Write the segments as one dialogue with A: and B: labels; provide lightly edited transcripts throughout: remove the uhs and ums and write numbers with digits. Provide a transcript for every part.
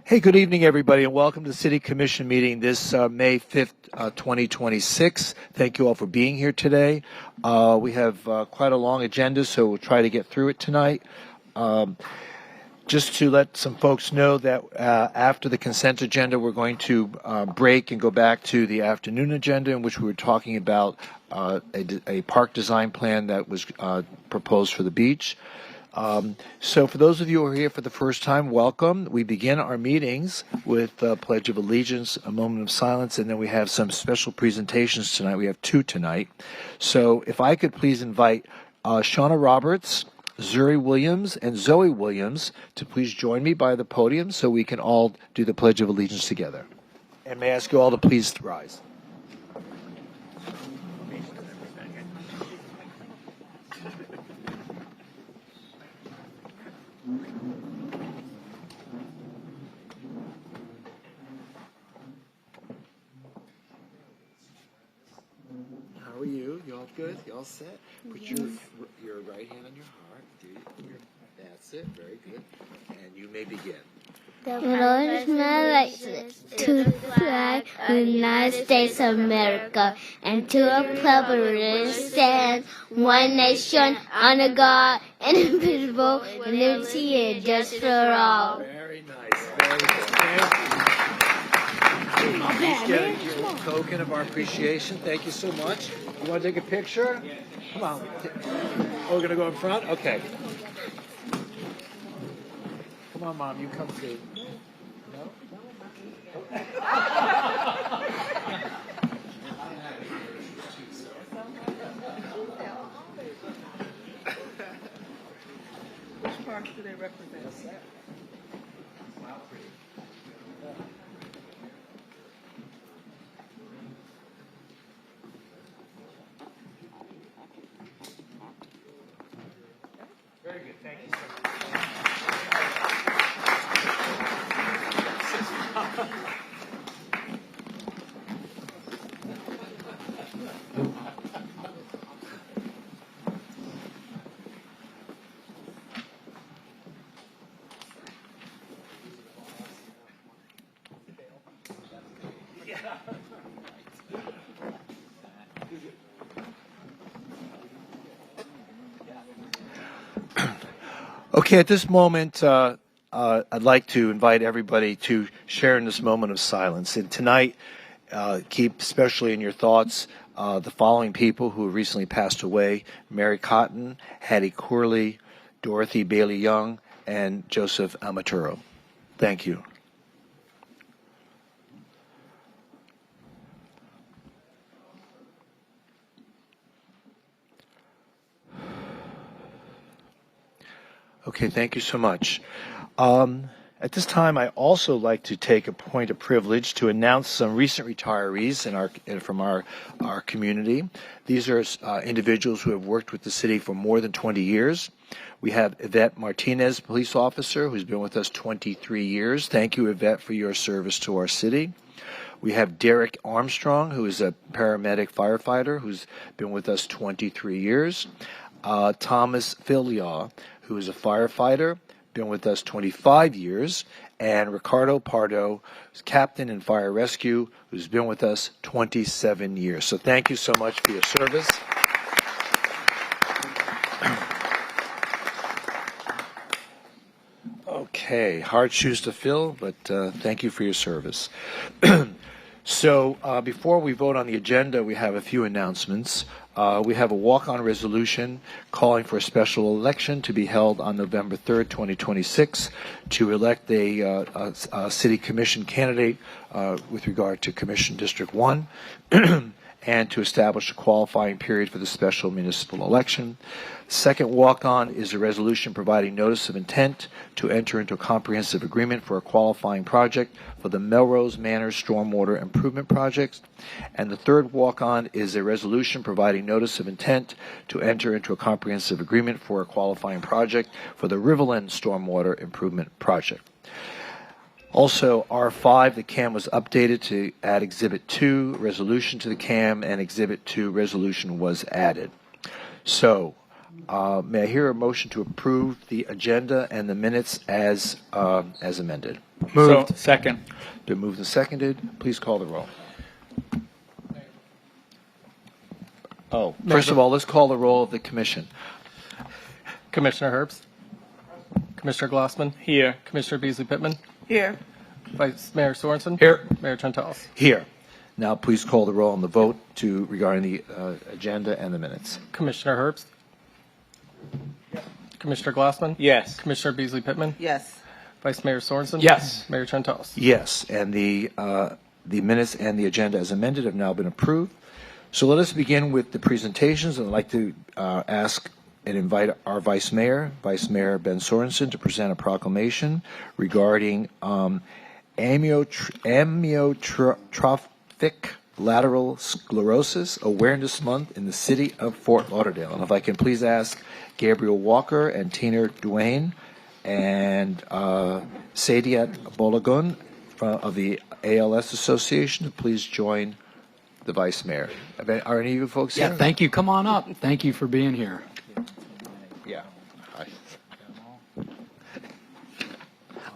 A: Hey, good evening, everybody, and welcome to the City Commission meeting this May 5th, 2026. Thank you all for being here today. We have quite a long agenda, so we'll try to get through it tonight. Just to let some folks know that after the consent agenda, we're going to break and go back to the afternoon agenda in which we were talking about a park design plan that was proposed for the beach. So for those of you who are here for the first time, welcome. We begin our meetings with the Pledge of Allegiance, a moment of silence, and then we have some special presentations tonight. We have two tonight. So if I could please invite Shauna Roberts, Zuri Williams, and Zoe Williams to please join me by the podium so we can all do the Pledge of Allegiance together. And may I ask you all to please rise. How are you? You all good? You all set? Put your right hand on your heart. That's it. Very good. And you may begin.
B: The Lord is my righteousness to the flag of the United States of America and to a republic that stands one nation under God, indivisible, with liberty and justice for all.
A: Very nice. Very good. Thank you. Please get a token of our appreciation. Thank you so much. You want to take a picture? Come on. Oh, we're going to go in front? Okay. Come on, Mom. You come too. No?
C: Which parts do they represent?
A: Very good. Thank you so much. Okay, at this moment, I'd like to invite everybody to share in this moment of silence. And tonight, keep especially in your thoughts the following people who have recently passed away: Mary Cotton, Hattie Corley, Dorothy Bailey Young, and Joseph Amaturo. Thank you. Okay, thank you so much. At this time, I also like to take a point of privilege to announce some recent retirees from our community. These are individuals who have worked with the city for more than 20 years. We have Yvette Martinez, police officer, who's been with us 23 years. Thank you, Yvette, for your service to our city. We have Derek Armstrong, who is a paramedic firefighter, who's been with us 23 years. Thomas Filiaw, who is a firefighter, been with us 25 years, and Ricardo Pardo, who's captain in fire rescue, who's been with us 27 years. So thank you so much for your service. Okay, hard shoes to fill, but thank you for your service. So before we vote on the agenda, we have a few announcements. We have a walk-on resolution calling for a special election to be held on November 3rd, 2026, to elect a city commission candidate with regard to Commission District 1 and to establish a qualifying period for the special municipal election. Second walk-on is a resolution providing notice of intent to enter into a comprehensive agreement for a qualifying project for the Melrose Manor Stormwater Improvement Project. And the third walk-on is a resolution providing notice of intent to enter into a comprehensive agreement for a qualifying project for the Riverland Stormwater Improvement Project. Also, R5, the CAM was updated to add Exhibit 2, resolution to the CAM, and Exhibit 2, resolution was added. So, May I hear a motion to approve the agenda and the minutes as amended?
D: Moved. Second.
A: Been moved and seconded. Please call the roll. Oh, first of all, let's call the roll of the commission.
E: Commissioner Herbst? Commissioner Glossman?
D: Here.
E: Commissioner Beasley Pittman?
C: Here.
E: Vice Mayor Sorensen?
D: Here.
E: Mayor Trentalis?
A: Here. Now, please call the roll on the vote regarding the agenda and the minutes.
E: Commissioner Herbst? Commissioner Glossman?
D: Yes.
E: Commissioner Beasley Pittman?
C: Yes.
E: Vice Mayor Sorensen?
D: Yes.
E: Mayor Trentalis?
A: Yes, and the minutes and the agenda as amended have now been approved. So let us begin with the presentations. I'd like to ask and invite our Vice Mayor Ben Sorensen, to present a proclamation regarding amyotrophic lateral sclerosis Awareness Month in the city of Fort Lauderdale. And if I can please ask Gabriel Walker and Tina Duane and Sadiat Bolagun of the ALS Association to please join the Vice Mayor. Are any of you folks here?
F: Yeah, thank you. Come on up. Thank you for being here.
A: Yeah.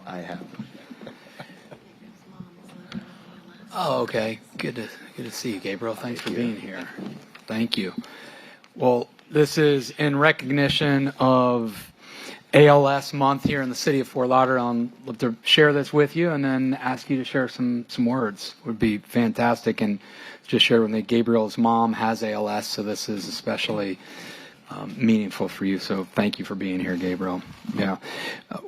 A: I have.
F: Oh, okay. Good to see you, Gabriel. Thanks for being here. Thank you. Well, this is in recognition of ALS month here in the city of Fort Lauderdale. I'd love to share this with you and then ask you to share some words. Would be fantastic. And just share with me, Gabriel's mom has ALS, so this is especially meaningful for you. So thank you for being here, Gabriel. Yeah.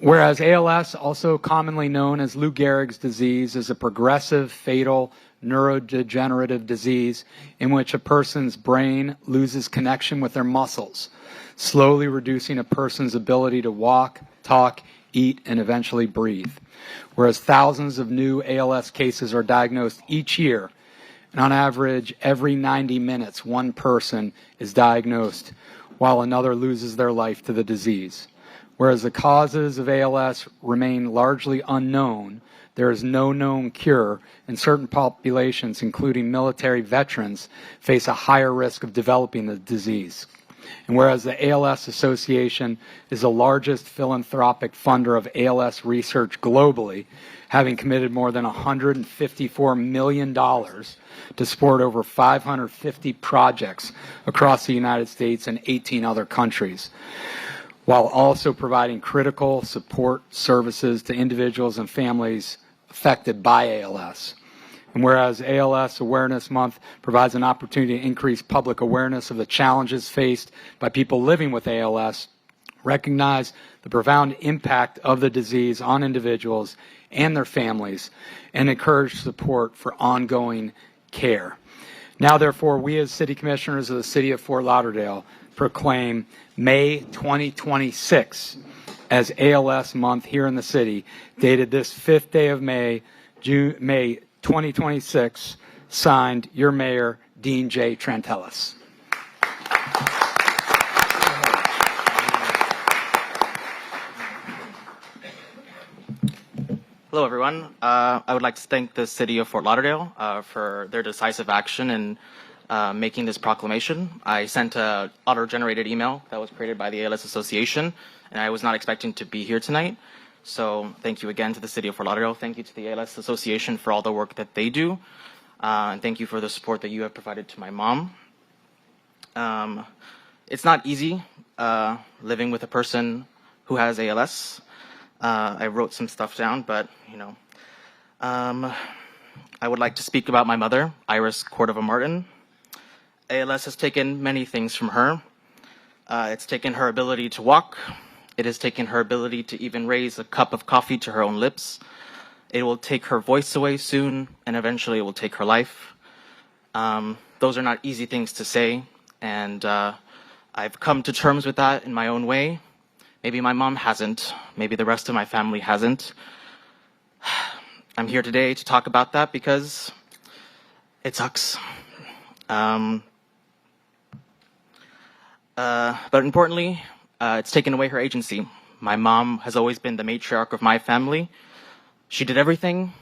F: Whereas ALS, also commonly known as Lou Gehrig's disease, is a progressive, fatal neurodegenerative disease in which a person's brain loses connection with their muscles, slowly reducing a person's ability to walk, talk, eat, and eventually breathe. Whereas thousands of new ALS cases are diagnosed each year, and on average, every 90 minutes, one person is diagnosed while another loses their life to the disease. Whereas the causes of ALS remain largely unknown, there is no known cure, and certain populations, including military veterans, face a higher risk of developing the disease. And whereas the ALS Association is the largest philanthropic funder of ALS research globally, having committed more than $154 million to support over 550 projects across the United States and 18 other countries, while also providing critical support services to individuals and families affected by ALS. And whereas ALS Awareness Month provides an opportunity to increase public awareness of the challenges faced by people living with ALS, recognize the profound impact of the disease on individuals and their families, and encourage support for ongoing care. Now, therefore, we as City Commissioners of the City of Fort Lauderdale proclaim May 2026 as ALS Month here in the city, dated this 5th day of May, May 2026, signed your Mayor, Dean J. Trentalis.
G: Hello, everyone. I would like to thank the City of Fort Lauderdale for their decisive action in making this proclamation. I sent an auto-generated email that was created by the ALS Association, and I was not expecting to be here tonight. So thank you again to the City of Fort Lauderdale. Thank you to the ALS Association for all the work that they do. And thank you for the support that you have provided to my mom. It's not easy living with a person who has ALS. I wrote some stuff down, but, I would like to speak about my mother, Iris Cordova Martin. ALS has taken many things from her. It's taken her ability to walk. It has taken her ability to even raise a cup of coffee to her own lips. It will take her voice away soon, and eventually it will take her life. Those are not easy things to say, and I've come to terms with that in my own way. Maybe my mom hasn't. Maybe the rest of my family hasn't. I'm here today to talk about that because it sucks. But importantly, it's taken away her agency. My mom has always been the matriarch of my family. She did everything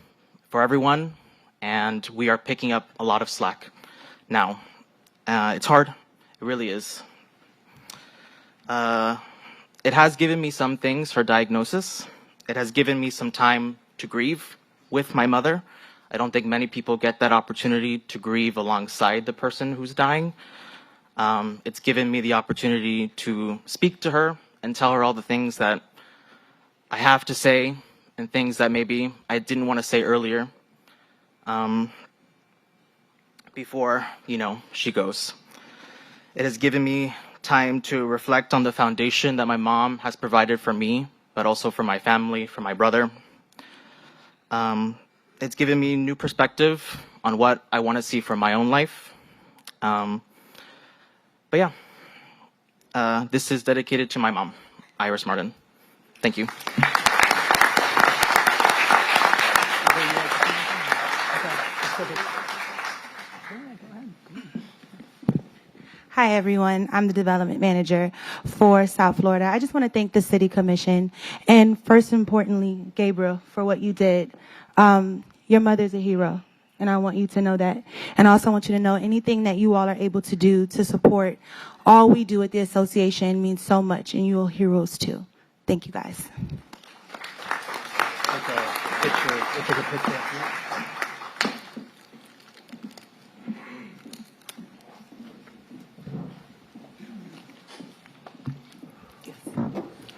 G: for everyone, and we are picking up a lot of slack now. It's hard. It really is. It has given me some things, her diagnosis. It has given me some time to grieve with my mother. I don't think many people get that opportunity to grieve alongside the person who's dying. It's given me the opportunity to speak to her and tell her all the things that I have to say and things that maybe I didn't want to say earlier before, she goes. It has given me time to reflect on the foundation that my mom has provided for me, but also for my family, for my brother. It's given me new perspective on what I want to see for my own life. But yeah, this is dedicated to my mom, Iris Martin. Thank you.
D: Hi, everyone. I'm the development manager for South Florida. I just want to thank the City Commission and, first and importantly, Gabriel, for what you did. Your mother's a hero, and I want you to know that. And I also want you to know anything that you all are able to do to support all we do at the association means so much, and you are heroes too. Thank you, guys.
F: Take a picture.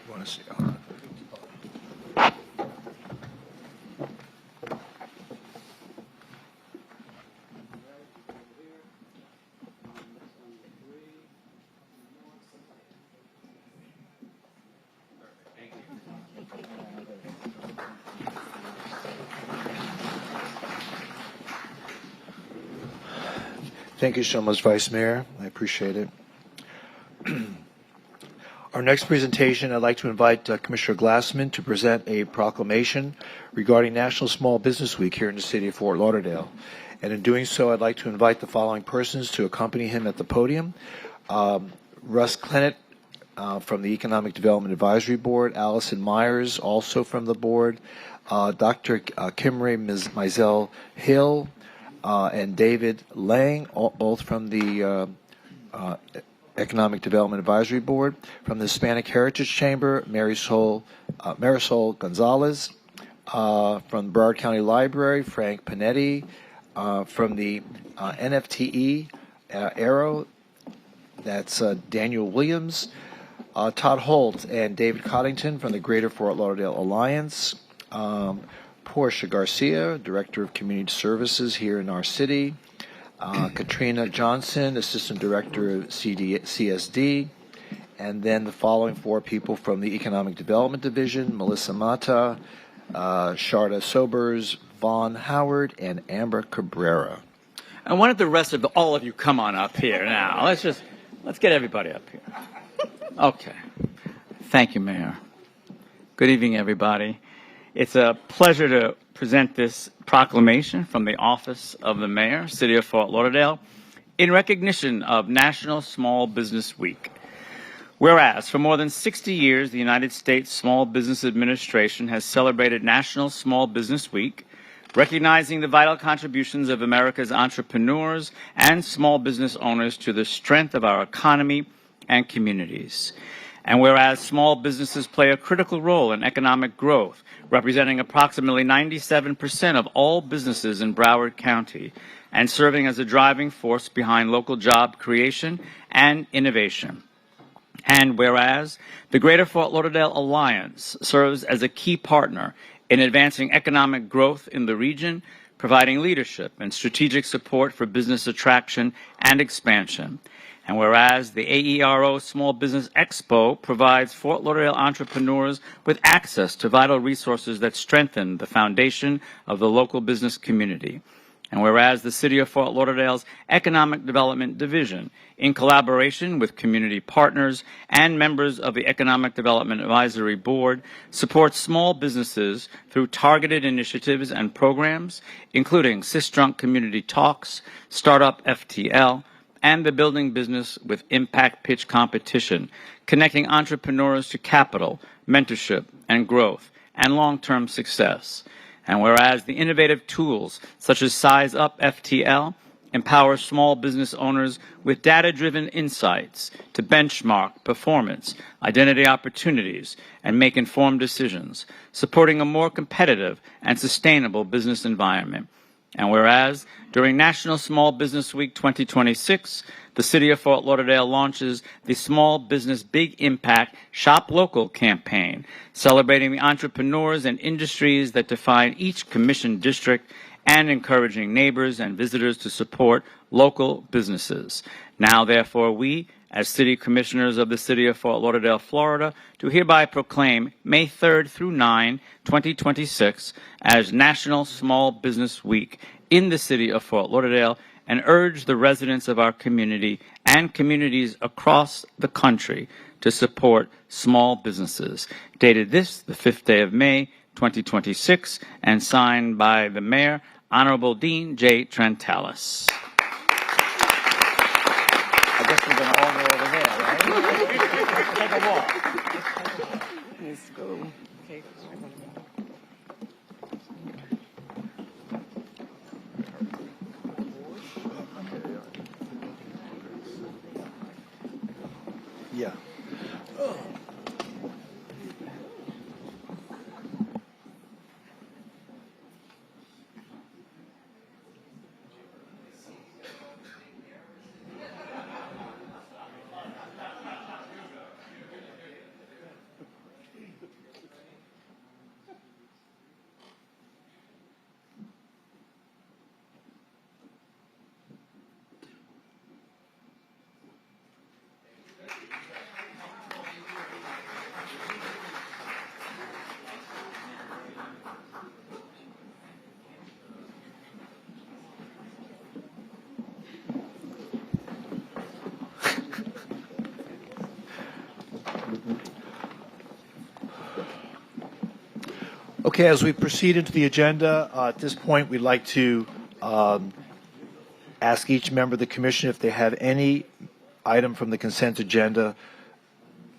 A: Want to see? Thank you so much, Vice Mayor. I appreciate it. Our next presentation, I'd like to invite Commissioner Glassman to present a proclamation regarding National Small Business Week here in the city of Fort Lauderdale. And in doing so, I'd like to invite the following persons to accompany him at the podium. Russ Clennett from the Economic Development Advisory Board, Allison Myers, also from the board, Dr. Kimray Mizell Hill, and David Lang, both from the Economic Development Advisory Board. From the Hispanic Heritage Chamber, Marisol Gonzalez. From the Broward County Library, Frank Panetti. From the NFTE Arrow, that's Daniel Williams. Todd Holt and David Coddington from the Greater Fort Lauderdale Alliance. Portia Garcia, Director of Community Services here in our city. Katrina Johnson, Assistant Director of CSD. And then the following four people from the Economic Development Division: Melissa Mata, Sharda Sobers, Vaughn Howard, and Amber Cabrera.
H: And why don't the rest of all of you come on up here now? Let's get everybody up here. Okay. Thank you, Mayor. Good evening, everybody. It's a pleasure to present this proclamation from the Office of the Mayor, City of Fort Lauderdale, in recognition of National Small Business Week. Whereas, for more than 60 years, the United States Small Business Administration has celebrated National Small Business Week, recognizing the vital contributions of America's entrepreneurs and small business owners to the strength of our economy and communities. And whereas small businesses play a critical role in economic growth, representing approximately 97% of all businesses in Broward County, and serving as a driving force behind local job creation and innovation. And whereas the Greater Fort Lauderdale Alliance serves as a key partner in advancing economic growth in the region, providing leadership and strategic support for business attraction and expansion. And whereas the AERO Small Business Expo provides Fort Lauderdale entrepreneurs with access to vital resources that strengthen the foundation of the local business community. And whereas the City of Fort Lauderdale's Economic Development Division, in collaboration with community partners and members of the Economic Development Advisory Board, supports small businesses through targeted initiatives and programs, including Sistrunk Community Talks, Startup FTL, and the Building Business with Impact Pitch Competition, connecting entrepreneurs to capital, mentorship, and growth, and long-term success. And whereas the innovative tools such as Size Up FTL empower small business owners with data-driven insights to benchmark performance, identity opportunities, and make informed decisions, supporting a more competitive and sustainable business environment. And whereas, during National Small Business Week 2026, the City of Fort Lauderdale launches the Small Business Big Impact Shop Local campaign, celebrating the entrepreneurs and industries that define each commission district and encouraging neighbors and visitors to support local businesses. Now, therefore, we, as City Commissioners of the City of Fort Lauderdale, Florida, do hereby proclaim May 3rd through 9, 2026, as National Small Business Week in the City of Fort Lauderdale, and urge the residents of our community and communities across the country to support small businesses. Dated this, the 5th day of May, 2026, and signed by the Mayor, Honorable Dean J. Trentalis. I guess we're going to all go over there, right? Take a walk.
C: Let's go. Okay.
A: Yeah. Okay, as we proceed into the agenda, at this point, we'd like to ask each member of the commission if they have any item from the consent agenda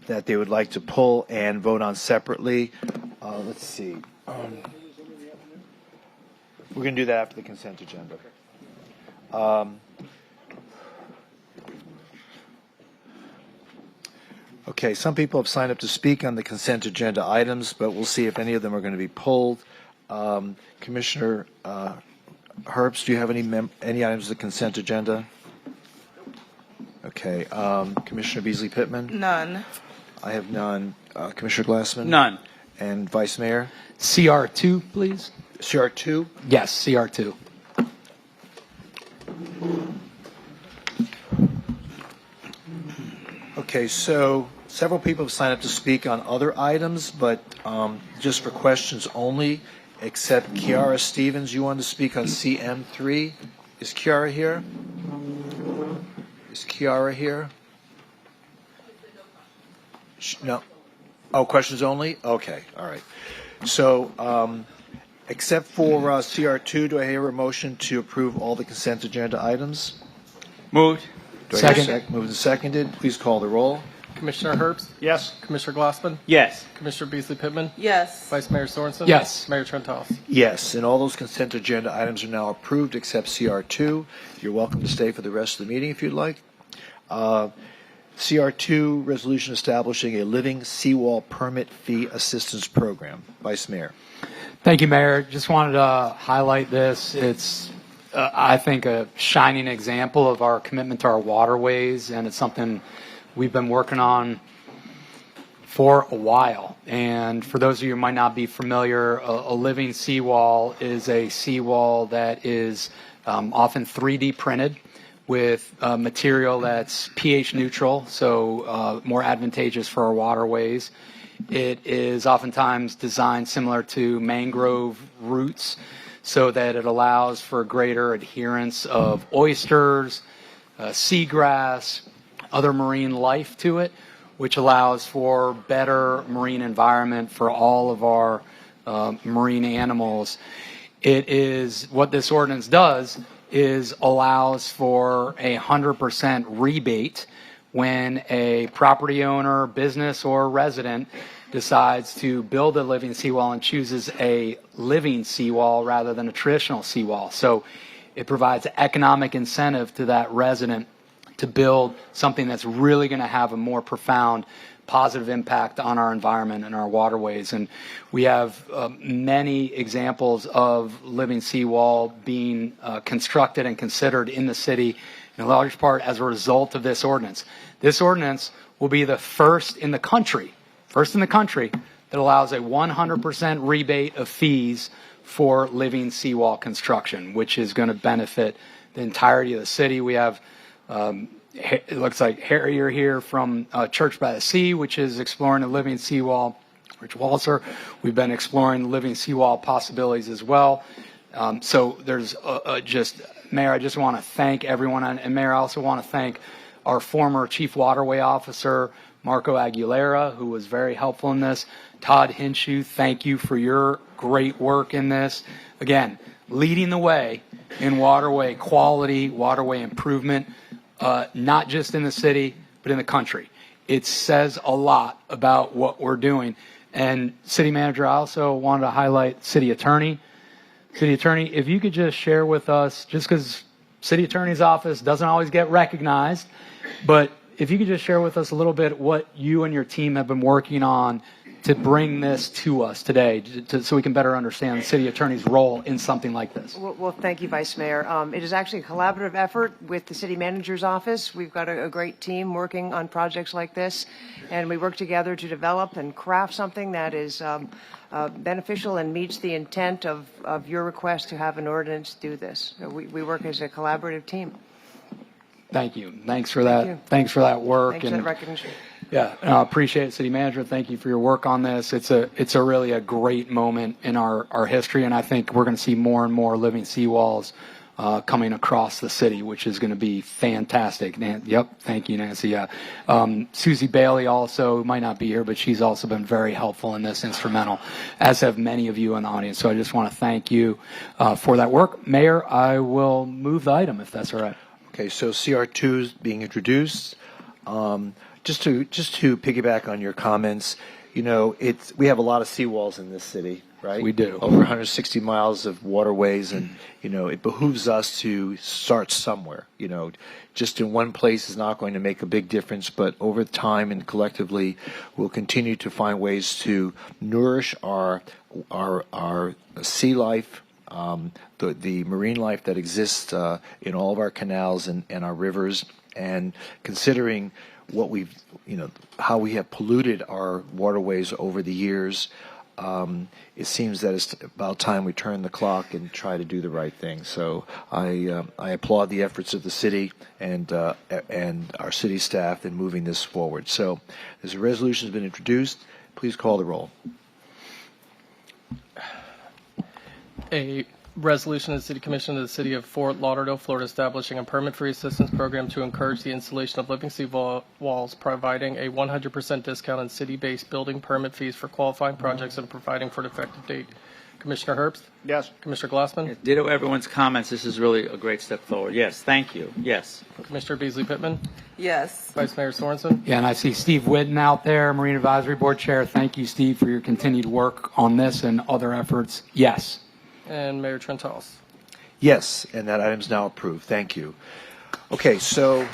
A: that they would like to pull and vote on separately. Let's see. We're going to do that after the consent agenda. Okay, some people have signed up to speak on the consent agenda items, but we'll see if any of them are going to be pulled. Commissioner Herbst, do you have any items of the consent agenda? Okay. Commissioner Beasley Pittman?
C: None.
A: I have none. Commissioner Glassman?
H: None.
A: And Vice Mayor?
F: CR2, please.
A: CR2?
F: Yes, CR2.
A: Okay, so several people have signed up to speak on other items, but just for questions only, except Kiara Stevens. You wanted to speak on CM3. Is Kiara here? Is Kiara here? No. Oh, questions only? Okay, all right. So, except for CR2, do I hear a motion to approve all the consent agenda items?
H: Moved.
A: Do I hear a
F: Second.
A: Moved and seconded. Please call the roll.
E: Commissioner Herbst?
A: Yes.
E: Commissioner Glassman?
H: Yes.
E: Commissioner Beasley Pittman?
C: Yes.
E: Vice Mayor Sorensen?
F: Yes.
E: Mayor Trentalis?
A: Yes, and all those consent agenda items are now approved except CR2. You're welcome to stay for the rest of the meeting if you'd like. CR2, resolution establishing a living seawall permit fee assistance program. Vice Mayor.
F: Thank you, Mayor. Just wanted to highlight this. It's, I think, a shining example of our commitment to our waterways, and it's something we've been working on for a while. And for those of you who might not be familiar, a living seawall is a seawall that is often 3D printed with material that's pH neutral, so more advantageous for our waterways. It is oftentimes designed similar to mangrove roots so that it allows for greater adherence of oysters, seagrass, other marine life to it, which allows for better marine environment for all of our marine animals. It is, what this ordinance does is allows for 100% rebate when a property owner, business, or resident decides to build a living seawall and chooses a living seawall rather than a traditional seawall. So it provides economic incentive to that resident to build something that's really going to have a more profound positive impact on our environment and our waterways. And we have many examples of living seawall being constructed and considered in the city, in large part as a result of this ordinance. This ordinance will be the first in the country that allows a 100% rebate of fees for living seawall construction, which is going to benefit the entirety of the city. We have it looks like Harry, you're here from Church by the Sea, which is exploring a living seawall. Rich Walser, we've been exploring living seawall possibilities as well. So there's just, Mayor, I just want to thank everyone. And Mayor, I also want to thank our former Chief Waterway Officer, Marco Aguilera, who was very helpful in this. Todd Hinshew, thank you for your great work in this. Again, leading the way in waterway quality, waterway improvement. Not just in the city, but in the country. It says a lot about what we're doing. And City Manager, I also wanted to highlight City Attorney. City Attorney, if you could just share with us, just because City Attorney's office doesn't always get recognized, but if you could just share with us a little bit what you and your team have been working on to bring this to us today, so we can better understand the City Attorney's role in something like this.
C: Well, thank you, Vice Mayor. It is actually a collaborative effort with the City Manager's office. We've got a great team working on projects like this, and we work together to develop and craft something that is beneficial and meets the intent of your request to have an ordinance do this. So we work as a collaborative team.
F: Thank you. Thanks for that.
C: you.
F: Thanks for that work.
C: Thanks for that recognition.
F: Yeah, I appreciate it, City Manager. Thank you for your work on this. It's a really a great moment in our history, and I think we're going to see more and more living seawalls coming across the city, which is going to be fantastic. Yep, thank you, Nancy. Yeah. Susie Bailey also might not be here, but she's also been very helpful in this, instrumental, as have many of you in the audience. So I just want to thank you for that work. Mayor, I will move the item if that's all right.
A: Okay, so CR2 is being introduced. Just to piggyback on your comments, we have a lot of seawalls in this city, right?
F: We do.
A: Over 160 miles of waterways, and it behooves us to start somewhere. Just in one place is not going to make a big difference, but over time and collectively, we'll continue to find ways to nourish our sea life. The marine life that exists in all of our canals and our rivers, and considering what how we have polluted our waterways over the years, it seems that it's about time we turn the clock and try to do the right thing. So I applaud the efforts of the city and our city staff in moving this forward. So as a resolution has been introduced, please call the roll.
E: A resolution of the City Commission of the City of Fort Lauderdale, Florida, establishing a permit-free assistance program to encourage the installation of living sea walls, providing a 100% discount on city-based building permit fees for qualifying projects, and providing for an effective date. Commissioner Herbst?
A: Yes.
E: Commissioner Glassman?
H: Ditto everyone's comments. This is really a great step forward. Yes, thank you. Yes.
E: Commissioner Beasley Pittman?
C: Yes.
E: Vice Mayor Sorensen?
F: Yeah, and I see Steve Whidden out there, Marine Advisory Board Chair. Thank you, Steve, for your continued work on this and other efforts. Yes.
E: And Mayor Trentalis?
A: Yes, and that item is now approved. Thank you. Okay, so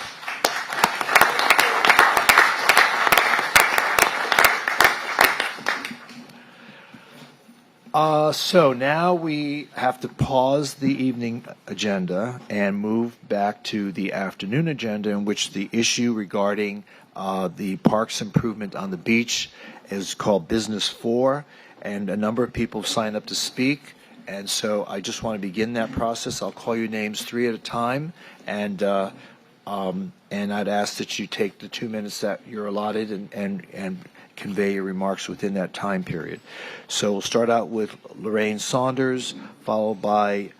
A: now we have to pause the evening agenda and move back to the afternoon agenda, in which the issue regarding the parks improvement on the beach is called Business 4, and a number of people signed up to speak. And so I just want to begin that process. I'll call you names 3 at a time, and I'd ask that you take the 2 minutes that you're allotted and convey your remarks within that time period. So we'll start out with Lorraine Saunders, followed by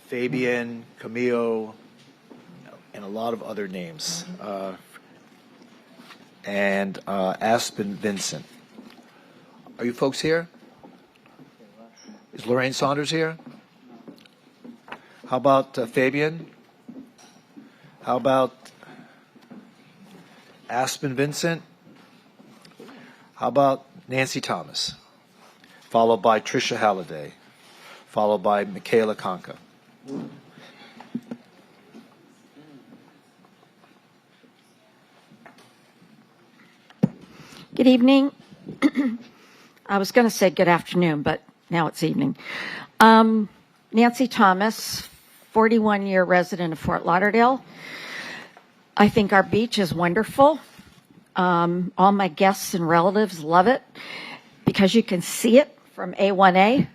A: Fabian, Camille, and a lot of other names, and Aspen Vincent. Are you folks here? Is Lorraine Saunders here? How about Fabian? How about Aspen Vincent? How about Nancy Thomas? Followed by Tricia Halliday. Followed by Michaela Conca.
I: Good evening. I was going to say good afternoon, but now it's evening. Nancy Thomas, 41-year resident of Fort Lauderdale. I think our beach is wonderful. All my guests and relatives love it because you can see it from A1A.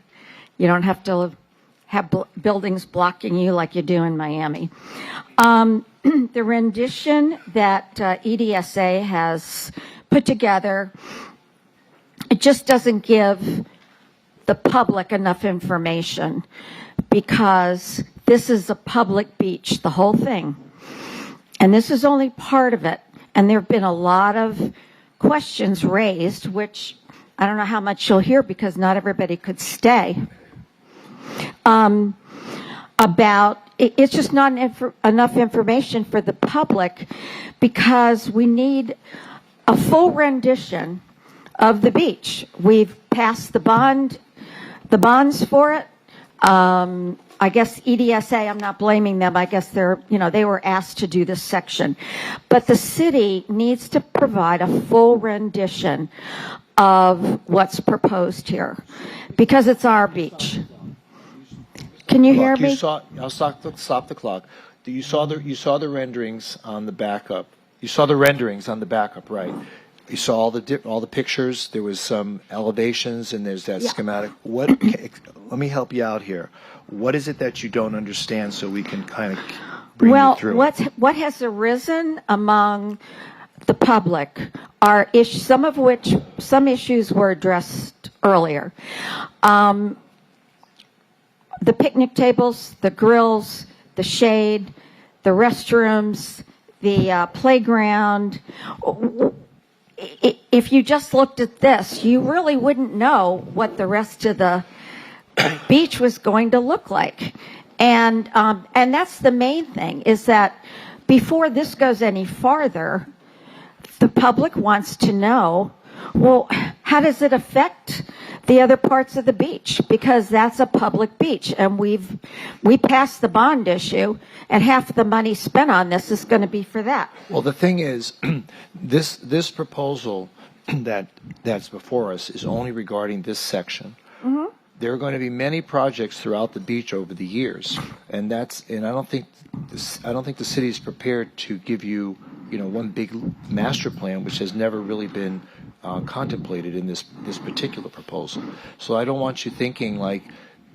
I: You don't have to have buildings blocking you like you do in Miami. The rendition that EDSA has put together, it just doesn't give the public enough information because this is a public beach, the whole thing. And this is only part of it. And there have been a lot of questions raised, which I don't know how much you'll hear because not everybody could stay, about it's just not enough information for the public because we need a full rendition of the beach. We've passed the bonds for it. I guess EDSA, I'm not blaming them. I guess they were asked to do this section. But the city needs to provide a full rendition of what's proposed here because it's our beach. Can you hear me?
A: I'll stop the clock. You saw the renderings on the backup. You saw the renderings on the backup, right? You saw all the pictures. There was some elevations, and there's that schematic. Let me help you out here. What is it that you don't understand, so we can kind of bring you through?
I: Well, what has arisen among the public are some issues were addressed earlier. The picnic tables, the grills, the shade, the restrooms, the playground. If you just looked at this, you really wouldn't know what the rest of the beach was going to look like. And that's the main thing, is that before this goes any farther, the public wants to know, well, how does it affect the other parts of the beach? Because that's a public beach, and we passed the bond issue, and half the money spent on this is going to be for that.
A: Well, the thing is, this proposal that's before us is only regarding this section. Mm-hmm. There are going to be many projects throughout the beach over the years, and I don't think the city is prepared to give you one big master plan, which has never really been contemplated in this particular proposal. So I don't want you thinking like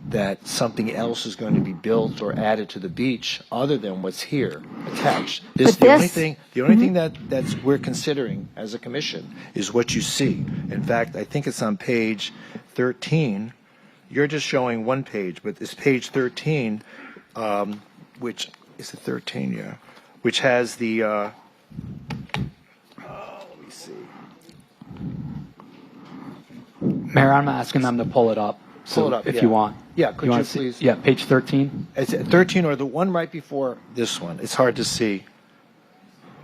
A: that something else is going to be built or added to the beach other than what's here attached. The only thing that's we're considering as a commission is what you see. In fact, I think it's on page 13. You're just showing one page, but it's page 13, which is the 13, yeah, which has the. Let me see.
F: Mayor, I'm asking them to pull it up.
A: Pull it up,
F: if
A: yeah.
F: you want.
A: Yeah, could you
F: see,
A: please?
F: Yeah, page 13.
A: It's 13 or the one right before this one. It's hard to see.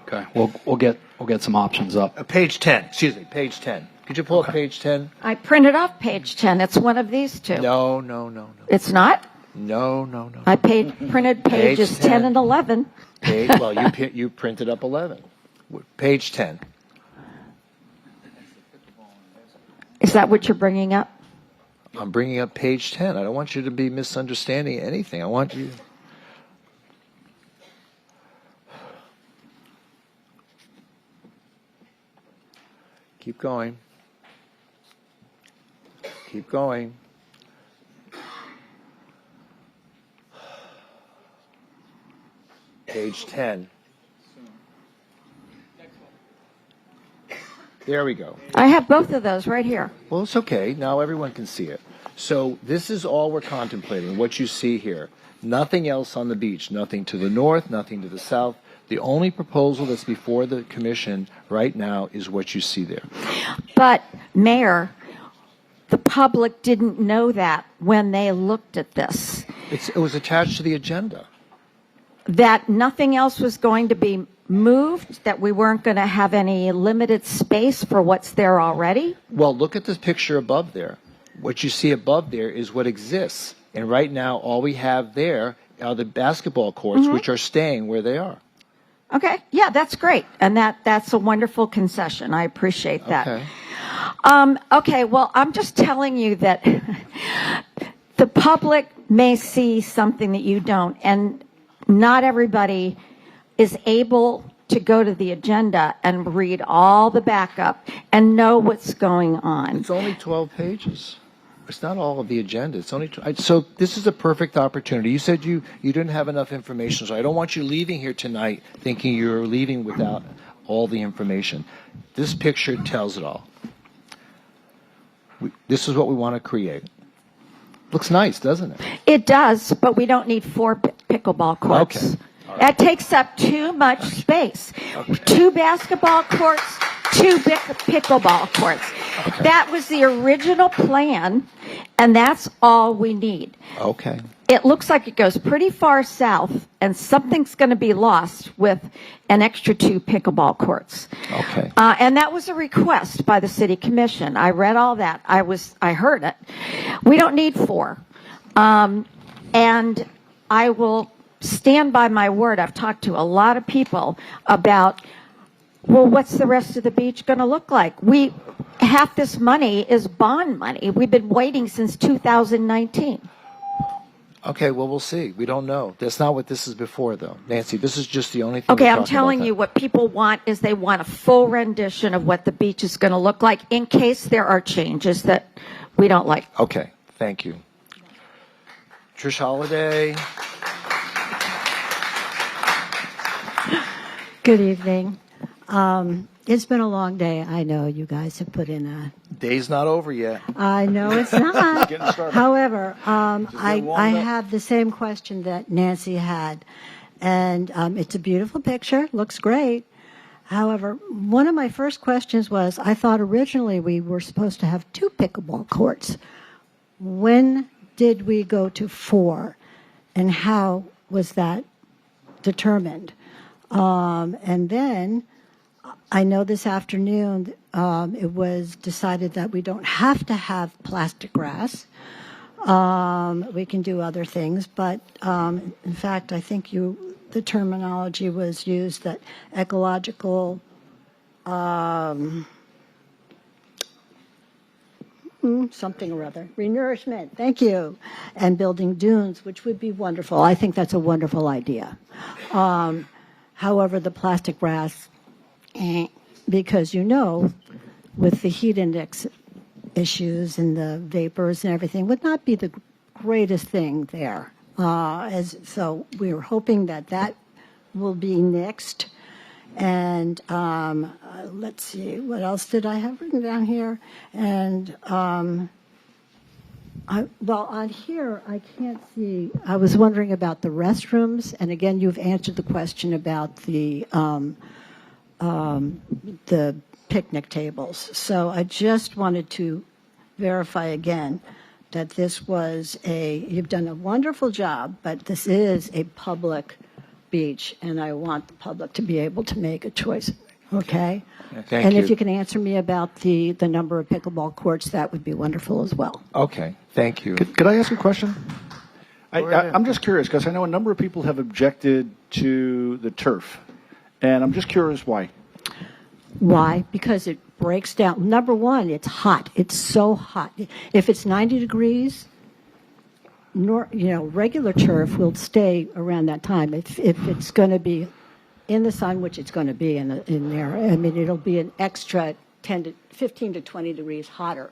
F: Okay, we'll get some options up.
A: Page 10. Excuse me, page 10. Could you pull up page 10?
I: I printed off page 10. It's one of these two.
A: No.
I: It's not?
A: No.
I: I printed pages 10 and 11.
A: Well, you printed up 11. Page 10.
I: Is that what you're bringing up?
A: I'm bringing up page 10. I don't want you to be misunderstanding anything. I want you. Keep going. Keep going. Page 10. There we go.
I: I have both of those right here.
A: Well, it's okay. Now everyone can see it. So this is all we're contemplating, what you see here. Nothing else on the beach. Nothing to the north, nothing to the south. The only proposal that's before the commission right now is what you see there.
I: But, Mayor, the public didn't know that when they looked at this.
A: It was attached to the agenda.
I: That nothing else was going to be moved, that we weren't going to have any limited space for what's there already?
A: Well, look at this picture above there. What you see above there is what exists. And right now, all we have there are the basketball courts, which are staying where they are.
I: Okay, yeah, that's great, and that's a wonderful concession. I appreciate that.
A: Okay.
I: Okay, well, I'm just telling you that the public may see something that you don't, and not everybody is able to go to the agenda and read all the backup and know what's going on.
A: It's only 12 pages. It's not all of the agenda. It's only so this is a perfect opportunity. You said you didn't have enough information, so I don't want you leaving here tonight thinking you're leaving without all the information. This picture tells it all. This is what we want to create. Looks nice, doesn't it?
I: It does, but we don't need 4 pickleball courts.
A: Okay.
I: That takes up too much space. 2 basketball courts, 2 pickleball courts.
A: Okay.
I: That was the original plan, and that's all we need.
A: Okay.
I: It looks like it goes pretty far south, and something's going to be lost with an extra 2 pickleball courts.
A: Okay.
I: And that was a request by the city commission. I read all that. I heard it. We don't need 4. And I will stand by my word. I've talked to a lot of people about, well, what's the rest of the beach going to look like? Half this money is bond money. We've been waiting since 2019.
A: Okay, well, we'll see. We don't know. That's not what this is before, though. Nancy, this is just the only thing
I: Okay,
A: we're
I: I'm
A: talking
I: telling
A: about
I: you what people want is they want a full rendition of what the beach is going to look like in case there are changes that we don't like.
A: Okay, thank you. Trish Holiday.
J: Good evening. It's been a long day. I know you guys have put in a...
A: Day's not over yet.
J: I know it's not.
K: Getting started.
J: However, I
K: warmed up.
J: have the same question that Nancy had. And it's a beautiful picture. Looks great. However, one of my first questions was, I thought originally we were supposed to have 2 pickleball courts. When did we go to 4? And how was that determined? And then I know this afternoon it was decided that we don't have to have plastic grass. We can do other things, but in fact, I think the terminology was used that ecological something or other, renourishment, thank you, and building dunes, which would be wonderful. I think that's a wonderful idea. However, the plastic grass, because with the heat index issues and the vapors and everything, would not be the greatest thing there. So we were hoping that will be next. And let's see, what else did I have written down here? And on here, I can't see. I was wondering about the restrooms, and again, you've answered the question about the picnic tables. So I just wanted to verify again that this was you've done a wonderful job, but this is a public beach, and I want the public to be able to make a choice. Okay?
A: Thank
J: and
A: you.
J: if you can answer me about the number of pickleball courts, that would be wonderful as well.
A: Okay, thank you.
K: Could I ask a question?
A: Go ahead.
K: I'm just curious because I know a number of people have objected to the turf, and I'm just curious why.
J: Why? Because it breaks down. Number one, it's hot. It's so hot. If it's 90 degrees, regular turf will stay around that time. If it's going to be in the sun, which it's going to be in there, I mean, it'll be an extra 15 to 20 degrees hotter.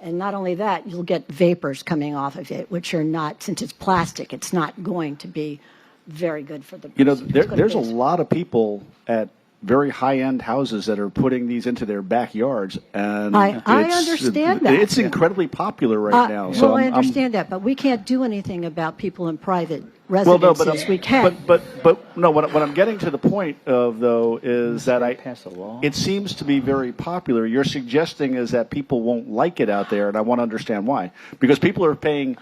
J: And not only that, you'll get vapors coming off of it, which are not, since it's plastic, it's not going to be very good for the...
K: There's a lot of people at very high-end houses that are putting these into their backyards, and
J: I understand that.
K: It's incredibly popular right now. So
J: I understand that, but we can't do anything about people in private residences. We can.
K: But no. What I'm getting to the point of though is that it seems to be very popular. You're suggesting is that people won't like it out there, and I want to understand why. Because people are paying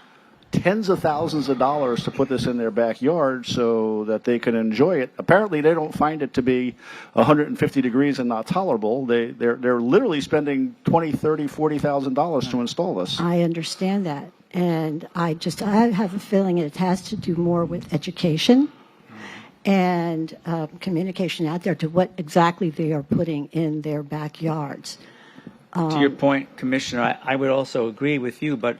K: tens of thousands of dollars to put this in their backyard so that they can enjoy it. Apparently, they don't find it to be 150 degrees and not tolerable. They're literally spending $20,000, $30,000, $40,000 to install this.
J: I understand that, and I have a feeling it has to do more with education and communication out there to what exactly they are putting in their backyards.
H: To your point, Commissioner, I would also agree with you, but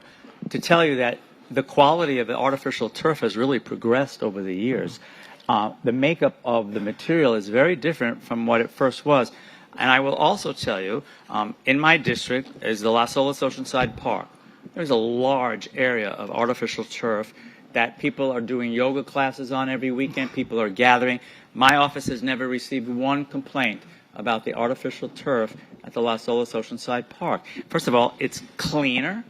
H: to tell you that the quality of the artificial turf has really progressed over the years. The makeup of the material is very different from what it first was. And I will also tell you, in my district is the Las Olas Oceanside Park. There's a large area of artificial turf that people are doing yoga classes on every weekend. People are gathering. My office has never received one complaint about the artificial turf at the Las Olas Oceanside Park. First of all, it's cleaner.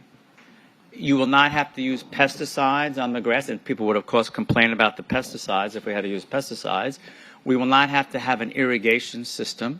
H: You will not have to use pesticides on the grass, and people would, of course, complain about the pesticides if we had to use pesticides. We will not have to have an irrigation system.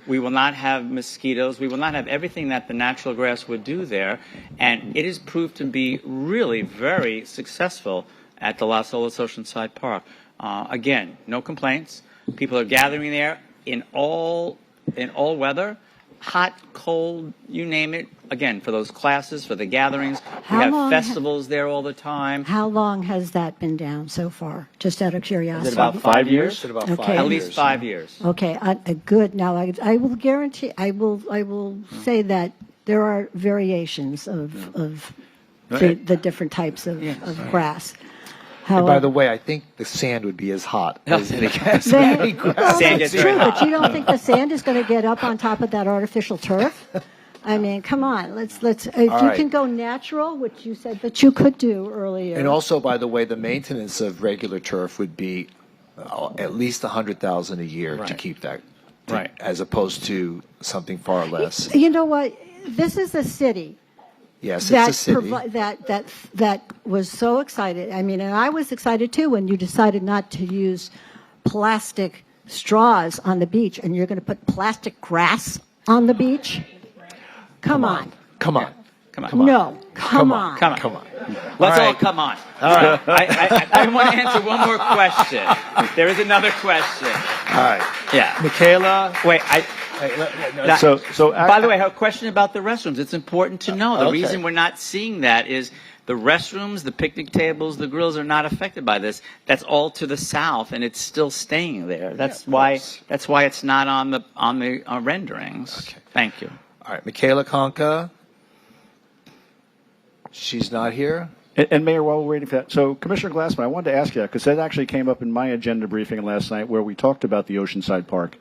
H: We will not have mosquitoes. We will not have everything that the natural grass would do there. And it is proved to be really very successful at the Las Olas Oceanside Park. Again, no complaints. People are gathering there in all weather, hot, cold, you name it. Again, for those classes, for the gatherings. We have festivals there all the time.
J: How long has that been down so far? Just out of curiosity.
H: Is it about 5 years?
J: Okay.
H: At least 5 years.
J: Okay, good. Now, I will guarantee, I will say that there are variations of the different types of grass.
A: And by the way, I think the sand would be as hot as any grass.
J: Sand is true, but you don't think the sand is going to get up on top of that artificial turf? I mean, come on. Let's. If you can go natural, which you said that you could do earlier.
A: And also, by the way, the maintenance of regular turf would be at least $100,000 a year to keep that, as opposed to something far less.
J: You know what? This is a city.
A: Yes, it's a city.
J: That was so excited. I mean, and I was excited too when you decided not to use plastic straws on the beach, and you're going to put plastic grass on the beach. Come on. No, come on.
H: Let's all come on. All right. I want to answer one more question. There is another question.
A: All right.
H: Yeah.
A: Michaela.
H: Wait,
K: So
H: by the way, her question about the restrooms, it's important to know. The reason we're not seeing that is the restrooms, the picnic tables, the grills are not affected by this. That's all to the south, and it's still staying there. That's why it's not on the renderings.
A: Okay.
H: Thank you.
A: All right, Michaela Conca. She's not here.
K: And Mayor, while we're waiting for that, so Commissioner Glassman, I wanted to ask you that because that actually came up in my agenda briefing last night where we talked about the Oceanside Park,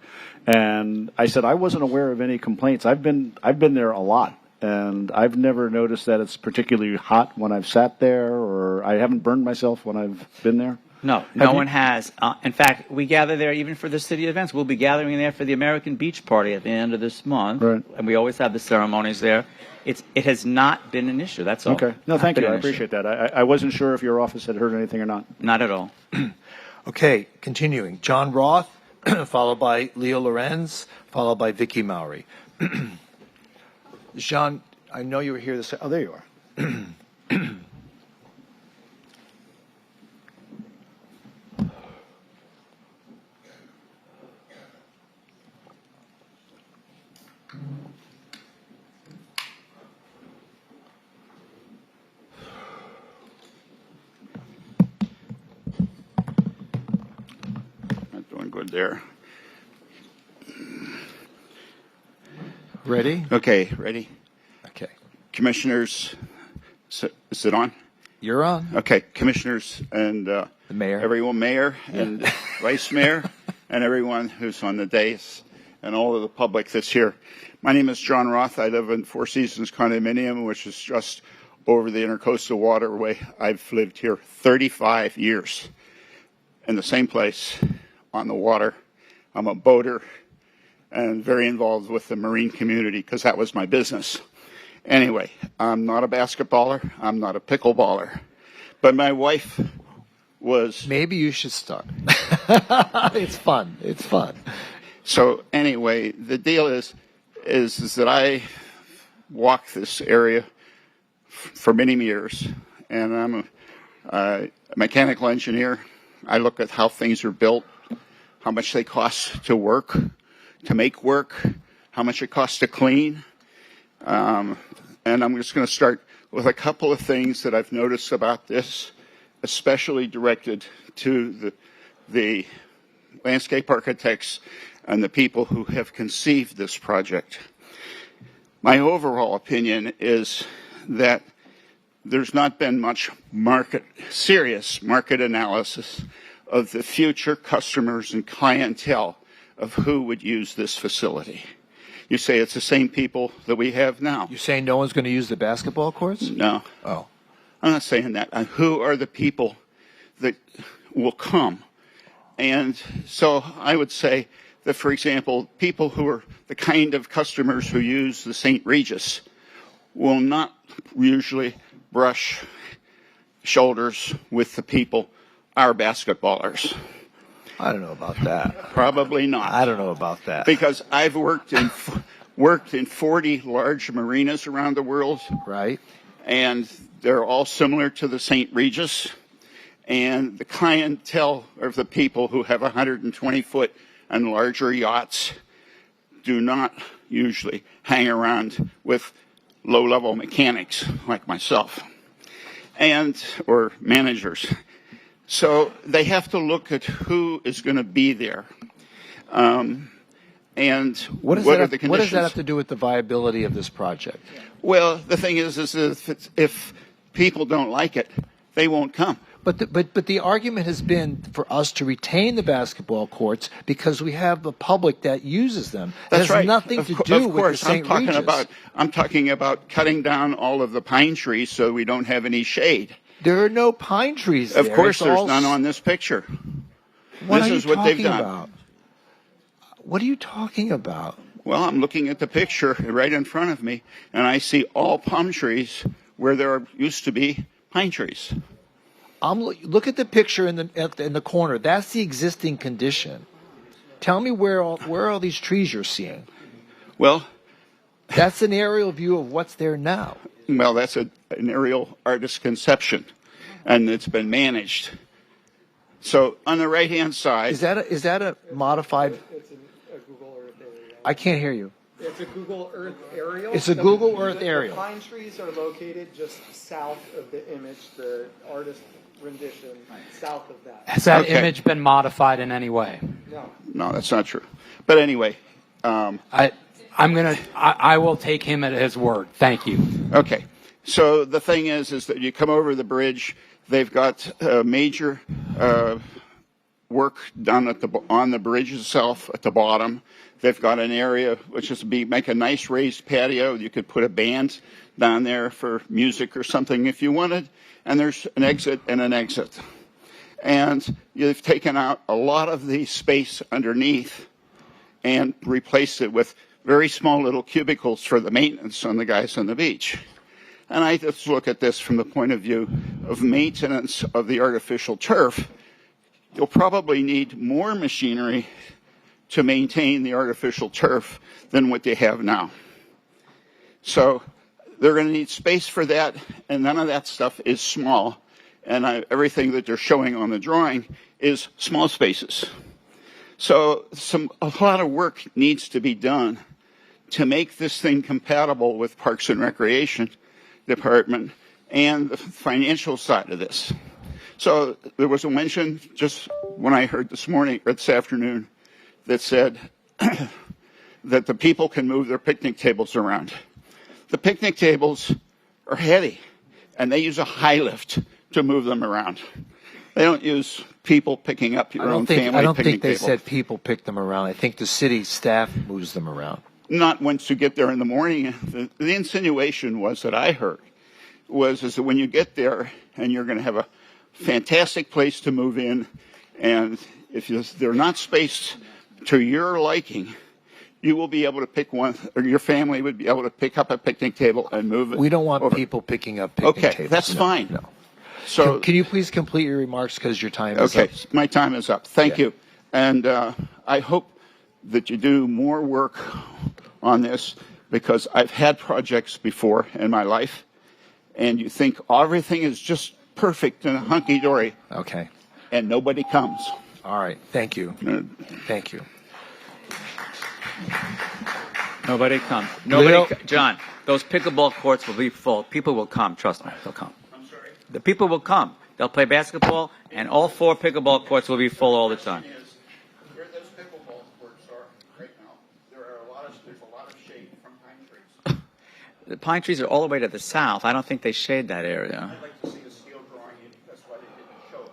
K: and I said I wasn't aware of any complaints. I've been there a lot, and I've never noticed that it's particularly hot when I've sat there, or I haven't burned myself when I've been there.
H: No, no one has. In fact, we gather there even for the city events. We'll be gathering there for the American Beach Party at the end of this month, and we always have the ceremonies there. It has not been an issue. That's all.
K: Okay. No, thank you. I appreciate that. I wasn't sure if your office had heard anything or not.
H: Not at all.
A: Okay, continuing. John Roth, followed by Leo Lorenz, followed by Vicky Mowry. Jean, I know you were here this. Oh, there you are.
L: Good there.
A: Ready?
L: Okay, ready?
A: Okay.
L: Commissioners, is it on?
A: You're on.
L: Okay, commissioners and
A: the mayor.
L: Everyone, mayor and vice mayor, and everyone who's on the dais, and all of the public that's here. My name is John Roth. I live in Four Seasons Condominium, which is just over the Intercoastal Waterway. I've lived here 35 years in the same place. On the water. I'm a boater and very involved with the marine community because that was my business. Anyway, I'm not a basketballer. I'm not a pickleballer. But my wife was...
A: Maybe you should start. It's fun. It's fun.
L: So anyway, the deal is that I walk this area for many years, and I'm a mechanical engineer. I look at how things are built, how much they cost to work, to make work, how much it costs to clean. And I'm just going to start with a couple of things that I've noticed about this, especially directed to the landscape architects and the people who have conceived this project. My overall opinion is that there's not been much serious market analysis of the future customers and clientele of who would use this facility. You say it's the same people that we have now.
A: You're saying no one's going to use the basketball courts?
L: No.
A: Oh.
L: I'm not saying that. Who are the people that will come? And so I would say that, for example, people who are the kind of customers who use the St. Regis will not usually brush shoulders with the people, our basketballers.
A: I don't know about that.
L: Probably not.
A: I don't know about that.
L: Because I've worked in 40 large marinas around the world.
A: Right.
L: And they're all similar to the St. Regis. And the clientele of the people who have 120-foot and larger yachts do not usually hang around with low-level mechanics like myself or managers. So they have to look at who is going to be there. And what are the conditions?
A: What does that have to do with the viability of this project?
L: Well, the thing is if people don't like it, they won't come.
A: But the argument has been for us to retain the basketball courts because we have the public that uses them.
L: That's
A: it has
L: right.
A: nothing to do with the St. Regis.
L: I'm talking about cutting down all of the pine trees so we don't have any shade.
A: There are no pine trees there.
L: Of course, there's none on this picture.
A: What
L: this is what they've done.
A: About? What are you talking about?
L: Well, I'm looking at the picture right in front of me, and I see all palm trees where there used to be pine trees.
A: Look at the picture in the corner. That's the existing condition. Tell me where are all these trees you're seeing?
L: Well,
A: that's an aerial view of what's there now.
L: Well, that's an aerial artist conception, and it's been managed. So on the right-hand side,
A: is that a modified?
E: It's a Google Earth area.
A: I can't hear you.
E: It's a Google Earth aerial.
A: It's a Google Earth aerial.
E: The pine trees are located just south of the image, the artist rendition, south of that.
F: Has that image been modified in any way?
L: No, that's not true. But anyway,
F: I will take him at his word. Thank you.
L: Okay. So the thing is that you come over the bridge. They've got major work done on the bridge itself at the bottom. They've got an area which is make a nice raised patio. You could put a band down there for music or something if you wanted. And there's an exit and an exit. And you've taken out a lot of the space underneath and replaced it with very small little cubicles for the maintenance on the guys on the beach. And I just look at this from the point of view of maintenance of the artificial turf. You'll probably need more machinery to maintain the artificial turf than what they have now. So they're going to need space for that, and none of that stuff is small. And everything that they're showing on the drawing is small spaces. So a lot of work needs to be done to make this thing compatible with Parks and Recreation Department and the financial side of this. So there was a mention just when I heard this afternoon, that said that the people can move their picnic tables around. The picnic tables are heavy, and they use a high lift to move them around. They don't use people picking up your own family picnic table.
A: I don't think they said people pick them around. I think the city staff moves them around.
L: Not once you get there in the morning. The insinuation was that I heard is that when you get there and you're going to have a fantastic place to move in, and if they're not spaced to your liking, you will be able to pick one, or your family would be able to pick up a picnic table and move it.
A: We don't want
L: over.
A: people picking up picnic tables.
L: Okay, that's fine.
A: No.
L: So
A: can you please complete your remarks because your time is up?
L: Okay, my time is up. Thank you. And I hope that you do more work on this, because I've had projects before in my life, and you think everything is just perfect and hunky-dory.
A: Okay.
L: And nobody comes.
A: All right. Thank you. Thank you.
H: Nobody comes. John, those pickleball courts will be full. People will come. Trust me. They'll come. I'm sorry? The people will come. They'll play basketball, and all 4 pickleball courts will be full all the time. the pine trees are all the way to the south. I don't think they shade that area.
L: I'd like to see a scale drawing, that's why they didn't show it.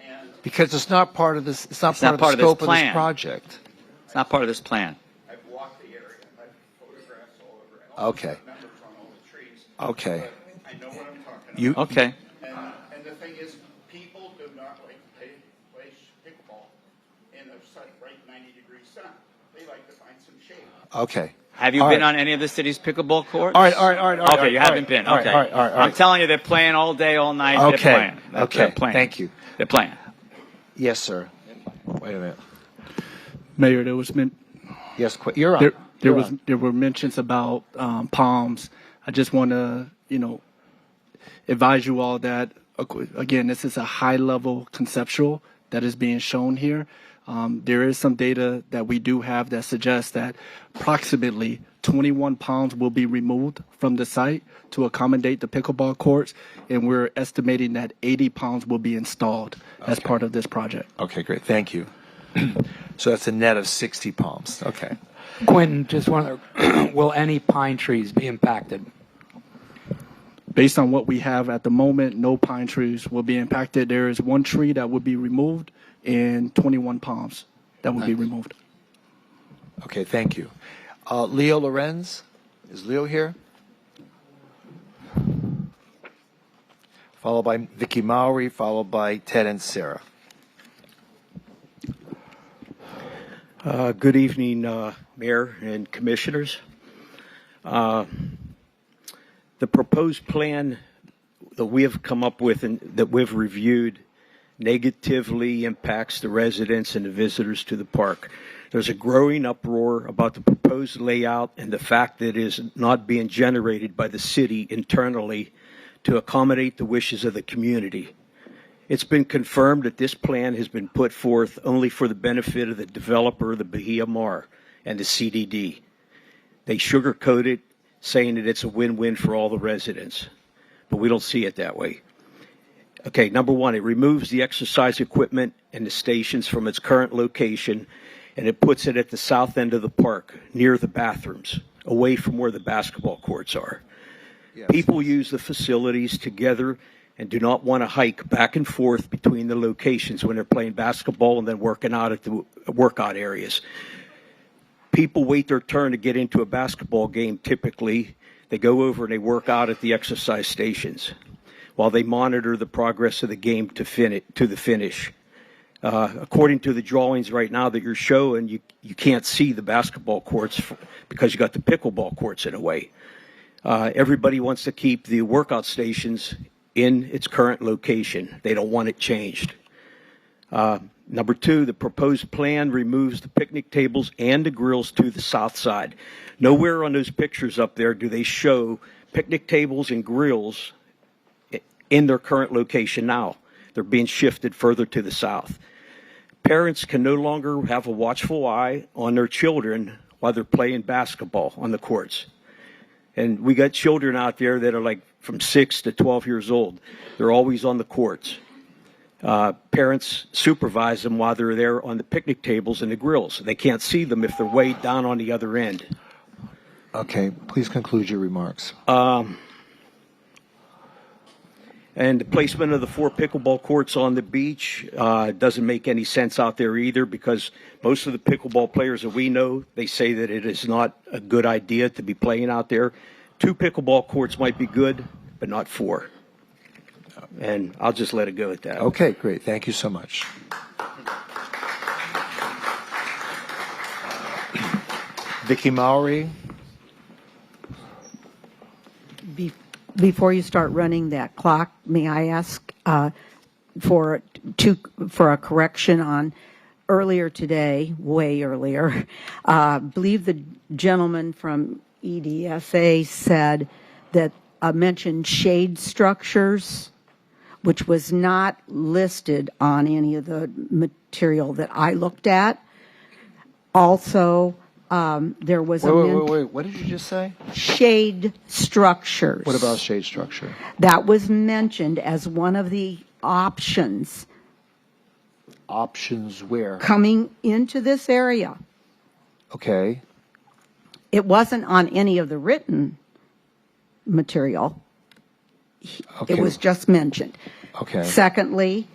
L: And
A: Because it's not part of this. It's not
H: It's not
A: part of the
H: part of this
A: scope of this
H: plan.
A: project.
H: It's not part of this plan.
L: I've walked the area, I've photographs all over. I also
A: Okay.
L: have members on all the trees.
A: Okay.
L: I know what I'm talking about.
A: You
H: Okay.
L: And the thing is, people do not like to play pickleball in a bright 90-degree sun. They like to find some shade.
A: okay?
H: Have you
A: All
H: been
A: right.
H: on any of the city's pickleball courts?
A: All right.
H: Okay, you haven't been.
A: All right,
H: Okay.
A: all right, all right, all
H: I'm
A: right.
H: telling you, they're playing all day, all night. They're
A: Okay.
H: playing. They're
A: Okay.
H: playing.
A: Thank you.
H: They're playing.
A: Yes, sir. Wait a minute.
M: Mayor, there was
A: Yes, you're on.
M: there were mentions about palms. I just want to advise you all that again, this is a high level conceptual that is being shown here. There is some data that we do have that suggests that approximately 21 palms will be removed from the site to accommodate the pickleball courts, and we're estimating that 80 palms will be installed as part of this project.
A: Okay, great. Thank you. So that's a net of 60 palms. Okay.
F: Quinn, just wonder, will any pine trees be impacted?
M: Based on what we have at the moment, no pine trees will be impacted. There is one tree that will be removed and 21 palms that will be removed.
A: Okay, thank you. Leo Lorenz, is Leo here? Followed by Vicky Mowry, followed by Ted and Sarah.
N: Good evening, Mayor and Commissioners. The proposed plan that we have come up with and that we've reviewed negatively impacts the residents and the visitors to the park. There's a growing uproar about the proposed layout and the fact that it is not being generated by the city internally to accommodate the wishes of the community. It's been confirmed that this plan has been put forth only for the benefit of the developer, the Bahia Mar, and the CDD. They sugarcoat it, saying that it's a win-win for all the residents, but we don't see it that way. Okay, number one, it removes the exercise equipment and the stations from its current location, and it puts it at the south end of the park, near the bathrooms, away from where the basketball courts are.
A: Yes.
N: People use the facilities together and do not want to hike back and forth between the locations when they're playing basketball and then working out at the workout areas. People wait their turn to get into a basketball game typically. They go over and they work out at the exercise stations while they monitor the progress of the game to the finish. According to the drawings right now that you're showing, you can't see the basketball courts because you got the pickleball courts in a way. Everybody wants to keep the workout stations in its current location. They don't want it changed. Number two, the proposed plan removes the picnic tables and the grills to the south side. Nowhere on those pictures up there do they show picnic tables and grills in their current location now. They're being shifted further to the south. Parents can no longer have a watchful eye on their children while they're playing basketball on the courts. And we got children out there that are like from 6 to 12 years old. They're always on the courts. Parents supervise them while they're there on the picnic tables and the grills. They can't see them if they're way down on the other end.
A: Okay, please conclude your remarks.
N: And the placement of the 4 pickleball courts on the beach doesn't make any sense out there either, because most of the pickleball players that we know, they say that it is not a good idea to be playing out there. 2 pickleball courts might be good, but not 4. And I'll just let it go at that.
A: Okay, great. Thank you so much. Vicky Mowry.
O: Before you start running that clock, may I ask for a correction on earlier today, way earlier? I believe the gentleman from EDSA said that mentioned shade structures, which was not listed on any of the material that I looked at. Also, there was
A: Wait. What did you just say?
O: Shade structures.
A: What about shade structure?
O: That was mentioned as one of the options
A: Options where?
O: coming into this area.
A: Okay.
O: It wasn't on any of the written material.
A: Okay.
O: It was just mentioned.
A: Okay.
O: Secondly,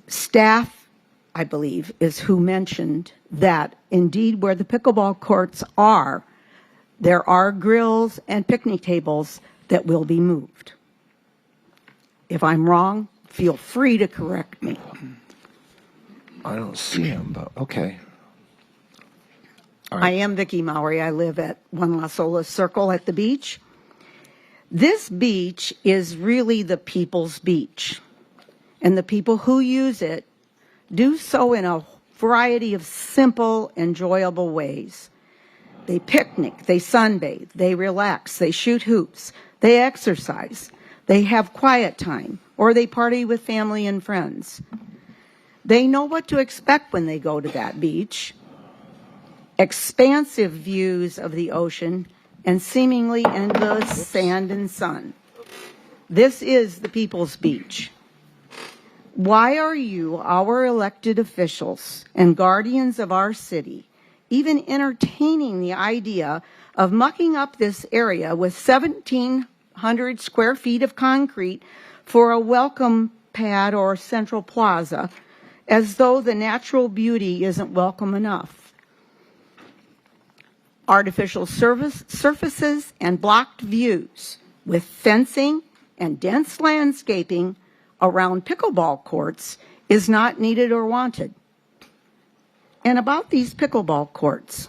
O: staff, I believe, is who mentioned that indeed where the pickleball courts are, there are grills and picnic tables that will be moved. If I'm wrong, feel free to correct me.
A: I don't see him, but okay.
O: I am Vicki Maury. I live at One Las Olas Circle at the beach. This beach is really the people's beach, and the people who use it do so in a variety of simple, enjoyable ways. They picnic, they sunbathe, they relax, they shoot hoops, they exercise, they have quiet time, or they party with family and friends. They know what to expect when they go to that beach. Expansive views of the ocean and seemingly endless sand and sun. This is the people's beach. Why are you, our elected officials and guardians of our city, even entertaining the idea of mucking up this area with 1,700 square feet of concrete for a welcome pad or central plaza, as though the natural beauty isn't welcome enough? Artificial surfaces and blocked views with fencing and dense landscaping around pickleball courts is not needed or wanted. And about these pickleball courts,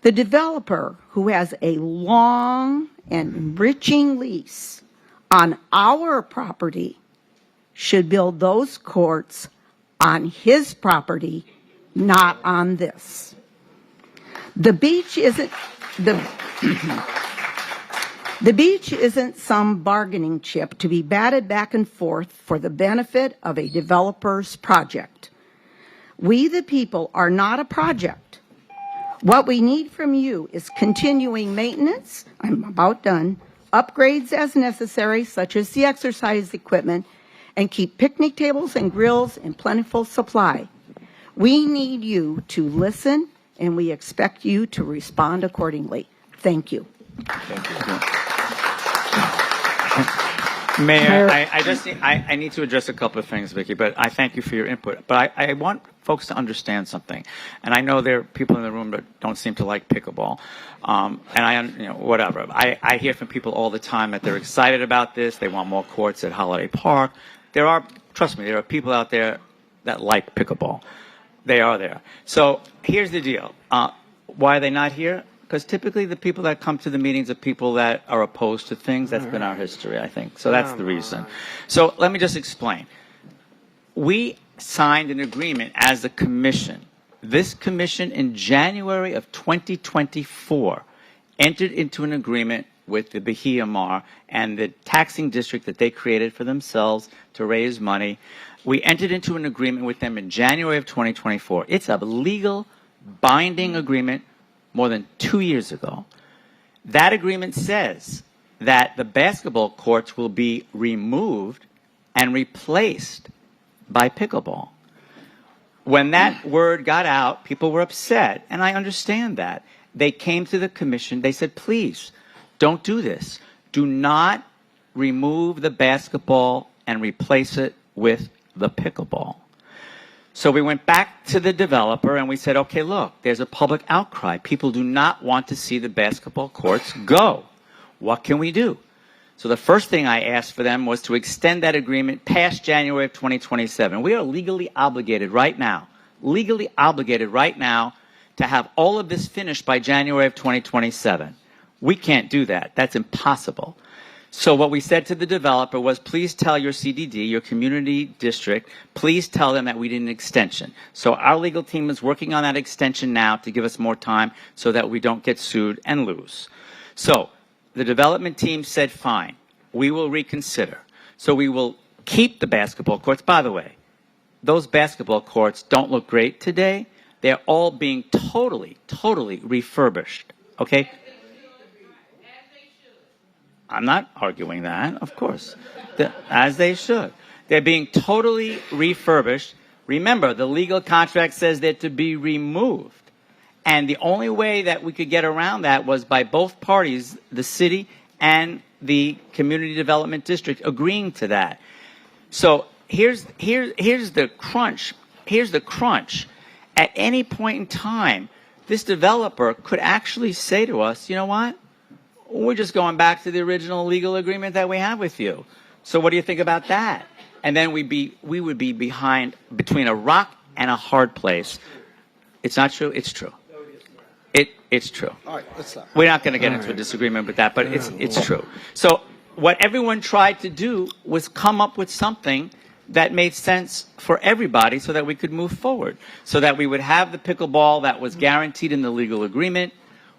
O: the developer who has a long and enriching lease on our property should build those courts on his property, not on this. The beach isn't the beach isn't some bargaining chip to be batted back and forth for the benefit of a developer's project. We, the people, are not a project. What we need from you is continuing maintenance, I'm about done, upgrades as necessary, such as the exercise equipment, and keep picnic tables and grills in plentiful supply. We need you to listen, and we expect you to respond accordingly. Thank you.
A: Thank you.
H: Mayor, I need to address a couple of things, Vicki, but I thank you for your input. But I want folks to understand something. And I know there are people in the room that don't seem to like pickleball. Whatever. I hear from people all the time that they're excited about this. They want more courts at Holiday Park. Trust me, there are people out there that like pickleball. They are there. So here's the deal. Why are they not here? Because typically the people that come to the meetings are people that are opposed to things. That's been our history, I think. So that's the reason. So let me just explain. We signed an agreement as a commission. This commission in January of 2024 entered into an agreement with the Bahia Mar and the taxing district that they created for themselves to raise money. We entered into an agreement with them in January of 2024. It's a legal, binding agreement more than 2 years ago. That agreement says that the basketball courts will be removed and replaced by pickleball. When that word got out, people were upset, and I understand that. They came to the commission. They said, please, don't do this. Do not remove the basketball and replace it with the pickleball. So we went back to the developer and we said, okay, look, there's a public outcry. People do not want to see the basketball courts go. What can we do? So the first thing I asked for them was to extend that agreement past January of 2027. We are legally obligated right now to have all of this finished by January of 2027. We can't do that. That's impossible. So what we said to the developer was, please tell your CDD, your community district, please tell them that we need an extension. So our legal team is working on that extension now to give us more time so that we don't get sued and lose. So the development team said, fine, we will reconsider. So we will keep the basketball courts. By the way, those basketball courts don't look great today. They're all being totally refurbished, okay? I'm not arguing that, of course, as they should. They're being totally refurbished. Remember, the legal contract says they're to be removed And the only way that we could get around that was by both parties, the city and the Community Development District, agreeing to that. So here's the crunch. Here's the crunch. At any point in time, this developer could actually say to us, you know what? We're just going back to the original legal agreement that we have with you. So what do you think about that? And then we would be between a rock and a hard place. It's not true. It's true. It's true.
A: All right, let's stop.
H: We're not going to get into a disagreement with that, but it's true. So what everyone tried to do was come up with something that made sense for everybody so that we could move forward, so that we would have the pickleball that was guaranteed in the legal agreement.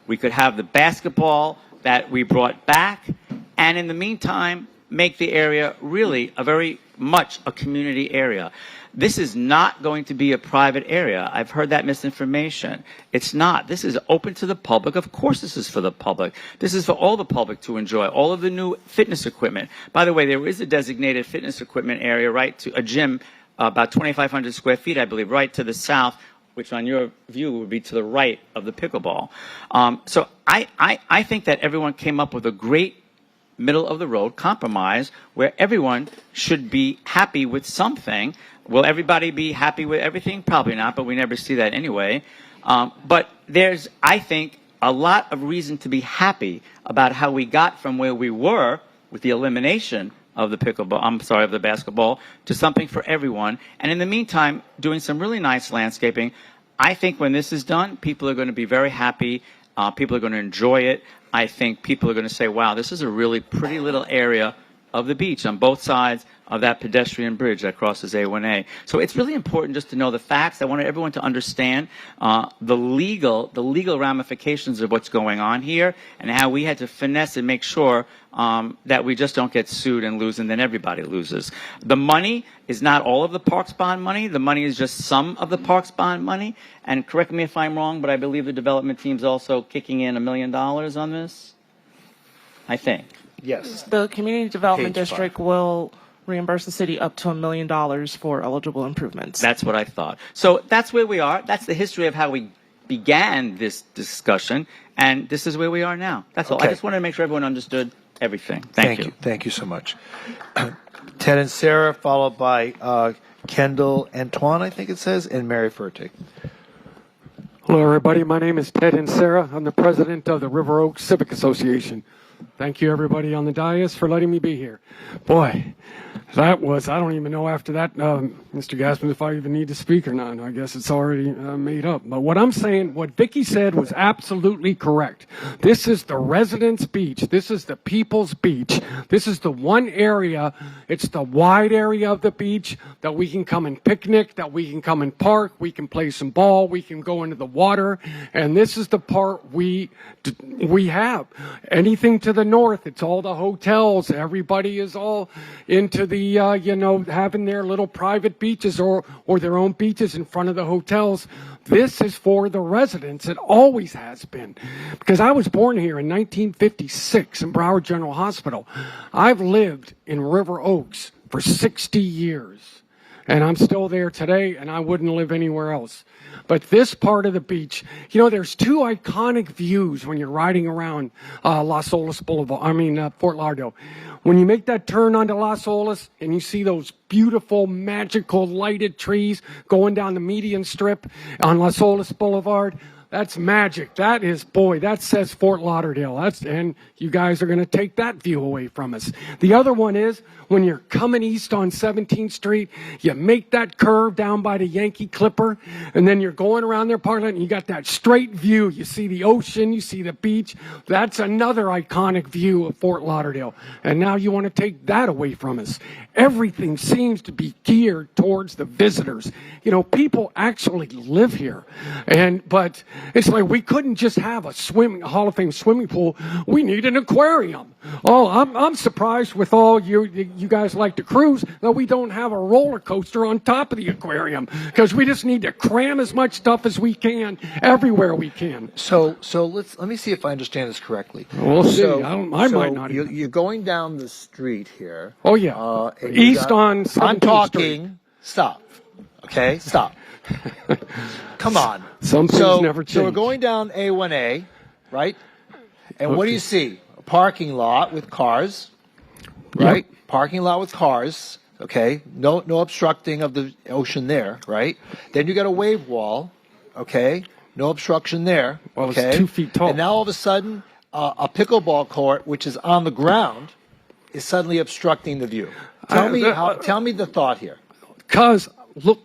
H: We could have the basketball that we brought back, and in the meantime, make the area really very much a community area. This is not going to be a private area. I've heard that misinformation. It's not. This is open to the public. Of course this is for the public. This is for all the public to enjoy, all of the new fitness equipment. By the way, there is a designated fitness equipment area, right, to a gym, about 2,500 square feet, I believe, right to the south, which on your view would be to the right of the pickleball. So I think that everyone came up with a great middle of the road compromise where everyone should be happy with something. Will everybody be happy with everything? Probably not, but we never see that anyway. But there's, I think, a lot of reason to be happy about how we got from where we were with the elimination of the of the basketball, to something for everyone. And in the meantime, doing some really nice landscaping. I think when this is done, people are going to be very happy. People are going to enjoy it. I think people are going to say, wow, this is a really pretty little area of the beach on both sides of that pedestrian bridge that crosses A1A. So it's really important just to know the facts. I wanted everyone to understand the legal ramifications of what's going on here and how we had to finesse and make sure that we just don't get sued and lose, and then everybody loses. The money is not all of the Parks Bond money. The money is just some of the Parks Bond money. And correct me if I'm wrong, but I believe the development team's also kicking in $1 million on this, I think.
A: Yes.
P: The Community Development
A: Page
P: District
A: 5.
P: will reimburse the city up to $1 million for eligible improvements.
H: That's what I thought. So that's where we are. That's the history of how we began this discussion, and this is where we are now. That's all. I just wanted to make sure everyone understood everything. Thank you.
A: Thank you so much. Ted and Sarah, followed by Kendall Antoine, I think it says, and Mary Furtick.
Q: Hello, everybody. My name is Ted and Sarah. I'm the president of the River Oaks Civic Association. Thank you, everybody on the dais, for letting me be here. Boy, that was, I don't even know after that, Mr. Gaspin, if I even need to speak or not. I guess it's already made up. But what I'm saying, what Vicki said was absolutely correct. This is the residents' beach. This is the people's beach. This is the one area, it's the wide area of the beach that we can come and picnic, that we can come and park, we can play some ball, we can go into the water. And this is the part we have. Anything to the north, it's all the hotels. Everybody is all into the, having their little private beaches or their own beaches in front of the hotels. This is for the residents. It always has been. Because I was born here in 1956 in Broward General Hospital. I've lived in River Oaks for 60 years. And I'm still there today, and I wouldn't live anywhere else. But this part of the beach, there's two iconic views when you're riding around Las Olas Boulevard, Fort Lauderdale. When you make that turn onto Las Olas and you see those beautiful, magical, lighted trees going down the median strip on Las Olas Boulevard, that's magic. That says Fort Lauderdale. And you guys are going to take that view away from us. The other one is when you're coming east on 17th Street, you make that curve down by the Yankee Clipper, and then you're going around their parking lot, and you got that straight view. You see the ocean, you see the beach. That's another iconic view of Fort Lauderdale. And now you want to take that away from us. Everything seems to be geared towards the visitors. People actually live here. But it's like we couldn't just have a Hall of Fame swimming pool. We need an aquarium. Oh, I'm surprised with all you guys like to cruise that we don't have a roller coaster on top of the aquarium, because we just need to cram as much stuff as we can everywhere we can.
A: So let me see if I understand this correctly.
Q: We'll see. I might not.
A: You're going down the street here.
Q: Oh yeah. East on 17th
A: I'm talking.
Q: Street.
A: Stop. Okay, stop. Come on.
Q: Some things never
A: So we're
Q: change.
A: going down A1A, right? And what do you see? A parking lot with cars, right? Parking lot with cars, okay? No obstructing of the ocean there, right? Then you got a wave wall, okay? No obstruction there,
Q: Well, it's
A: okay?
Q: 2 feet tall.
A: And now all of a sudden, a pickleball court, which is on the ground, is suddenly obstructing the view. Tell me the thought here.
Q: Because, look,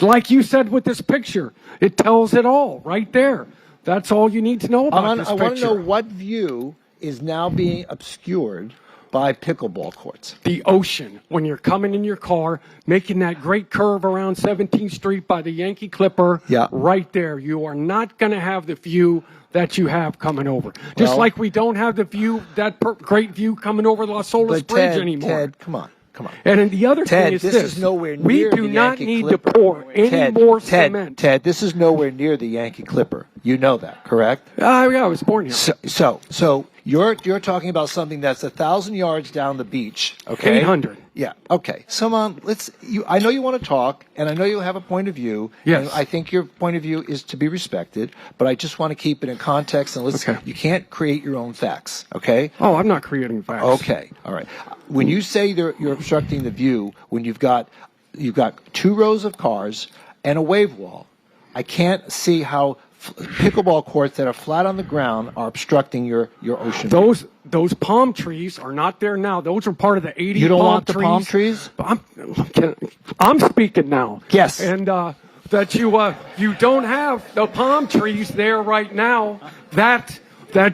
Q: like you said with this picture, it tells it all right there. That's all you need to know about this
A: I
Q: picture.
A: want to know what view is now being obscured by pickleball courts.
Q: The ocean, when you're coming in your car, making that great curve around 17th Street by the Yankee Clipper, right there. You are not going to have the view that you have coming over. Just like we don't have the view, that great view coming over Las Olas Bridge anymore.
A: Ted, come on.
Q: And then the other
A: Ted,
Q: thing is
A: this is nowhere near
Q: we
A: the
Q: do not
A: Yankee
Q: need
A: Clipper.
Q: to pour any more cement.
A: Ted, this is nowhere near the Yankee Clipper. You know that, correct?
Q: Yeah, I was born here.
A: So you're talking about something that's 1,000 yards down the beach. Okay,
Q: 800.
A: Yeah. Okay. So, I know you want to talk, and I know you have a point of view.
Q: Yes.
A: And I think your point of view is to be respected, but I just want to keep it in context. And you can't create your own facts. Okay.
Q: Oh, I'm not creating facts.
A: Okay. All right. When you say you're obstructing the view, when you've got 2 rows of cars and a wave wall, I can't see how pickleball courts that are flat on the ground are obstructing your ocean.
Q: Those palm trees are not there now. Those are part of the 80
A: You don't
Q: palm
A: want the
Q: trees.
A: palm trees?
Q: I'm speaking now.
A: Yes.
Q: And that you don't have the palm trees there right now that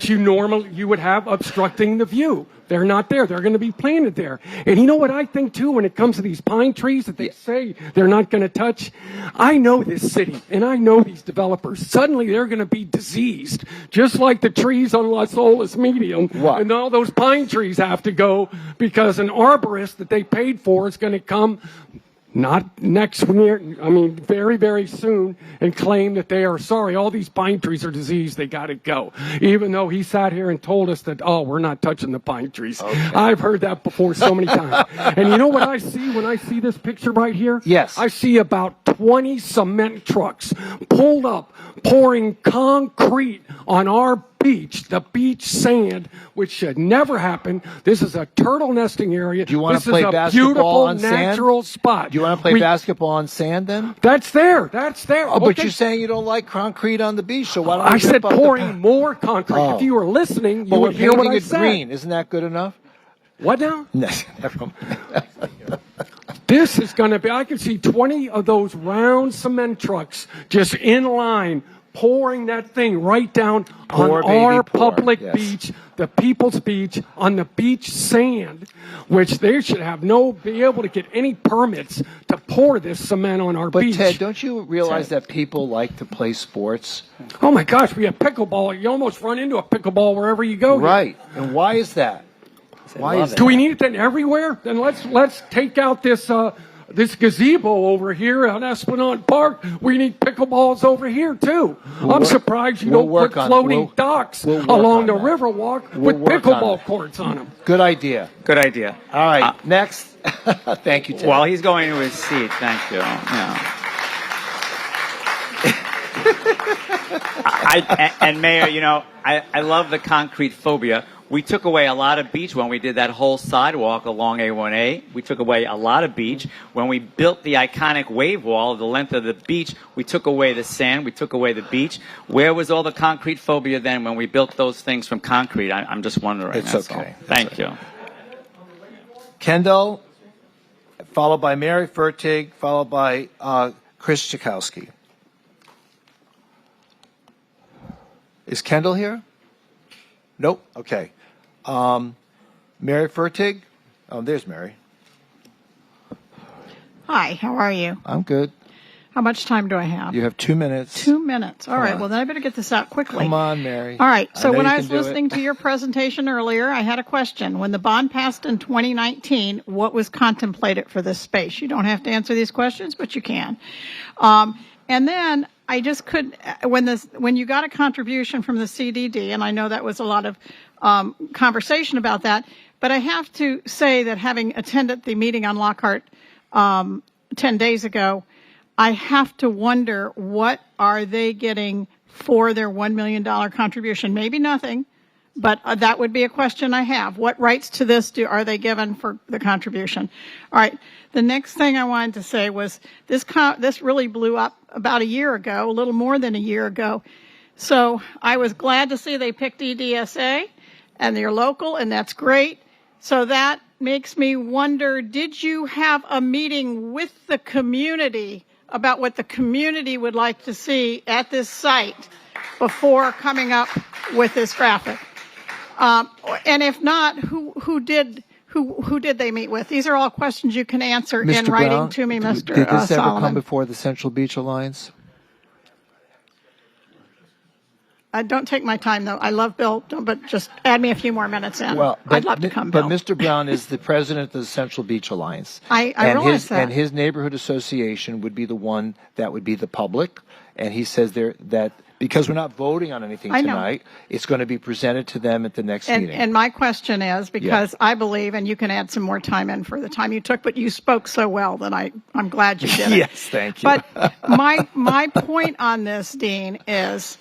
Q: you would have obstructing the view. They're not there. They're going to be planted there. And you know what I think, too, when it comes to these pine trees that they say they're not going to touch? I know this city, and I know these developers. Suddenly, they're going to be diseased, just like the trees on Las Olas Medium. And all those pine trees have to go because an arborist that they paid for is going to come not next year, very, very soon, and claim that they are sorry. All these pine trees are diseased. They got to go. Even though he sat here and told us that, we're not touching the pine trees. Okay. I've heard that before so many times. And you know what I see when I see this picture right here?
A: Yes.
Q: I see about 20 cement trucks pulled up, pouring concrete on our beach, the beach sand, which should never happen. This is a turtle nesting area.
A: Do you want
Q: this
A: to play
Q: is a
A: basketball
Q: beautiful
A: on sand?
Q: natural spot.
A: Do you want to play basketball on sand then?
Q: That's there.
A: Oh, but you're saying you don't like concrete on the beach, so why don't
Q: I
A: you
Q: said
A: rip up
Q: pouring more concrete.
A: Oh.
Q: If you were listening, you
A: But we're
Q: would hear what
A: painting
Q: I
A: it
Q: said.
A: green. Isn't that good enough?
Q: What now?
A: No, never mind.
Q: This is going to be, I can see 20 of those round cement trucks just in line pouring that thing right down
A: Pour,
Q: on
A: baby,
Q: our
A: pour.
Q: public
A: Yes.
Q: beach, the people's beach, on the beach sand, which they should have be able to get any permits to pour this cement on our
A: But
Q: beach.
A: Ted, don't you realize that people like to play sports?
Q: Oh my gosh, we have pickleball. You almost run into a pickleball wherever you go.
A: Right. And why is that? Why is that?
Q: Do we need it then everywhere? Then let's take out this gazebo over here on Esplanade Park. We need pickleballs over here too. I'm surprised you don't put floating docks along the Riverwalk with pickleball courts on them.
A: Good idea.
H: Good idea.
A: All right, next. Thank you, Ted.
H: While he's going to his seat, thank you. And Mayor, I love the concrete phobia. We took away a lot of beach when we did that whole sidewalk along A1A. We took away a lot of beach. When we built the iconic wave wall, the length of the beach, we took away the sand. We took away the beach. Where was all the concrete phobia then when we built those things from concrete? I'm just wondering.
A: It's
H: that's
A: okay.
H: all. Thank you.
A: Kendall, followed by Mary Fertig, followed by Chris Chakowski. Is Kendall here? Nope. Okay. Mary Fertig. Oh, there's Mary.
R: Hi, how are you?
A: I'm good.
R: How much time do I have?
A: You have 2 minutes.
R: 2 minutes. All
A: Come
R: right.
A: on.
R: Well, then I better get this out quickly.
A: Come on, Mary.
R: All right. So
A: know
R: when
A: you
R: I
A: can
R: was
A: do it.
R: listening to your presentation earlier, I had a question. When the bond passed in 2019, what was contemplated for this space? You don't have to answer these questions, but you can. And then I just could, when you got a contribution from the CDD, and I know that was a lot of conversation about that, but I have to say that having attended the meeting on Lockhart 10 days ago, I have to wonder, what are they getting for their $1 million contribution? Maybe nothing, but that would be a question I have. What rights to this are they given for the contribution? All right. The next thing I wanted to say was this really blew up about a year ago, a little more than a year ago. So I was glad to see they picked EDSA and they're local, and that's great. So that makes me wonder, did you have a meeting with the community about what the community would like to see at this site before coming up with this graphic? And if not, who did they meet with? These are all questions you can answer in writing
A: Brown,
R: to me, Mr.
A: Did this ever
R: Solomon.
A: come before the Central Beach Alliance?
R: Don't take my time, though. I love Bill, but just add me a few more minutes in.
A: Well,
R: I'd love to come, Bill.
A: But Mr. Brown is the president of the Central Beach Alliance.
R: I
A: and
R: realize that.
A: And his neighborhood association would be the one that would be the public. And he says that because we're not voting on anything
R: I know.
A: tonight, it's going to be presented to them at the next meeting.
R: And my question is, because I believe, and you can add some more time in for the time you took, but you spoke so well that I'm glad you did it.
A: Yes, thank you.
R: But my point on this, Dean, is,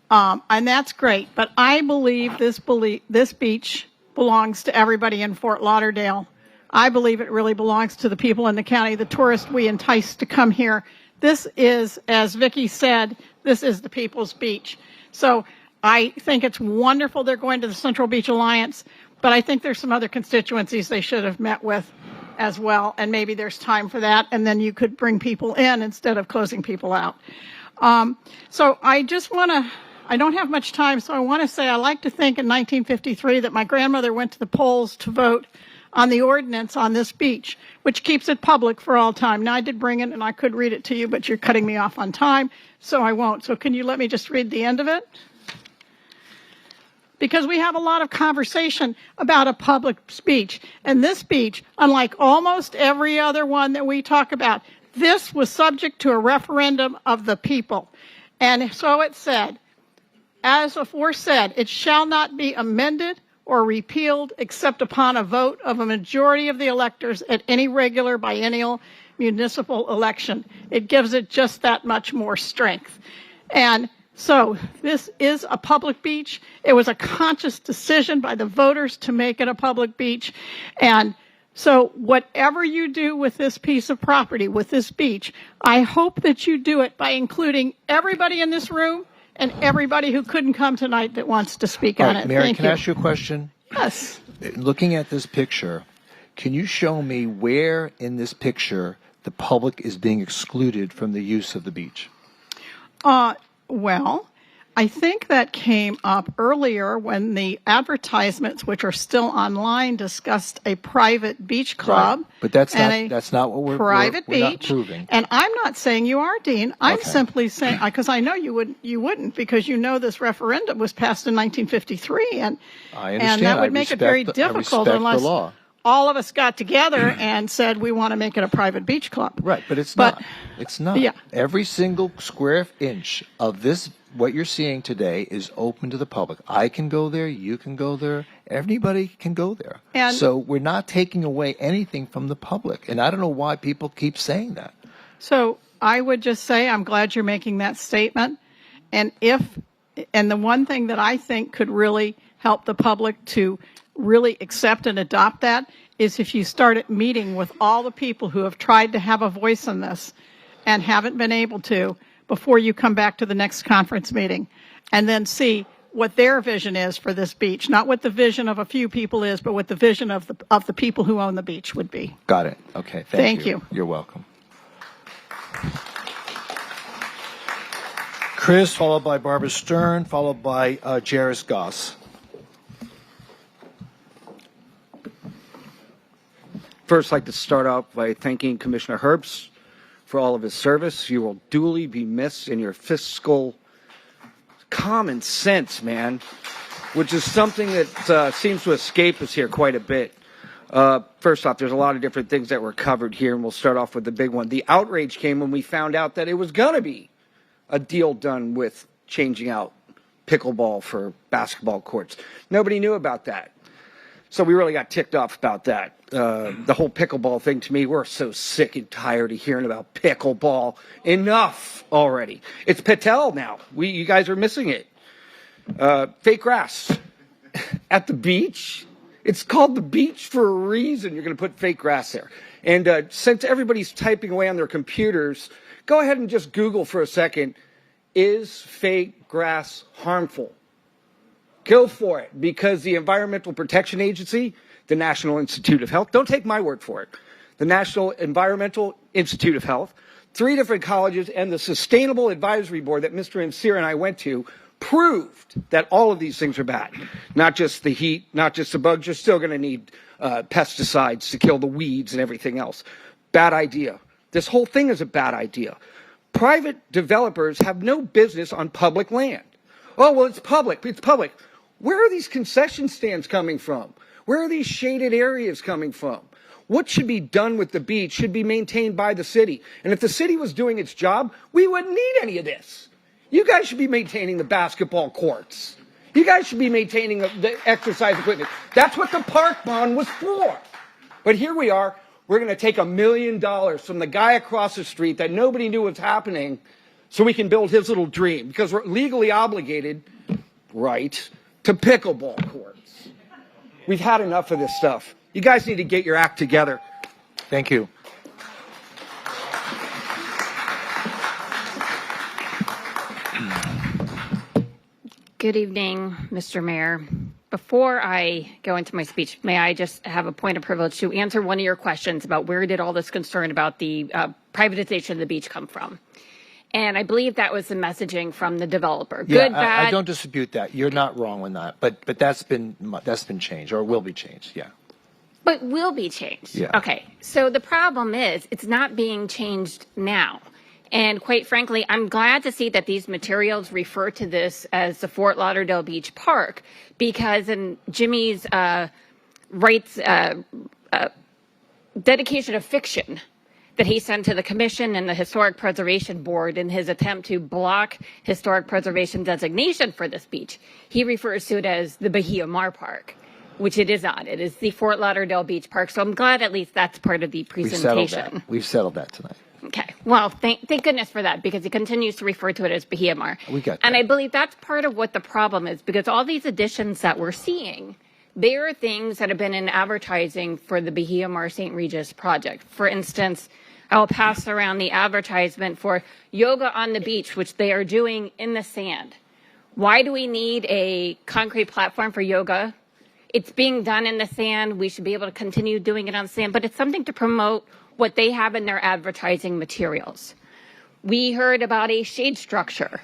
R: and that's great, but I believe this beach belongs to everybody in Fort Lauderdale. I believe it really belongs to the people in the county, the tourists we entice to come here. This is, as Vicki said, this is the people's beach. So I think it's wonderful they're going to the Central Beach Alliance, but I think there's some other constituencies they should have met with as well, and maybe there's time for that, and then you could bring people in instead of closing people out. So I just want to, I don't have much time, so I want to say I like to think in 1953 that my grandmother went to the polls to vote on the ordinance on this beach, which keeps it public for all time. Now, I did bring it, and I could read it to you, but you're cutting me off on time, so I won't. So can you let me just read the end of it? Because we have a lot of conversation about a public speech. And this beach, unlike almost every other one that we talk about, this was subject to a referendum of the people. And so it said, as aforesaid, it shall not be amended or repealed except upon a vote of a majority of the electors at any regular biennial municipal election. It gives it just that much more strength. And so this is a public beach. It was a conscious decision by the voters to make it a public beach. And so whatever you do with this piece of property, with this beach, I hope that you do it by including everybody in this room and everybody who couldn't come tonight that wants to speak on it.
A: Mary,
R: Thank
A: can
R: you.
A: I ask you a question?
R: Yes.
A: Looking at this picture, can you show me where in this picture the public is being excluded from the use of the beach?
R: Well, I think that came up earlier when the advertisements, which are still online, discussed a private beach club.
A: Right. But that's
R: and
A: not what we're
R: private
A: we're not
R: beach.
A: proving.
R: And I'm not saying you are, Dean. I'm
A: Okay.
R: simply saying, because I know you wouldn't, because you know this referendum was passed in 1953, and
A: I understand.
R: and that would make it very
A: I
R: difficult
A: respect
R: unless
A: the law.
R: all of us got together and said we want to make it a private beach club.
A: Right, but it's not. It's not.
R: Yeah.
A: Every single square inch of this, what you're seeing today, is open to the public. I can go there. You can go there. Everybody can go there.
R: And-
A: so we're not taking away anything from the public. And I don't know why people keep saying that.
R: So I would just say I'm glad you're making that statement. And the one thing that I think could really help the public to really accept and adopt that is if you started meeting with all the people who have tried to have a voice in this and haven't been able to before you come back to the next conference meeting, and then see what their vision is for this beach, not what the vision of a few people is, but what the vision of the people who own the beach would be.
A: Got it. Okay.
R: Thank you.
A: You're welcome. Chris, followed by Barbara Stern, followed by Jairus Goss.
N: First, I'd like to start out by thanking Commissioner Herbst for all of his service. You will duly be missed in your fiscal common sense, man, which is something that seems to escape us here quite a bit. First off, there's a lot of different things that were covered here, and we'll start off with the big one. The outrage came when we found out that it was going to be a deal done with changing out pickleball for basketball courts. Nobody knew about that. So we really got ticked off about that. The whole pickleball thing, to me, we're so sick and tired of hearing about pickleball. Enough already. It's Patel now. You guys are missing it. Fake grass at the beach. It's called the beach for a reason. You're going to put fake grass there. And since everybody's typing away on their computers, go ahead and just Google for a second, is fake grass harmful? Go for it, because the Environmental Protection Agency, the National Institute of Health, don't take my word for it, the National Environmental Institute of Health, 3 different colleges, and the Sustainable Advisory Board that Mr. Msira and I went to proved that all of these things are bad. Not just the heat, not just the bugs. You're still going to need pesticides to kill the weeds and everything else. Bad idea. This whole thing is a bad idea. Private developers have no business on public land. Oh, well, it's public. It's public. Where are these concession stands coming from? Where are these shaded areas coming from? What should be done with the beach should be maintained by the city. And if the city was doing its job, we wouldn't need any of this. You guys should be maintaining the basketball courts. You guys should be maintaining the exercise equipment. That's what the park bond was for. But here we are. We're going to take $1 million from the guy across the street that nobody knew was happening so we can build his little dream, because we're legally obligated, right, to pickleball courts. We've had enough of this stuff. You guys need to get your act together.
A: Thank you.
S: Good evening, Mr. Mayor. Before I go into my speech, may I just have a point of privilege to answer one of your questions about where did all this concern about the privatization of the beach come from? And I believe that was the messaging from the developer.
A: Yeah,
S: Good, bad.
A: I don't dispute that. You're not wrong on that. But that's been changed, or will be changed. Yeah.
S: But will be changed.
A: Yeah.
S: Okay. So the problem is it's not being changed now. And quite frankly, I'm glad to see that these materials refer to this as the Fort Lauderdale Beach Park, because in Jimmy's dedication of fiction that he sent to the Commission and the Historic Preservation Board in his attempt to block historic preservation designation for this beach, he refers to it as the Bahia Mar Park, which it is not. It is the Fort Lauderdale Beach Park. So I'm glad at least that's part of the presentation.
A: We've settled that tonight.
S: Okay. Well, thank goodness for that, because he continues to refer to it as Bahia Mar.
A: We got that.
S: And I believe that's part of what the problem is, because all these additions that we're seeing, they are things that have been in advertising for the Bahia Mar St. Regis project. For instance, I'll pass around the advertisement for yoga on the beach, which they are doing in the sand. Why do we need a concrete platform for yoga? It's being done in the sand. We should be able to continue doing it on sand, but it's something to promote what they have in their advertising materials. We heard about a shade structure.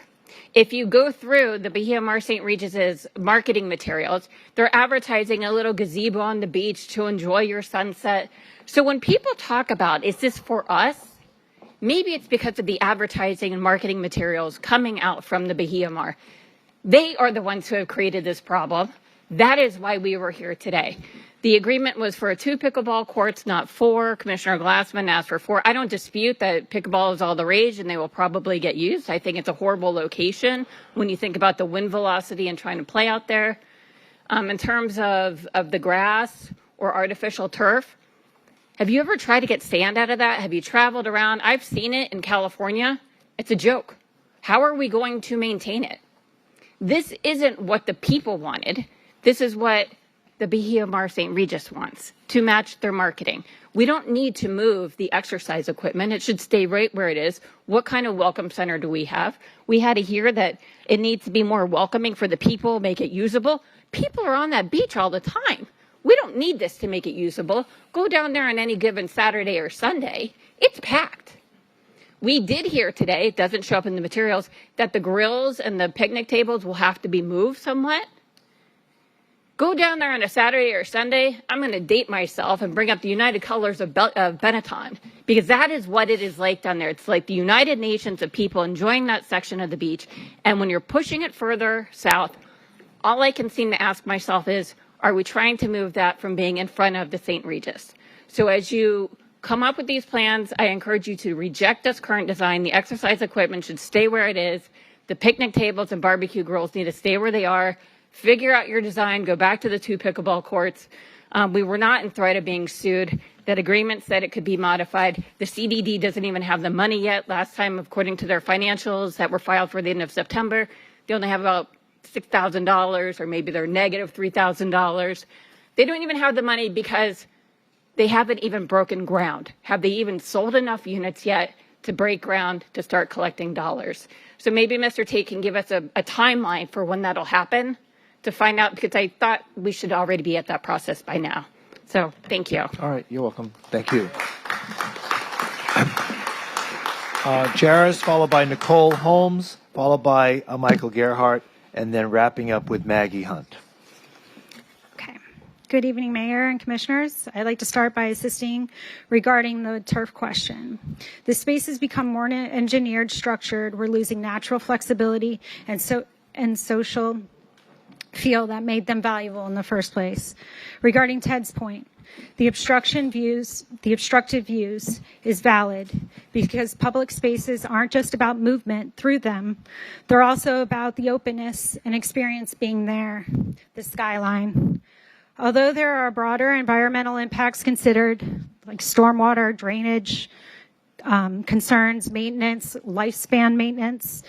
S: If you go through the Bahia Mar St. Regis's marketing materials, they're advertising a little gazebo on the beach to enjoy your sunset. So when people talk about, is this for us? Maybe it's because of the advertising and marketing materials coming out from the Bahia Mar. They are the ones who have created this problem. That is why we were here today. The agreement was for 2 pickleball courts, not 4. Commissioner Glassman asked for 4. I don't dispute that pickleball is all the rage and they will probably get used. I think it's a horrible location when you think about the wind velocity and trying to play out there. In terms of the grass or artificial turf, have you ever tried to get sand out of that? Have you traveled around? I've seen it in California. It's a joke. How are we going to maintain it? This isn't what the people wanted. This is what the Bahia Mar St. Regis wants, to match their marketing. We don't need to move the exercise equipment. It should stay right where it is. What kind of welcome center do we have? We had to hear that it needs to be more welcoming for the people, make it usable. People are on that beach all the time. We don't need this to make it usable. Go down there on any given Saturday or Sunday. It's packed. We did hear today, it doesn't show up in the materials, that the grills and the picnic tables will have to be moved somewhat. Go down there on a Saturday or Sunday. I'm going to date myself and bring up the United Colors of Benetton, because that is what it is like down there. It's like the United Nations of people enjoying that section of the beach. And when you're pushing it further south, all I can seem to ask myself is, are we trying to move that from being in front of the St. Regis? So as you come up with these plans, I encourage you to reject this current design. The exercise equipment should stay where it is. The picnic tables and barbecue grills need to stay where they are. Figure out your design, go back to the 2 pickleball courts. We were not in threat of being sued. That agreement said it could be modified. The CDD doesn't even have the money yet. Last time, according to their financials that were filed for the end of September, they only have about $6,000, or maybe they're negative $3,000. They don't even have the money because they haven't even broken ground. Have they even sold enough units yet to break ground to start collecting dollars? So maybe Mr. Tate can give us a timeline for when that'll happen to find out, because I thought we should already be at that process by now. So thank you.
A: All right, you're welcome. Thank you. Jairus, followed by Nicole Holmes, followed by Michael Gerhardt, and then wrapping up with Maggie Hunt.
T: Good evening, Mayor and Commissioners. I'd like to start by assisting regarding the turf question. The space has become more engineered, structured. We're losing natural flexibility and social feel that made them valuable in the first place. Regarding Ted's point, the obstructive views is valid because public spaces aren't just about movement through them. They're also about the openness and experience being there, the skyline. Although there are broader environmental impacts considered, like stormwater, drainage, concerns, maintenance, lifespan maintenance,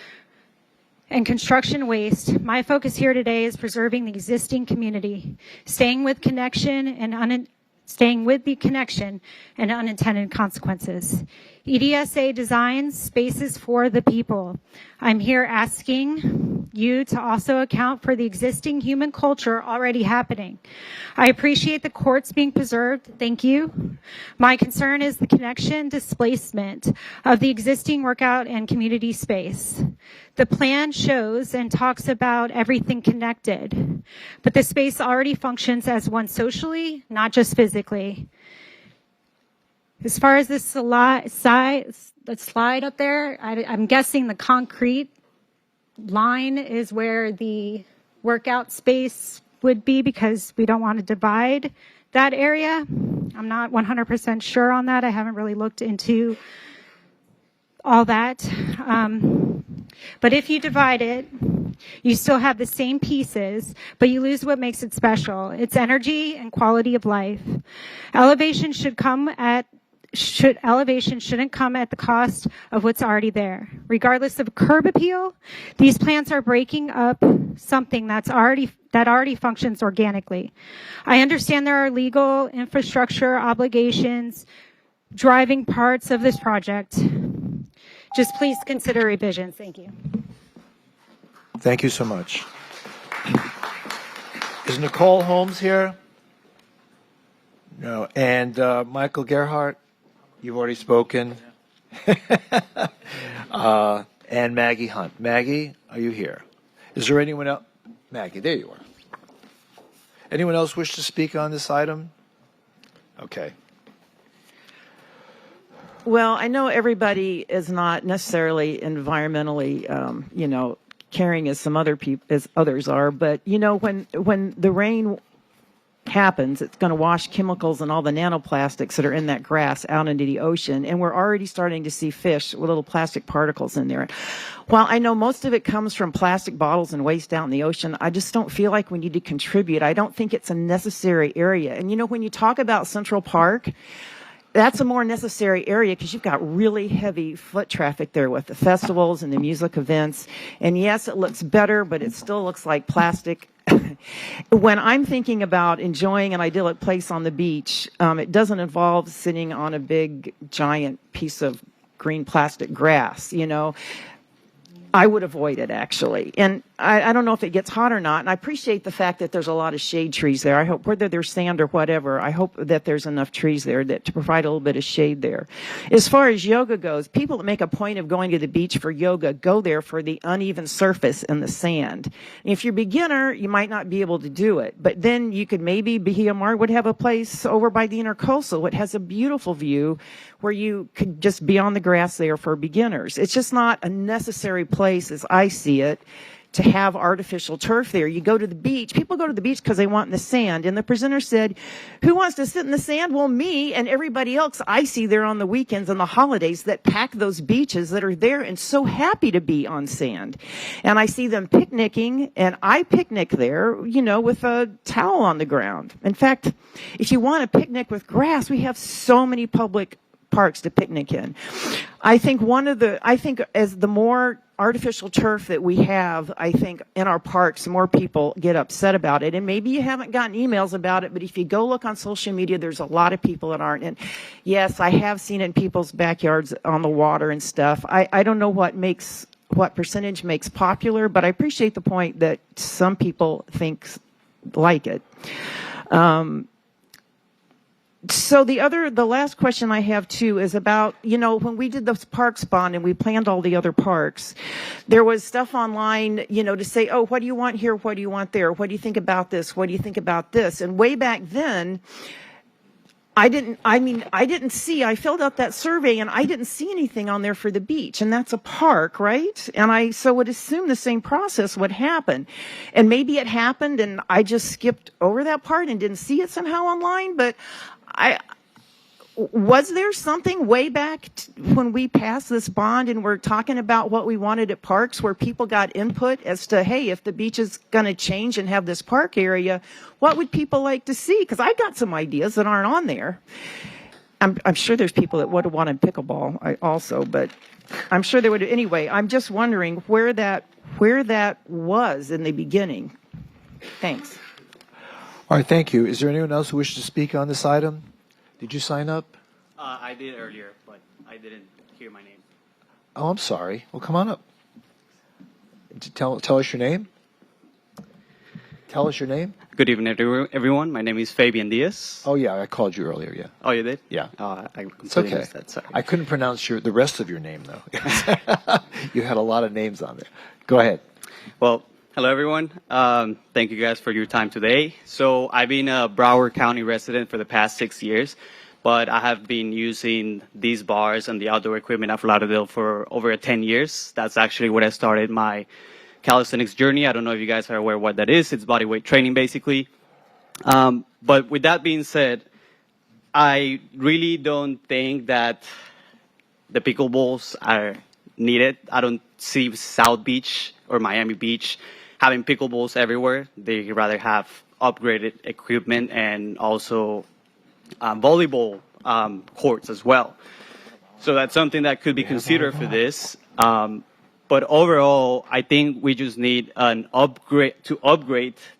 T: and construction waste, my focus here today is preserving the existing community, staying with the connection and unintended consequences. EDSA designs spaces for the people. I'm here asking you to also account for the existing human culture already happening. I appreciate the courts being preserved. Thank you. My concern is the connection displacement of the existing workout and community space. The plan shows and talks about everything connected, but the space already functions as one socially, not just physically. As far as this slide up there, I'm guessing the concrete line is where the workout space would be because we don't want to divide that area. I'm not 100% sure on that. I haven't really looked into all that. But if you divide it, you still have the same pieces, but you lose what makes it special. It's energy and quality of life. Elevation shouldn't come at the cost of what's already there. Regardless of curb appeal, these plants are breaking up something that already functions organically. I understand there are legal infrastructure obligations driving parts of this project. Just please consider revisions. Thank you.
A: Thank you so much. Is Nicole Holmes here? No. And Michael Gerhardt? You've already spoken. And Maggie Hunt. Maggie, are you here? Is there anyone else? Maggie, there you are. Anyone else wish to speak on this item? Okay.
P: Well, I know everybody is not necessarily environmentally, caring as some other people, as others are, but when the rain happens, it's going to wash chemicals and all the nanoplastics that are in that grass out into the ocean, and we're already starting to see fish with little plastic particles in there. While I know most of it comes from plastic bottles and waste out in the ocean, I just don't feel like we need to contribute. I don't think it's a necessary area. And when you talk about Central Park, that's a more necessary area because you've got really heavy foot traffic there with the festivals and the music events. And yes, it looks better, but it still looks like plastic. When I'm thinking about enjoying an idyllic place on the beach, it doesn't involve sitting on a big, giant piece of green plastic grass, I would avoid it, actually. And I don't know if it gets hot or not. And I appreciate the fact that there's a lot of shade trees there. I hope, whether there's sand or whatever, I hope that there's enough trees there to provide a little bit of shade there. As far as yoga goes, people that make a point of going to the beach for yoga go there for the uneven surface and the sand. And if you're a beginner, you might not be able to do it. But then you could maybe, Bahia Mar would have a place over by the Intercoastal. It has a beautiful view where you could just be on the grass there for beginners. It's just not a necessary place as I see it. to have artificial turf there. You go to the beach, people go to the beach because they want in the sand. And the presenter said, who wants to sit in the sand? Well, me and everybody else I see there on the weekends and the holidays that pack those beaches that are there and so happy to be on sand. And I see them picnicking, and I picnic there, you know, with a towel on the ground. In fact, if you want a picnic with grass, we have so many public parks to picnic in. I think as the more artificial turf that we have, I think in our parks, more people get upset about it. And maybe you haven't gotten emails about it, but if you go look on social media, there's a lot of people that aren't. And yes, I have seen it in people's backyards on the water and stuff. I don't know what percentage makes popular, but I appreciate the point that some people like it. So the last question I have too is about, you know, when we did the parks bond and we planned all the other parks, there was stuff online, you know, to say, oh, what do you want here? What do you want there? What do you think about this? What do you think about this? And way back then, I filled out that survey and I didn't see anything on there for the beach, and that's a park, right? And I would assume the same process would happen. And maybe it happened and I just skipped over that part and didn't see it somehow online, but was there something way back when we passed this bond and we're talking about what we wanted at parks where people got input as to, hey, if the beach is going to change and have this park area, what would people like to see? Because I got some ideas that aren't on there. I'm sure there's people that would have wanted pickleball also, but I'm sure they would. Anyway, I'm just wondering where that was in the beginning. Thanks.
A: All right, thank you. Is there anyone else who wishes to speak on this item? Did you sign up?
U: I did earlier, but I didn't hear my name.
A: Oh, I'm sorry. Well, come on up. Tell us your name. Tell us your name.
U: Good evening, everyone. My name is Fabian Diaz.
A: Oh, yeah, I called you earlier, yeah.
U: Oh, you did?
A: Yeah.
U: I
A: It's okay.
U: missed that, sorry.
A: I couldn't pronounce the rest of your name, though. You had a lot of names on there. Go ahead.
U: Well, hello, everyone. Thank you guys for your time today. So I've been a Broward County resident for the past 6 years, but I have been using these bars and the outdoor equipment at Lauderdale for over 10 years. That's actually where I started my calisthenics journey. I don't know if you guys are aware what that is. It's body weight training, basically. But with that being said, I really don't think that the pickleballs are needed. I don't see South Beach or Miami Beach having pickleballs everywhere. They rather have upgraded equipment and also volleyball courts as well. So that's something that could be considered for this. But overall, I think we just need an upgrade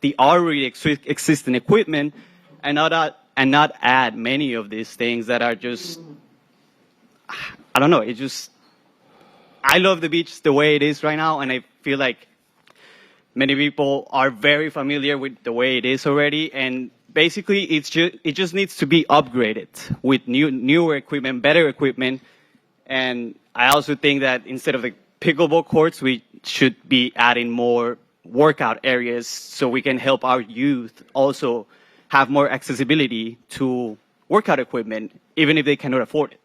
U: the already existing equipment and not add many of these things that are just, I don't know, I love the beach the way it is right now, and I feel like many people are very familiar with the way it is already, and basically it just needs to be upgraded with newer equipment, better equipment. And I also think that instead of the pickleball courts, we should be adding more workout areas so we can help our youth also have more accessibility to workout equipment, even if they cannot afford it.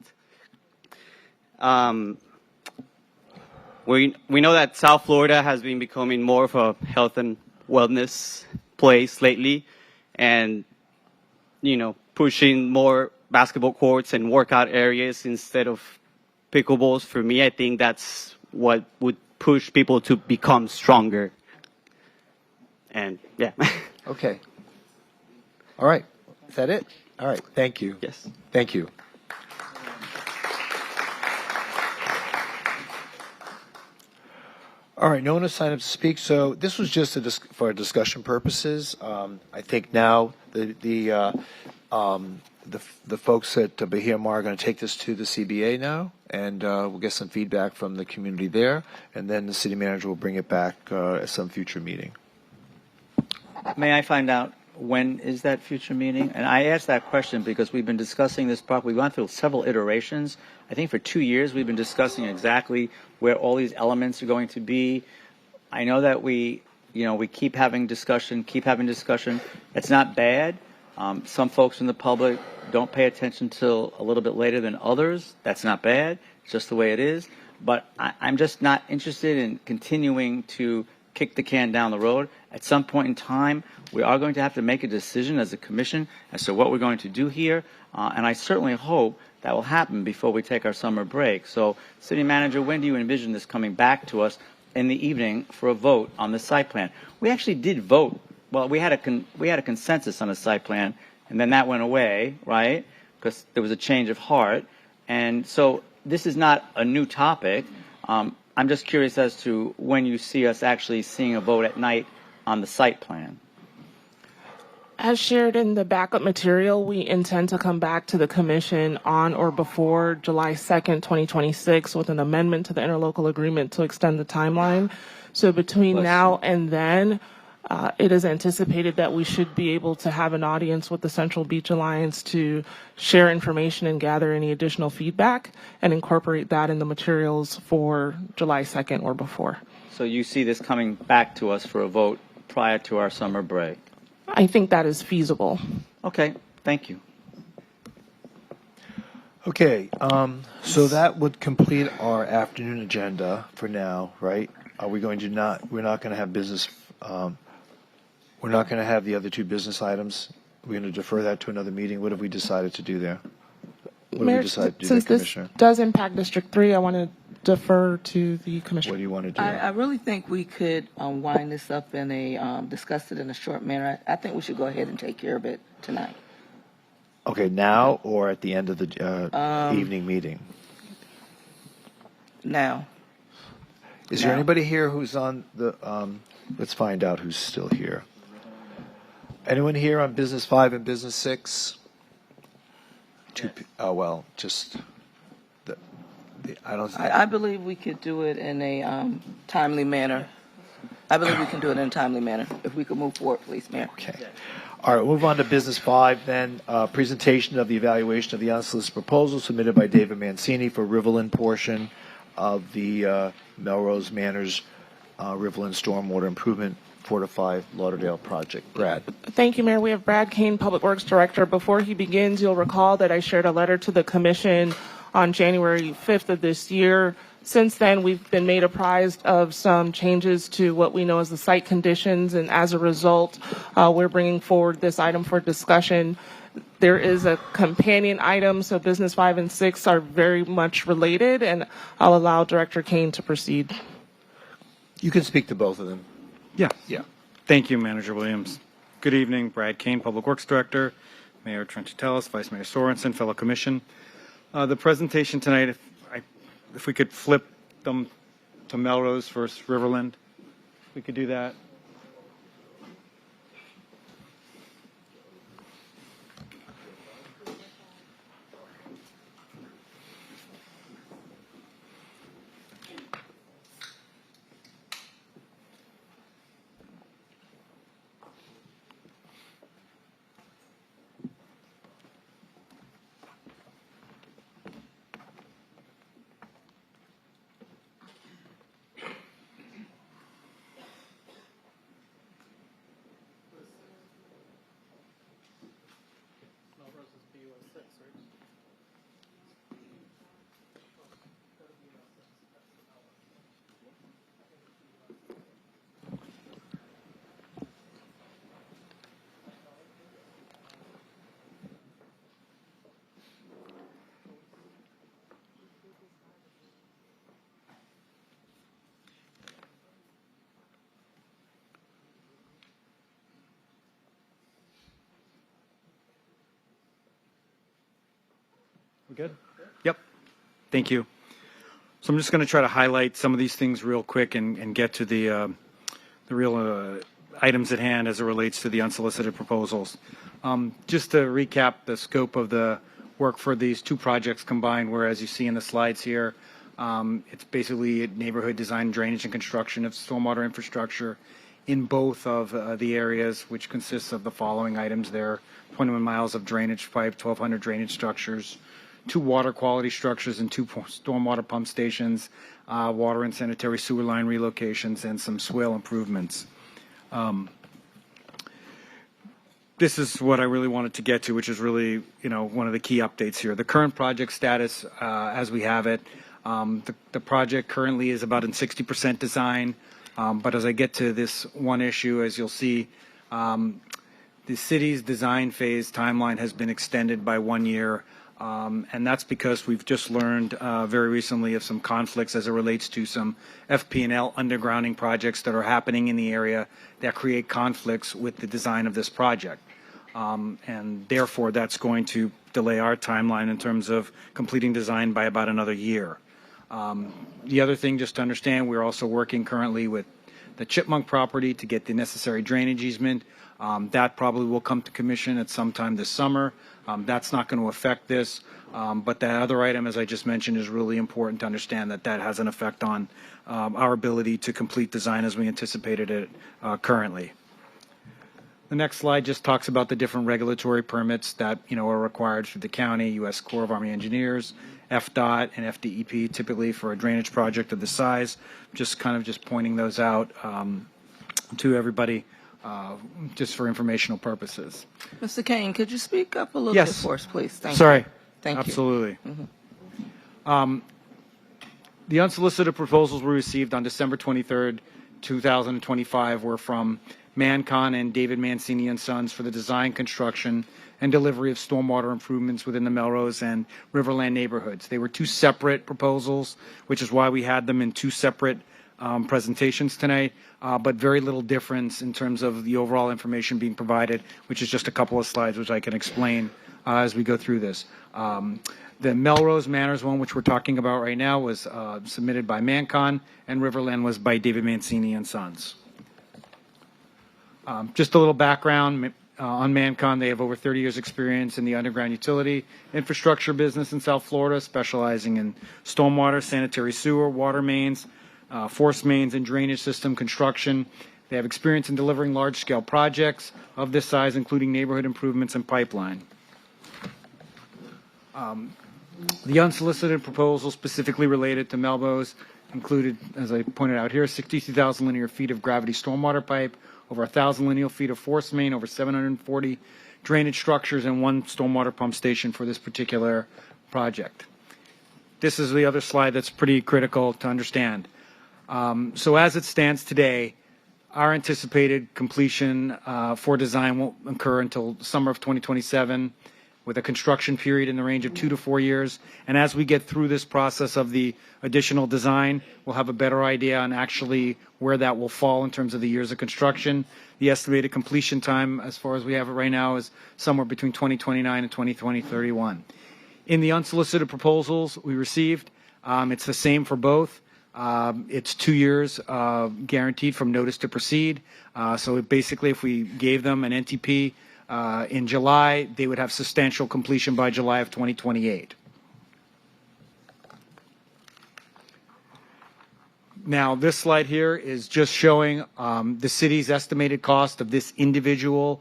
U: We know that South Florida has been becoming more of a health and wellness place lately, and, you know, pushing more basketball courts and workout areas instead of pickleballs. For me, I think that's what would push people to become stronger. And yeah.
A: Okay. All right. Is that it? All right. Thank you.
U: Yes.
A: Thank you. All right. No one has signed up to speak. So this was just for discussion purposes. I think now the folks at Bahia Mar are going to take this to the CBA now, and we'll get some feedback from the community there, and then the city manager will bring it back at some future meeting.
H: May I find out when is that future meeting? And I asked that question because we've been discussing this park. We've gone through several iterations. I think for 2 years we've been discussing exactly where all these elements are going to be. I know that we keep having discussion. It's not bad. Some folks in the public don't pay attention till a little bit later than others. That's not bad. It's just the way it is. But I'm just not interested in continuing to kick the can down the road. At some point in time, we are going to have to make a decision as a commission as to what we're going to do here, and I certainly hope that will happen before we take our summer break. So, City Manager, when do you envision this coming back to us in the evening for a vote on the site plan? We actually did vote. Well, we had a consensus on the site plan, and then that went away, right? Because there was a change of heart. And so this is not a new topic. I'm just curious as to when you see us actually seeing a vote at night on the site plan.
B: As shared in the backup material, we intend to come back to the Commission on or before July 2nd, 2026 with an amendment to the interlocal agreement to extend the timeline. So between now and then, it is anticipated that we should be able to have an audience with the Central Beach Alliance to share information and gather any additional feedback and incorporate that in the materials for July 2nd or before.
H: So you see this coming back to us for a vote prior to our summer break?
B: I think that is feasible.
H: Okay, thank you.
A: Okay, so that would complete our afternoon agenda for now, right? Are we going to we're not going to have business, we're not going to have the other two business items? We're going to defer that to another meeting? What have we decided to do there? What have
B: Mayor,
A: we decided to do
B: since
A: there,
B: this
A: Commissioner?
B: does impact District 3, I want to defer to the Commissioner.
A: What do you want to do?
V: I really think we could wind this up in a, discuss it in a short manner. I think we should go ahead and take care of it tonight.
A: Okay, now or at the end of the evening meeting?
V: Now.
A: Is there anybody here who's on the, let's find out who's still here. Anyone here on Business 5 and Business 6? Oh, well, just,
V: I believe we could do it in a timely manner. I believe we can do it in a timely manner. If we could move forward, please, Mayor.
A: Okay. All right, we'll move on to Business 5 then. Presentation of the evaluation of the unsolicited proposal submitted by David Mancini for Riverland portion of the Melrose Manors Riverland Stormwater Improvement 4 to 5 Lauderdale project. Brad.
B: Thank you, Mayor. We have Brad Kane, Public Works Director. Before he begins, you'll recall that I shared a letter to the Commission on January 5th of this year. Since then, we've been made apprised of some changes to what we know as the site conditions, and as a result, we're bringing forward this item for discussion. There is a companion item, so Business 5 and 6 are very much related, and I'll allow Director Kane to proceed.
A: You can speak to both of them.
W: Yeah.
A: Yeah.
W: Thank you, Manager Williams. Good evening, Brad Kane, Public Works Director, Mayor Trenchatellis, Vice Mayor Sorensen, fellow Commission. The presentation tonight, if we could flip them to Melrose versus Riverland, we could do that. We good? Yep. Thank you. So I'm just going to try to highlight some of these things real quick and get to the real items at hand as it relates to the unsolicited proposals. Just to recap the scope of the work for these two projects combined, where, as you see in the slides here, it's basically neighborhood design, drainage, and construction of stormwater infrastructure in both of the areas, which consists of the following items there: 21 miles of drainage pipe, 1,200 drainage structures, 2 water quality structures and 2 stormwater pump stations, water and sanitary sewer line relocations, and some swale improvements. This is what I really wanted to get to, which is really, one of the key updates here. The current project status, as we have it, the project currently is about in 60% design. But as I get to this one issue, as you'll see, the city's design phase timeline has been extended by 1 year. And that's because we've just learned very recently of some conflicts as it relates to some FP&L undergrounding projects that are happening in the area that create conflicts with the design of this project. And therefore, that's going to delay our timeline in terms of completing design by about another year. The other thing, just to understand, we're also working currently with the Chipmunk property to get the necessary drainage easement. That probably will come to commission at some time this summer. That's not going to affect this. But the other item, as I just mentioned, is really important to understand that that has an effect on our ability to complete design as we anticipated it currently. The next slide just talks about the different regulatory permits that are required through the county, U.S. Corps of Army Engineers, FDOT, and FDEP, typically for a drainage project of this size. Just pointing those out to everybody. Just for informational purposes.
V: Mr. Kane, could you speak up a little
W: Yes.
V: bit for us, please? Thank
W: Sorry.
V: you. Thank
W: Absolutely.
V: you. Mm-hmm.
W: The unsolicited proposals we received on December 23rd, 2025 were from Mancon and David Mancini and Sons for the design, construction, and delivery of stormwater improvements within the Melrose and Riverland neighborhoods. They were two separate proposals, which is why we had them in two separate presentations tonight, but very little difference in terms of the overall information being provided, which is just a couple of slides which I can explain as we go through this. The Melrose Manors one, which we're talking about right now, was submitted by Mancon, and Riverland was by David Mancini and Sons. Just a little background on Mancon. They have over 30 years experience in the underground utility infrastructure business in South Florida, specializing in stormwater, sanitary sewer, water mains, force mains, and drainage system construction. They have experience in delivering large-scale projects of this size, including neighborhood improvements and pipeline. The unsolicited proposals specifically related to Melrose included, as I pointed out here, 62,000 linear feet of gravity stormwater pipe, over 1,000 linear feet of force main, over 740 drainage structures, and one stormwater pump station for this particular project. This is the other slide that's pretty critical to understand. So as it stands today, our anticipated completion for design won't occur until summer of 2027, with a construction period in the range of 2 to 4 years. And as we get through this process of the additional design, we'll have a better idea on actually where that will fall in terms of the years of construction. The estimated completion time, as far as we have it right now, is somewhere between 2029 and 2031. In the unsolicited proposals we received, it's the same for both. It's 2 years guaranteed from notice to proceed. So basically, if we gave them an NTP in July, they would have substantial completion by July of 2028. Now, this slide here is just showing the city's estimated cost of this individual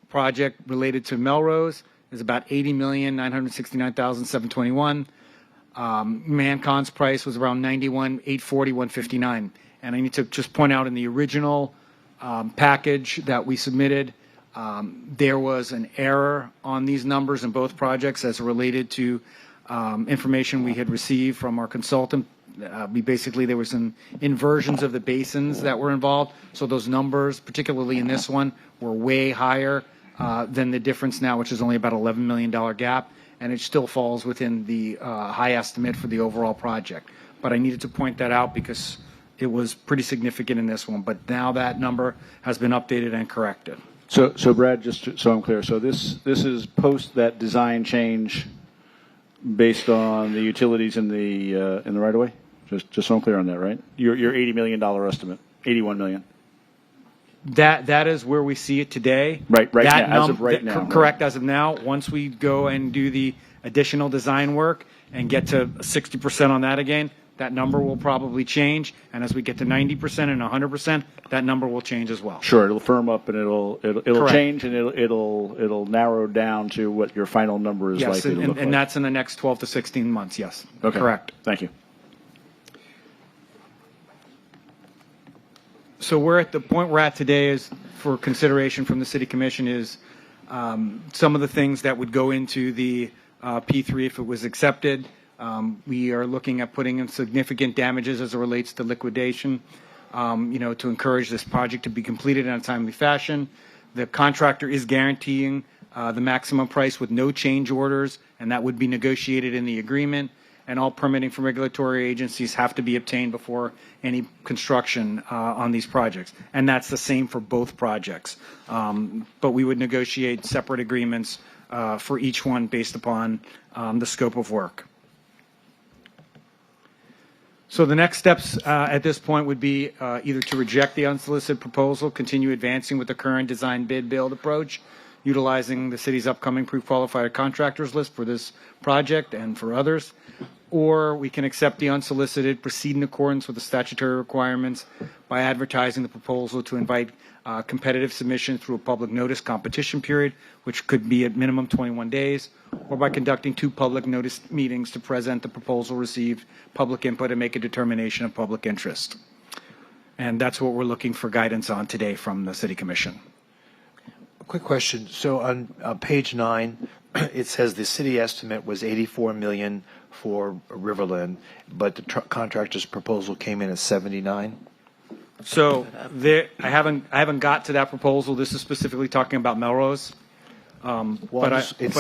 W: project related to Melrose is about $80,969,721. Mancon's price was around $91,840, $159. And I need to just point out in the original package that we submitted, there was an error on these numbers in both projects as related to information we had received from our consultant. There were some inversions of the basins that were involved. So those numbers, particularly in this one, were way higher than the difference now, which is only about $11 million gap. And it still falls within the high estimate for the overall project. But I needed to point that out because it was pretty significant in this one. But now that number has been updated and corrected.
K: So Brad, so I'm clear. So this is post that design change based on the utilities in the right of way. Just so I'm clear on that, right? Your $80 million estimate, $81 million.
W: That is where we see it today.
K: Right now, as of right now.
W: Correct, as of now. Once we go and do the additional design work and get to 60% on that again, that number will probably change. And as we get to 90% and 100%, that number will change as well.
K: Sure, it'll firm up and it'll
W: Correct.
K: change and it'll narrow down to what your final number is likely to look like.
W: And that's in the next 12 to 16 months, yes.
K: Okay.
W: Correct.
K: Thank you.
W: So we're at the point we're at today is for consideration from the City Commission is some of the things that would go into the P3 if it was accepted. We are looking at putting in significant damages as it relates to liquidation. to encourage this project to be completed in a timely fashion. The contractor is guaranteeing the maximum price with no change orders, and that would be negotiated in the agreement. And all permitting from regulatory agencies have to be obtained before any construction on these projects. And that's the same for both projects. But we would negotiate separate agreements for each one based upon the scope of work. So the next steps at this point would be either to reject the unsolicited proposal, continue advancing with the current design bid build approach, utilizing the city's upcoming pre-qualified contractors list for this project and for others, or we can accept the unsolicited, proceed in accordance with the statutory requirements by advertising the proposal to invite competitive submission through a public notice competition period, which could be at minimum 21 days, or by conducting 2 public notice meetings to present the proposal, receive public input, and make a determination of public interest. And that's what we're looking for guidance on today from the City Commission.
A: Quick question. So on page 9, it says the city estimate was $84 million for Riverland, but the contractor's proposal came in at 79.
W: So I haven't got to that proposal. This is specifically talking about Melrose.
A: It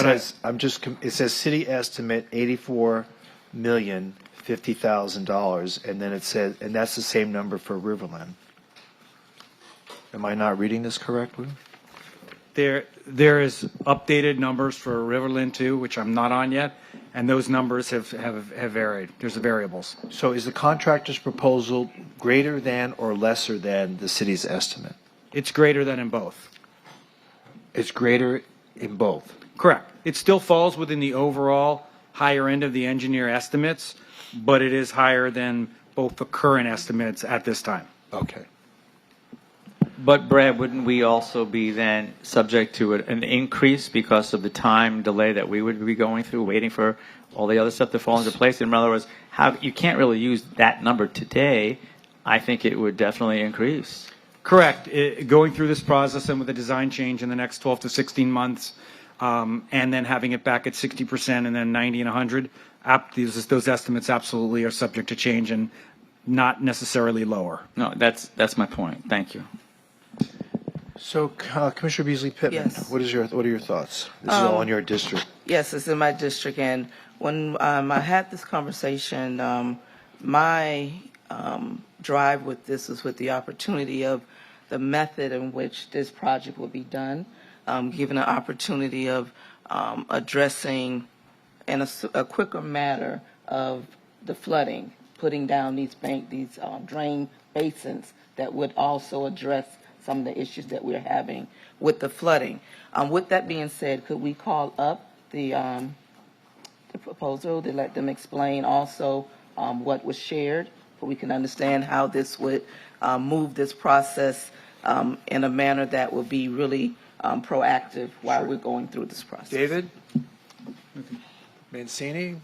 A: says city estimate $84,050,000, and then it says, and that's the same number for Riverland. Am I not reading this correctly?
W: There is updated numbers for Riverland too, which I'm not on yet, and those numbers have varied. There's the variables.
A: So is the contractor's proposal greater than or lesser than the city's estimate?
W: It's greater than in both.
A: It's greater in both?
W: Correct. It still falls within the overall higher end of the engineer estimates, but it is higher than both the current estimates at this time.
A: Okay.
H: But Brad, wouldn't we also be then subject to an increase because of the time delay that we would be going through, waiting for all the other stuff to fall into place? In other words, you can't really use that number today. I think it would definitely increase.
W: Correct. Going through this process and with a design change in the next 12 to 16 months, and then having it back at 60% and then 90 and 100, those estimates absolutely are subject to change and not necessarily lower.
H: No, that's my point. Thank you.
A: So, Commissioner Beasley Pittman,
V: Yes.
A: what are your thoughts? This is all in your district.
V: Yes, it's in my district, and when I had this conversation, my drive with this was with the opportunity of the method in which this project will be done, given an opportunity of addressing in a quicker manner of the flooding, putting down these drain basins that would also address some of the issues that we're having with the flooding. With that being said, could we call up the proposal to let them explain also what was shared, so we can understand how this would move this process in a manner that will be really proactive while we're going through this process.
A: David? Mancini?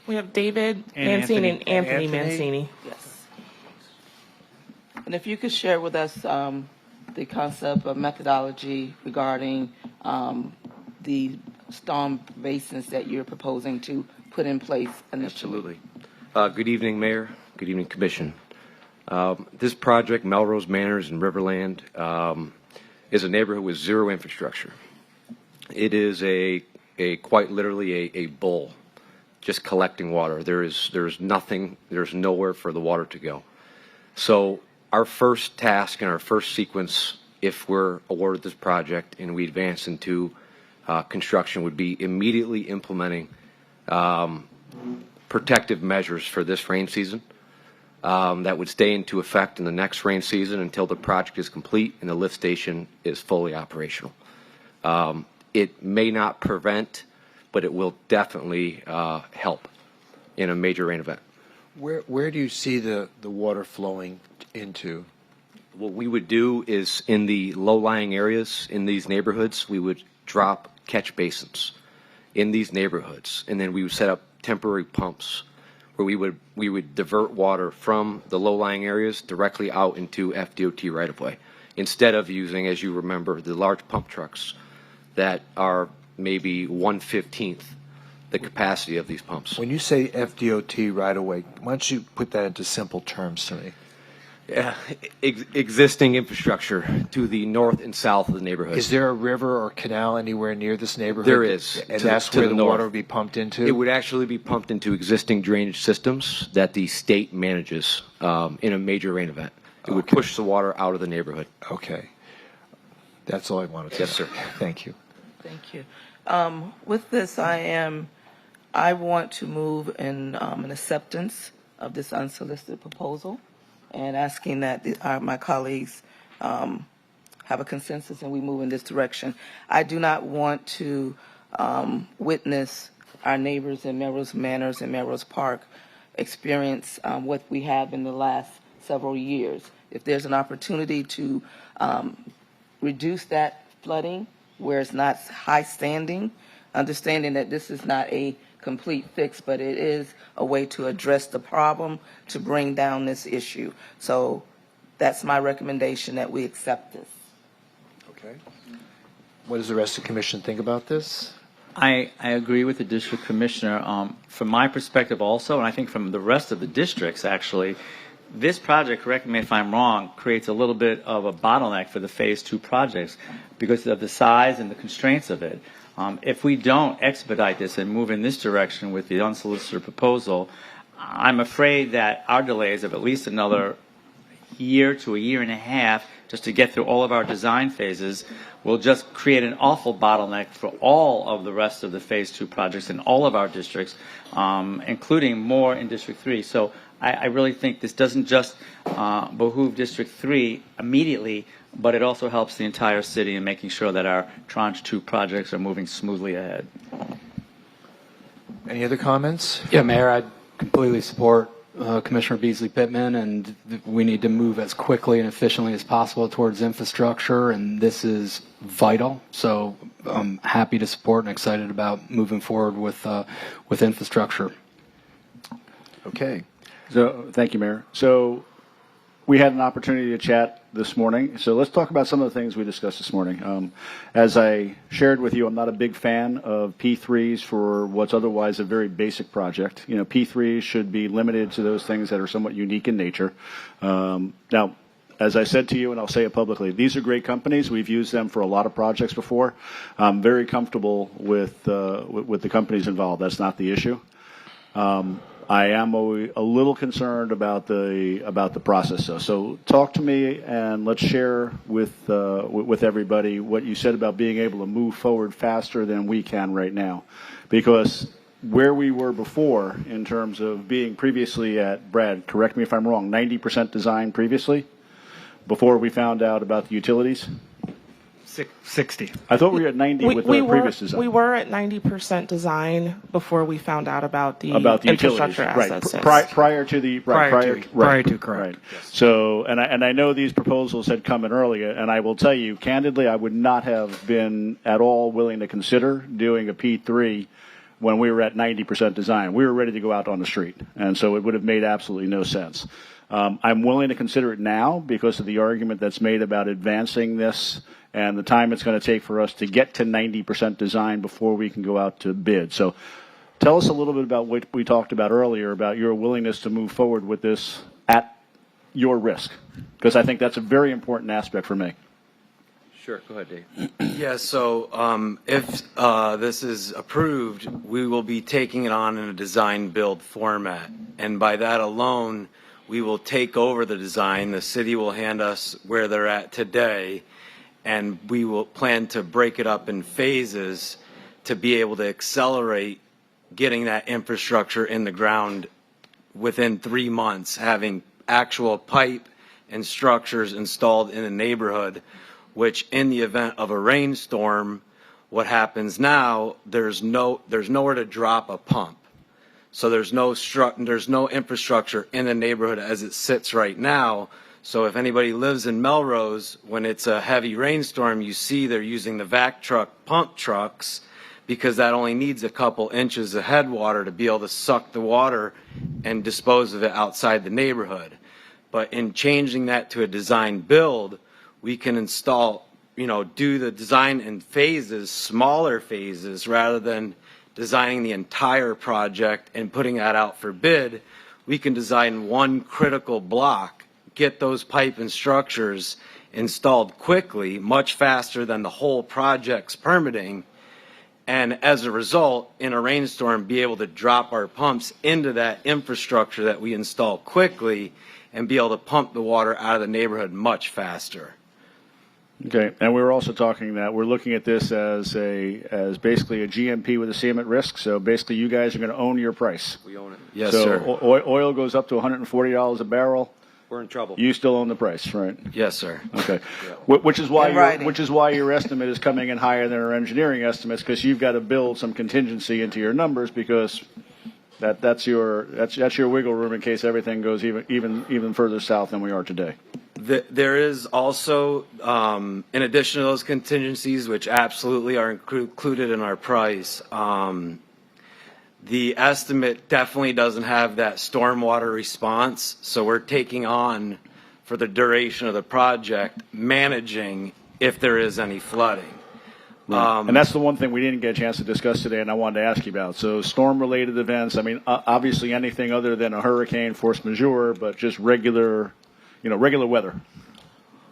B: We have David
W: And
B: Mancini
W: Anthony.
B: and Anthony
A: Anthony?
B: Mancini.
V: Yes. And if you could share with us the concept of methodology regarding the storm basins that you're proposing to put in place initially.
C: Absolutely. Good evening, Mayor. Good evening, Commission. This project, Melrose Manors in Riverland, is a neighborhood with zero infrastructure. It is quite literally a bowl, just collecting water. There's nothing, there's nowhere for the water to go. So our first task and our first sequence, if we're awarded this project and we advance into construction, would be immediately implementing protective measures for this rain season that would stay into effect in the next rain season until the project is complete and the lift station is fully operational. It may not prevent, but it will definitely help in a major rain event.
A: Where do you see the water flowing into?
C: What we would do is in the low-lying areas in these neighborhoods, we would drop catch basins in these neighborhoods, and then we would set up temporary pumps where we would divert water from the low-lying areas directly out into FDOT right-of-way, instead of using, as you remember, the large pump trucks that are maybe 1/15 the capacity of these pumps.
A: When you say FDOT right away, why don't you put that into simple terms to me?
C: Existing infrastructure to the north and south of the neighborhood.
A: Is there a river or canal anywhere near this neighborhood?
C: There is.
A: And
C: To
A: that's
C: to
A: where the
C: north.
A: water would be pumped into?
C: It would actually be pumped into existing drainage systems that the state manages in a major rain event. It would push the water out of the neighborhood.
A: Okay. That's all I wanted to
C: Yes,
A: know.
C: sir.
A: Thank you.
V: Thank you. With this, I want to move in an acceptance of this unsolicited proposal and asking that my colleagues have a consensus and we move in this direction. I do not want to witness our neighbors in Melrose Manors and Melrose Park experience what we have in the last several years. If there's an opportunity to reduce that flooding where it's not high standing, understanding that this is not a complete fix, but it is a way to address the problem, to bring down this issue. So that's my recommendation, that we accept this.
A: Okay. What does the rest of the commission think about this?
H: I agree with the district commissioner. From my perspective also, and I think from the rest of the districts actually, this project, correct me if I'm wrong, creates a little bit of a bottleneck for the Phase 2 projects because of the size and the constraints of it. If we don't expedite this and move in this direction with the unsolicited proposal, I'm afraid that our delays of at least another year to a year and a half just to get through all of our design phases will just create an awful bottleneck for all of the rest of the Phase 2 projects in all of our districts, including more in District 3. So I really think this doesn't just behoove District 3 immediately, but it also helps the entire city in making sure that our Tranche 2 projects are moving smoothly ahead.
A: Any other comments?
F: Yeah, Mayor, I completely support Commissioner Beasley Pittman, and we need to move as quickly and efficiently as possible towards infrastructure, and this is vital. So I'm happy to support and excited about moving forward with infrastructure.
A: Okay.
K: So, thank you, Mayor. So, we had an opportunity to chat this morning. So let's talk about some of the things we discussed this morning. As I shared with you, I'm not a big fan of P3s for what's otherwise a very basic project. You know, P3s should be limited to those things that are somewhat unique in nature. Now, as I said to you, and I'll say it publicly, these are great companies. We've used them for a lot of projects before. I'm very comfortable with the companies involved. That's not the issue. I am a little concerned about the process, though. So talk to me, and let's share with everybody what you said about being able to move forward faster than we can right now, because where we were before in terms of being previously at, Brad, correct me if I'm wrong, 90% design previously, before we found out about the utilities.
W: 60.
K: I thought we were at 90 with the previous design.
B: We were at 90% design before we found out about the
K: utilities,
B: infrastructure assets.
K: right? Prior to correct.
W: Right.
K: So, and I know these proposals had come in earlier, and I will tell you candidly, I would not have been at all willing to consider doing a P3 when we were at 90% design. We were ready to go out on the street, and so it would have made absolutely no sense. I'm willing to consider it now because of the argument that's made about advancing this and the time it's going to take for us to get to 90% design before we can go out to bid. So tell us a little bit about what we talked about earlier, about your willingness to move forward with this at your risk, because I think that's a very important aspect for me.
C: Sure, go ahead, Dave.
D: Yeah, so if this is approved, we will be taking it on in a design build format. And by that alone, we will take over the design. The city will hand us where they're at today, and we will plan to break it up in phases to be able to accelerate getting that infrastructure in the ground within 3 months, having actual pipe and structures installed in the neighborhood, which in the event of a rainstorm, what happens now, there's nowhere to drop a pump. So there's no infrastructure in the neighborhood as it sits right now. So if anybody lives in Melrose, when it's a heavy rainstorm, you see they're using the vac truck pump trucks because that only needs a couple inches of headwater to be able to suck the water and dispose of it outside the neighborhood. But in changing that to a design build, we can install, do the design in phases, smaller phases, rather than designing the entire project and putting that out for bid. We can design one critical block, get those pipe and structures installed quickly, much faster than the whole project's permitting. And as a result, in a rainstorm, be able to drop our pumps into that infrastructure that we install quickly and be able to pump the water out of the neighborhood much faster.
K: Okay, and we were also talking that we're looking at this as basically a GMP with a CM at risk. So basically, you guys are going to own your price.
D: We own it. Yes,
K: so
D: sir.
K: Oil goes up to $140 a barrel.
C: We're in trouble.
K: You still own the price, right?
D: Yes, sir.
K: Okay. Which is why your estimate is coming in higher than our engineering estimates, because you've got to build some contingency into your numbers, because that's your wiggle room in case everything goes even further south than we are today.
D: There is also, in addition to those contingencies, which absolutely are included in our price, the estimate definitely doesn't have that stormwater response. So we're taking on, for the duration of the project, managing if there is any flooding.
K: And that's the one thing we didn't get a chance to discuss today, and I wanted to ask you about. So storm-related events, I mean, obviously anything other than a hurricane, force majeure, but just regular weather.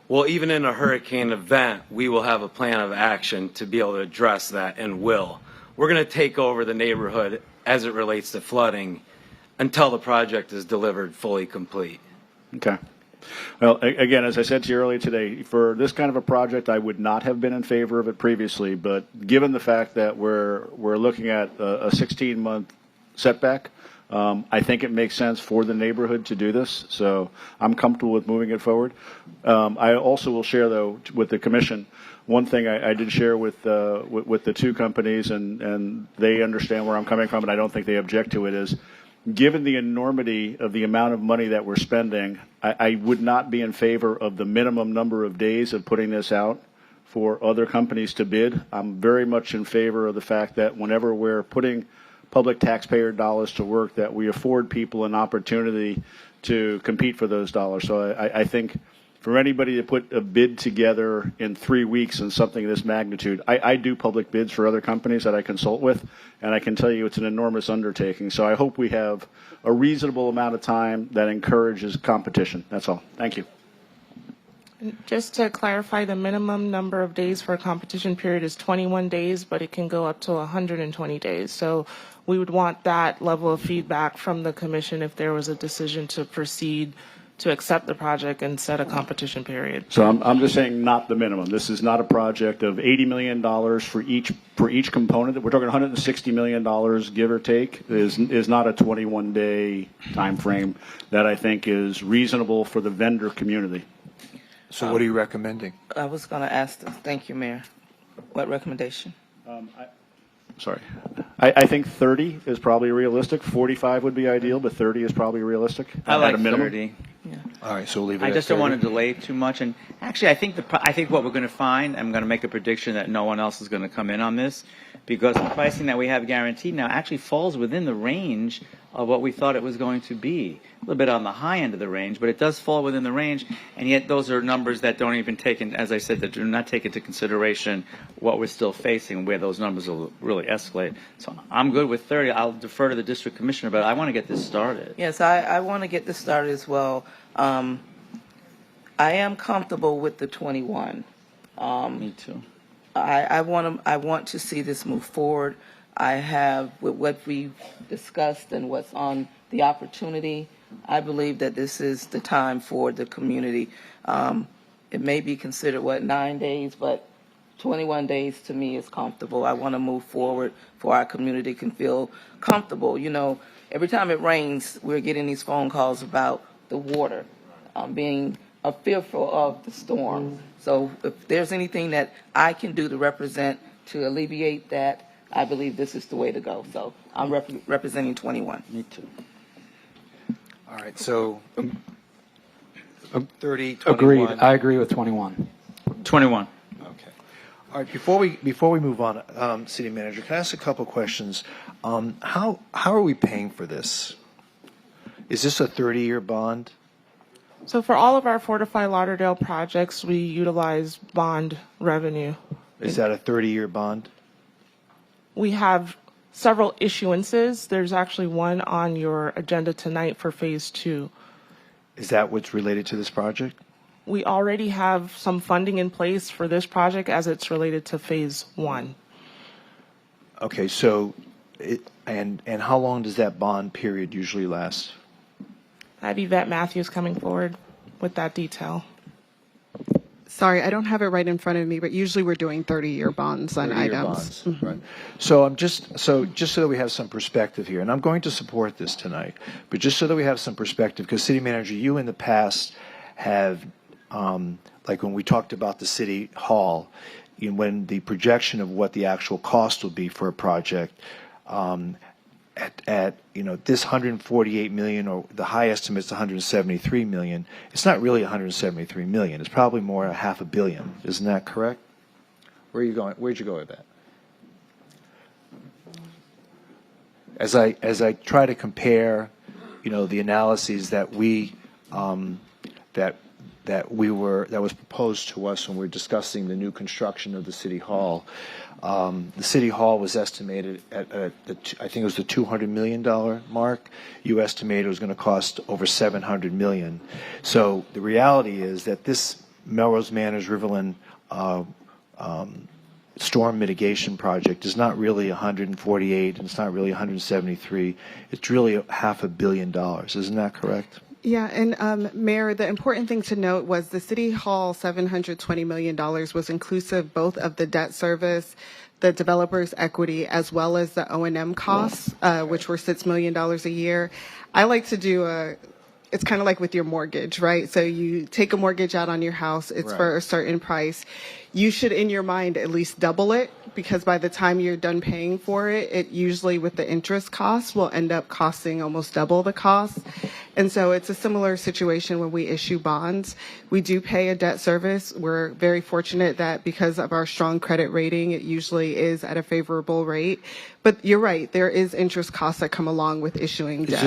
D: Well, even in a hurricane event, we will have a plan of action to be able to address that, and will. We're going to take over the neighborhood as it relates to flooding until the project is delivered fully complete.
K: Okay. Well, again, as I said to you earlier today, for this kind of a project, I would not have been in favor of it previously, but given the fact that we're looking at a 16-month setback, I think it makes sense for the neighborhood to do this, so I'm comfortable with moving it forward. I also will share, though, with the commission, one thing I did share with the two companies, and they understand where I'm coming from, and I don't think they object to it, is given the enormity of the amount of money that we're spending, I would not be in favor of the minimum number of days of putting this out for other companies to bid. I'm very much in favor of the fact that whenever we're putting public taxpayer dollars to work, that we afford people an opportunity to compete for those dollars. So I think for anybody to put a bid together in 3 weeks in something of this magnitude, I do public bids for other companies that I consult with, and I can tell you it's an enormous undertaking. So I hope we have a reasonable amount of time that encourages competition. That's all. Thank you.
B: Just to clarify, the minimum number of days for a competition period is 21 days, but it can go up to 120 days. So we would want that level of feedback from the commission if there was a decision to proceed to accept the project and set a competition period.
K: So I'm just saying not the minimum. This is not a project of $80 million for each component. We're talking $160 million, give or take, is not a 21-day time frame that I think is reasonable for the vendor community.
A: So what are you recommending?
V: I was going to ask them. Thank you, Mayor. What recommendation?
K: Sorry. I think 30 is probably realistic. 45 would be ideal, but 30 is probably realistic.
H: I like
K: at a minimum.
H: 30.
V: Yeah.
A: All right, so we'll leave it
H: I
A: at
H: just don't
A: 30.
H: want to delay too much. And actually, I think what we're going to find, I'm going to make a prediction that no one else is going to come in on this, because the pricing that we have guaranteed now actually falls within the range of what we thought it was going to be. A little bit on the high end of the range, but it does fall within the range. And yet those are numbers that don't even take in, as I said, that do not take into consideration what we're still facing, where those numbers will really escalate. So I'm good with 30. I'll defer to the district commissioner, but I want to get this started.
V: Yes, I want to get this started as well. I am comfortable with the 21.
H: Me too.
V: I want to see this move forward. I have, with what we've discussed and what's on the opportunity, I believe that this is the time for the community. It may be considered, 9 days, but 21 days to me is comfortable. I want to move forward for our community can feel comfortable. You know, every time it rains, we're getting these phone calls about the water, being fearful of the storm. So if there's anything that I can do to represent, to alleviate that, I believe this is the way to go. So I'm representing 21.
H: Me too.
A: All right, so 30, 21.
F: Agreed. I agree with 21.
H: 21.
A: Okay. All right, before we move on, City Manager, can I ask a couple questions? How are we paying for this? Is this a 30-year bond?
B: So for all of our Fortify Lauderdale projects, we utilize bond revenue.
A: Is that a 30-year bond?
B: We have several issuances. There's actually one on your agenda tonight for phase 2.
A: Is that what's related to this project?
B: We already have some funding in place for this project as it's related to phase 1.
A: Okay, so, and how long does that bond period usually last?
B: I have Yvette Matthews coming forward with that detail.
G: Sorry, I don't have it right in front of me, but usually we're doing 30-year bonds on
A: 30-year
G: items.
A: bonds, right. So just so that we have some perspective here, and I'm going to support this tonight, but just so that we have some perspective, because City Manager, you in the past have, like when we talked about the City Hall, when the projection of what the actual cost will be for a project, at this 148 million, or the high estimate is 173 million. It's not really 173 million. It's probably more $500 million. Isn't that correct? Where are you going? Where'd you go with that? As I try to compare, the analyses that that was proposed to us when we were discussing the new construction of the City Hall. The City Hall was estimated at I think it was the $200 million mark. You estimated it was going to cost over $700 million. So the reality is that this Melrose Manors Riverland storm mitigation project is not really 148, and it's not really 173. It's really $500 million. Isn't that correct?
G: Yeah, and Mayor, the important thing to note was the City Hall $720 million was inclusive both of the debt service, the developer's equity, as well as the O&M costs, which were $6 million a year. I like to do it's kind of like with your mortgage, right? So you take a mortgage out on your house, it's for a certain price. You should, in your mind, at least double it, because by the time you're done paying for it, it usually with the interest costs will end up costing almost double the cost. And so it's a similar situation when we issue bonds. We do pay a debt service. We're very fortunate that because of our strong credit rating, it usually is at a favorable rate. But you're right, there is interest costs that come along with issuing debt.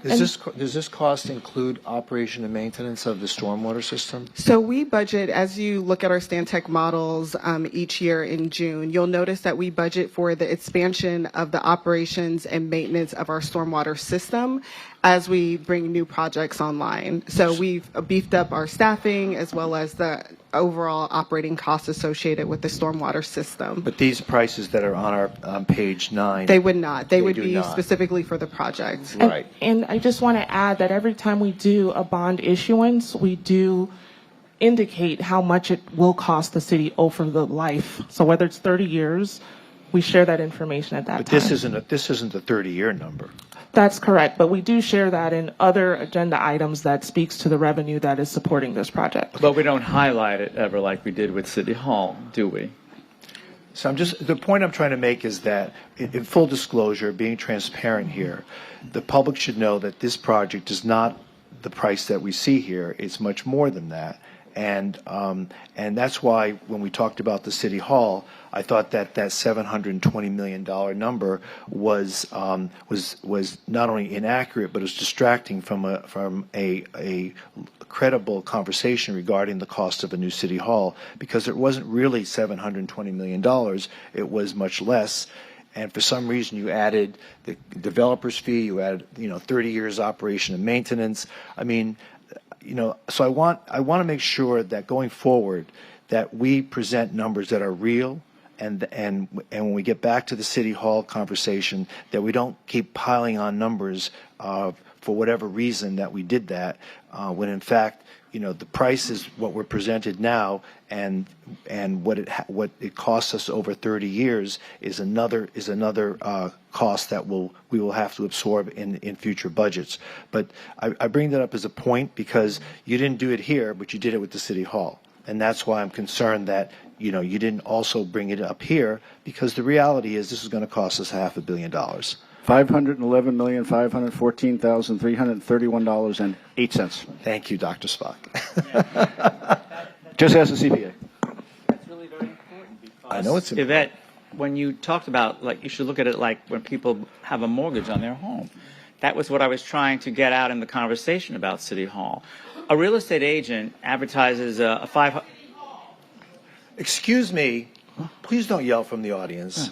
A: Does this cost include operation and maintenance of the stormwater system?
G: So we budget, as you look at our Stantec models each year in June, you'll notice that we budget for the expansion of the operations and maintenance of our stormwater system as we bring new projects online. So we've beefed up our staffing as well as the overall operating costs associated with the stormwater system.
A: But these prices that are on page 9,
G: they would not. They would
A: do
G: be
A: not.
G: specifically for the project.
A: Right.
B: And I just want to add that every time we do a bond issuance, we do indicate how much it will cost the city over the life. So whether it's 30 years, we share that information at that
A: But
B: time.
A: this isn't a 30-year number.
B: That's correct, but we do share that in other agenda items that speaks to the revenue that is supporting this project.
H: But we don't highlight it ever like we did with City Hall, do we?
A: So the point I'm trying to make is that in full disclosure, being transparent here, the public should know that this project is not the price that we see here. It's much more than that. And that's why when we talked about the City Hall, I thought that $720 million number was not only inaccurate, but was distracting from a credible conversation regarding the cost of a new City Hall, because it wasn't really $720 million. It was much less. And for some reason, you added the developer's fee, you added 30 years operation and maintenance. I mean, so I want to make sure that going forward that we present numbers that are real, and when we get back to the City Hall conversation, that we don't keep piling on numbers for whatever reason that we did that, when in fact the price is what we're presented now, and what it costs us over 30 years is another cost that we will have to absorb in future budgets. But I bring that up as a point because you didn't do it here, but you did it with the City Hall, and that's why I'm concerned that you didn't also bring it up here, because the reality is this is going to cost us $500 million.
K: $511,514,331.08.
A: Thank you, Dr. Spock.
K: Just ask the CPA.
H: That's really very important because
A: I know it's important.
H: Yvette, when you talked about, you should look at it like when people have a mortgage on their home. That was what I was trying to get out in the conversation about City Hall. A real estate agent advertises a $500.
A: Excuse me. Please don't yell from the audience.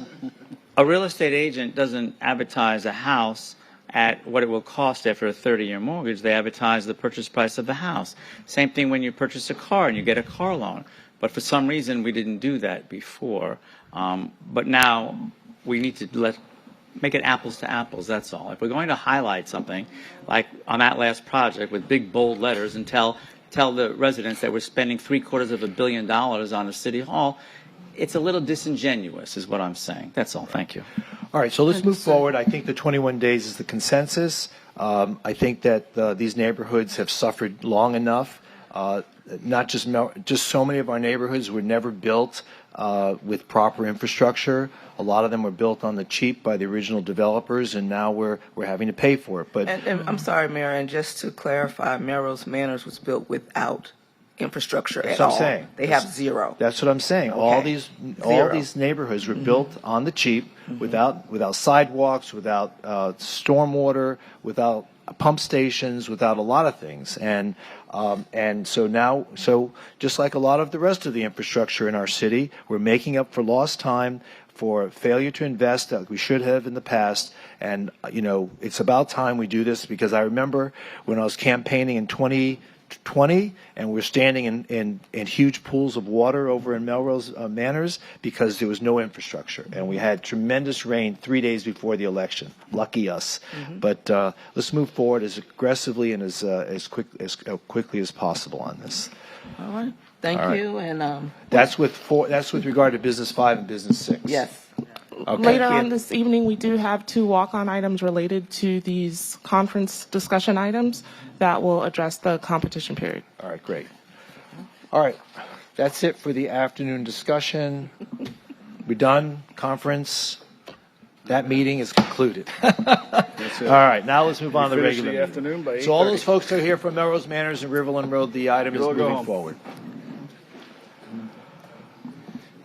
H: A real estate agent doesn't advertise a house at what it will cost after a 30-year mortgage. They advertise the purchase price of the house. Same thing when you purchase a car and you get a car loan. But for some reason, we didn't do that before. But now we need to make it apples to apples, that's all. If we're going to highlight something, like on that last project with big, bold letters, and tell the residents that we're spending $750 million on a city hall, it's a little disingenuous, is what I'm saying. That's all. Thank you.
A: All right, so let's move forward. I think the 21 days is the consensus. I think that these neighborhoods have suffered long enough. Not just so many of our neighborhoods were never built with proper infrastructure. A lot of them were built on the cheap by the original developers, and now we're having to pay for it. But
V: And I'm sorry, Mayor, and just to clarify, Melrose Manors was built without infrastructure
A: that's
V: at
A: what
V: all.
A: I'm saying.
V: They have zero.
A: That's what I'm saying.
V: Okay.
A: All these neighborhoods were built on the cheap, without sidewalks, without stormwater, without pump stations, without a lot of things. And so just like a lot of the rest of the infrastructure in our city, we're making up for lost time, for failure to invest that we should have in the past. And, it's about time we do this, because I remember when I was campaigning in 2020 and we're standing in huge pools of water over in Melrose Manors because there was no infrastructure. And we had tremendous rain 3 days before the election. Lucky us. But let's move forward as aggressively and as quickly as possible on this.
V: All right. Thank
A: All right.
V: you. And
A: That's with regard to Business 5 and Business 6.
V: yes.
A: Okay.
B: Later on this evening, we do have 2 walk-on items related to these conference discussion items that will address the competition period.
A: All right, great. All right, that's it for the afternoon discussion. We're done. Conference. That meeting is concluded. All right, now let's move on to the
K: finish
A: regular
K: the
A: meeting.
K: afternoon by
A: So all
K: 8:30.
A: those folks that are here from Melrose Manors and Riverland Road, the item is
K: You'll go
A: moving
K: home.
A: forward.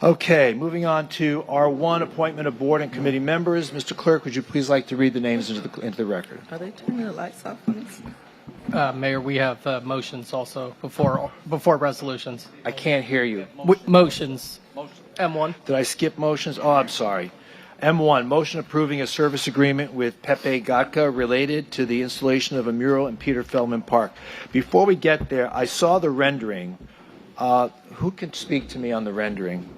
A: Okay, moving on to R1, appointment of board and committee members. Mr. Clerk, would you please like to read the names into the record?
V: Are they turning the lights off on this?
E: Mayor, we have motions also before resolutions.
A: I can't hear you.
E: Motions. M1.
A: Did I skip motions? Oh, I'm sorry. M1, motion approving a service agreement with Pepe Gatka related to the installation of a mural in Peter Feldman Park. Before we get there, I saw the rendering. Who can speak to me on the rendering?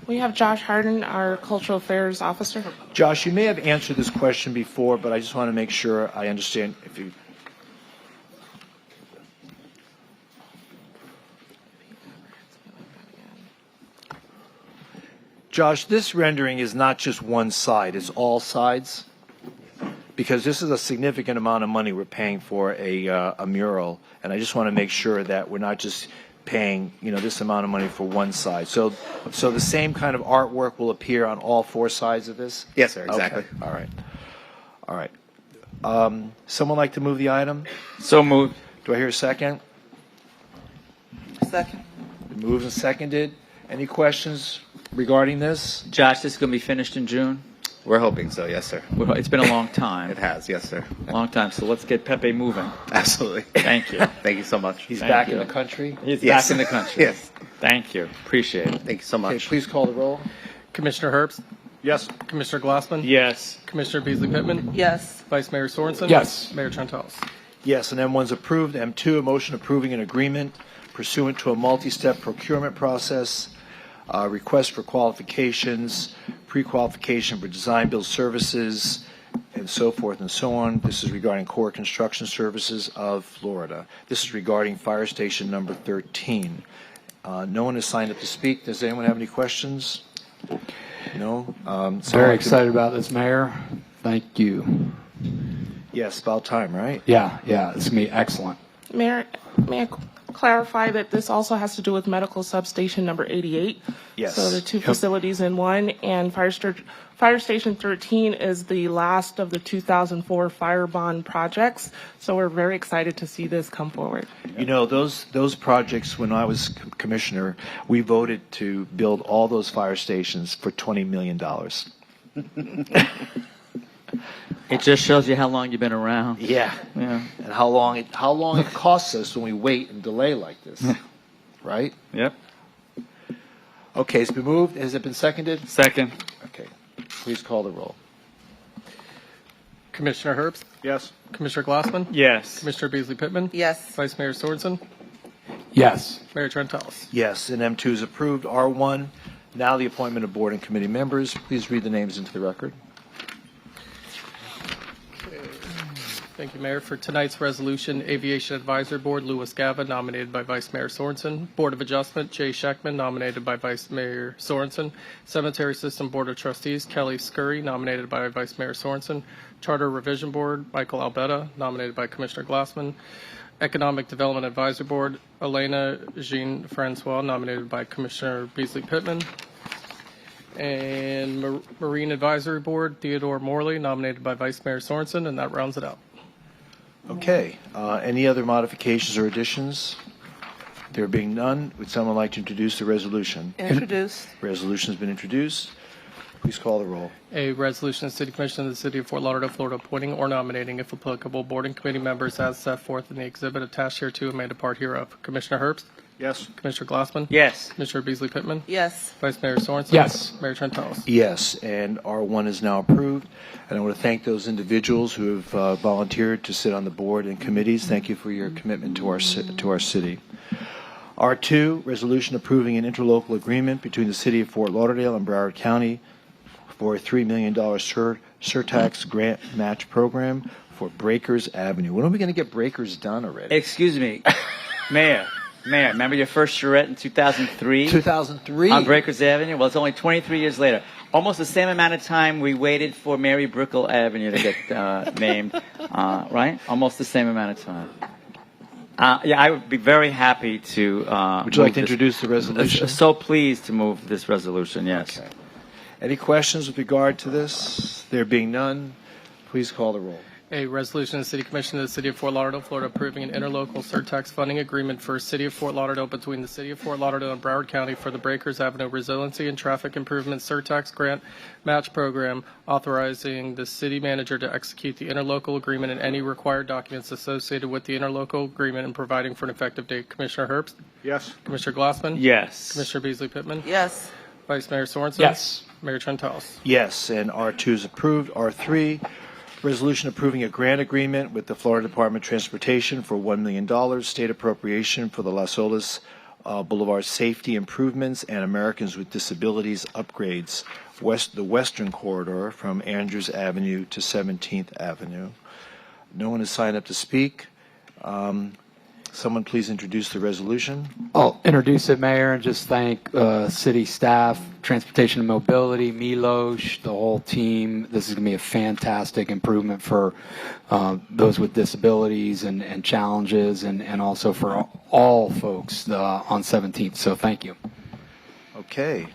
B: We have Josh Harden, our Cultural Affairs Officer.
A: Josh, you may have answered this question before, but I just want to make sure I understand. If you Josh, this rendering is not just one side, it's all sides? Because this is a significant amount of money we're paying for a mural, and I just want to make sure that we're not just paying, this amount of money for one side. So the same kind of artwork will appear on all 4 sides of this?
I: Yes, sir, exactly.
A: Okay. All right. Someone like to move the item?
H: So moved.
A: Do I hear a second?
V: Second.
A: Moved and seconded. Any questions regarding this?
H: Josh, this is going to be finished in June?
I: We're hoping so, yes, sir.
H: It's been a long time.
I: It has, yes, sir.
H: Long time, so let's get Pepe moving.
I: Absolutely.
H: Thank you.
I: Thank you so much.
A: He's back in the country?
H: He's
I: Yes.
H: back in the country.
I: Yes.
H: Thank you. Appreciate it.
I: Thank you so much.
A: Okay, please call the roll.
E: Commissioner Herbst?
K: Yes.
E: Commissioner Glassman?
H: Yes.
E: Commissioner Beasley Pittman?
V: Yes.
E: Vice Mayor Sorensen?
Q: Yes.
E: Mayor Trentalis?
A: Yes, and M1's approved. M2, a motion approving an agreement pursuant to a multi-step procurement process, request for qualifications, pre-qualification for design build services, and so forth and so on. This is regarding Core Construction Services of Florida. This is regarding Fire Station number 13. No one has signed up to speak. Does anyone have any questions? No?
Q: Very excited about this, Mayor. Thank you.
A: Yes, about time, right?
Q: Yeah, it's going to be excellent.
B: Mayor, may I clarify that this also has to do with medical substation number 88?
A: Yes.
B: So the 2
Q: Yep.
B: facilities in one, and Fire Station 13 is the last of the 2004 fire bond projects. So we're very excited to see this come forward.
A: Those projects, when I was commissioner, we voted to build all those fire stations for $20 million.
H: It just shows you how long you've been around.
A: Yeah.
H: Yeah.
A: And how long it costs us when we wait and delay like this. Right?
H: Yep.
A: Okay, it's been moved. Has it been seconded?
H: Second.
A: Okay. Please call the roll.
E: Commissioner Herbst?
K: Yes.
E: Commissioner Glassman?
H: Yes.
E: Commissioner Beasley Pittman?
V: Yes.
E: Vice Mayor Sorensen?
Q: Yes.
E: Mayor Trentalis?
A: Yes, and M2 is approved. R1, now the appointment of board and committee members. Please read the names into the record.
E: Thank you, Mayor. For tonight's resolution, Aviation Advisory Board, Louis Gava, nominated by Vice Mayor Sorensen. Board of Adjustment, Jay Scheckman, nominated by Vice Mayor Sorensen. Cemetery System Board of Trustees, Kelly Scurry, nominated by Vice Mayor Sorensen. Charter Revision Board, Michael Albetta, nominated by Commissioner Glassman. Economic Development Advisory Board, Elena Jean-Francois, nominated by Commissioner Beasley Pittman. And Marine Advisory Board, Theodore Morley, nominated by Vice Mayor Sorensen, and that rounds it out.
A: Okay. Any other modifications or additions? There being none, would someone like to introduce the resolution?
V: Introduced.
A: Resolution has been introduced. Please call the roll.
E: A resolution of the City Commission of the City of Fort Lauderdale, Florida, appointing or nominating, if applicable, board and committee members as set forth in the exhibit attached here to and made a part hereof. Commissioner Herbst?
K: Yes.
E: Commissioner Glassman?
H: Yes.
E: Commissioner Beasley Pittman?
V: Yes.
E: Vice Mayor Sorensen?
Q: Yes.
E: Mayor Trentalis?
A: Yes, and R1 is now approved. And I want to thank those individuals who have volunteered to sit on the board and committees. Thank you for your commitment to our city. R2, resolution approving an interlocal agreement between the City of Fort Lauderdale and Broward County for a $3 million surtax grant match program for Breakers Avenue. When are we going to get Breakers done already?
H: Excuse me, Mayor. Mayor, remember your first charrette in 2003?
A: 2003?
H: On Breakers Avenue? Well, it's only 23 years later. Almost the same amount of time we waited for Mary Brickell Avenue to get named, right? Almost the same amount of time. Yeah, I would be very happy to.
A: Would you like to introduce the resolution?
H: So pleased to move this resolution, yes.
A: Okay. Any questions with regard to this? There being none, please call the roll.
E: A resolution of the City Commission of the City of Fort Lauderdale, Florida, approving an interlocal surtax funding agreement for City of Fort Lauderdale between the City of Fort Lauderdale and Broward County for the Breakers Avenue Resiliency and Traffic Improvement Surtax Grant Match Program, authorizing the city manager to execute the interlocal agreement and any required documents associated with the interlocal agreement and providing for an effective date. Commissioner Herbst?
K: Yes.
E: Commissioner Glassman?
H: Yes.
E: Commissioner Beasley Pittman?
V: Yes.
E: Vice Mayor Sorensen?
Q: Yes.
E: Mayor Trentalis?
A: Yes, and R2 is approved. R3, resolution approving a grant agreement with the Florida Department of Transportation for $1 million, state appropriation for the Las Olas Boulevard safety improvements and Americans with Disabilities upgrades, the western corridor from Andrews Avenue to 17th Avenue. No one has signed up to speak. Someone please introduce the resolution.
F: I'll introduce it, Mayor, and just thank city staff, Transportation and Mobility, Milosh, the whole team. This is going to be a fantastic improvement for those with disabilities and challenges, and also for all folks on 17th. So thank you.
A: Okay.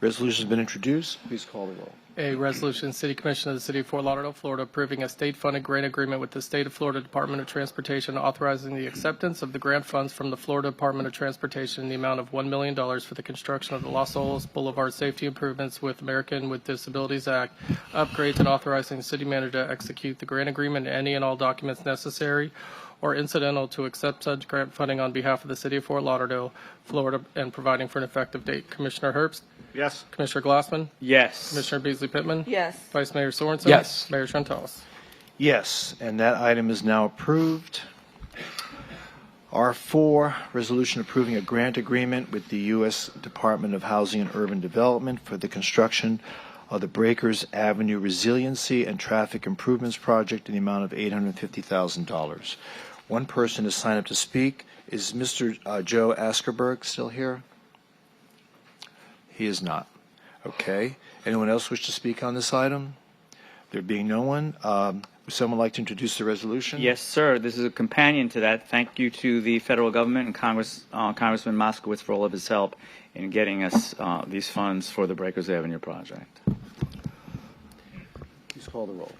A: Resolution has been introduced. Please call the roll.
E: A resolution, City Commission of the City of Fort Lauderdale, Florida, approving a state-funded grant agreement with the State of Florida Department of Transportation, authorizing the acceptance of the grant funds from the Florida Department of Transportation in the amount of $1 million for the construction of the Las Olas Boulevard safety improvements with American with Disabilities Act upgrades, and authorizing the city manager to execute the grant agreement and any and all documents necessary or incidental to accept such grant funding on behalf of the City of Fort Lauderdale, Florida, and providing for an effective date. Commissioner Herbst?
K: Yes.
E: Commissioner Glassman?
H: Yes.
E: Commissioner Beasley Pittman?
V: Yes.
E: Vice Mayor Sorensen?
Q: Yes.
E: Mayor Trentalis?
A: Yes, and that item is now approved. R4, resolution approving a grant agreement with the U.S. Department of Housing and Urban Development for the construction of the Breakers Avenue Resiliency and Traffic Improvements Project in the amount of $850,000. One person has signed up to speak. Is Mr. Joe Askerberg still here? He is not. Okay. Anyone else wish to speak on this item? There being no one, would someone like to introduce the resolution?
H: Yes, sir. This is a companion to that. Thank you to the federal government and Congressman Moskowitz for all of his help in getting us these funds for the Breakers Avenue project.
A: Please call the roll.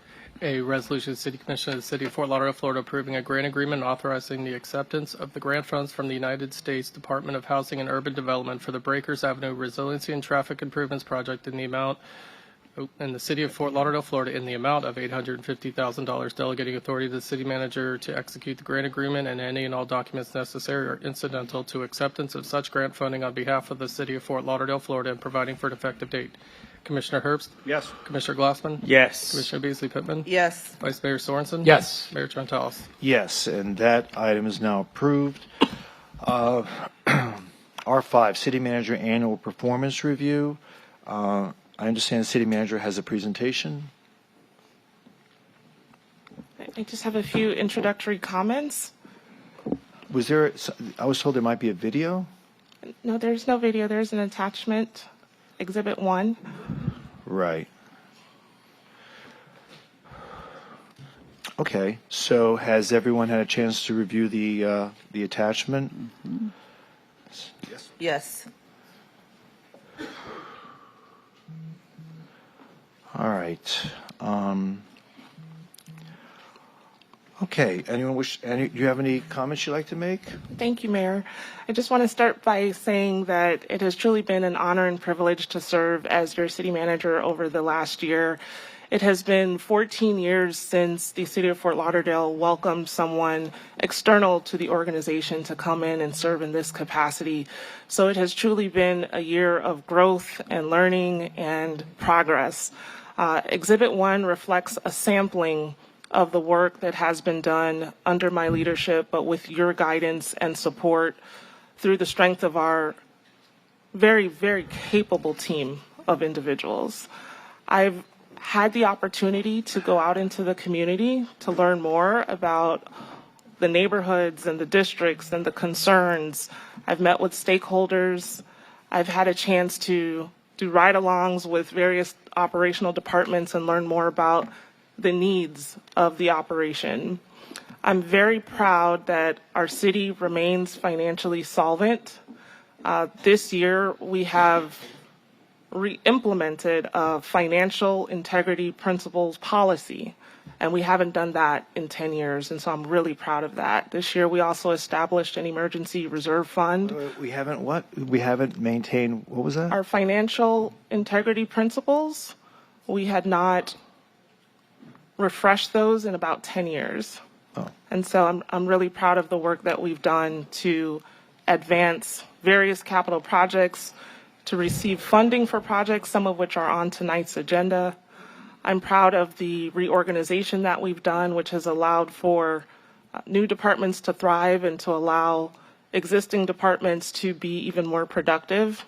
E: A resolution of the City Commission of the City of Fort Lauderdale, Florida, approving a grant agreement and authorizing the acceptance of the grant funds from the United States Department of Housing and Urban Development for the Breakers Avenue Resiliency and Traffic Improvements Project in the amount in the City of Fort Lauderdale, Florida, in the amount of $850,000, delegating authority to the city manager to execute the grant agreement and any and all documents necessary or incidental to acceptance of such grant funding on behalf of the City of Fort Lauderdale, Florida, and providing for an effective date. Commissioner Herbst?
K: Yes.
E: Commissioner Glassman?
W: Yes.
E: Commissioner Beasley Pittman?
V: Yes.
E: Vice Mayor Sorensen?
K: Yes.
E: Mayor Trentalis?
A: Yes, and that item is now approved. R5, City Manager Annual Performance Review. I understand the City Manager has a presentation.
B: I just have a few introductory comments.
A: I was told there might be a video?
B: No, there's no video. There's an attachment, Exhibit 1.
A: Right. Okay, so has everyone had a chance to review the attachment?
V: Mm-hmm. Yes.
A: All right. Okay. Do you have any comments you'd like to make?
B: Thank you, Mayor. I just want to start by saying that it has truly been an honor and privilege to serve as your city manager over the last year. It has been 14 years since the city of Fort Lauderdale welcomed someone external to the organization to come in and serve in this capacity. So it has truly been a year of growth and learning and progress. Exhibit 1 reflects a sampling of the work that has been done under my leadership, but with your guidance and support through the strength of our very, very capable team of individuals. I've had the opportunity to go out into the community to learn more about the neighborhoods and the districts and the concerns. I've met with stakeholders. I've had a chance to do ride-alongs with various operational departments and learn more about the needs of the operation. I'm very proud that our city remains financially solvent. This year, we have re-implemented a financial integrity principles policy, and we haven't done that in 10 years, and so I'm really proud of that. This year, we also established an emergency reserve fund.
A: We haven't what? We haven't maintained, what was that?
B: Our financial integrity principles, we had not refreshed those in about 10 years.
A: Oh.
B: And so I'm really proud of the work that we've done to advance various capital projects, to receive funding for projects, some of which are on tonight's agenda. I'm proud of the reorganization that we've done, which has allowed for new departments to thrive and to allow existing departments to be even more productive.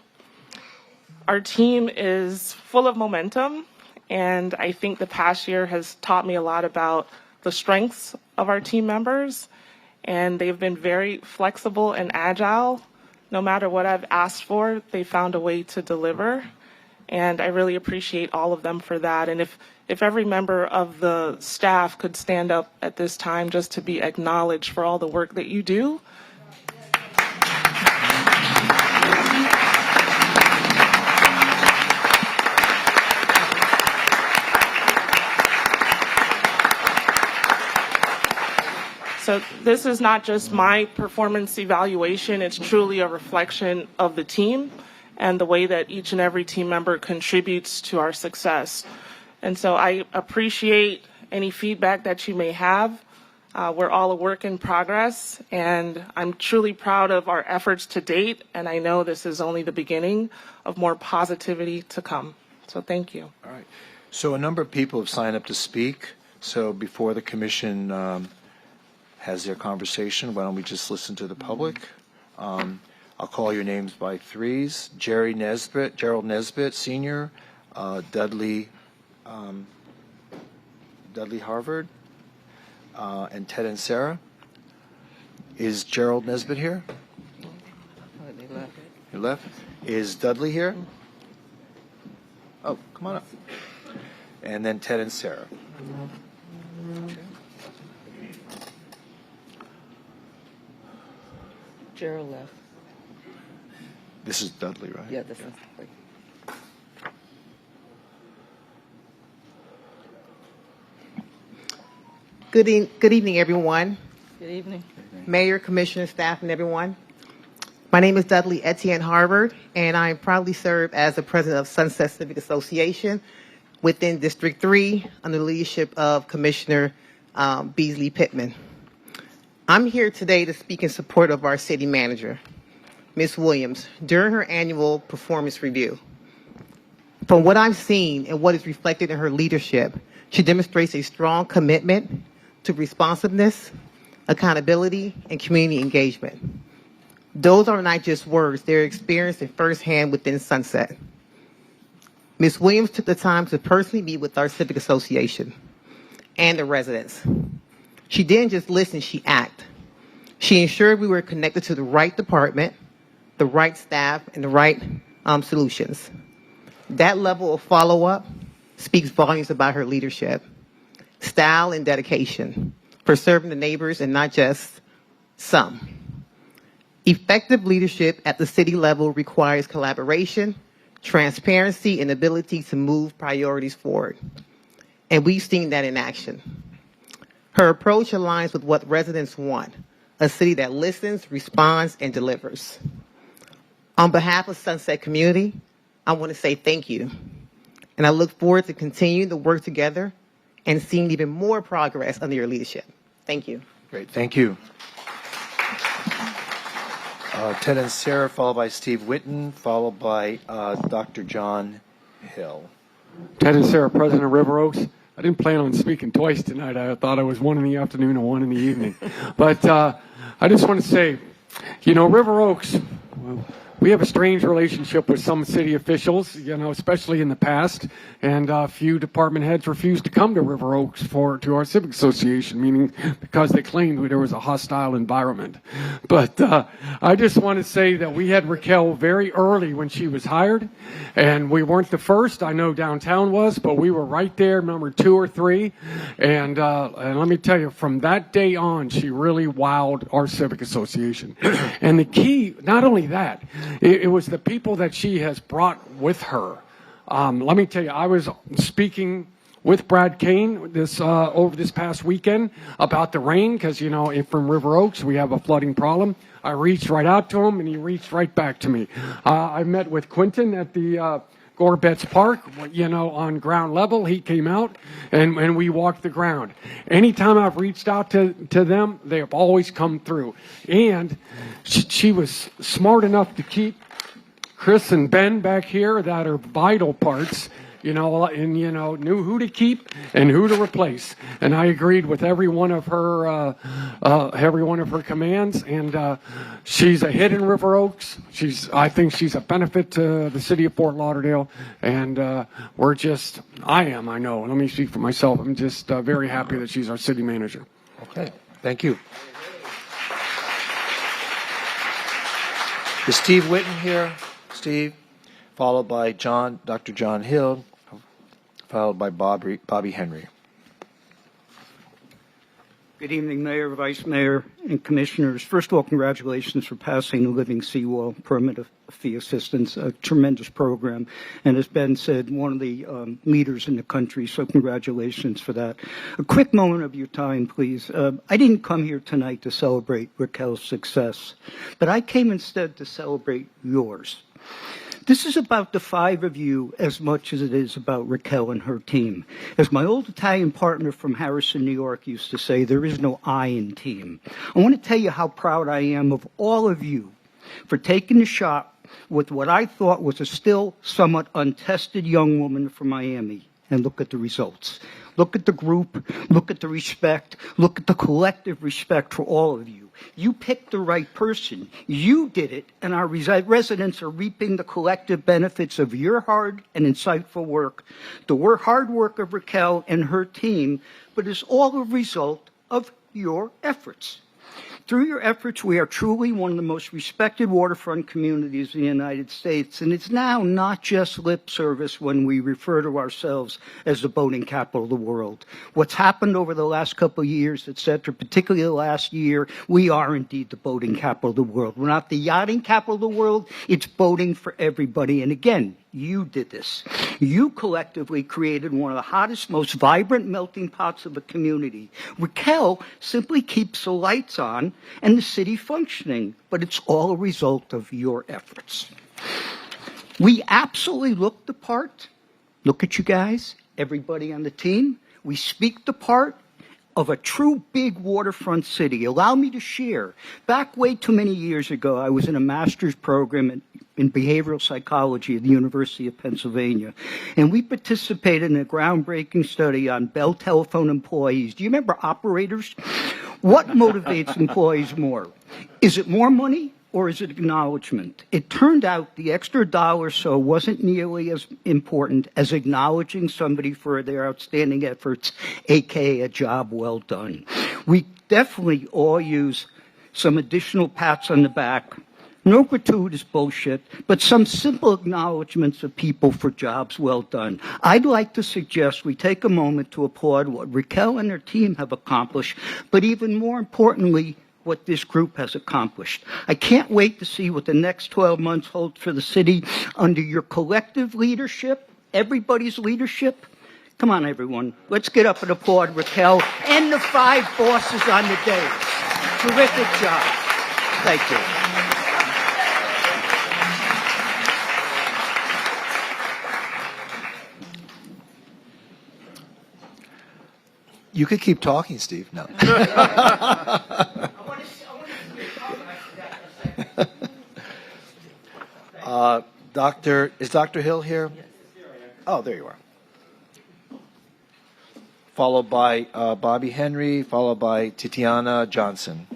B: Our team is full of momentum, and I think the past year has taught me a lot about the strengths of our team members, and they've been very flexible and agile. No matter what I've asked for, they found a way to deliver, and I really appreciate all of them for that. And if every member of the staff could stand up at this time just to be acknowledged for all the work that you do. So this is not just my performance evaluation, it's truly a reflection of the team and the way that each and every team member contributes to our success. And so I appreciate any feedback that you may have. We're all a work in progress, and I'm truly proud of our efforts to date, and I know this is only the beginning of more positivity to come. So thank you.
A: All right. So a number of people have signed up to speak. So before the commission has their conversation, why don't we just listen to the public? I'll call your names by threes. Gerald Nesbitt, Senior, Dudley Harvard, and Ted and Sarah. Is Gerald Nesbitt here? He left. Is Dudley here? Oh, come on up. And then Ted and Sarah. Okay.
V: Gerald left.
A: This is Dudley, right?
V: Yeah, this is Dudley.
J: Good evening, everyone.
V: Good evening.
J: Mayor, Commissioner, staff, and everyone. My name is Dudley Etienne Harvard, and I proudly serve as the president of Sunset Civic Association within District 3 under the leadership of Commissioner Beasley Pittman. I'm here today to speak in support of our city manager, Ms. Williams, during her annual performance review. From what I've seen and what is reflected in her leadership, she demonstrates a strong commitment to responsiveness, accountability, and community engagement. Those are not just words, they're experienced and firsthand within Sunset. Ms. Williams took the time to personally meet with our Civic Association and the residents. She didn't just listen, she acted. She ensured we were connected to the right department, the right staff, and the right solutions. That level of follow-up speaks volumes about her leadership, style, and dedication for serving the neighbors and not just some. Effective leadership at the city level requires collaboration, transparency, and ability to move priorities forward. And we've seen that in action. Her approach aligns with what residents want, a city that listens, responds, and delivers. On behalf of Sunset Community, I want to say thank you. And I look forward to continuing to work together and seeing even more progress under your leadership. Thank you.
A: Great, thank you. Ted and Sarah, followed by Steve Whitten, followed by Dr. John Hill.
Q: Ted and Sarah, President of River Oaks. I didn't plan on speaking twice tonight. I thought I was one in the afternoon and one in the evening. But I just want to say, you know, River Oaks, we have a strange relationship with some city officials, you know, especially in the past, and a few department heads refused to come to River Oaks to our civic association, meaning because they claimed there was a hostile environment. But I just want to say that we had Raquel very early when she was hired, and we weren't the first. I know downtown was, but we were right there, number 2 or 3. And let me tell you, from that day on, she really wowed our civic association. And the key, not only that, it was the people that she has brought with her. Let me tell you, I was speaking with Brad Kane over this past weekend about the rain because, you know, from River Oaks, we have a flooding problem. I reached right out to him, and he reached right back to me. I met with Quentin at the Gorbetts Park, you know, on ground level. He came out, and we walked the ground. Anytime I've reached out to them, they have always come through. And she was smart enough to keep Chris and Ben back here that are vital parts, you know, and, you know, knew who to keep and who to replace. And I agreed with every one of her commands. And she's a hit in River Oaks. I think she's a benefit to the city of Fort Lauderdale. And I know. Let me speak for myself. I'm just very happy that she's our city manager.
A: Okay, thank you. Is Steve Whitten here? Steve, followed by Dr. John Hill, followed by Bobby Henry.
N: Good evening, Mayor, Vice Mayor, and Commissioners. First of all, congratulations for passing the Living Seawall Permit Fee Assistance, a tremendous program. And as Ben said, one of the leaders in the country, so congratulations for that. A quick moment of your time, please. I didn't come here tonight to celebrate Raquel's success, but I came instead to celebrate yours. This is about the 5 of you as much as it is about Raquel and her team. As my old Italian partner from Harrison, New York used to say, there is no I in team. I want to tell you how proud I am of all of you for taking the shot with what I thought was a still somewhat untested young woman from Miami. And look at the results. Look at the group. Look at the respect. Look at the collective respect for all of you. You picked the right person. You did it, and our residents are reaping the collective benefits of your hard and insightful work. The hard work of Raquel and her team, but it's all a result of your efforts. Through your efforts, we are truly one of the most respected waterfront communities in the United States, and it's now not just lip service when we refer to ourselves as the boating capital of the world. What's happened over the last couple of years, et cetera, particularly the last year, we are indeed the boating capital of the world. We're not the yachting capital of the world, it's boating for everybody. And again, you did this. You collectively created one of the hottest, most vibrant melting pots of a community. Raquel simply keeps the lights on and the city functioning, but it's all a result of your efforts. We absolutely look the part. Look at you guys, everybody on the team. We speak the part. of a true big waterfront city. Allow me to share. Back way too many years ago, I was in a master's program in behavioral psychology at the University of Pennsylvania, and we participated in a groundbreaking study on Bell Telephone employees. Do you remember operators? What motivates employees more? Is it more money? Or is it acknowledgement? It turned out the extra dollar or so wasn't nearly as important as acknowledging somebody for their outstanding efforts, aka a job well done. We definitely all use some additional pats on the back, no gratuitous bullshit, but some simple acknowledgments of people for jobs well done. I'd like to suggest we take a moment to applaud what Raquel and her team have accomplished, but even more importantly, what this group has accomplished. I can't wait to see what the next 12 months hold for the city under your collective leadership, everybody's leadership. Come on, everyone. Let's get up and applaud Raquel and the 5 bosses on the day. Terrific job. Thank you.
A: You could keep talking, Steve. No. Is Dr. Hill here? Oh, there you are. Followed by Bobby Henry, followed by Tatiana Johnson.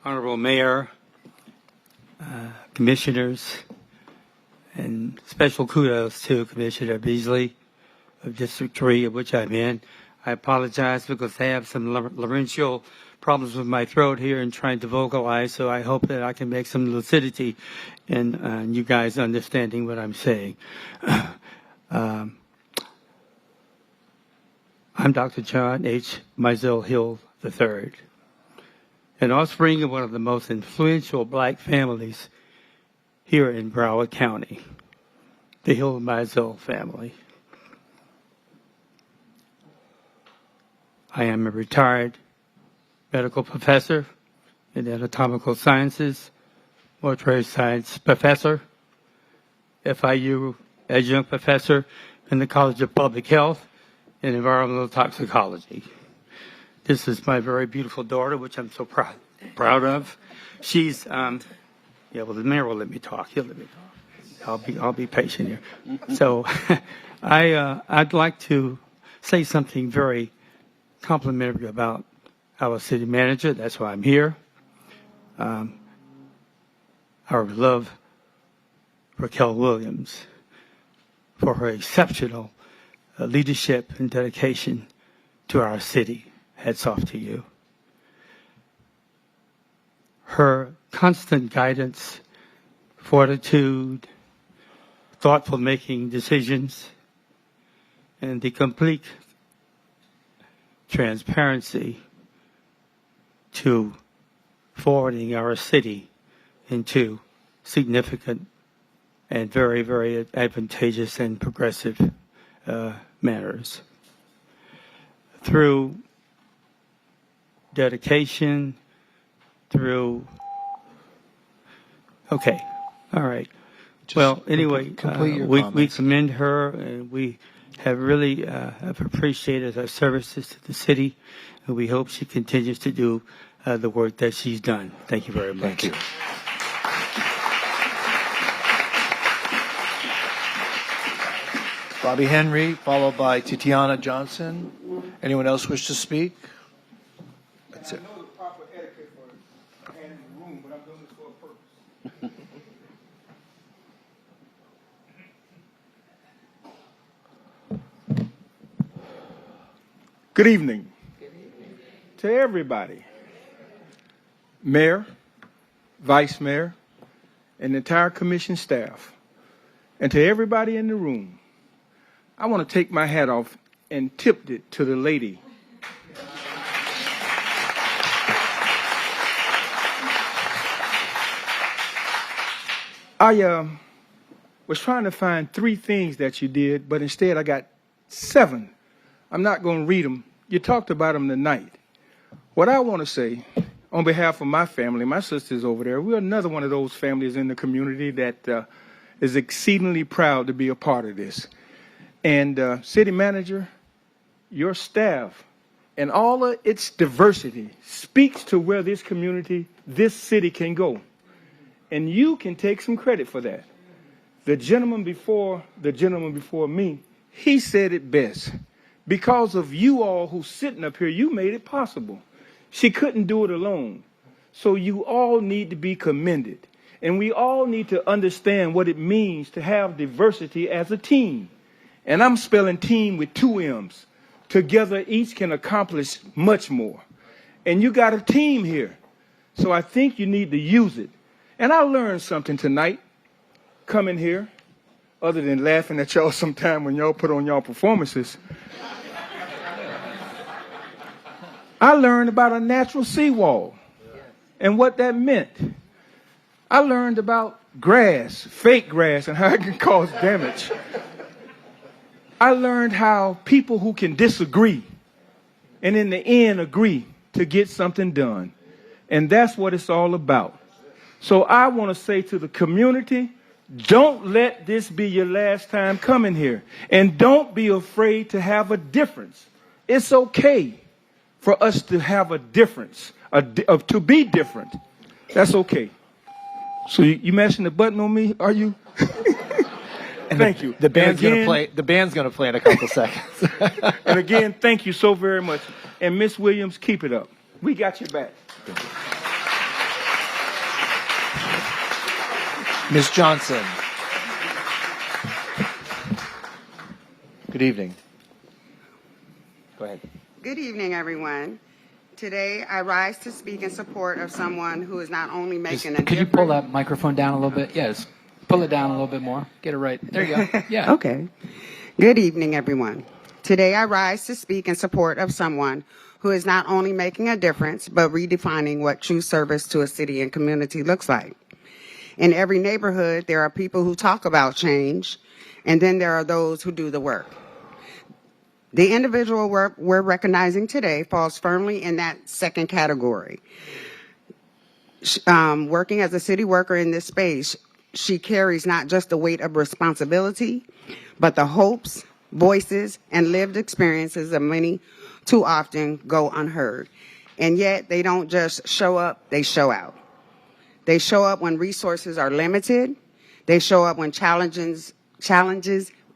L: Honorable Mayor, Commissioners, and special kudos to Commissioner Beasley of District 3, of which I'm in. I apologize because I have some laryngeal problems with my throat here and trying to vocalize, so I hope that I can make some lucidity in you guys understanding what I'm saying. I'm Dr. John H. Mizell Hill III, an offspring of one of the most influential black families here in Broward County, the Hill Mizell family. I am a retired medical professor in anatomical sciences, mortuary science professor, FIU adjunct professor in the College of Public Health and environmental toxicology. This is my very beautiful daughter, which I'm so proud of. She's, well, the mayor will let me talk. He'll let me talk. I'll be patient here. So, I'd like to say something very complimentary about our city manager. That's why I'm here. I love Raquel Williams for her exceptional leadership and dedication to our city. Hats off to you. Her constant guidance, fortitude, thoughtful making decisions, and the complete transparency to forwarding our city into significant and very, very advantageous and progressive manners. Through dedication, through... Okay, all right. Well, anyway, we commend her, and we have really have appreciated her services to the city, and we hope she continues to do the work that she's done. Thank you very much.
A: Thank you. Bobby Henry, followed by Tatiana Johnson. Anyone else wish to speak? That's it.
M: Good evening to everybody. Mayor, Vice Mayor, and the entire commission staff, and to everybody in the room. I want to take my hat off and tip it to the lady. I was trying to find 3 things that you did, but instead I got 7. I'm not going to read them. You talked about them tonight. What I want to say, on behalf of my family, my sister's over there, we're another one of those families in the community that is exceedingly proud to be a part of this. And city manager, your staff, and all of its diversity speaks to where this community, this city can go. And you can take some credit for that. The gentleman before me, he said it best. Because of you all who's sitting up here, you made it possible. She couldn't do it alone. So you all need to be commended. And we all need to understand what it means to have diversity as a team. And I'm spelling team with 2 M's. Together, each can accomplish much more. And you got a team here. So I think you need to use it. And I learned something tonight coming here, other than laughing at y'all sometime when y'all put on y'all performances. I learned about a natural seawall and what that meant. I learned about grass, fake grass, and how it can cause damage. I learned how people who can disagree and in the end agree to get something done. And that's what it's all about. So I want to say to the community, don't let this be your last time coming here. And don't be afraid to have a difference. It's okay for us to have a difference, to be different. That's okay. So you mashing the button on me, are you? Thank you.
A: The band's going to play. The band's going to play in a couple seconds.
M: And again, thank you so very much. And Miss Williams, keep it up. We got your back.
A: Ms. Johnson. Good evening. Go ahead.
O: Good evening, everyone. Today, I rise to speak in support of someone who is not only making a
F: Could you pull that microphone down a little bit? Yes. Pull it down a little bit more. Get it right. There you go. Yeah.
O: Okay. Good evening, everyone. Today, I rise to speak in support of someone who is not only making a difference, but redefining what true service to a city and community looks like. In every neighborhood, there are people who talk about change, and then there are those who do the work. The individual we're recognizing today falls firmly in that second category. Working as a city worker in this space, she carries not just the weight of responsibility, but the hopes, voices, and lived experiences of many too often go unheard. And yet they don't just show up, they show out. They show up when resources are limited. They show up when challenges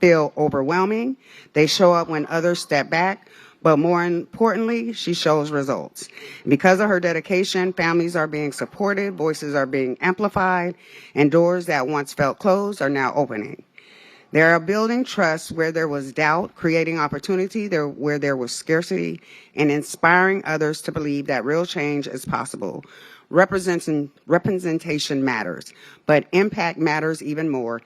O: feel overwhelming. They show up when others step back. But more importantly, she shows results. Because of her dedication, families are being supported, voices are being amplified, and doors that once felt closed are now opening. They are building trust where there was doubt, creating opportunity where there was scarcity, and inspiring others to believe that real change is possible. Representation matters, but impact matters even more.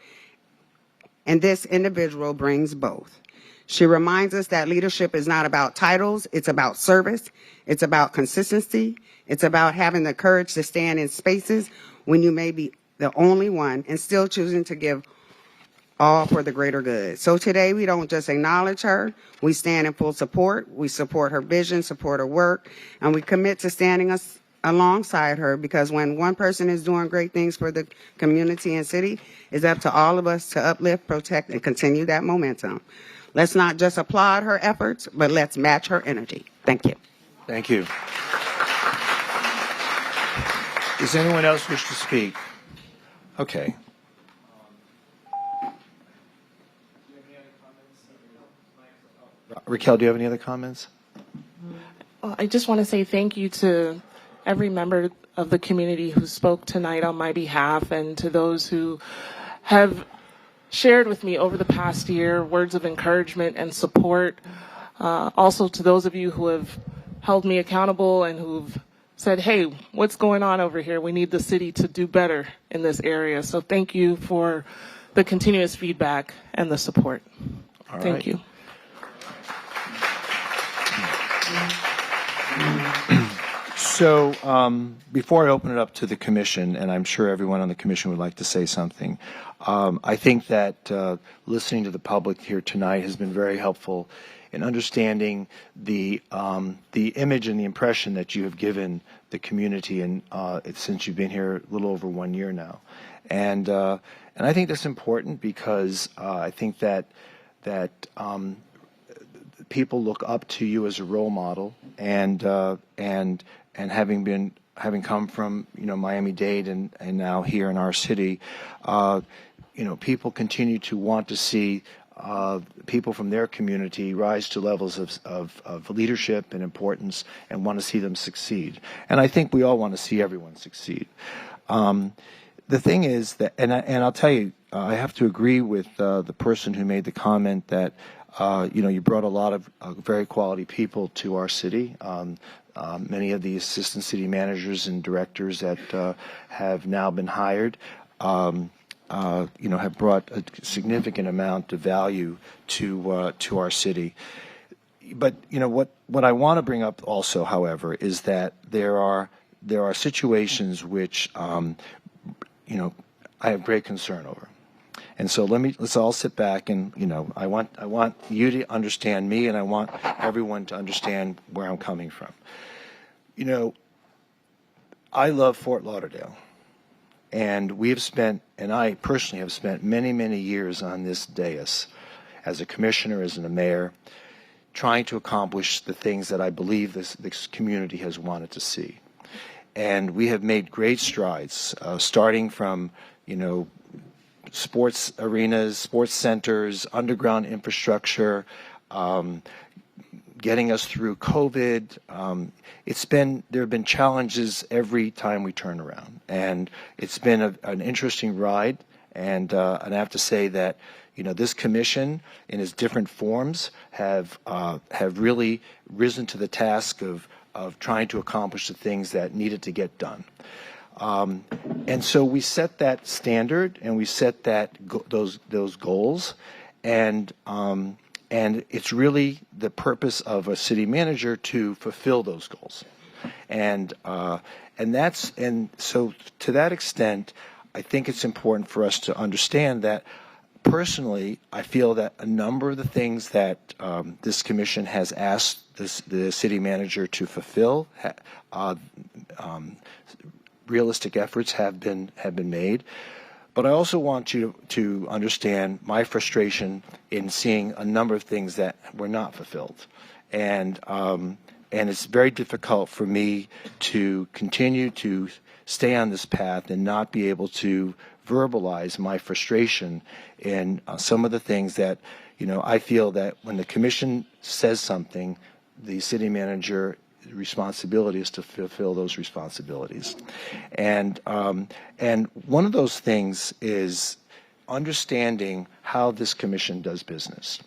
O: And this individual brings both. She reminds us that leadership is not about titles, it's about service, it's about consistency, it's about having the courage to stand in spaces when you may be the only one and still choosing to give all for the greater good. So today we don't just acknowledge her, we stand in full support, we support her vision, support her work, and we commit to standing alongside her, because when one person is doing great things for the community and city, it's up to all of us to uplift, protect, and continue that momentum. Let's not just applaud her efforts, but let's match her energy. Thank you.
A: Thank you. Does anyone else wish to speak? Okay. Raquel, do you have any other comments?
B: Well, I just want to say thank you to every member of the community who spoke tonight on my behalf, and to those who have shared with me over the past year words of encouragement and support. Also to those of you who have held me accountable and who've said, hey, what's going on over here? We need the city to do better in this area. So thank you for the continuous feedback and the support.
A: All
B: Thank
A: right.
B: you.
A: So before I open it up to the commission, and I'm sure everyone on the commission would like to say something, I think that listening to the public here tonight has been very helpful in understanding the image and the impression that you have given the community, and since you've been here a little over 1 year now, and I think that's important because I think that people look up to you as a role model, and having come from Miami-Dade and now here in our city, people continue to want to see people from their community rise to levels of leadership and importance, and want to see them succeed. And I think we all want to see everyone succeed. The thing is that, and I'll tell you, I have to agree with the person who made the comment that you brought a lot of very quality people to our city. Many of the assistant city managers and directors that have now been hired, have brought a significant amount of value to our city. But what I want to bring up also, however, is that there are situations which I have great concern over. And so let's all sit back, and I want you to understand me, and I want everyone to understand where I'm coming from. I love Fort Lauderdale, and I personally have spent many, many years on this dais as a commissioner, as a mayor, trying to accomplish the things that I believe this community has wanted to see. And we have made great strides, starting from, sports arenas, sports centers, underground infrastructure, getting us through COVID. There have been challenges every time we turn around, and it's been an interesting ride. And I have to say that this commission, in its different forms, have really risen to the task of trying to accomplish the things that needed to get done. And so we set that standard, and we set those goals, and it's really the purpose of a city manager to fulfill those goals, and so to that extent, I think it's important for us to understand that. Personally, I feel that a number of the things that this commission has asked the city manager to fulfill, realistic efforts have been made. But I also want you to understand my frustration in seeing a number of things that were not fulfilled, and it's very difficult for me to continue to stay on this path and not be able to verbalize my frustration in some of the things that, I feel that when the commission says something, the city manager responsibility is to fulfill those responsibilities. And one of those things is understanding how this commission does business.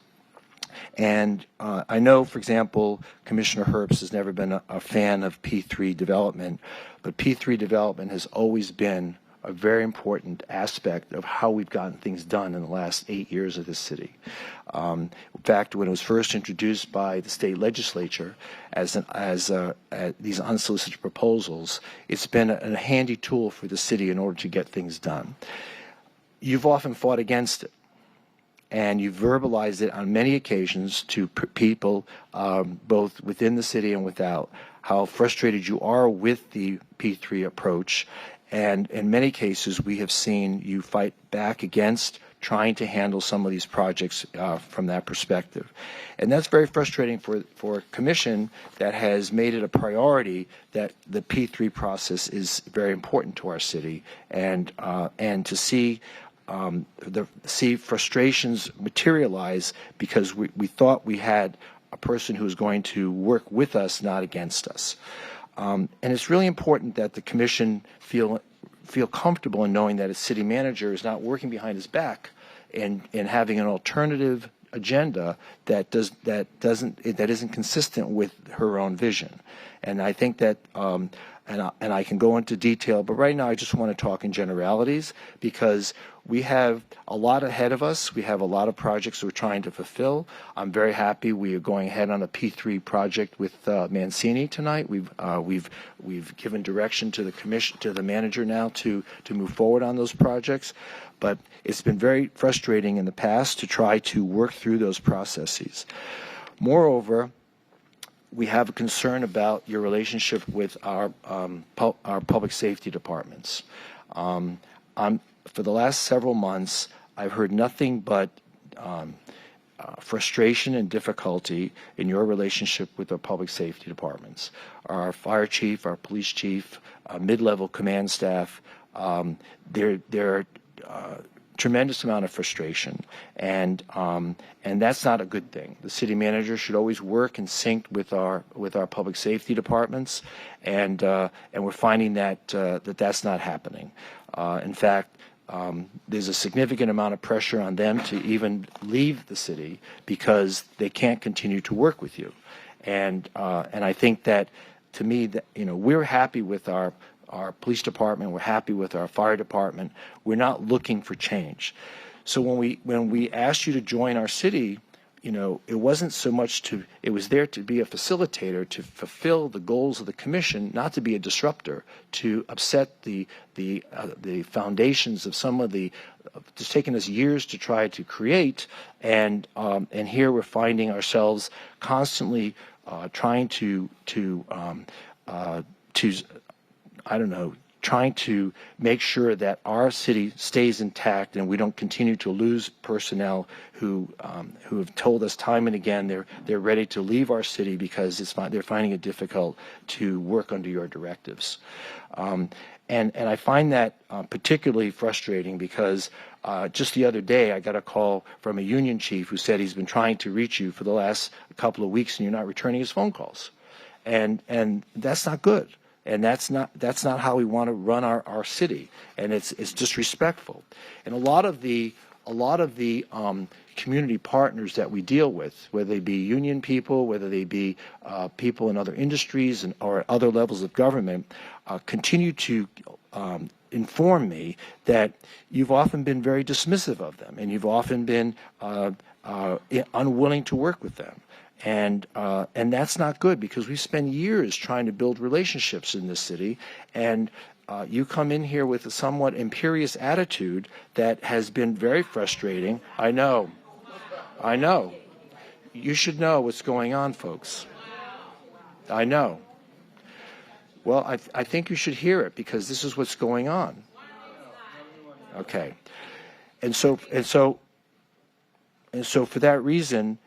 A: And I know, for example, Commissioner Herbst has never been a fan of P3 development, but P3 development has always been a very important aspect of how we've gotten things done in the last 8 years of this city. In fact, when it was first introduced by the state legislature as these unsolicited proposals, it's been a handy tool for the city in order to get things done. You've often fought against it, and you've verbalized it on many occasions to people, both within the city and without, how frustrated you are with the P3 approach. And in many cases, we have seen you fight back against trying to handle some of these projects from that perspective. And that's very frustrating for a commission that has made it a priority that the P3 process is very important to our city, and to see frustrations materialize because we thought we had a person who was going to work with us, not against us. And it's really important that the commission feel comfortable in knowing that its city manager is not working behind his back and having an alternative agenda that isn't consistent with her own vision. And I think that and I can go into detail, but right now I just want to talk in generalities because we have a lot ahead of us. We have a lot of projects we're trying to fulfill. I'm very happy we are going ahead on a P3 project with Mancini tonight. We've given direction to the commission, to the manager now to move forward on those projects. But it's been very frustrating in the past to try to work through those processes. Moreover, we have a concern about your relationship with our public safety departments. For the last several months, I've heard nothing but frustration and difficulty in your relationship with our public safety departments. Our fire chief, our police chief, mid-level command staff, they're tremendous amount of frustration, and that's not a good thing. The city manager should always work in sync with our public safety departments, and we're finding that that's not happening. In fact, there's a significant amount of pressure on them to even leave the city because they can't continue to work with you, and I think that, to me, that we're happy with our police department, we're happy with our fire department. We're not looking for change. So when we asked you to join our city, it wasn't so much it was there to be a facilitator, to fulfill the goals of the commission, not to be a disruptor, to upset the foundations of some of the, it's taken us years to try to create, and here we're finding ourselves constantly trying to trying to make sure that our city stays intact and we don't continue to lose personnel who have told us time and again they're ready to leave our city because they're finding it difficult to work under your directives. And I find that particularly frustrating because just the other day I got a call from a union chief who said he's been trying to reach you for the last couple of weeks and you're not returning his phone calls. And that's not good. And that's not how we want to run our city, and it's disrespectful. And a lot of the community partners that we deal with, whether they be union people, whether they be people in other industries or other levels of government, continue to inform me that you've often been very dismissive of them, and you've often been unwilling to work with them. And that's not good because we spend years trying to build relationships in this city, and you come in here with a somewhat imperious attitude that has been very frustrating. I know. You should know what's going on, folks. I know. Well, I think you should hear it because this is what's going on. Okay. And so for that reason,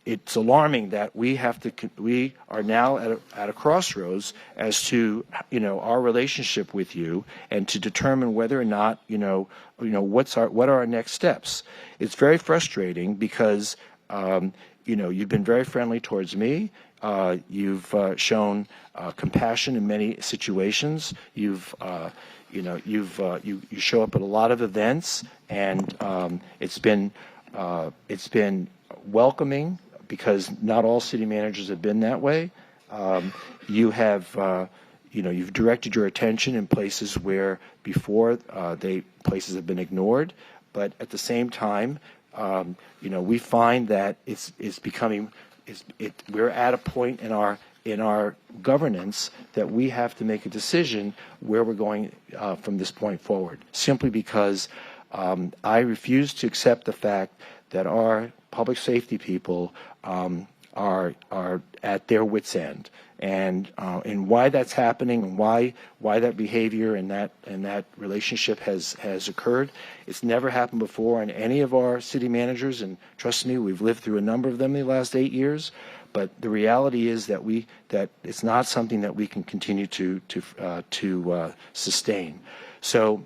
A: it's alarming that we are now at a crossroads as to our relationship with you and to determine whether or not what are our next steps. It's very frustrating because you've been very friendly towards me. You've shown compassion in many situations. You show up at a lot of events, and it's been welcoming because not all city managers have been that way. You have, you've directed your attention in places where before places have been ignored, but at the same time, we find that it's becoming, we're at a point in our governance that we have to make a decision where we're going from this point forward. Simply because I refuse to accept the fact that our public safety people are at their wits' end, and why that's happening and why that behavior and that relationship has occurred. It's never happened before in any of our city managers, and trust me, we've lived through a number of them in the last 8 years. But the reality is that it's not something that we can continue to sustain. So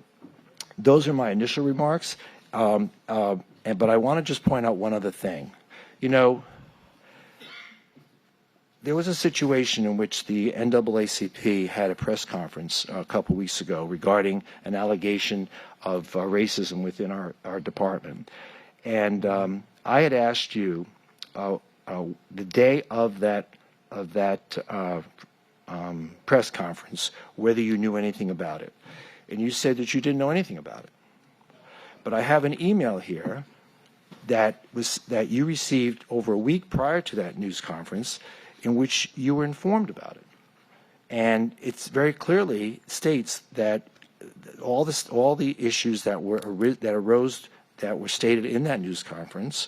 A: those are my initial remarks. But I want to just point out one other thing. There was a situation in which the NAACP had a press conference a couple weeks ago regarding an allegation of racism within our department. And I had asked you the day of that press conference whether you knew anything about it. And you said that you didn't know anything about it. But I have an email here that you received over a week prior to that news conference in which you were informed about it. And it's very clearly states that all the issues that arose that were stated in that news conference,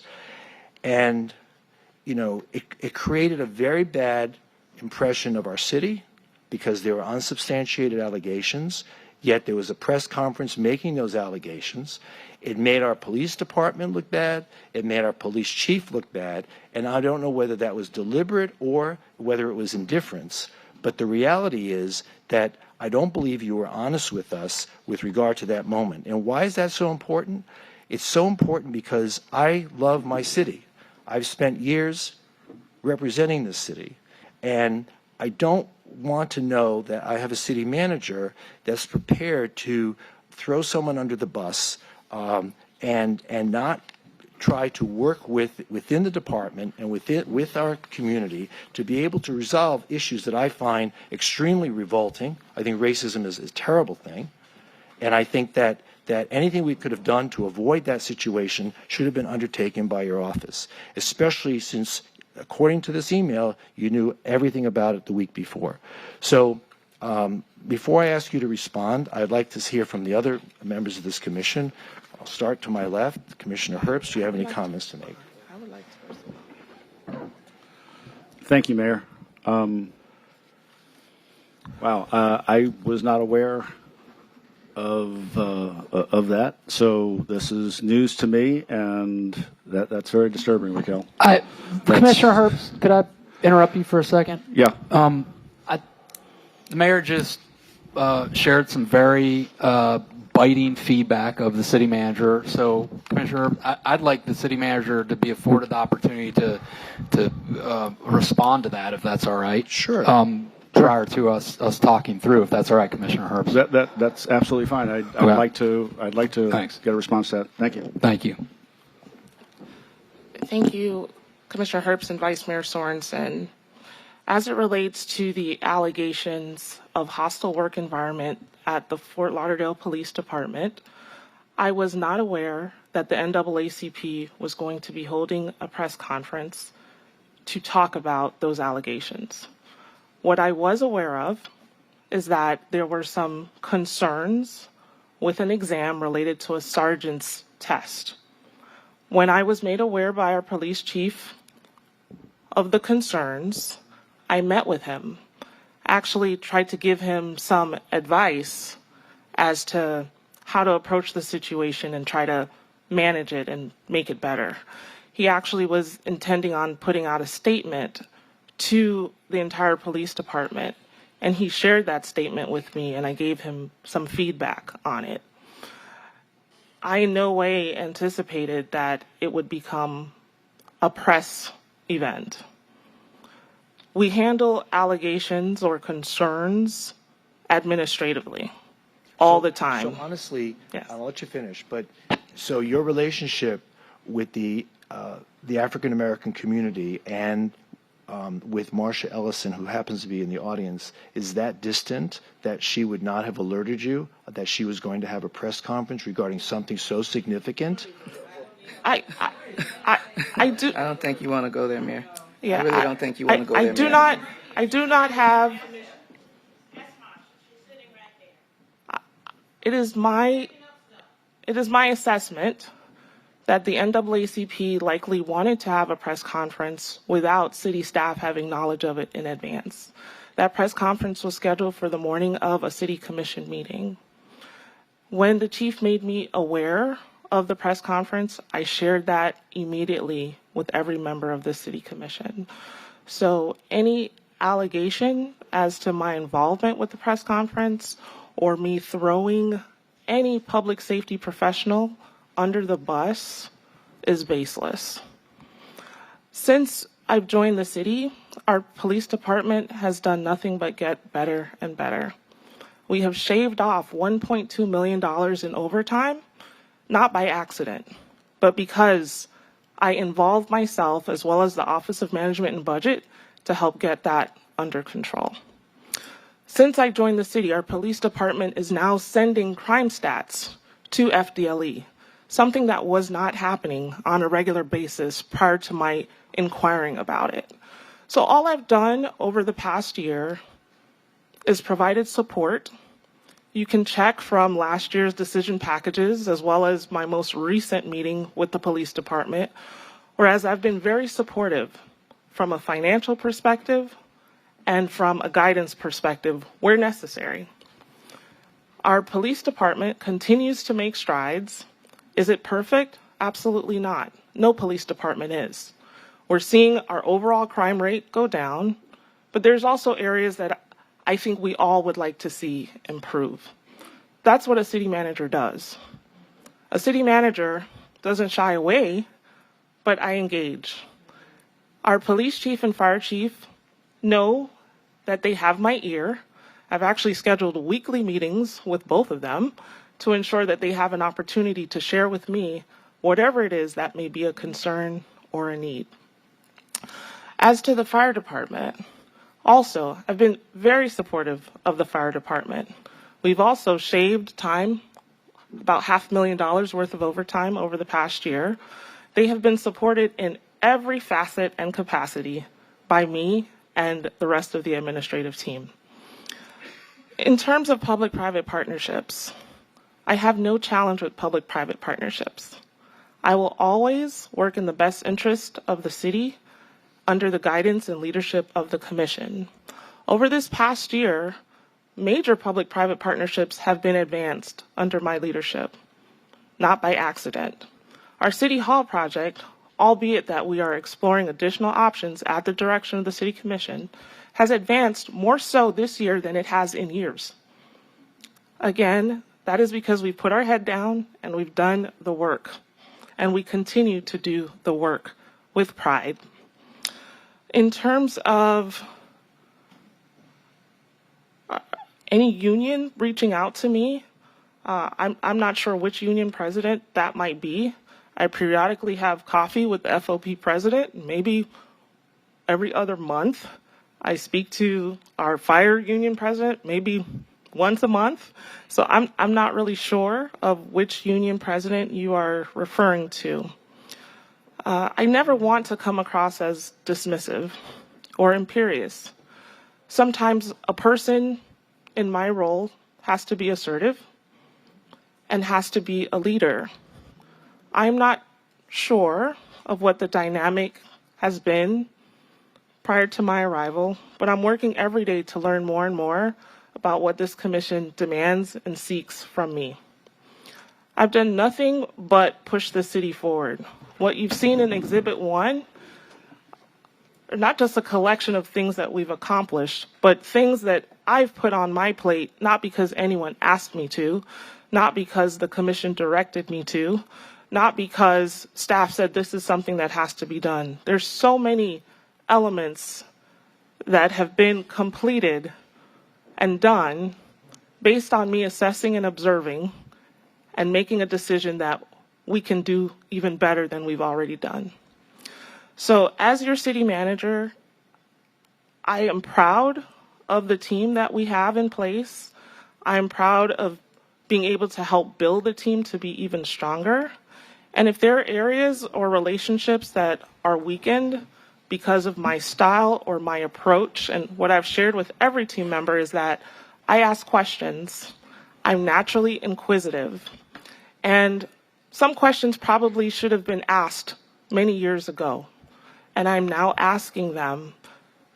A: and it created a very bad impression of our city because there were unsubstantiated allegations. Yet there was a press conference making those allegations. It made our police department look bad. It made our police chief look bad. And I don't know whether that was deliberate or whether it was indifference. But the reality is that I don't believe you were honest with us with regard to that moment. And why is that so important? It's so important because I love my city. I've spent years representing this city. And I don't want to know that I have a city manager that's prepared to throw someone under the bus and not try to work within the department and with our community to be able to resolve issues that I find extremely revolting. I think racism is a terrible thing, and I think that anything we could have done to avoid that situation should have been undertaken by your office, especially since, according to this email, you knew everything about it the week before. So before I ask you to respond, I'd like to hear from the other members of this commission. I'll start to my left. Commissioner Herbst, do you have any comments to make?
V: I would like to.
K: Thank you, Mayor. Wow, I was not aware of that, so this is news to me, and that's very disturbing, Raquel.
F: Commissioner Herbst, could I interrupt you for a second?
K: Yeah.
F: The mayor just shared some very biting feedback of the city manager. So, Commissioner, I'd like the city manager to be afforded the opportunity to respond to that, if that's all right.
A: Sure.
F: Prior to us talking through, if that's all right, Commissioner Herbst.
K: That's absolutely fine. I'd like to get a response to that. Thank you.
F: Thank you.
B: Thank you, Commissioner Herbst and Vice Mayor Sorensen. As it relates to the allegations of hostile work environment at the Fort Lauderdale Police Department, I was not aware that the NAACP was going to be holding a press conference to talk about those allegations. What I was aware of is that there were some concerns with an exam related to a sergeant's test. When I was made aware by our police chief of the concerns, I met with him, actually tried to give him some advice as to how to approach the situation and try to manage it and make it better. He actually was intending on putting out a statement to the entire police department, and he shared that statement with me, and I gave him some feedback on it. I in no way anticipated that it would become a press event. We handle allegations or concerns administratively all the time.
A: So honestly, yes. I'll let you finish, but so your relationship with the African American community and with Marsha Ellison, who happens to be in the audience, is that distant that she would not have alerted you that she was going to have a press conference regarding something so significant?
V: I don't think you want to go there, Mayor.
B: Yeah,
V: I really don't think you want to go there, Mayor.
B: I do not have. It is my assessment that the NAACP likely wanted to have a press conference without city staff having knowledge of it in advance. That press conference was scheduled for the morning of a city commission meeting. When the chief made me aware of the press conference, I shared that immediately with every member of the city commission. So any allegation as to my involvement with the press conference or me throwing any public safety professional under the bus is baseless. Since I've joined the city, our police department has done nothing but get better and better. We have shaved off $1.2 million in overtime, not by accident, but because I involved myself as well as the Office of Management and Budget to help get that under control. Since I joined the city, our police department is now sending crime stats to FDLE, something that was not happening on a regular basis prior to my inquiring about it. So all I've done over the past year is provided support. You can check from last year's decision packages as well as my most recent meeting with the police department, whereas I've been very supportive from a financial perspective and from a guidance perspective where necessary. Our police department continues to make strides. Is it perfect? Absolutely not. No police department is. We're seeing our overall crime rate go down, but there's also areas that I think we all would like to see improve. That's what a city manager does. A city manager doesn't shy away, but I engage. Our police chief and fire chief know that they have my ear. I've actually scheduled weekly meetings with both of them to ensure that they have an opportunity to share with me whatever it is that may be a concern or a need. As to the fire department, also, I've been very supportive of the fire department. We've also shaved time, about $500,000 worth of overtime over the past year. They have been supported in every facet and capacity by me and the rest of the administrative team. In terms of public-private partnerships, I have no challenge with public-private partnerships. I will always work in the best interest of the city under the guidance and leadership of the Commission. Over this past year, major public-private partnerships have been advanced under my leadership, not by accident. Our City Hall project, albeit that we are exploring additional options at the direction of the City Commission, has advanced more so this year than it has in years. Again, that is because we've put our head down and we've done the work, and we continue to do the work with pride. In terms of any union reaching out to me, I'm not sure which union president that might be. I periodically have coffee with the FOP president, maybe every other month. I speak to our fire union president maybe once a month. So I'm not really sure of which union president you are referring to. I never want to come across as dismissive or imperious. Sometimes a person in my role has to be assertive and has to be a leader. I'm not sure of what the dynamic has been prior to my arrival, but I'm working every day to learn more and more about what this commission demands and seeks from me. I've done nothing but push the city forward. What you've seen in Exhibit 1 are not just a collection of things that we've accomplished, but things that I've put on my plate, not because anyone asked me to, not because the commission directed me to, not because staff said this is something that has to be done. There's so many elements that have been completed and done based on me assessing and observing and making a decision that we can do even better than we've already done. So as your city manager, I am proud of the team that we have in place. I'm proud of being able to help build the team to be even stronger. And if there are areas or relationships that are weakened because of my style or my approach, and what I've shared with every team member is that I ask questions. I'm naturally inquisitive. And some questions probably should have been asked many years ago. And I'm now asking them,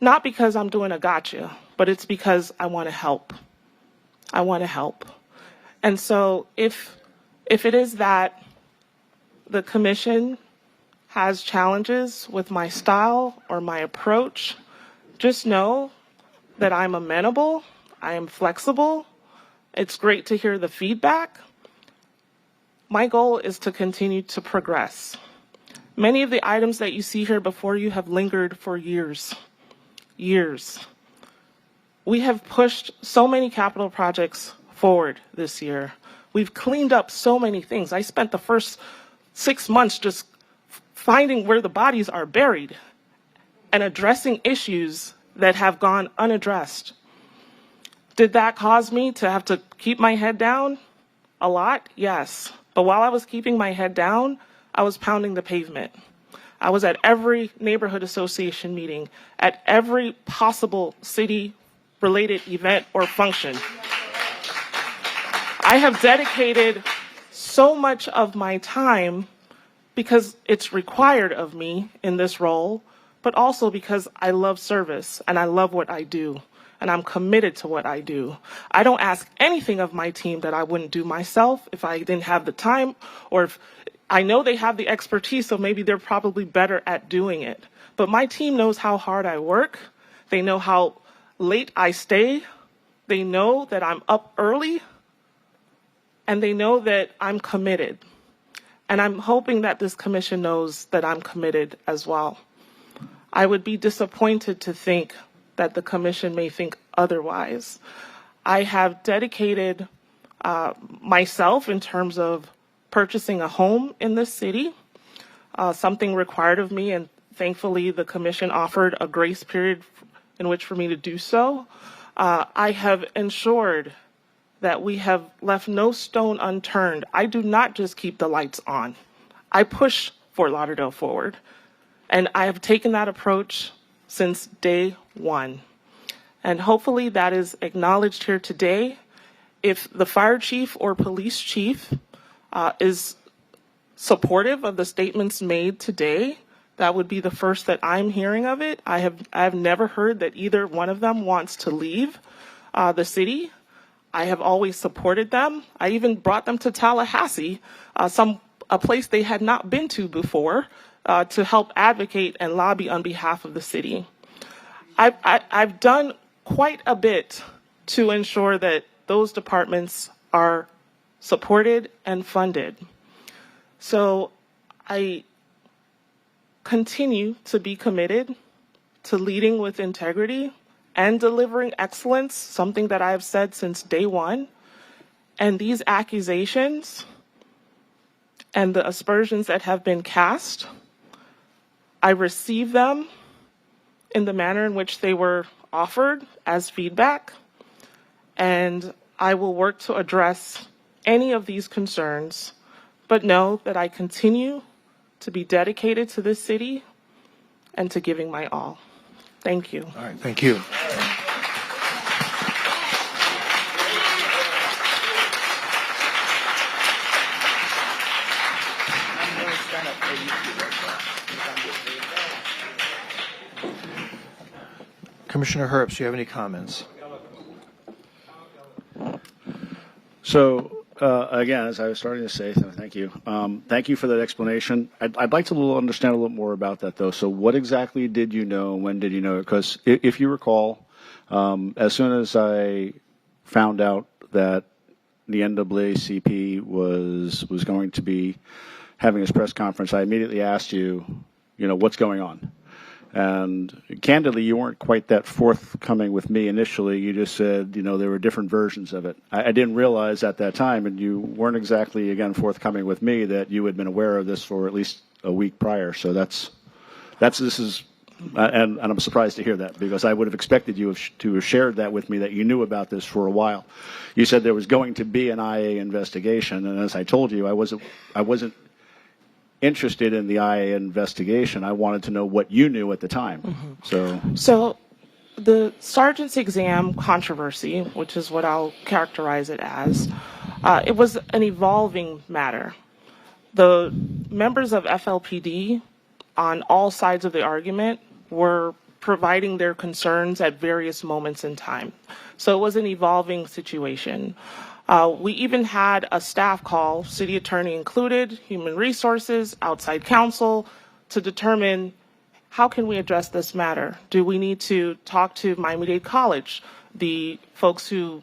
B: not because I'm doing a gotcha, but it's because I want to help. I want to help. And so if it is that the commission has challenges with my style or my approach, just know that I'm amenable, I am flexible. It's great to hear the feedback. My goal is to continue to progress. Many of the items that you see here before you have lingered for years. We have pushed so many capital projects forward this year. We've cleaned up so many things. I spent the first 6 months just finding where the bodies are buried and addressing issues that have gone unaddressed. Did that cause me to have to keep my head down? A lot, yes. But while I was keeping my head down, I was pounding the pavement. I was at every neighborhood association meeting, at every possible city-related event or function. I have dedicated so much of my time because it's required of me in this role, but also because I love service and I love what I do, and I'm committed to what I do. I don't ask anything of my team that I wouldn't do myself if I didn't have the time, or if I know they have the expertise, so maybe they're probably better at doing it. But my team knows how hard I work. They know how late I stay. They know that I'm up early, and they know that I'm committed. And I'm hoping that this commission knows that I'm committed as well. I would be disappointed to think that the commission may think otherwise. I have dedicated myself in terms of purchasing a home in this city, something required of me, and thankfully the commission offered a grace period in which for me to do so. I have ensured that we have left no stone unturned. I do not just keep the lights on. I push Fort Lauderdale forward. And I have taken that approach since day one. And hopefully that is acknowledged here today. If the fire chief or police chief is supportive of the statements made today, that would be the first that I'm hearing of it. I have never heard that either one of them wants to leave the city. I have always supported them. I even brought them to Tallahassee, a place they had not been to before, to help advocate and lobby on behalf of the city. I've done quite a bit to ensure that those departments are supported and funded. So I continue to be committed to leading with integrity and delivering excellence, something that I have said since day one. And these accusations and the aspersions that have been cast, I receive them in the manner in which they were offered as feedback, and I will work to address any of these concerns, but know that I continue to be dedicated to this city and to giving my all. Thank you.
A: All right, thank you. Commissioner Herbst, do you have any comments?
K: So, again, as I was starting to say, thank you. Thank you for that explanation. I'd like to understand a little more about that, though. So what exactly did you know? When did you know? Because if you recall, as soon as I found out that the NAACP was going to be having this press conference, I immediately asked you, what's going on? And candidly, you weren't quite that forthcoming with me initially. You just said, there were different versions of it. I didn't realize at that time, and you weren't exactly, again, forthcoming with me, that you had been aware of this for at least a week prior. So and I'm surprised to hear that, because I would have expected you to have shared that with me, that you knew about this for a while. You said there was going to be an IA investigation, and as I told you, I wasn't interested in the IA investigation. I wanted to know what you knew at the time. Mm-hmm.
B: So the sergeant's exam controversy, which is what I'll characterize it as, it was an evolving matter. The members of FLPD on all sides of the argument were providing their concerns at various moments in time. So it was an evolving situation. We even had a staff call, city attorney included, human resources, outside counsel, to determine how can we address this matter. Do we need to talk to Miami-Dade College, the folks who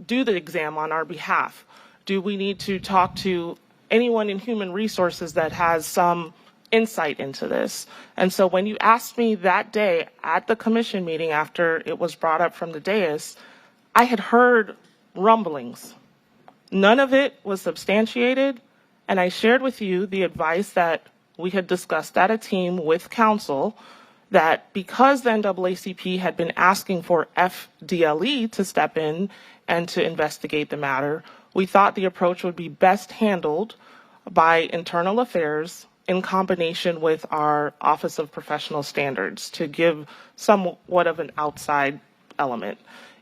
B: do the exam on our behalf? Do we need to talk to anyone in human resources that has some insight into this? And so when you asked me that day at the commission meeting after it was brought up from the dais, I had heard rumblings. None of it was substantiated, and I shared with you the advice that we had discussed at a team with counsel that because the NAACP had been asking for FDLE to step in and to investigate the matter, we thought the approach would be best handled by Internal Affairs in combination with our Office of Professional Standards to give somewhat of an outside element.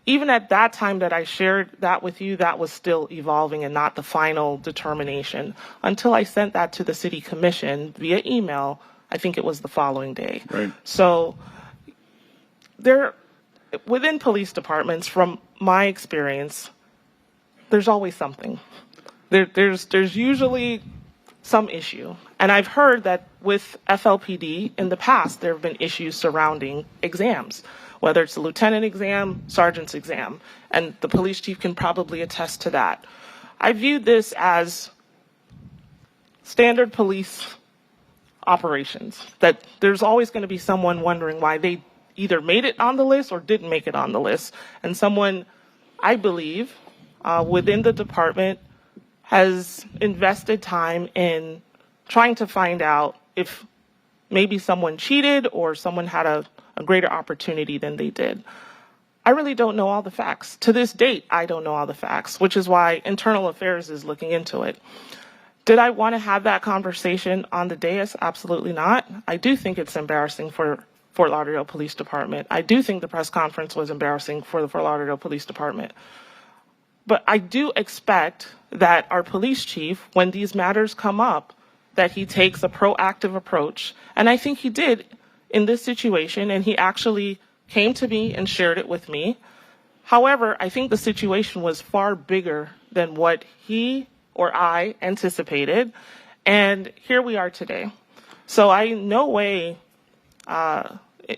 B: Even at that time that I shared that with you, that was still evolving and not the final determination until I sent that to the City Commission via email. I think it was the following day.
K: Right.
B: So within police departments, from my experience, there's always something. There's usually some issue. And I've heard that with FLPD in the past, there have been issues surrounding exams, whether it's the lieutenant exam, sergeant's exam, and the police chief can probably attest to that. I view this as standard police operations, that there's always going to be someone wondering why they either made it on the list or didn't make it on the list. And someone, I believe, within the department has invested time in trying to find out if maybe someone cheated or someone had a greater opportunity than they did. I really don't know all the facts. To this date, I don't know all the facts, which is why Internal Affairs is looking into it. Did I want to have that conversation on the dais? Absolutely not. I do think it's embarrassing for Fort Lauderdale Police Department. I do think the press conference was embarrassing for the Fort Lauderdale Police Department. But I do expect that our police chief, when these matters come up, that he takes a proactive approach. And I think he did in this situation, and he actually came to me and shared it with me. However, I think the situation was far bigger than what he or I anticipated, and here we are today. So I in no way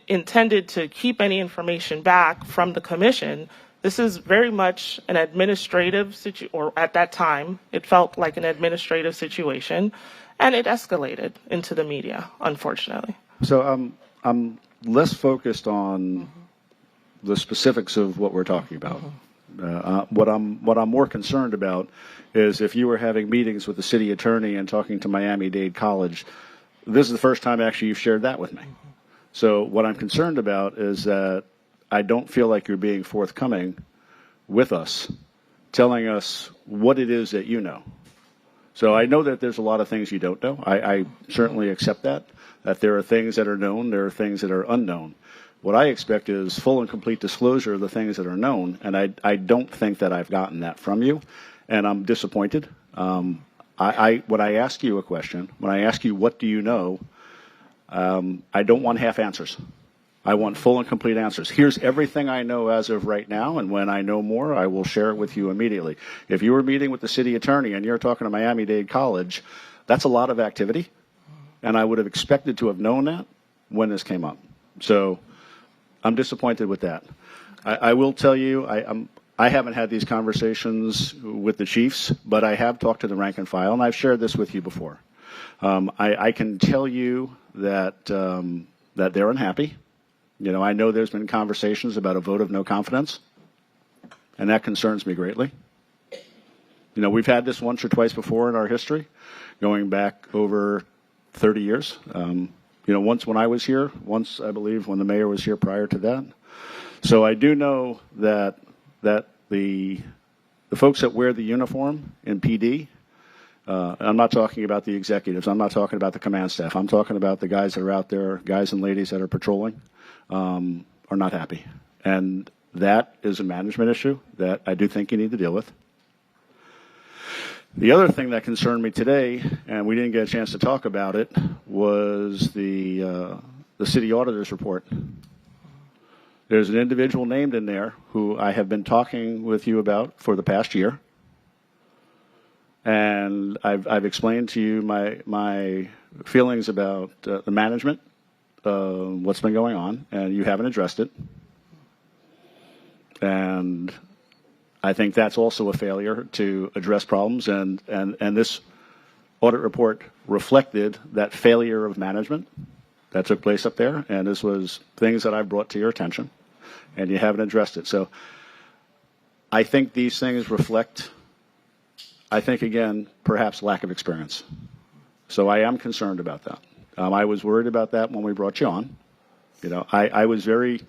B: intended to keep any information back from the commission. This is very much an administrative situation, or at that time, it felt like an administrative situation, and it escalated into the media, unfortunately.
K: So I'm less focused on the specifics of what we're talking about. What I'm more concerned about is if you were having meetings with the city attorney and talking to Miami-Dade College, this is the first time actually you've shared that with me. So what I'm concerned about is that I don't feel like you're being forthcoming with us, telling us what it is that you know. So I know that there's a lot of things you don't know. I certainly accept that there are things that are known, there are things that are unknown. What I expect is full and complete disclosure of the things that are known, and I don't think that I've gotten that from you, and I'm disappointed. When I ask you a question, when I ask you what do you know, I don't want half answers. I want full and complete answers. Here's everything I know as of right now, and when I know more, I will share it with you immediately. If you were meeting with the city attorney and you're talking to Miami-Dade College, that's a lot of activity, and I would have expected to have known that when this came up. So I'm disappointed with that. I will tell you, I haven't had these conversations with the chiefs, but I have talked to the rank and file, and I've shared this with you before. I can tell you that that they're unhappy. You know, I know there's been conversations about a vote of no confidence, and that concerns me greatly. You know, we've had this once or twice before in our history, going back over 30 years. You know, once when I was here, once I believe when the mayor was here prior to that. So I do know that the folks that wear the uniform in PD, I'm not talking about the executives, I'm not talking about the command staff, I'm talking about the guys that are out there, guys and ladies that are patrolling, are not happy. And that is a management issue that I do think you need to deal with. The other thing that concerned me today, and we didn't get a chance to talk about it, was the city auditor's report. There's an individual named in there who I have been talking with you about for the past year. And I've explained to you my feelings about the management, what's been going on, and you haven't addressed it. And I think that's also a failure to address problems, and this audit report reflected that failure of management that took place up there, and this was things that I brought to your attention, and you haven't addressed it. So I think these things reflect, I think, again, perhaps lack of experience. So I am concerned about that. I was worried about that when we brought you on. You know, I was very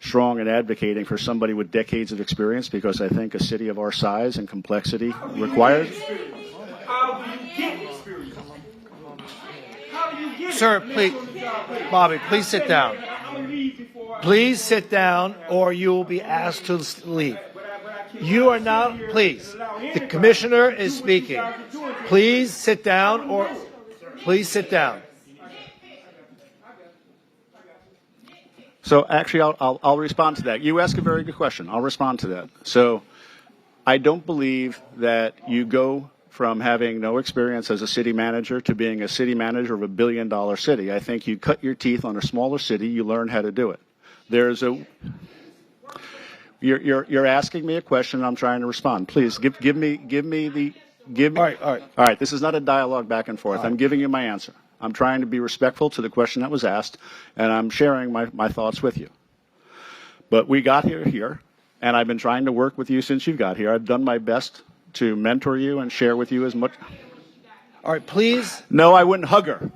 K: strong in advocating for somebody with decades of experience because I think a city of our size and complexity requires.
A: Sir, please, Bobby, please sit down. Please sit down or you will be asked to leave. You are now, please, the commissioner is speaking. Please sit down or please sit down.
K: So actually, I'll respond to that. You ask a very good question. I'll respond to that. So I don't believe that you go from having no experience as a city manager to being a city manager of $1 billion city. I think you cut your teeth on a smaller city, you learn how to do it. You're asking me a question and I'm trying to respond. Please give me the. All right. This is not a dialogue back and forth. I'm giving you my answer. I'm trying to be respectful to the question that was asked, and I'm sharing my thoughts with you. But we got here, and I've been trying to work with you since you got here. I've done my best to mentor you and share with you as much.
A: All right, please.
K: No, I wouldn't hug her.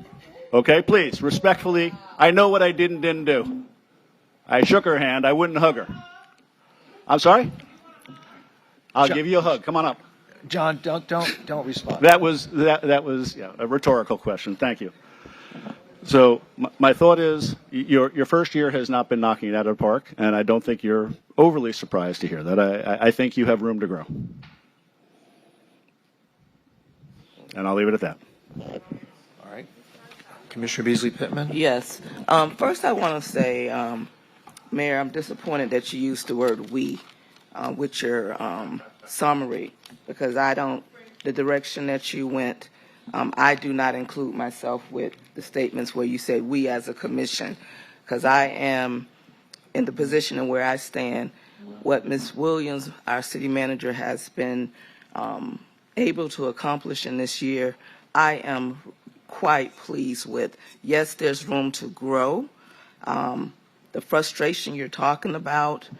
K: Okay, please, respectfully. I know what I didn't do. I shook her hand. I wouldn't hug her. I'm sorry? I'll give you a hug. Come on up.
A: John, don't respond.
K: That was a rhetorical question. Thank you. So my thought is your first year has not been knocking it out of the park, and I don't think you're overly surprised to hear that. I think you have room to grow. And I'll leave it at that.
A: All right. Commissioner Beasley Pittman?
V: Yes. First, I want to say, Mayor, I'm disappointed that you used the word we with your summary, because the direction that you went, I do not include myself with the statements where you said we as a commission, because I am in the position of where I stand. What Ms. Williams, our city manager, has been able to accomplish in this year, I am quite pleased with. Yes, there's room to grow. The frustration you're talking about,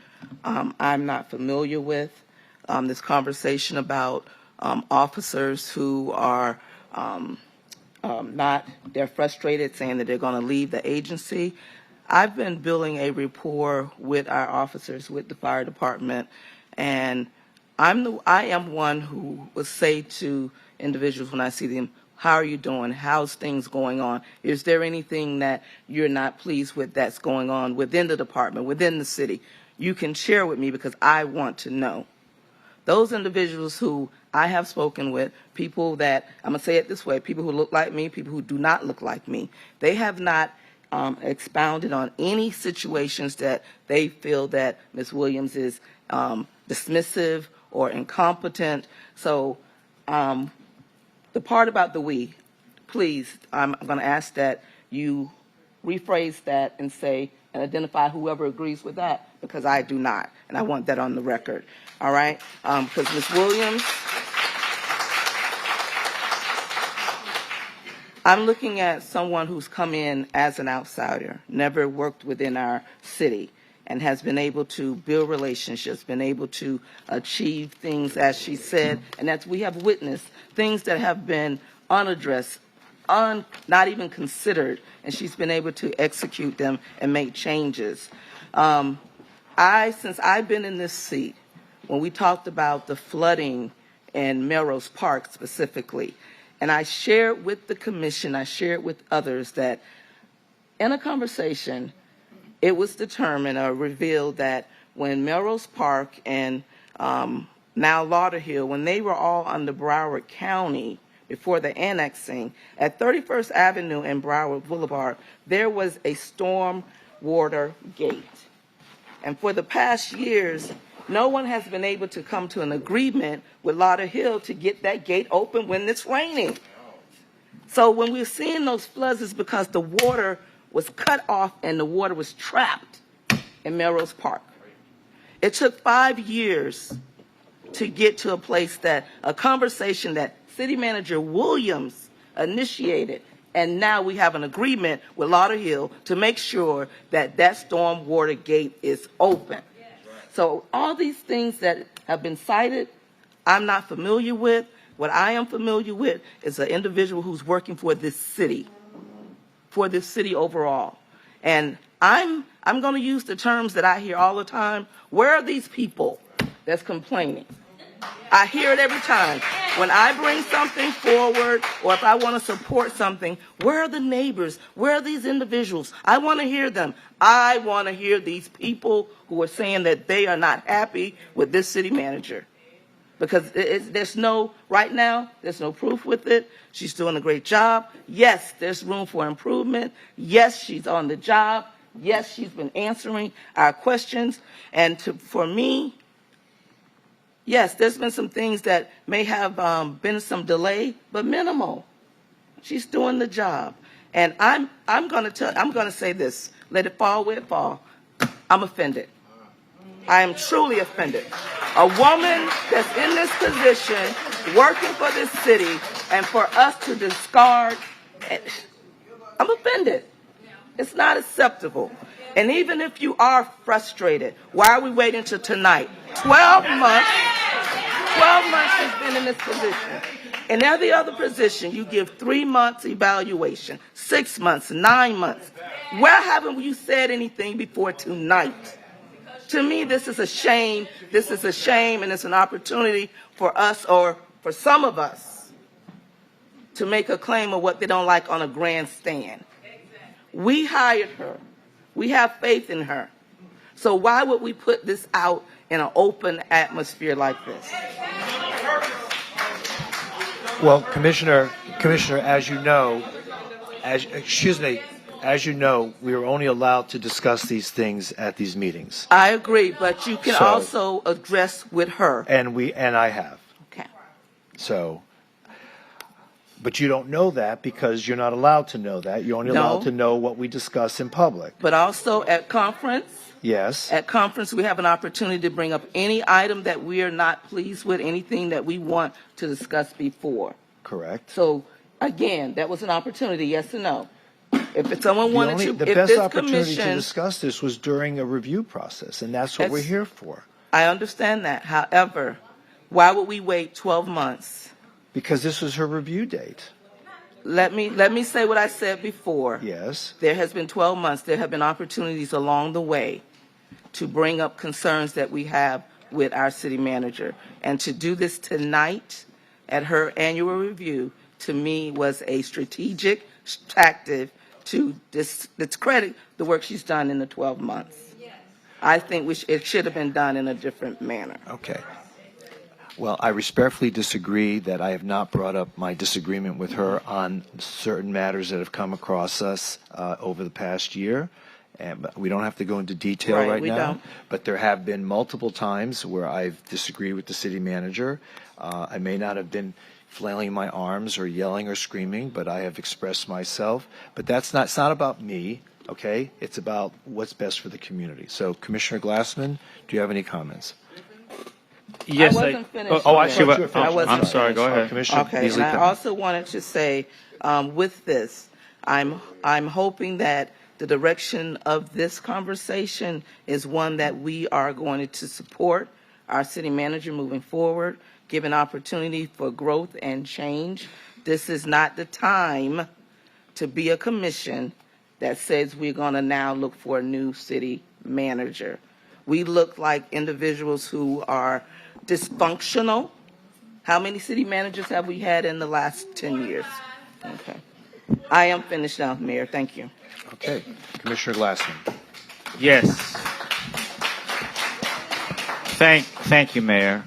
V: I'm not familiar with. This conversation about officers who are they're frustrated, saying that they're going to leave the agency. I've been building a rapport with our officers, with the fire department, and I am one who will say to individuals when I see them, how are you doing? How's things going on? Is there anything that you're not pleased with that's going on within the department, within the city? You can share with me because I want to know. Those individuals who I have spoken with, people that, I'm going to say it this way, people who look like me, people who do not look like me, they have not expounded on any situations that they feel that Ms. Williams is dismissive or incompetent. So the part about the we, please, I'm going to ask that you rephrase that and say and identify whoever agrees with that, because I do not, and I want that on the record. All right? Because Ms. Williams, I'm looking at someone who's come in as an outsider, never worked within our city, and has been able to build relationships, been able to achieve things, as she said, and as we have witnessed, things that have been unaddressed, not even considered, and she's been able to execute them and make changes. Since I've been in this seat, when we talked about the flooding in Melrose Park specifically, and I shared with the commission, I shared with others that in a conversation, it was determined or revealed that when Melrose Park and now Lauderdale, when they were all under Broward County before the annexing, at 31st Avenue and Broward Boulevard, there was a storm water gate. And for the past years, no one has been able to come to an agreement with Lauderdale to get that gate open when it's raining. So when we're seeing those floods, it's because the water was cut off and the water was trapped in Melrose Park. It took 5 years to get to a place that a conversation that City Manager Williams initiated, and now we have an agreement with Lauderdale to make sure that that storm water gate is open. So all these things that have been cited, I'm not familiar with. What I am familiar with is an individual who's working for this city overall. And I'm going to use the terms that I hear all the time. Where are these people that's complaining? I hear it every time. When I bring something forward or if I want to support something, where are the neighbors? Where are these individuals? I want to hear them. I want to hear these people who are saying that they are not happy with this city manager. Because there's no, right now, there's no proof with it. She's doing a great job. Yes, there's room for improvement. Yes, she's on the job. Yes, she's been answering our questions. And for me, yes, there's been some things that may have been some delay, but minimal. She's doing the job. And I'm going to say this. Let it fall where it fall. I'm offended. I am truly offended. A woman that's in this position, working for this city, and for us to discard, I'm offended. It's not acceptable. And even if you are frustrated, why are we waiting till tonight? 12 months. 12 months she's been in this position. In every other position, you give 3 months evaluation, 6 months, 9 months. Where haven't you said anything before tonight? To me, this is a shame. This is a shame, and it's an opportunity for us, or for some of us, to make a claim of what they don't like on a grandstand. We hired her. We have faith in her. So why would we put this out in an open atmosphere like this?
A: Well, Commissioner, as you know, as you know, we are only allowed to discuss these things at these meetings.
V: I agree, but you can also address with her.
A: And I have.
V: Okay.
A: So, but you don't know that because you're not allowed to know that. You're only allowed to know what we discuss in public.
V: But also at conference.
A: Yes.
V: At conference, we have an opportunity to bring up any item that we are not pleased with, anything that we want to discuss before.
A: Correct.
V: So, again, that was an opportunity, yes or no? If someone wanted to,
A: the
V: if
A: best
V: this
A: opportunity to
V: commission,
A: discuss this was during a review process, and that's what we're here for.
V: I understand that. However, why would we wait 12 months?
A: Because this was her review date.
V: Let me say what I said before.
A: Yes.
V: There has been 12 months. There have been opportunities along the way to bring up concerns that we have with our city manager. And to do this tonight at her annual review, to me, was a strategic tactic to discredit the work she's done in the 12 months. I think it should have been done in a different manner.
A: Okay. Well, I respectfully disagree that I have not brought up my disagreement with her on certain matters that have come across us over the past year. And we don't have to go into detail right now.
V: Don't.
A: But there have been multiple times where I've disagreed with the city manager. I may not have been flailing my arms or yelling or screaming, but I have expressed myself. But it's not about me, okay? It's about what's best for the community. So, Commissioner Glassman, do you have any comments?
V: Yes, I wasn't finished.
H: I'm sorry. Go ahead.
A: Commissioner
V: Okay, and I also wanted to say, with this, I'm hoping that the direction of this conversation is one that we are going to support our city manager moving forward, give an opportunity for growth and change. This is not the time to be a commission that says we're going to now look for a new city manager. We look like individuals who are dysfunctional. How many city managers have we had in the last 10 years? Okay. I am finished now, Mayor. Thank you.
A: Okay. Commissioner Glassman.
H: Yes. Thank you, Mayor.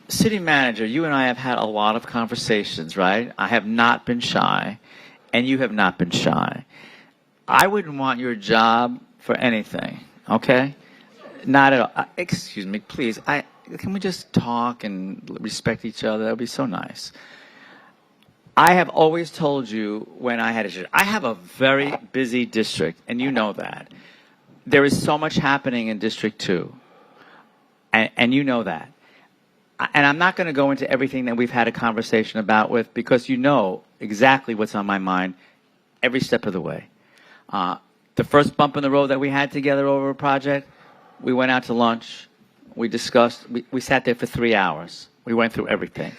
H: City manager, you and I have had a lot of conversations, right? I have not been shy, and you have not been shy. I wouldn't want your job for anything, okay? Not at all. Excuse me, please. Can we just talk and respect each other? That would be so nice. I have always told you when I had I have a very busy district, and you know that. There is so much happening in District 2, and you know that. And I'm not going to go into everything that we've had a conversation about with, because you know exactly what's on my mind every step of the way. The first bump in the road that we had together over a project, we went out to lunch, we discussed, we sat there for 3 hours. We went through everything.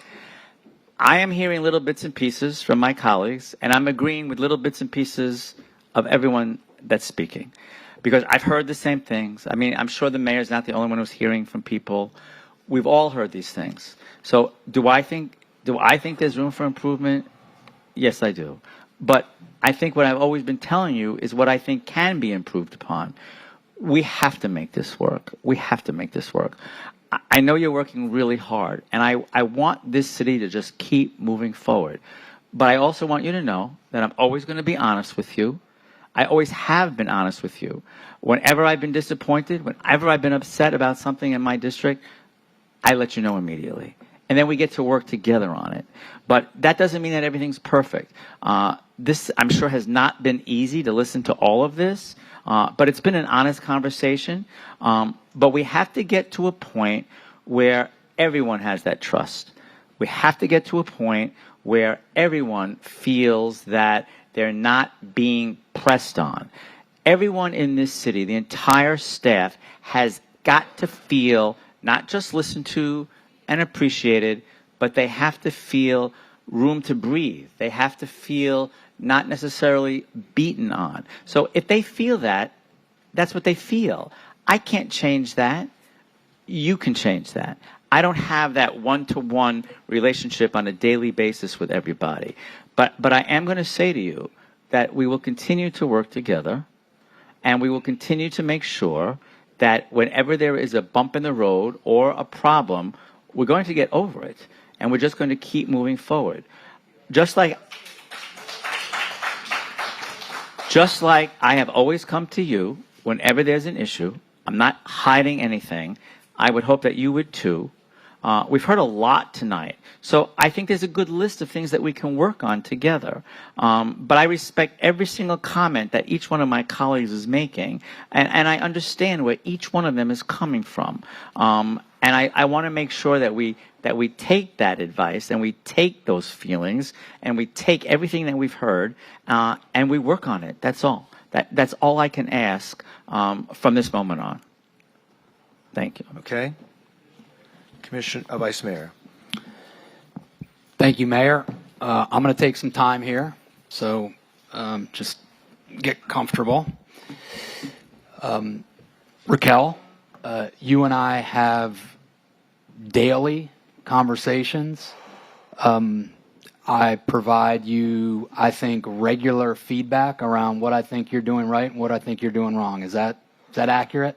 H: I am hearing little bits and pieces from my colleagues, and I'm agreeing with little bits and pieces of everyone that's speaking. because I've heard the same things. I mean, I'm sure the mayor's not the only one who's hearing from people. We've all heard these things. So do I think there's room for improvement? Yes, I do. But I think what I've always been telling you is what I think can be improved upon. We have to make this work. We have to make this work. I know you're working really hard, and I want this city to just keep moving forward. But I also want you to know that I'm always going to be honest with you. I always have been honest with you. Whenever I've been disappointed, whenever I've been upset about something in my district, I let you know immediately. And then we get to work together on it. But that doesn't mean that everything's perfect. This, I'm sure, has not been easy to listen to all of this, but it's been an honest conversation. But we have to get to a point where everyone has that trust. We have to get to a point where everyone feels that they're not being pressed on. Everyone in this city, the entire staff, has got to feel not just listened to and appreciated, but they have to feel room to breathe. They have to feel not necessarily beaten on. So if they feel that, that's what they feel. I can't change that. You can change that. I don't have that one-to-one relationship on a daily basis with everybody. But I am going to say to you that we will continue to work together, and we will continue to make sure that whenever there is a bump in the road or a problem, we're going to get over it, and we're just going to keep moving forward. Just like I have always come to you whenever there's an issue. I'm not hiding anything. I would hope that you would too. We've heard a lot tonight. So I think there's a good list of things that we can work on together. But I respect every single comment that each one of my colleagues is making. And I understand where each one of them is coming from. And I want to make sure that we take that advice and we take those feelings and we take everything that we've heard and we work on it. That's all. That's all I can ask from this moment on. Thank you.
A: Okay. Vice Mayor.
F: Thank you, Mayor. I'm going to take some time here, so just get comfortable. Raquel, you and I have daily conversations. I provide you, I think, regular feedback around what I think you're doing right and what I think you're doing wrong. Is that accurate?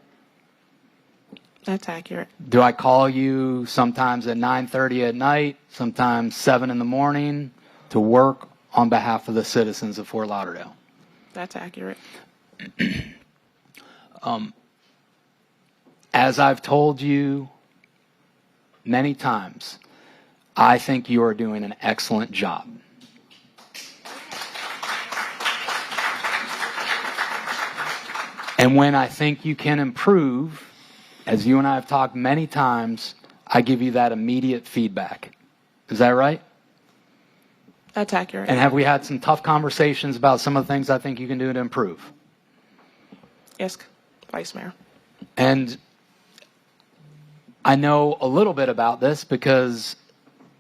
B: That's accurate.
F: Do I call you sometimes at 9:30 at night, sometimes 7 in the morning to work on behalf of the citizens of Fort Lauderdale?
B: That's accurate.
F: As I've told you many times, I think you are doing an excellent job. And when I think you can improve, as you and I have talked many times, I give you that immediate feedback. Is that right?
B: That's accurate.
F: And have we had some tough conversations about some of the things I think you can do to improve?
B: Yes, Vice Mayor.
F: And I know a little bit about this because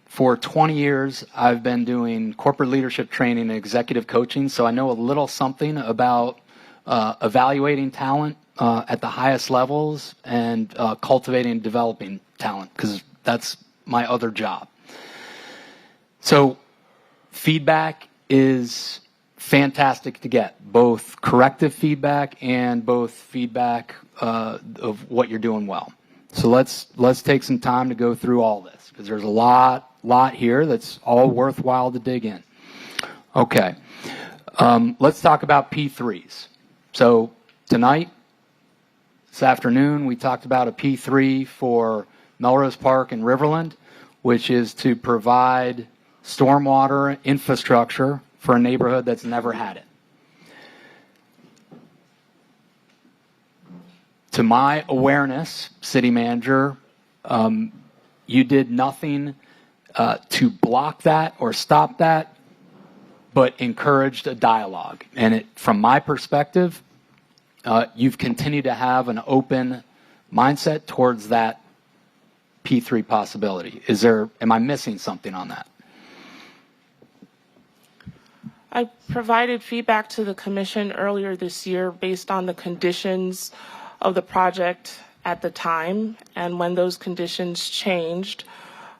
F: for 20 years I've been doing corporate leadership training and executive coaching, so I know a little something about evaluating talent at the highest levels and cultivating and developing talent, because that's my other job. So feedback is fantastic to get, both corrective feedback and both feedback of what you're doing well. So let's take some time to go through all this, because there's a lot here that's all worthwhile to dig in. Okay, let's talk about P3s. So tonight, this afternoon, we talked about a P3 for Melrose Park and Riverland, which is to provide stormwater infrastructure for a neighborhood that's never had it. To my awareness, City Manager, you did nothing to block that or stop that, but encouraged a dialogue. And from my perspective, you've continued to have an open mindset towards that P3 possibility. Am I missing something on that?
B: I provided feedback to the commission earlier this year based on the conditions of the project at the time, and when those conditions changed,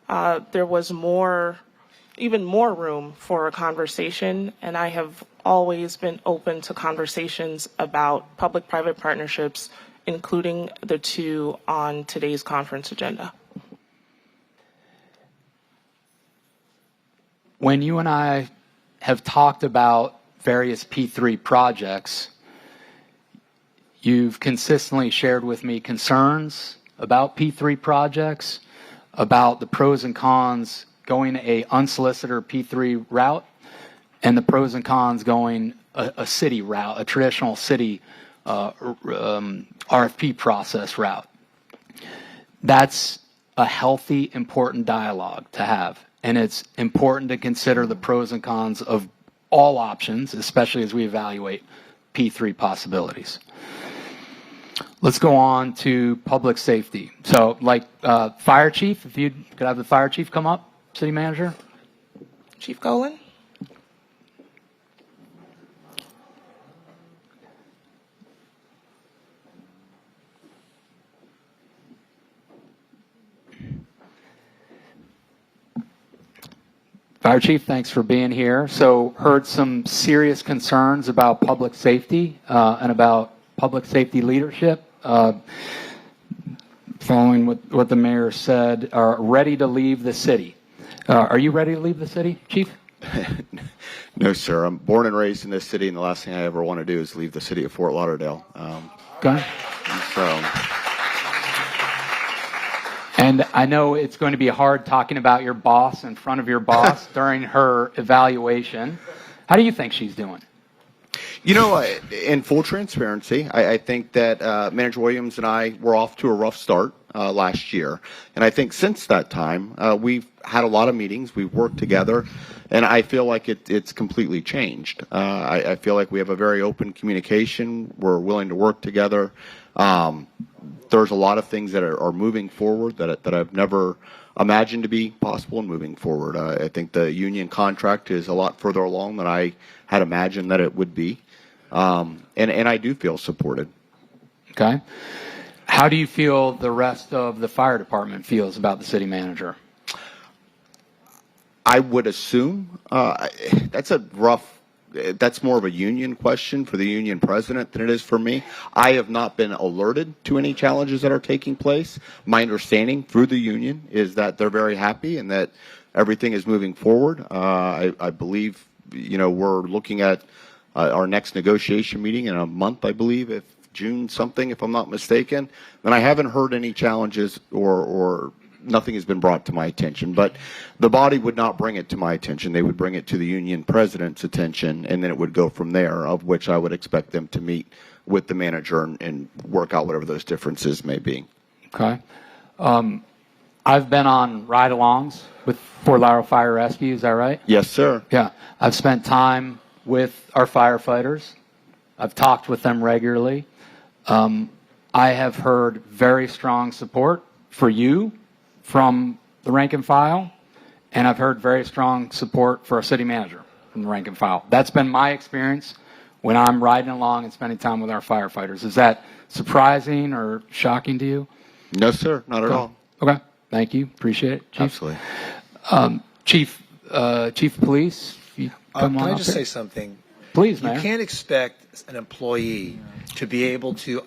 B: there was even more room for a conversation, and I have always been open to conversations about public-private partnerships, including the two on today's conference agenda.
F: When you and I have talked about various P3 projects, you've consistently shared with me concerns about P3 projects, about the pros and cons going a unsolicited P3 route, and the pros and cons going a city route, a traditional city RFP process route. That's a healthy, important dialogue to have. And it's important to consider the pros and cons of all options, especially as we evaluate P3 possibilities. Let's go on to public safety. So, fire chief, if you could have the fire chief come up, city manager.
B: Chief Golan?
F: Fire Chief, thanks for being here. So, heard some serious concerns about public safety and about public safety leadership. Following what the mayor said, are ready to leave the city. Are you ready to leave the city, Chief?
R: No, sir. I'm born and raised in this city, and the last thing I ever want to do is leave the city of Fort Lauderdale.
F: Okay. And I know it's going to be hard talking about your boss in front of your boss during her evaluation. How do you think she's doing?
R: You know, in full transparency, I think that Manager Williams and I were off to a rough start last year. And I think since that time, we've had a lot of meetings. We've worked together. And I feel like it's completely changed. I feel like we have a very open communication. We're willing to work together. There's a lot of things that are moving forward that I've never imagined to be possible and moving forward. I think the union contract is a lot further along than I had imagined that it would be. And I do feel supported.
F: Okay. How do you feel the rest of the fire department feels about the city manager?
R: I would assume that's more of a union question for the union president than it is for me. I have not been alerted to any challenges that are taking place. My understanding through the union is that they're very happy and that everything is moving forward. I believe, we're looking at our next negotiation meeting in a month, I believe, if June something, if I'm not mistaken. And I haven't heard any challenges or nothing has been brought to my attention, but the body would not bring it to my attention. They would bring it to the union president's attention, and then it would go from there, of which I would expect them to meet with the manager and work out whatever those differences may be.
F: Okay. I've been on ride-alongs with Fort Lauderdale Fire Rescue, is that right?
R: Yes, sir.
F: Yeah. I've spent time with our firefighters. I've talked with them regularly. I have heard very strong support for you from the rank and file, and I've heard very strong support for our city manager from the rank and file. That's been my experience when I'm riding along and spending time with our firefighters. Is that surprising or shocking to you?
R: No, sir, not at all.
F: Okay, thank you. Appreciate it, Chief.
R: Absolutely.
F: Chief of Police, you come on
A: Can I
F: up
A: just
F: here.
A: say something?
F: Please,
A: You
F: Mayor.
A: can't expect an employee to be able to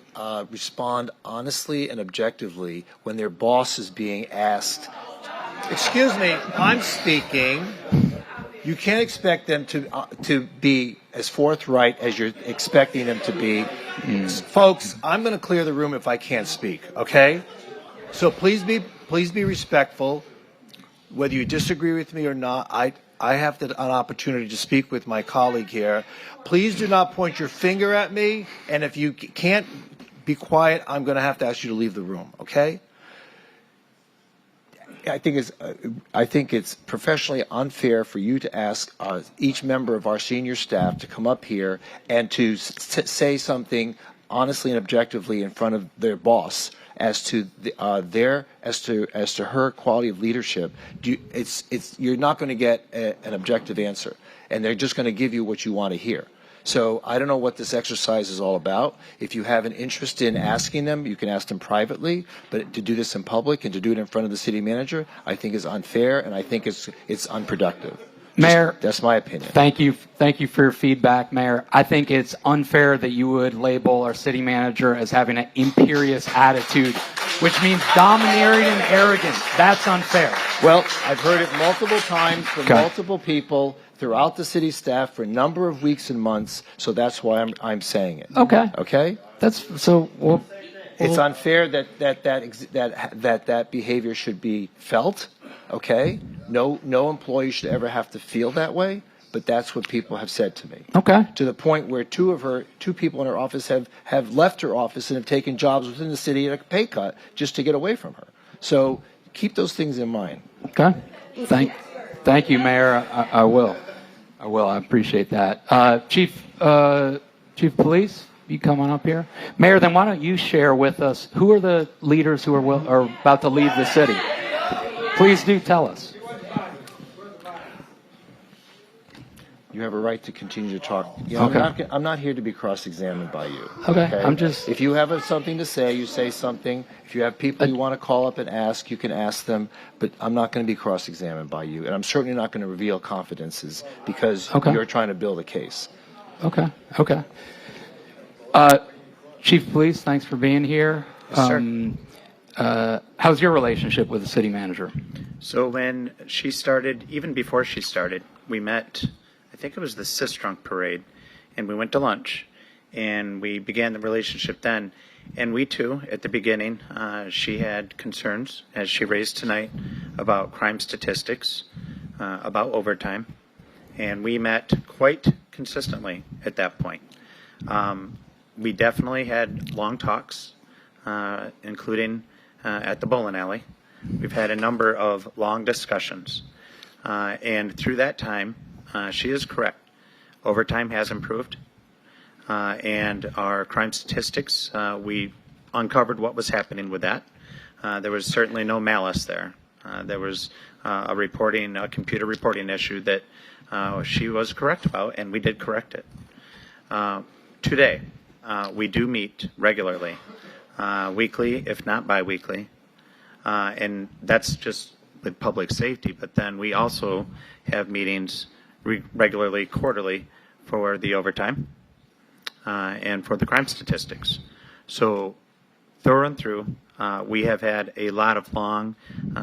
A: respond honestly and objectively when their boss is being asked, excuse me, I'm speaking. You can't expect them to be as forthright as you're expecting them to be. Folks, I'm going to clear the room if I can't speak, okay? So please be respectful. Whether you disagree with me or not, I have an opportunity to speak with my colleague here. Please do not point your finger at me, and if you can't be quiet, I'm going to have to ask you to leave the room, okay? I think it's professionally unfair for you to ask each member of our senior staff to come up here and to say something honestly and objectively in front of their boss as to her quality of leadership. You're not going to get an objective answer. and they're just going to give you what you want to hear. So I don't know what this exercise is all about. If you have an interest in asking them, you can ask them privately. But to do this in public and to do it in front of the city manager, I think is unfair, and I think it's unproductive.
F: Mayor,
A: That's my opinion.
F: thank you for your feedback, Mayor. I think it's unfair that you would label our city manager as having an imperious attitude, which means domineering and arrogant. That's unfair.
A: Well, I've heard it multiple times from
F: Okay.
A: multiple people throughout the city staff for a number of weeks and months, so that's why I'm saying it.
F: Okay.
A: Okay?
F: That's so. Well,
A: It's unfair that behavior should be felt. Okay? No employee should ever have to feel that way, but that's what people have said to me.
F: Okay.
A: To the point where two people in her office have left her office and have taken jobs within the city at a pay cut just to get away from her. So keep those things in mind.
F: Okay. Thank you, Mayor. I will. I appreciate that. Chief of Police, you come on up here. Mayor, then why don't you share with us who are the leaders who are about to leave the city? Please do tell us.
A: You have a right to continue to talk. You know,
F: Okay.
A: I'm not here to be cross-examined by you.
F: Okay, I'm just-
A: If you have something to say, you say something. If you have people you want to call up and ask, you can ask them. But I'm not going to be cross-examined by you, and I'm certainly not going to reveal confidences because you're trying to build a case.
F: Okay. Chief of Police, thanks for being here.
P: Yes, sir.
F: How's your relationship with the city manager?
P: So when she started, even before she started, we met, I think it was the Sistrunk Parade, and we went to lunch, and we began the relationship then. And we too, at the beginning, she had concerns, as she raised tonight, about crime statistics, about overtime, and we met quite consistently at that point. We definitely had long talks, including at the bowling alley. We've had a number of long discussions. And through that time, she is correct. Overtime has improved. And our crime statistics, we uncovered what was happening with that. There was certainly no malice there. There was a computer reporting issue that she was correct about, and we did correct it. Today, we do meet regularly, weekly, if not biweekly, and that's just with public safety. But then we also have meetings regularly, quarterly, for the overtime and for the crime statistics. So through and through, we have had a lot of long,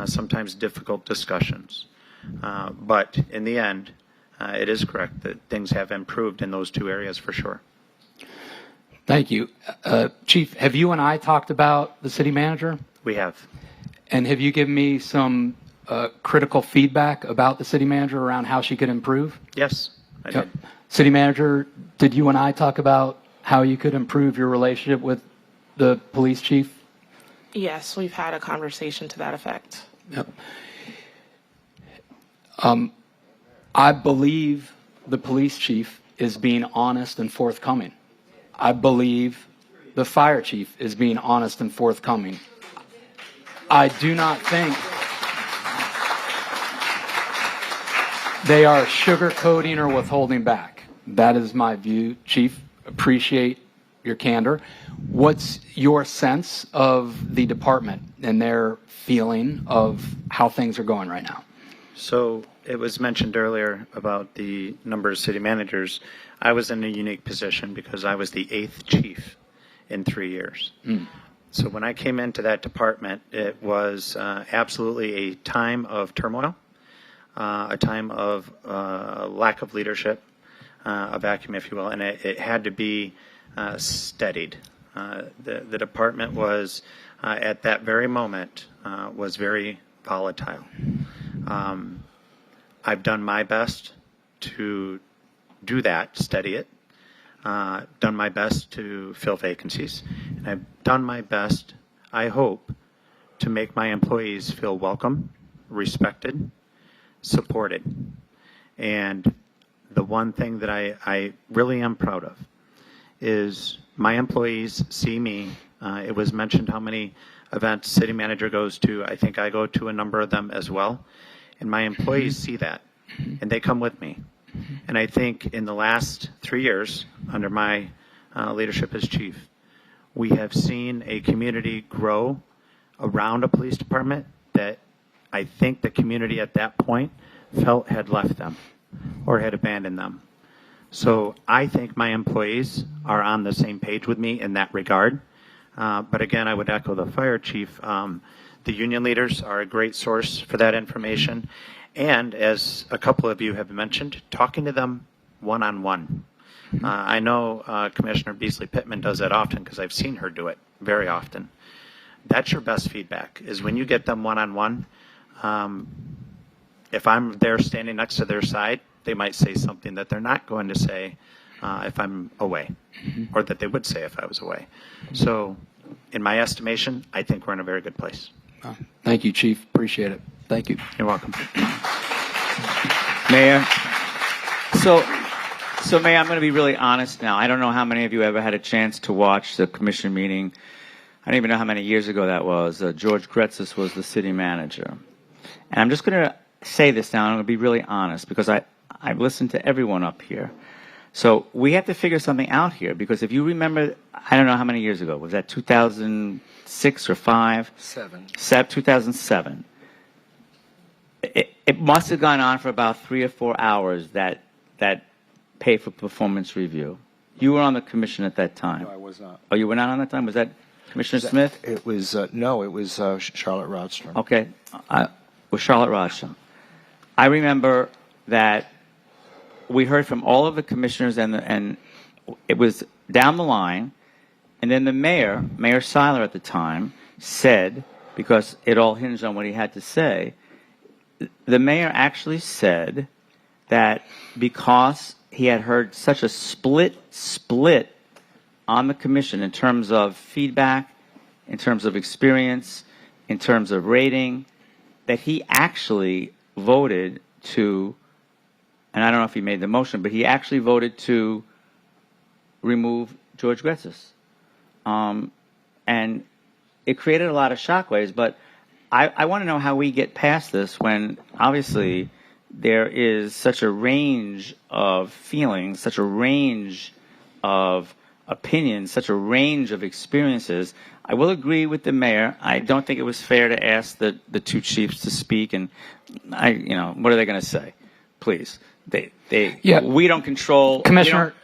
P: sometimes difficult discussions. But in the end, it is correct that things have improved in those two areas for sure.
F: Thank you. Chief, have you and I talked about the city manager?
P: We have.
F: And have you given me some critical feedback about the city manager around how she could improve?
P: Yes, I did.
F: City manager, did you and I talk about how you could improve your relationship with the police chief?
B: Yes, we've had a conversation to that effect.
F: Yep. I believe the police chief is being honest and forthcoming. I believe the fire chief is being honest and forthcoming. I do not think they are sugarcoating or withholding back. That is my view, Chief. Appreciate your candor. What's your sense of the department and their feeling of how things are going right now?
P: So it was mentioned earlier about the number of city managers. I was in a unique position because I was the 8th chief in 3 years. So when I came into that department, it was absolutely a time of turmoil, a time of lack of leadership, a vacuum, if you will, and it had to be steadied. The department was, at that very moment, was very volatile. I've done my best to do that, steady it, done my best to fill vacancies, and I've done my best, I hope, to make my employees feel welcome, respected, supported. And the one thing that I really am proud of is my employees see me. It was mentioned how many events city manager goes to. I think I go to a number of them as well. And my employees see that, and they come with me. And I think in the last 3 years, under my leadership as chief, we have seen a community grow around a police department that I think the community at that point felt had left them or had abandoned them. So I think my employees are on the same page with me in that regard. But again, I would echo the fire chief. The union leaders are a great source for that information. And as a couple of you have mentioned, talking to them one-on-one. I know Commissioner Beasley Pittman does that often because I've seen her do it very often. That's your best feedback, is when you get them one-on-one. If I'm there standing next to their side, they might say something that they're not going to say if I'm away, or that they would say if I was away. So in my estimation, I think we're in a very good place.
F: Thank you, Chief. Appreciate it. Thank you.
P: You're welcome.
H: Mayor, so Mayor, I'm going to be really honest now. I don't know how many of you ever had a chance to watch the commission meeting. I don't even know how many years ago that was. George Gretzis was the city manager. And I'm just going to say this now, and I'm going to be really honest, because I've listened to everyone up here. So we have to figure something out here, because if you remember, I don't know how many years ago, was that 2006 or 5? 2007. It must have gone on for about 3 or 4 hours, that pay for performance review. You were on the commission at that time.
A: No, I was not.
H: Oh, you were not on that time? Was that Commissioner Smith?
A: It was no, it was Charlotte Rodstrom.
H: Okay, with Charlotte Rodstrom. I remember that we heard from all of the commissioners, and it was down the line, and then the mayor, Mayor Seiler at the time, said, because it all hinged on what he had to say, the mayor actually said that because he had heard such a split on the commission in terms of feedback, in terms of experience, in terms of rating, that he actually voted to, and I don't know if he made the motion, but he actually voted to remove George Gretzis. And it created a lot of shockwaves, but I want to know how we get past this when obviously there is such a range of feelings, such a range of opinions, such a range of experiences. I will agree with the mayor. I don't think it was fair to ask the two chiefs to speak, and what are they going to say? Please. We don't control.
F: Commissioner,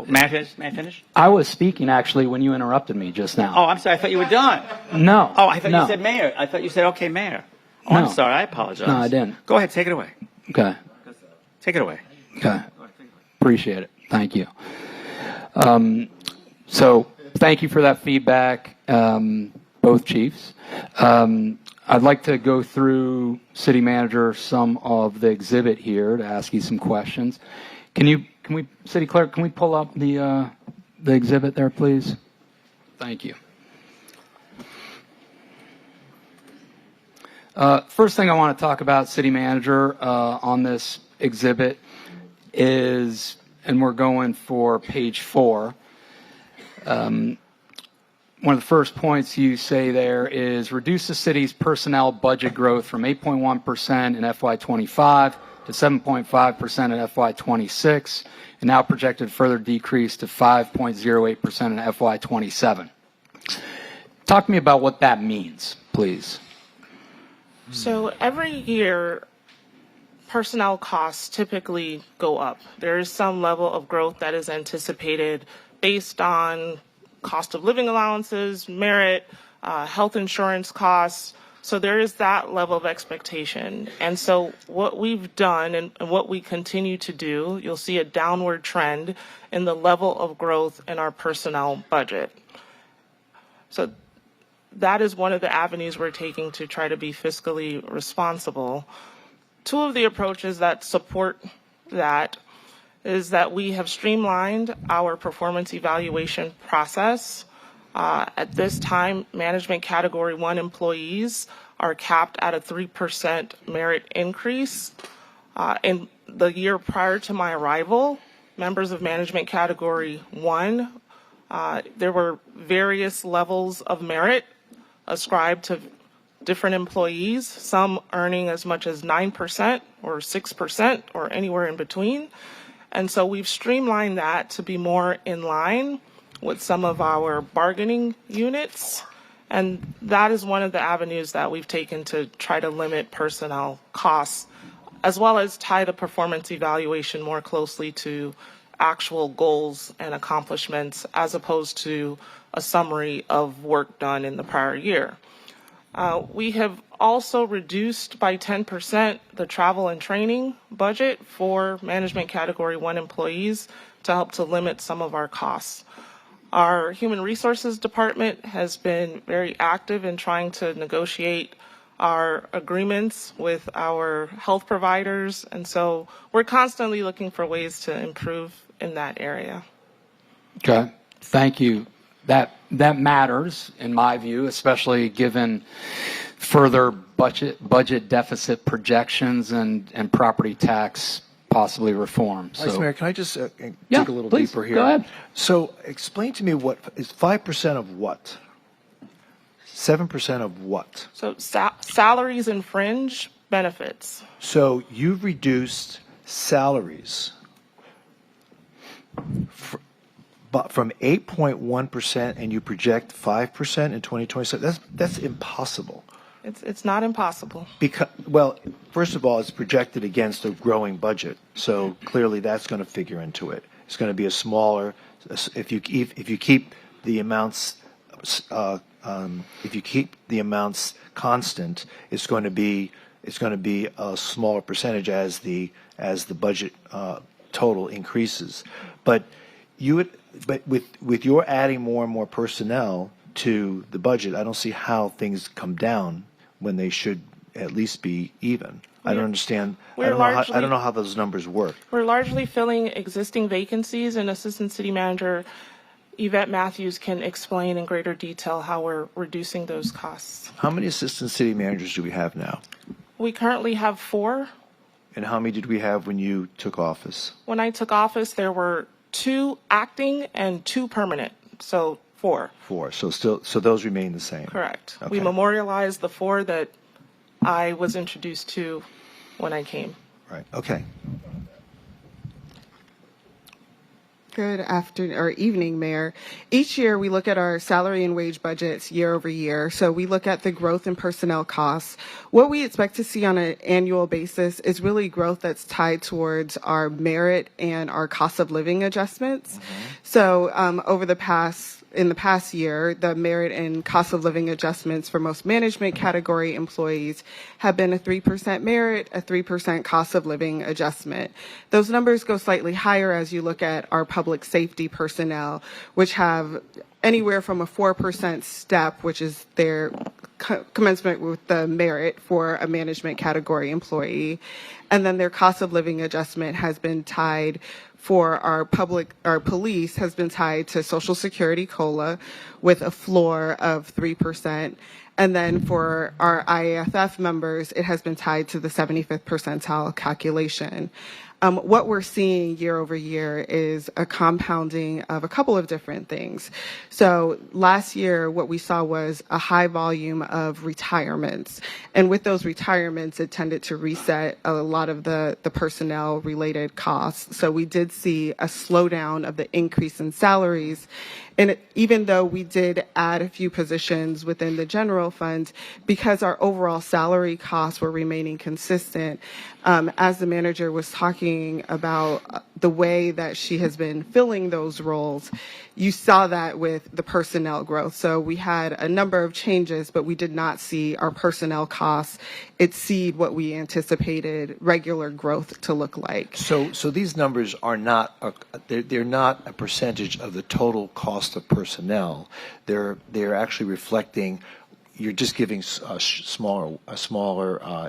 H: may I finish?
F: I was speaking actually when you interrupted me just now.
H: Oh, I'm sorry. I thought you were done.
F: No.
H: Oh, I thought
F: no.
H: you said mayor. I thought you said, okay, mayor. Oh,
F: No.
H: I'm sorry. I apologize.
F: No, I didn't.
H: Go ahead. Take it away.
F: Okay.
H: Take it away.
F: Okay. Appreciate it. Thank you. So thank you for that feedback, both chiefs. I'd like to go through, City Manager, some of the exhibit here to ask you some questions. City Clerk, can we pull up the exhibit there, please? Thank you. First thing I want to talk about, City Manager, on this exhibit is, and we're going for page 4. One of the first points you say there is reduce the city's personnel budget growth from 8.1% in FY25 to 7.5% in FY26, and now projected further decrease to 5.08% in FY27. Talk to me about what that means, please.
B: So every year, personnel costs typically go up. There is some level of growth that is anticipated based on cost of living allowances, merit, health insurance costs. So there is that level of expectation. And so what we've done and what we continue to do, you'll see a downward trend in the level of growth in our personnel budget. So that is one of the avenues we're taking to try to be fiscally responsible. Two of the approaches that support that is that we have streamlined our performance evaluation process. At this time, management category 1 employees are capped at a 3% merit increase. In the year prior to my arrival, members of management category 1, there were various levels of merit ascribed to different employees, some earning as much as 9% or 6% or anywhere in between. And so we've streamlined that to be more in line with some of our bargaining units. And that is one of the avenues that we've taken to try to limit personnel costs, as well as tie the performance evaluation more closely to actual goals and accomplishments as opposed to a summary of work done in the prior year. We have also reduced by 10% the travel and training budget for management category 1 employees to help to limit some of our costs. Our human resources department has been very active in trying to negotiate our agreements with our health providers, and so we're constantly looking for ways to improve in that area.
F: Okay, thank you. That matters in my view, especially given further budget deficit projections and property tax possibly reform.
A: Vice Mayor, can I just dig
F: Yeah,
A: a little
F: please,
A: deeper here?
F: go ahead.
A: So explain to me what is 5% of what? 7% of what?
B: So salaries and fringe benefits.
A: So you've reduced salaries from 8.1% and you project 5% in 2027. That's impossible.
B: It's not impossible.
A: Because, well, first of all, it's projected against a growing budget, so clearly that's going to figure into it. It's going to be a smaller. If you keep the amounts constant, it's going to be a smaller percentage as the budget total increases. But with your adding more and more personnel to the budget, I don't see how things come down when they should at least be even. I don't understand. I don't know how those numbers work.
B: We're largely filling existing vacancies, and Assistant City Manager Yvette Matthews can explain in greater detail how we're reducing those costs.
A: How many assistant city managers do we have now?
B: We currently have 4.
A: And how many did we have when you took office?
B: When I took office, there were 2 acting and 2 permanent, so 4.
A: 4. So those remain the same.
B: Correct.
A: Okay.
B: We memorialized the 4 that I was introduced to when I came.
A: Right. Okay.
G: Good afternoon or evening, Mayor. Each year we look at our salary and wage budgets year over year. So we look at the growth in personnel costs. What we expect to see on an annual basis is really growth that's tied towards our merit and our cost of living adjustments. So in the past year, the merit and cost of living adjustments for most management category employees have been a 3% merit, a 3% cost of living adjustment. Those numbers go slightly higher as you look at our public safety personnel, which have anywhere from a 4% step, which is their commencement with the merit for a management category employee. And then their cost of living adjustment has been tied for our police has been tied to Social Security COLA with a floor of 3%. And then for our IAFF members, it has been tied to the 75th percentile calculation. What we're seeing year over year is a compounding of a couple of different things. So last year, what we saw was a high volume of retirements. And with those retirements, it tended to reset a lot of the personnel related costs. So we did see a slowdown of the increase in salaries. And even though we did add a few positions within the general fund, because our overall salary costs were remaining consistent, as the manager was talking about the way that she has been filling those roles, you saw that with the personnel growth. So we had a number of changes, but we did not see our personnel costs exceed what we anticipated regular growth to look like.
A: So these numbers are not they're not a percentage of the total cost of personnel. They're actually reflecting. You're just giving smaller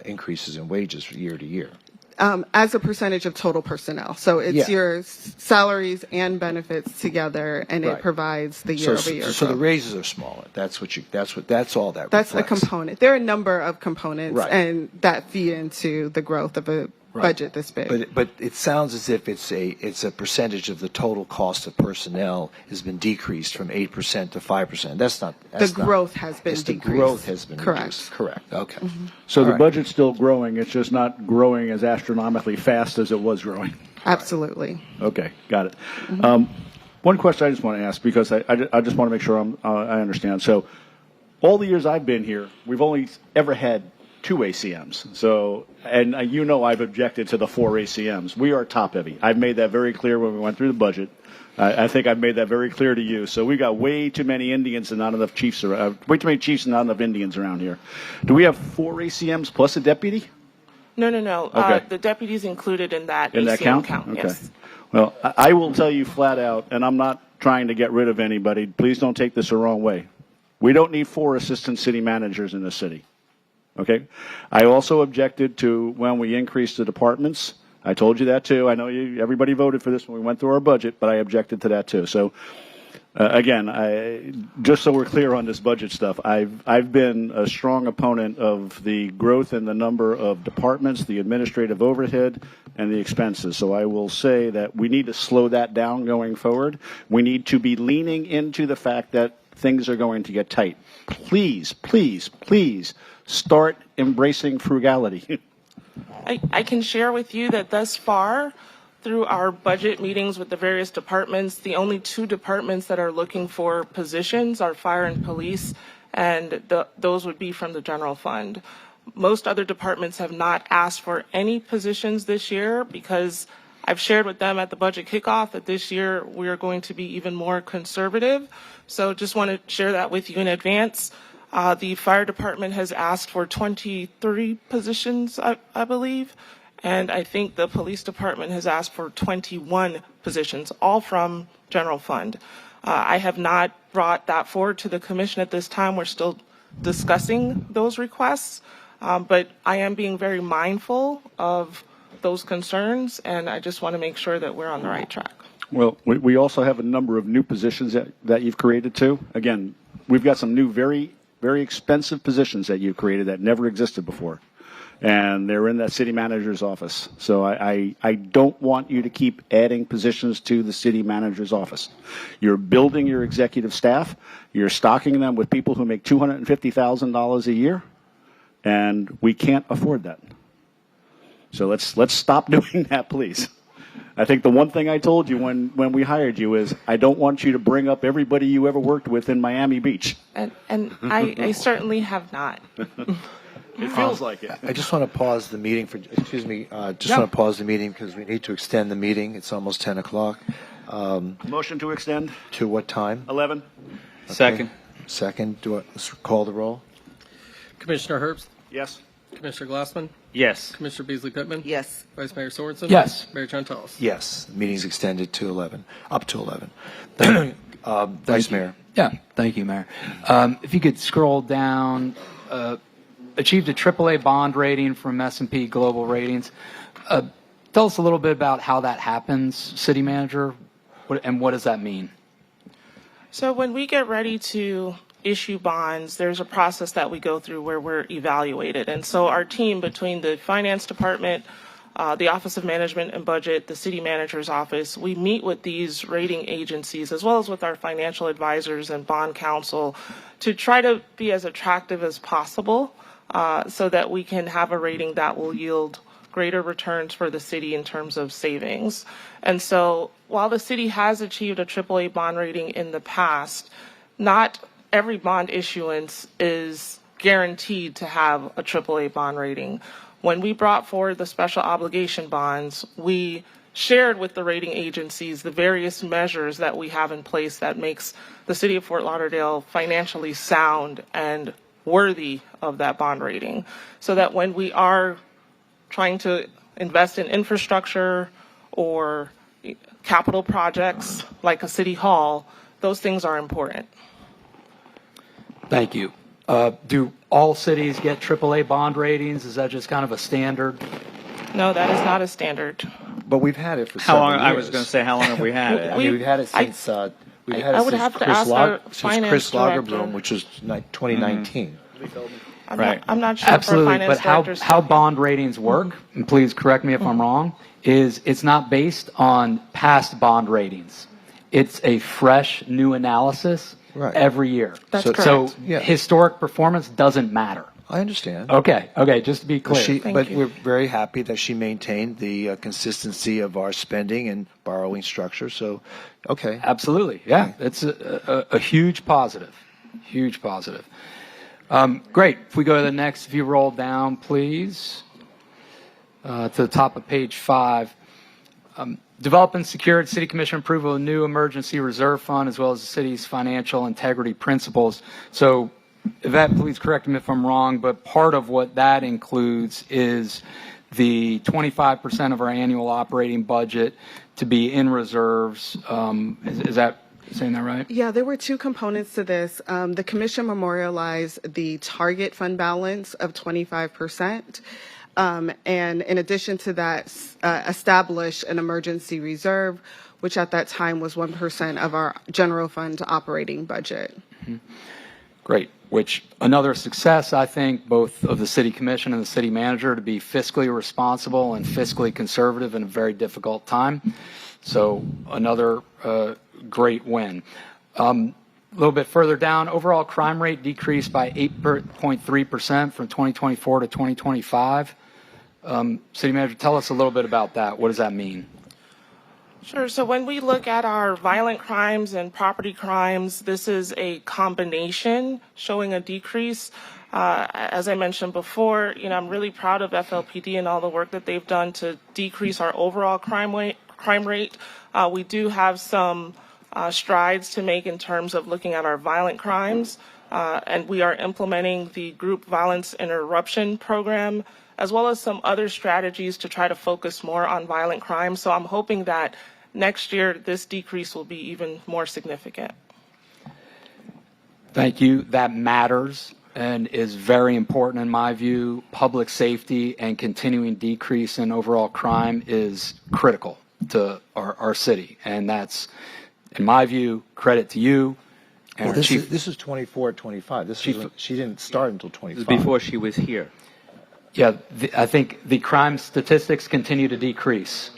A: increases in wages from year to year.
G: As a percentage of total personnel. So it's your salaries and benefits together, and it provides the year-over-year.
A: So the raises are smaller. That's all that.
G: That's
A: reflects.
G: a component. There are a number of components, and that feed into the growth of a budget this big.
A: But it sounds as if it's a percentage of the total cost of personnel has been decreased from 8% to 5%. That's not.
G: The growth has been decreased.
A: The growth has been
G: correct.
A: reduced. Correct. Okay.
K: So the budget's still growing. It's just not growing as astronomically fast as it was growing.
G: Absolutely.
K: Okay, got it. One question I just want to ask, because I just want to make sure I understand. So all the years I've been here, we've only ever had 2 ACMs. So, and I've objected to the 4 ACMs. We are top heavy. I've made that very clear when we went through the budget. I think I've made that very clear to you. So we got way too many Indians and not enough chiefs around. Way too many chiefs and not enough Indians around here. Do we have 4 ACMs plus a deputy?
B: No.
K: Okay.
B: The deputy's included in that
K: In that
B: ACM
K: count? Okay.
B: Yes.
K: Well, I will tell you flat out, and I'm not trying to get rid of anybody. Please don't take this the wrong way. We don't need 4 assistant city managers in this city. Okay? I also objected to when we increased the departments. I told you that too. I know everybody voted for this when we went through our budget, but I objected to that too. So, again, just so we're clear on this budget stuff, I've been a strong opponent of the growth in the number of departments, the administrative overhead, and the expenses. So I will say that we need to slow that down going forward. We need to be leaning into the fact that things are going to get tight. Please, please, please start embracing frugality.
B: I can share with you that thus far, through our budget meetings with the various departments, the only 2 departments that are looking for positions are fire and police, and those would be from the general fund. Most other departments have not asked for any positions this year because I've shared with them at the budget kickoff that this year we are going to be even more conservative. So just want to share that with you in advance. The fire department has asked for 23 positions, I believe. And I think the police department has asked for 21 positions, all from general fund. I have not brought that forward to the commission at this time. We're still discussing those requests, but I am being very mindful of those concerns, and I just want to make sure that we're on the right track.
K: Well, we also have a number of new positions that you've created too. Again, we've got some new very, very expensive positions that you've created that never existed before. And they're in that city manager's office. So I don't want you to keep adding positions to the city manager's office. You're building your executive staff. You're stocking them with people who make $250,000 a year, and we can't afford that. So let's stop doing that, please. I think the one thing I told you when we hired you is I don't want you to bring up everybody you ever worked with in Miami Beach.
B: And I certainly have not.
K: It feels like it.
A: I just want to pause the meeting want to pause the meeting because we need to extend the meeting. It's almost 10 o'clock.
K: Motion to extend.
A: To what time?
K: 11.
H: Second.
A: Second. Let's call the roll.
E: Commissioner Herbst?
K: Yes.
E: Commissioner Glassman?
H: Yes.
E: Commissioner Beasley Pittman?
V: Yes.
E: Vice Mayor Sorensen?
H: Yes.
E: Mayor Trentalis?
A: Yes. The meeting's extended to 11, up to 11. Vice Mayor.
F: Yeah, thank you, Mayor. If you could scroll down, achieved a AAA bond rating from S&P Global Ratings. Tell us a little bit about how that happens, City Manager, and what does that mean?
B: So when we get ready to issue bonds, there's a process that we go through where we're evaluated. And so our team between the finance department, the Office of Management and Budget, the city manager's office, we meet with these rating agencies as well as with our financial advisors and bond counsel to try to be as attractive as possible so that we can have a rating that will yield greater returns for the city in terms of savings. And so while the city has achieved a AAA bond rating in the past, not every bond issuance is guaranteed to have a AAA bond rating. When we brought forward the special obligation bonds, we shared with the rating agencies the various measures that we have in place that makes the city of Fort Lauderdale financially sound and worthy of that bond rating, so that when we are trying to invest in infrastructure or capital projects like a city hall, those things are important.
F: Thank you. Do all cities get AAA bond ratings? Is that just kind of a standard?
B: No, that is not a standard.
A: But we've had it for
H: How
A: several
H: long?
A: years.
H: I was going to say, how long have we had it?
A: I mean, we've had it since
B: I would have to ask our finance
A: Chris
B: director.
A: Lagerblom, which was 2019.
B: I'm not sure
F: Absolutely,
B: if our
F: but
B: finance director's
F: how bond ratings work, and please correct me if I'm wrong, is it's not based on past bond ratings. It's a fresh, new analysis every year.
B: That's
F: so
B: correct.
F: historic performance doesn't matter.
A: I understand.
F: Okay, just to be clear.
A: But we're very happy that she maintained the consistency of our spending and borrowing structure. So, okay.
F: Absolutely, yeah. It's a huge positive. Huge positive. Great. If we go to the next, if you roll down, please, to the top of page 5. Develop and secure City Commission approval of new emergency reserve fund as well as the city's financial integrity principles. So, Yvette, please correct me if I'm wrong, but part of what that includes is the 25% of our annual operating budget to be in reserves. Is that saying that right?
G: Yeah, there were 2 components to this. The commission memorialized the target fund balance of 25%. And in addition to that, establish an emergency reserve, which at that time was 1% of our general fund operating budget.
F: Mm-hmm. Great. Which another success, I think, both of the city commission and the city manager to be fiscally responsible and fiscally conservative in a very difficult time. So another great win. A little bit further down, overall crime rate decreased by 8.3% from 2024 to 2025. City manager, tell us a little bit about that. What does that mean?
B: Sure. So when we look at our violent crimes and property crimes, this is a combination showing a decrease. As I mentioned before, I'm really proud of FLPD and all the work that they've done to decrease our overall crime rate. We do have some strides to make in terms of looking at our violent crimes, and we are implementing the group violence interruption program, as well as some other strategies to try to focus more on violent crime. So I'm hoping that next year this decrease will be even more significant.
F: Thank you. That matters and is very important in my view. Public safety and continuing decrease in overall crime is critical to our city. And that's, in my view, credit to you. And
A: Well, this is 24, 25. She didn't start until 25.
H: Before she was here.
F: Yeah, I think the crime statistics continue to decrease.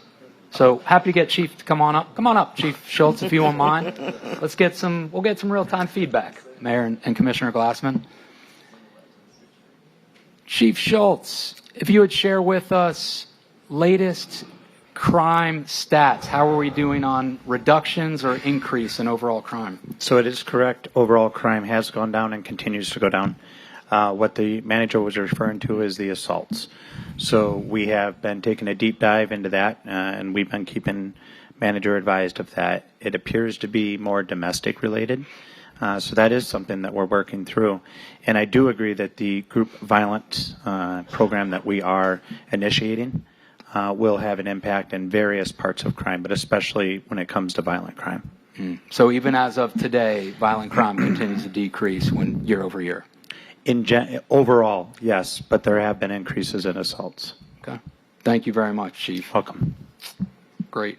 F: So happy to get Chief to come on up. Come on up, Chief Schultz, if you won't mind. We'll get some real-time feedback, Mayor and Commissioner Glassman. Chief Schultz, if you would share with us latest crime stats. How are we doing on reductions or increase in overall crime?
P: So it is correct. Overall crime has gone down and continues to go down. What the manager was referring to is the assaults. So we have been taking a deep dive into that, and we've been keeping manager advised of that. It appears to be more domestic related. So that is something that we're working through. And I do agree that the group violence program that we are initiating will have an impact in various parts of crime, but especially when it comes to violent crime.
F: So even as of today, violent crime continues to decrease year over year?
P: Overall, yes, but there have been increases in assaults.
F: Okay. Thank you very much, Chief.
P: Welcome.
F: Great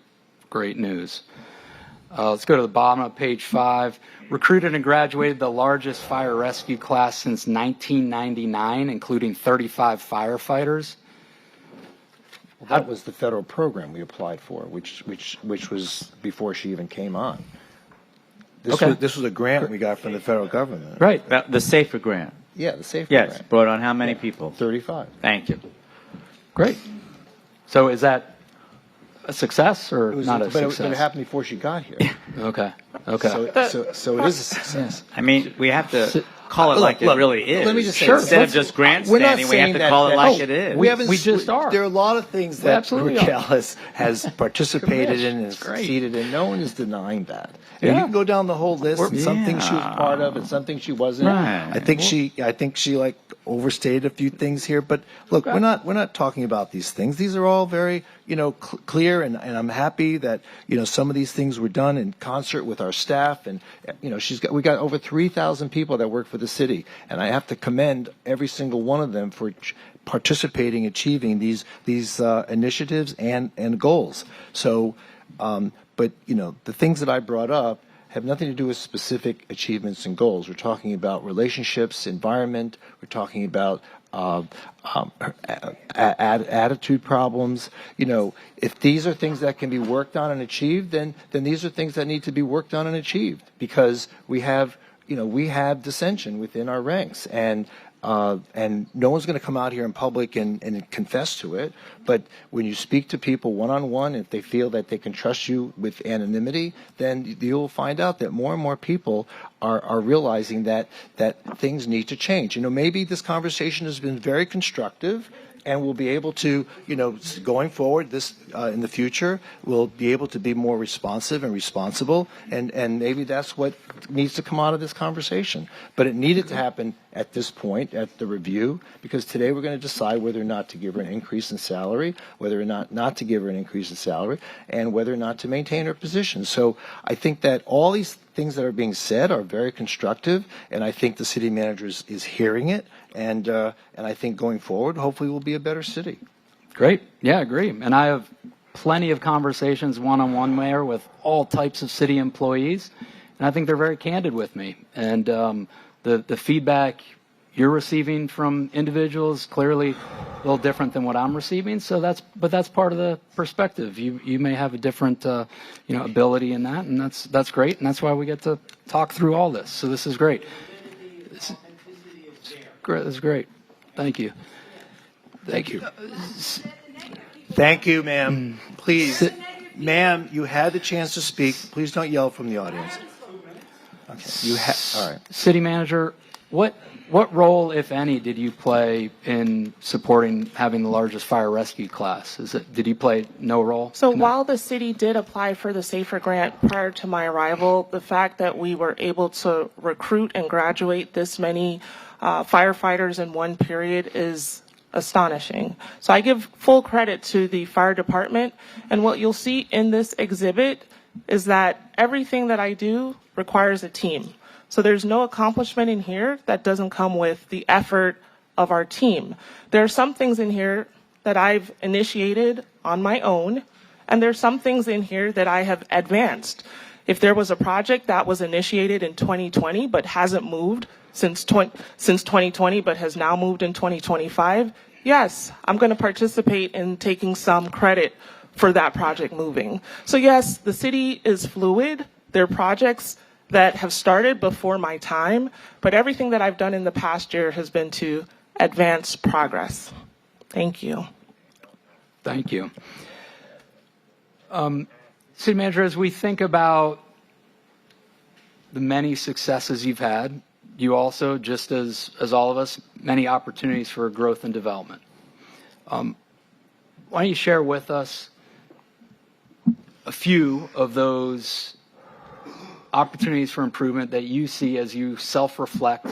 F: news. Let's go to the bottom of page 5. Recruited and graduated the largest fire rescue class since 1999, including 35 firefighters.
A: Well, that was the federal program we applied for, which was before she even came on. This was a grant we got from the federal government.
H: Right, the SAFER grant.
A: Yeah, the SAFER
H: grant.
A: grant.
H: Brought on how many people?
A: 35.
H: Thank you.
F: Great. So is that a success or not a success?
A: But it happened before she got here.
F: Okay.
A: So it is a success.
H: I mean, we have to call it like it really is.
A: Let me just say,
H: instead of just grandstanding, we have to call it like it is.
A: We just are. There are a lot of things that Raquel has participated in and succeeded in. No one is denying that. And you can go down the whole list. And some things she was part of, and some things she wasn't.
H: Right.
A: I think she like overstated a few things here. But look, we're not talking about these things. These are all very clear, and I'm happy that some of these things were done in concert with our staff. And we got over 3,000 people that work for the city, and I have to commend every single one of them for participating, achieving these initiatives and goals. So, but the things that I brought up have nothing to do with specific achievements and goals. We're talking about relationships, environment. We're talking about attitude problems. If these are things that can be worked on and achieved, then these are things that need to be worked on and achieved, because we have we have dissension within our ranks, and no one's going to come out here in public and confess to it. But when you speak to people one-on-one, if they feel that they can trust you with anonymity, then you'll find out that more and more people are realizing that things need to change. Maybe this conversation has been very constructive, and we'll be able to, going forward, in the future, we'll be able to be more responsive and responsible, and maybe that's what needs to come out of this conversation. But it needed to happen at this point, at the review, because today we're going to decide whether or not to give her an increase in salary, whether or not to give her an increase in salary, and whether or not to maintain her position. So I think that all these things that are being said are very constructive, and I think the city manager is hearing it, and I think going forward, hopefully we'll be a better city.
F: Great. Yeah, I agree. And I have plenty of conversations one-on-one, Mayor, with all types of city employees, and I think they're very candid with me. And the feedback you're receiving from individuals clearly a little different than what I'm receiving. So that's part of the perspective. You may have a different ability in that, and that's great. And that's why we get to talk through all this. So this is great. This is great. Thank you.
A: Thank you. Thank you, ma'am. Please, ma'am, you had the chance to speak. Please don't yell from the audience. Okay. All right.
F: City manager, what role, if any, did you play in supporting having the largest fire rescue class? Did you play no role?
B: So while the city did apply for the SAFER grant prior to my arrival, the fact that we were able to recruit and graduate this many firefighters in one period is astonishing. So I give full credit to the fire department, and what you'll see in this exhibit is that everything that I do requires a team. So there's no accomplishment in here that doesn't come with the effort of our team. There are some things in here that I've initiated on my own, and there's some things in here that I have advanced. If there was a project that was initiated in 2020 but hasn't moved since 2020 but has now moved in 2025, yes, I'm going to participate in taking some credit for that project moving. So yes, the city is fluid. There are projects that have started before my time, but everything that I've done in the past year has been to advance progress. Thank you.
F: Thank you. City manager, as we think about the many successes you've had, you also, just as all of us, many opportunities for growth and development. Why don't you share with us a few of those opportunities for improvement that you see as you self-reflect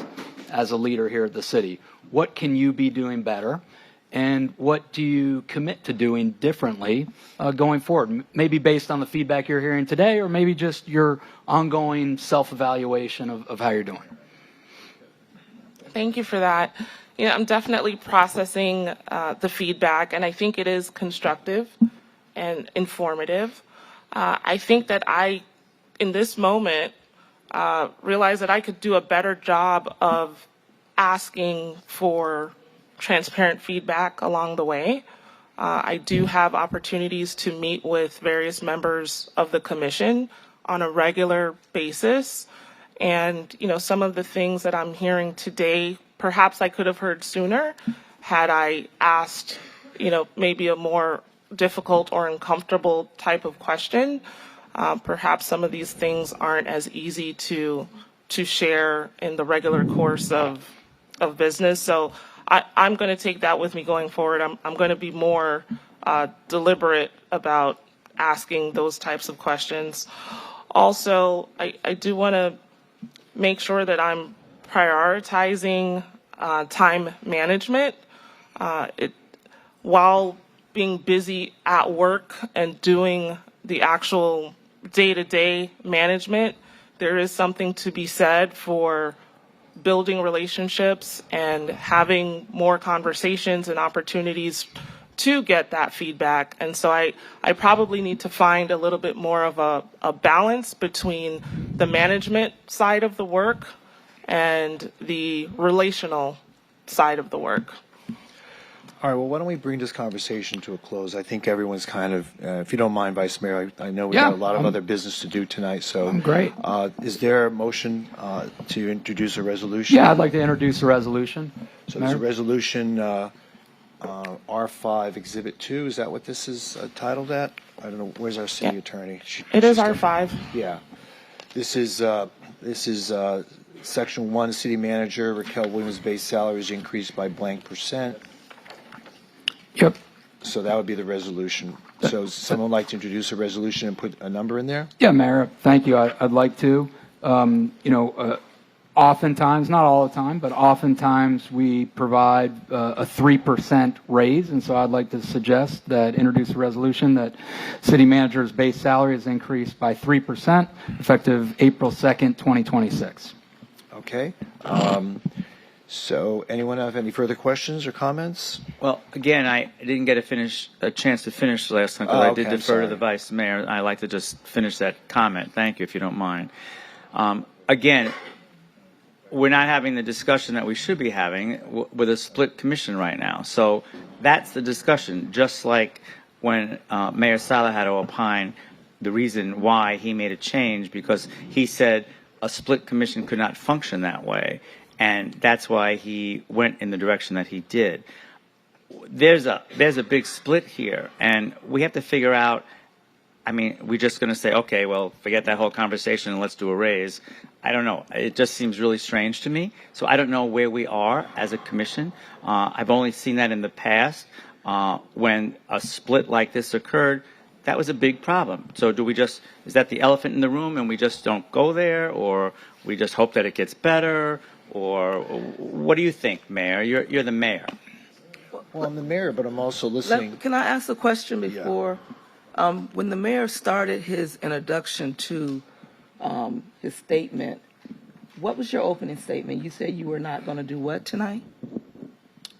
F: as a leader here at the city? What can you be doing better? And what do you commit to doing differently going forward? Maybe based on the feedback you're hearing today, or maybe just your ongoing self-evaluation of how you're doing.
B: Thank you for that. I'm definitely processing the feedback, and I think it is constructive and informative. I think that in this moment, realize that I could do a better job of asking for transparent feedback along the way. I do have opportunities to meet with various members of the commission on a regular basis. And, some of the things that I'm hearing today, perhaps I could have heard sooner had I asked, maybe a more difficult or uncomfortable type of question. Perhaps some of these things aren't as easy to share in the regular course of business. So I'm going to take that with me going forward. I'm going to be more deliberate about asking those types of questions. Also, I do want to make sure that I'm prioritizing time management. While being busy at work and doing the actual day-to-day management, there is something to be said for building relationships and having more conversations and opportunities to get that feedback. And so I probably need to find a little bit more of a balance between the management side of the work and the relational side of the work.
A: All right, well, why don't we bring this conversation to a close? I think everyone's kind of, if you don't mind, Vice Mayor, I know we've
F: Yeah,
A: got a lot of
F: I'm-
A: other business to do tonight, so.
F: I'm great.
A: Is there a motion to introduce a resolution?
F: Yeah, I'd like to introduce a resolution.
A: So there's a
F: Mayor?
A: resolution, R5 Exhibit 2, is that what this is titled at? I don't know, where's our city attorney?
B: It is R5.
A: Yeah. This is Section 1, City Manager Raquel Williams' base salary is increased by blank percent.
F: Yep.
A: So that would be the resolution. So does someone like to introduce a resolution and put a number in there?
F: Yeah, Mayor, thank you. I'd like to. Oftentimes, not all the time, but oftentimes we provide a 3% raise. And so I'd like to suggest that introduce a resolution that city manager's base salary is increased by 3% effective April 2nd, 2026.
A: Okay. So anyone have any further questions or comments?
H: Well, again, I didn't get a chance to finish last time because
A: Oh,
H: I did
A: okay, I'm
H: defer to
A: sorry.
H: the vice mayor. I'd like to just finish that comment. Thank you, if you don't mind. Again, we're not having the discussion that we should be having with a split commission right now. So that's the discussion, just like when Mayor Sala had to opine the reason why he made a change, because he said a split commission could not function that way. And that's why he went in the direction that he did. There's a big split here, and we have to figure out. I mean, we're just going to say, okay, well, forget that whole conversation and let's do a raise. I don't know. It just seems really strange to me. So I don't know where we are as a commission. I've only seen that in the past when a split like this occurred. That was a big problem. So is that the elephant in the room and we just don't go there, or we just hope that it gets better? Or what do you think, Mayor? You're the mayor.
A: Well, I'm the mayor, but I'm also listening.
V: Can I ask a question before? When the mayor started his introduction to his statement, what was your opening statement? You said you were not going to do what tonight?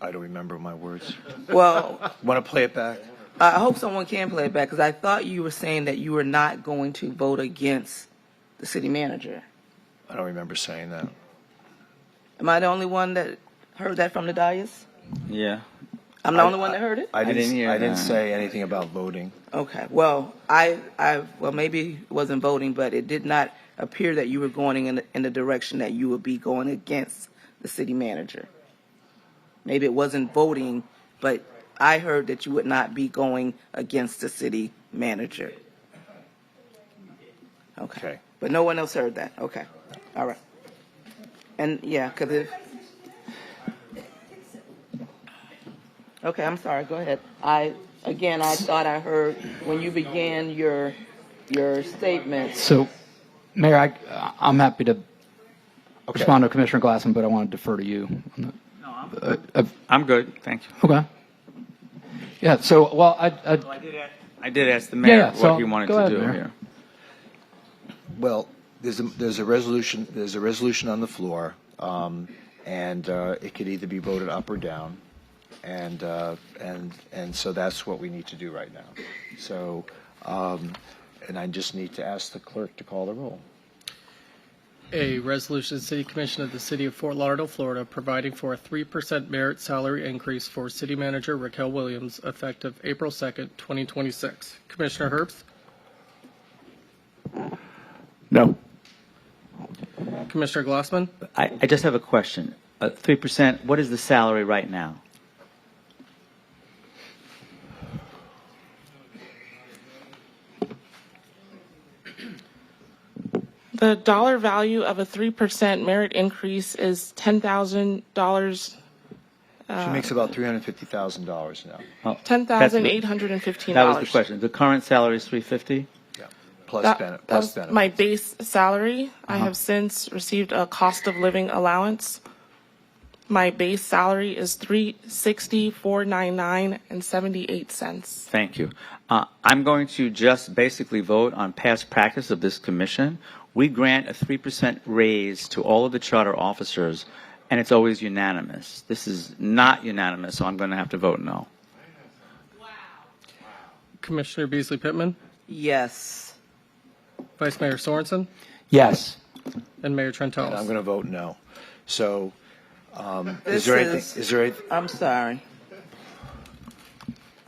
A: I don't remember my words.
V: Well,
A: Want to play it back?
V: I hope someone can play it back, because I thought you were saying that you were not going to vote against the city manager.
A: I don't remember saying that.
V: Am I the only one that heard that from the dais?
H: Yeah.
V: I'm the only one that heard it?
A: I didn't
H: that.
A: say anything about voting.
V: Okay. Well, well, maybe it wasn't voting, but it did not appear that you were going in the direction that you would be going against the city manager. Maybe it wasn't voting, but I heard that you would not be going against the city manager. Okay. But no one else heard that. Okay. All right. And yeah, because if... Okay, I'm sorry. Go ahead. I thought I heard when you began your statement.
F: So, Mayor, I'm happy to respond to Commissioner Glassman, but I want to defer to you.
H: I'm good. Thank you.
F: Okay. Yeah. So, well,
H: I did ask the mayor
F: so
H: what he wanted
F: go
H: to
F: ahead,
H: do
F: Mayor.
H: here.
A: Well, there's a resolution. There's a resolution on the floor, and it could either be voted up or down, and so that's what we need to do right now. So, and I just need to ask the clerk to call the roll.
E: A resolution of the City Commission of the City of Fort Lauderdale, Florida, providing for a 3% merit salary increase for City Manager Raquel Williams effective April 2nd, 2026. Commissioner Herbst?
K: No.
E: Commissioner Glassman?
H: I just have a question. 3%, what is the salary right now?
B: The dollar value of a 3% merit increase is $10,000.
A: She makes about $350,000 now.
H: Oh,
B: $10,815.
H: That was the question. The current salary is $350?
A: Plus
B: That
A: plus
B: was
A: benefits.
B: my base salary. I have since received a cost of living allowance. My base salary is $360, $499, and 78 cents.
H: Thank you. I'm going to just basically vote on past practice of this commission. We grant a 3% raise to all of the charter officers, and it's always unanimous. This is not unanimous, so I'm going to have to vote no.
E: Commissioner Beasley Pittman?
V: Yes.
E: Vice Mayor Sorensen?
F: Yes.
E: And Mayor Trentalis?
A: And I'm going to vote no. So,
V: Is there anything?
A: Is there?
V: I'm sorry.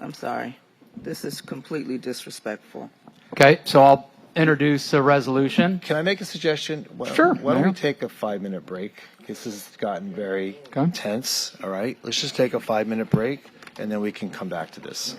V: I'm sorry. This is completely disrespectful.
F: Okay, so I'll introduce a resolution.
A: Can I make a suggestion?
F: Sure,
A: Why don't we
F: Mayor.
A: take a 5-minute break? This has gotten very tense. All right. Let's just take a 5-minute break, and then we can come back to this.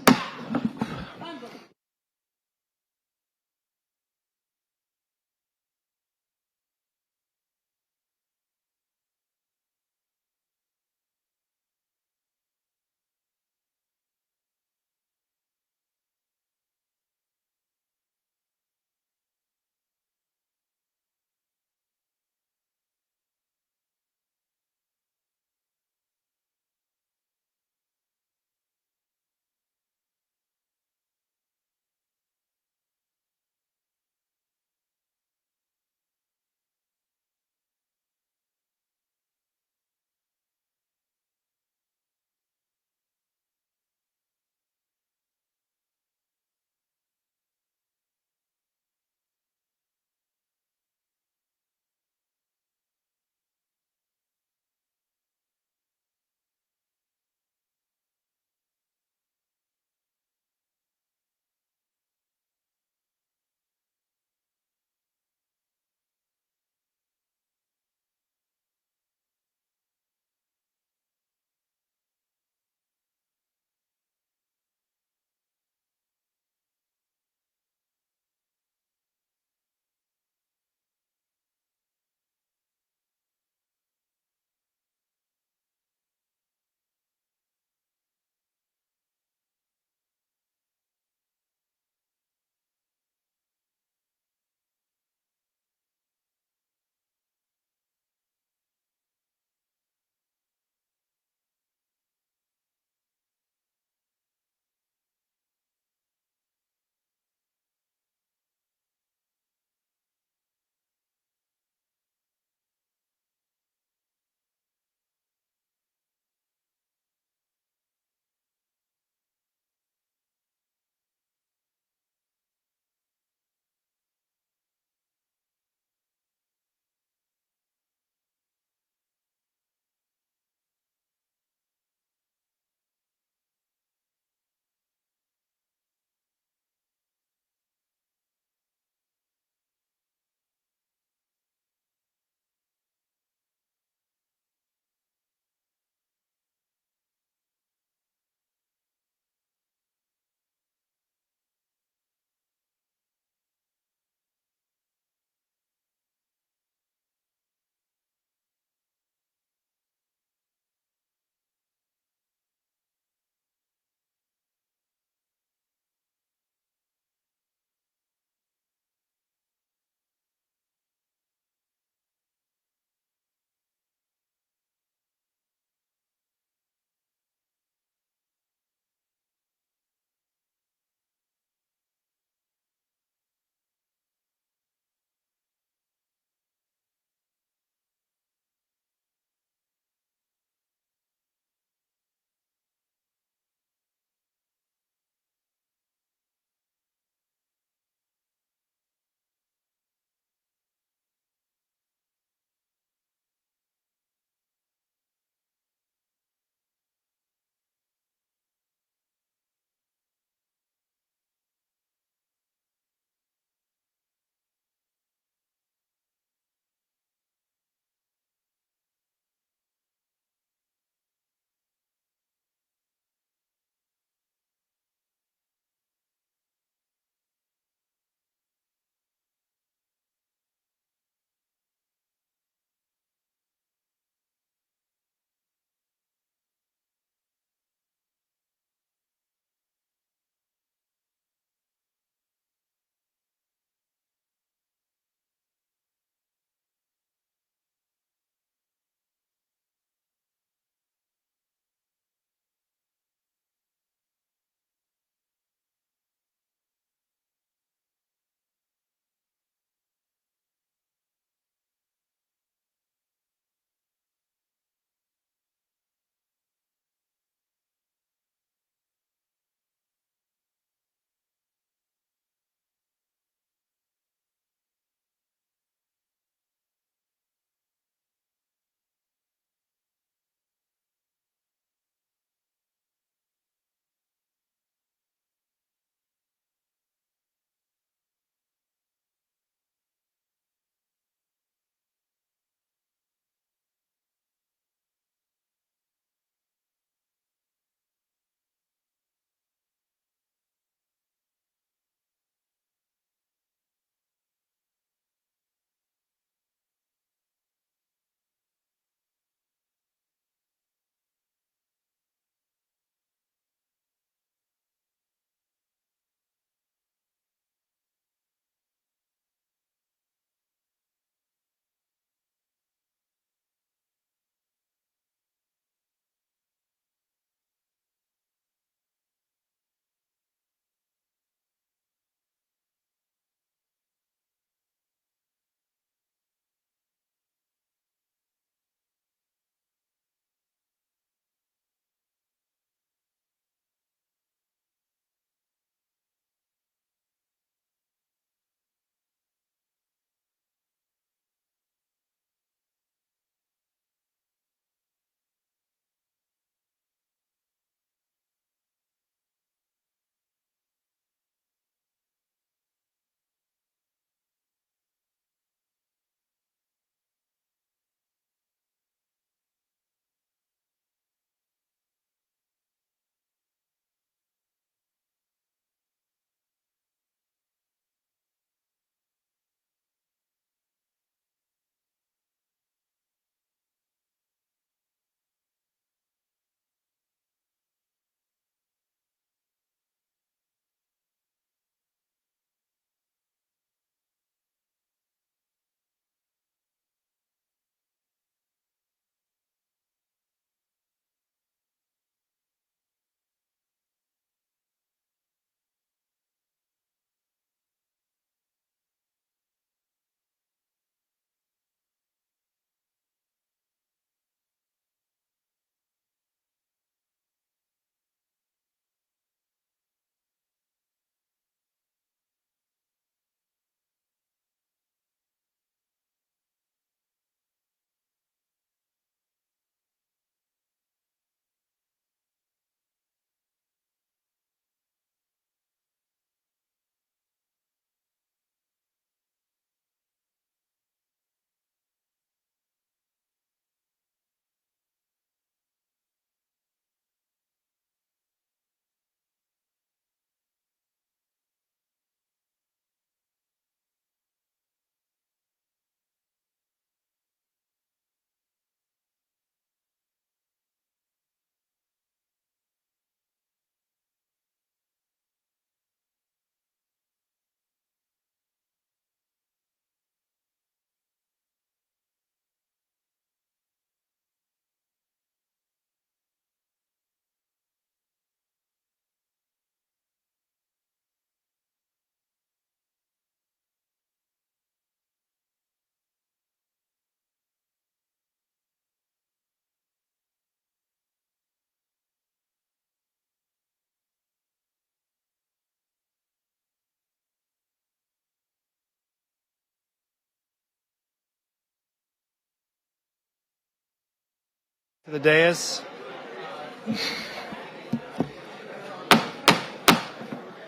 A: To the dais.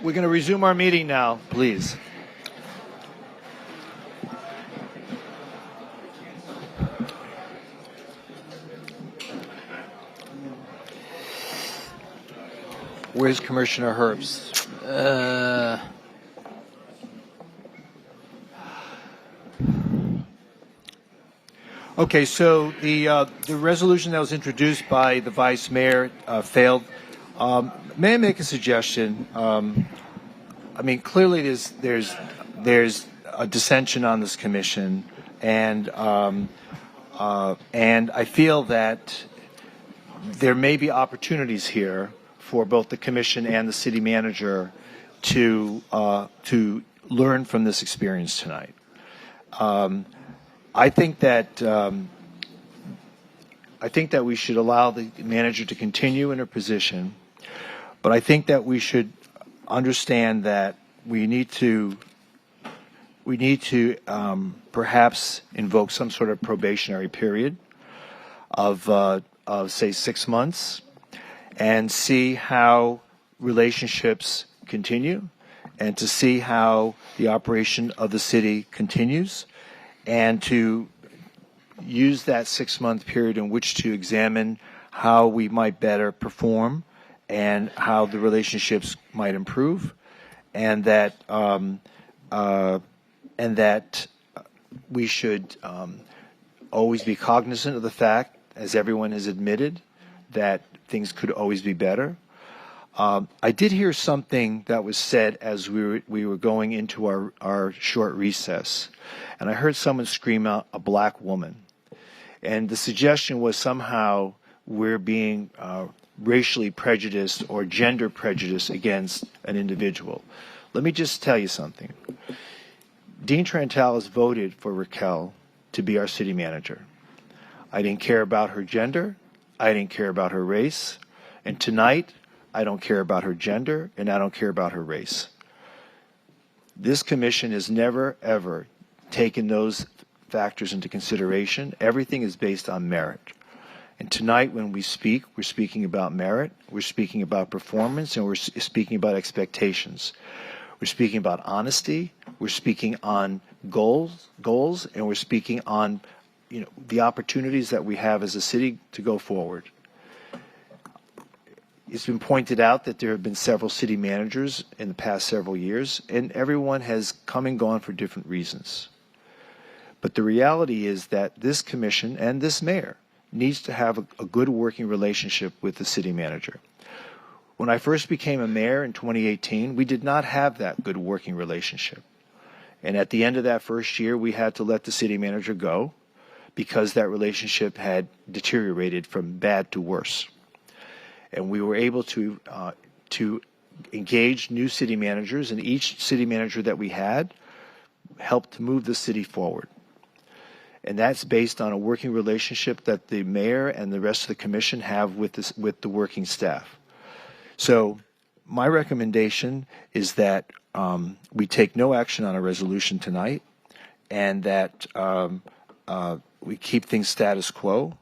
A: We're going to resume our meeting now, please. Where's Commissioner Herbst? Okay, so the resolution that was introduced by the Vice Mayor failed. May I make a suggestion? I mean, clearly there's a dissension on this commission, and I feel that there may be opportunities here for both the commission and the city manager to learn from this experience tonight. I think that we should allow the manager to continue in her position, but I think that we should understand that we need to perhaps invoke some sort of probationary period of say 6 months, and see how relationships continue, and to see how the operation of the city continues, and to use that 6-month period in which to examine how we might better perform and how the relationships might improve, and that we should always be cognizant of the fact, as everyone has admitted, that things could always be better. I did hear something that was said as we were going into our short recess, and I heard someone scream out, "a black woman." And the suggestion was somehow we're being racially prejudiced or gender prejudiced against an individual. Let me just tell you something. Dean Trantalis voted for Raquel to be our city manager. I didn't care about her gender. I didn't care about her race. And tonight, I don't care about her gender, and I don't care about her race. This commission has never, ever taken those factors into consideration. Everything is based on merit. And tonight, when we speak, we're speaking about merit, we're speaking about performance, and we're speaking about expectations. We're speaking about honesty, we're speaking on goals, and we're speaking on the opportunities that we have as a city to go forward. It's been pointed out that there have been several city managers in the past several years, and everyone has come and gone for different reasons. But the reality is that this commission and this mayor needs to have a good working relationship with the city manager. When I first became a mayor in 2018, we did not have that good working relationship. And at the end of that first year, we had to let the city manager go because that relationship had deteriorated from bad to worse. And we were able to engage new city managers, and each city manager that we had helped to move the city forward. And that's based on a working relationship that the mayor and the rest of the commission have with the working staff. So my recommendation is that we take no action on a resolution tonight, and that we keep things status quo,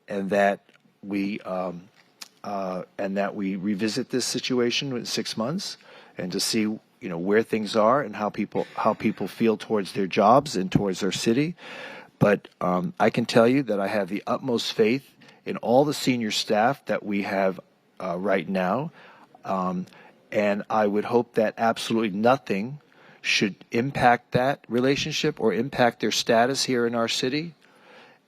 A: and that we revisit this situation in 6 months, and to see where things are and how people feel towards their jobs and towards their city. But I can tell you that I have the utmost faith in all the senior staff that we have right now, and I would hope that absolutely nothing should impact that relationship or impact their status here in our city.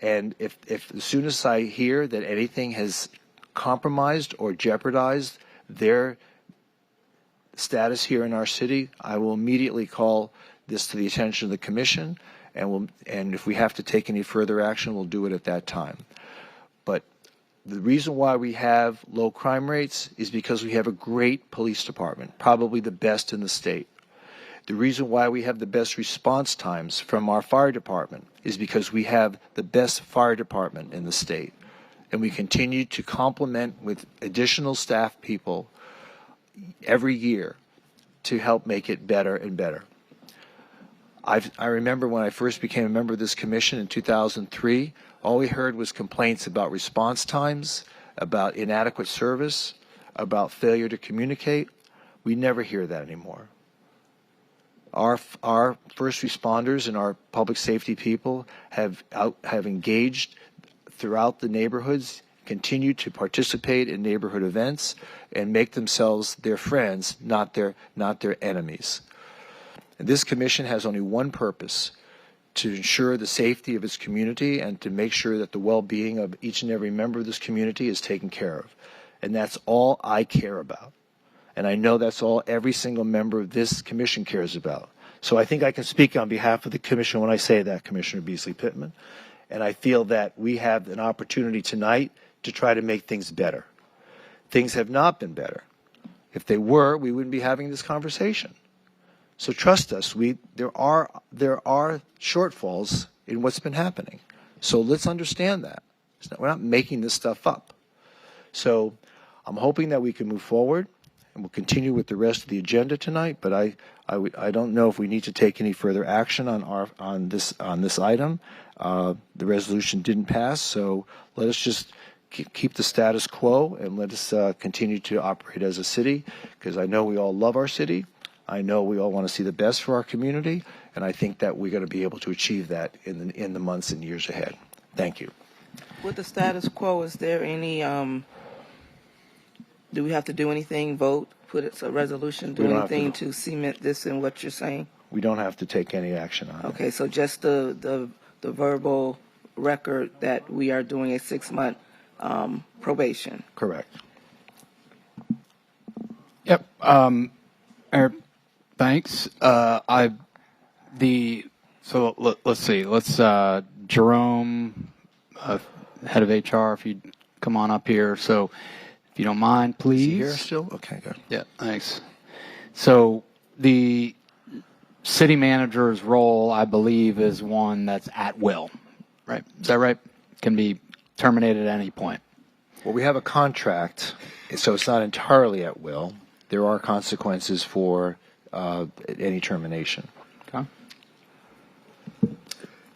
A: And if as soon as I hear that anything has compromised or jeopardized their status here in our city, I will immediately call this to the attention of the commission, and if we have to take any further action, we'll do it at that time. But the reason why we have low crime rates is because we have a great police department, probably the best in the state. The reason why we have the best response times from our fire department is because we have the best fire department in the state. And we continue to complement with additional staff people every year to help make it better and better. I remember when I first became a member of this commission in 2003, All we heard was complaints about response times, about inadequate service, about failure to communicate. We never hear that anymore. Our first responders and our public safety people have engaged throughout the neighborhoods, continue to participate in neighborhood events, and make themselves their friends, not their enemies. And this commission has only one purpose: to ensure the safety of its community and to make sure that the well-being of each and every member of this community is taken care of. And that's all I care about. And I know that's all every single member of this commission cares about. So I think I can speak on behalf of the commission when I say that, Commissioner Beasley Pittman. And I feel that we have an opportunity tonight to try to make things better. Things have not been better. If they were, we wouldn't be having this conversation. So trust us, there are shortfalls in what's been happening. So let's understand that. We're not making this stuff up. So I'm hoping that we can move forward, and we'll continue with the rest of the agenda tonight. But I don't know if we need to take any further action on this item. The resolution didn't pass, so let us just keep the status quo and let us continue to operate as a city, because I know we all love our city. I know we all want to see the best for our community, and I think that we're going to be able to achieve that in the months and years ahead. Thank you.
V: With the status quo, is there any, do we have to do anything, vote, put a resolution, do anything to cement this in what you're saying?
A: We don't have to take any action on it.
V: Okay, so just the verbal record that we are doing a 6-month probation.
A: Correct.
F: Yep. Thanks. Let's see. Jerome, head of HR, if you'd come on up here. So if you don't mind, please.
A: Is he here still? Okay, good.
F: Yeah, thanks. So the city manager's role, I believe, is one that's at will, right? Is that right? Can be terminated at any point.
A: Well, we have a contract, so it's not entirely at will. There are consequences for any termination.
F: Okay.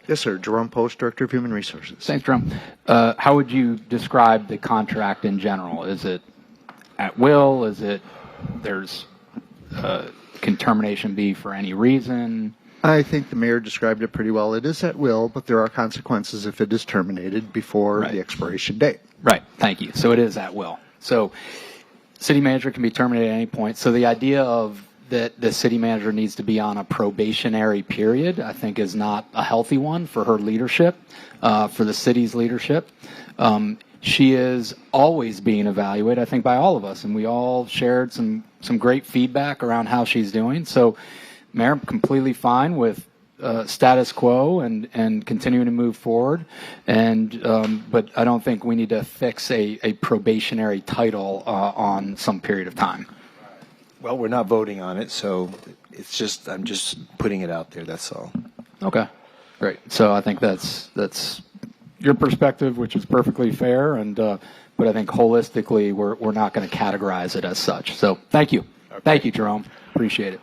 S: Yes, sir. Jerome Post, Director of Human Resources.
F: Thanks, Jerome. How would you describe the contract in general? Is it at will? Is it can termination be for any reason?
S: I think the mayor described it pretty well. It is at will, but there are consequences if it is terminated before the expiration date.
F: Right. Thank you. So it is at will. So city manager can be terminated at any point. So the idea of that the city manager needs to be on a probationary period, I think, is not a healthy one for her leadership, for the city's leadership. She is always being evaluated, I think, by all of us, and we all shared some great feedback around how she's doing. So, Mayor, I'm completely fine with status quo and continuing to move forward, but I don't think we need to fix a probationary title on some period of time.
A: Well, we're not voting on it, so I'm just putting it out there. That's all.
F: Okay, great. So I think that's your perspective, which is perfectly fair, but I think holistically we're not going to categorize it as such. So thank you.
A: Okay.
F: Thank you, Jerome. Appreciate it.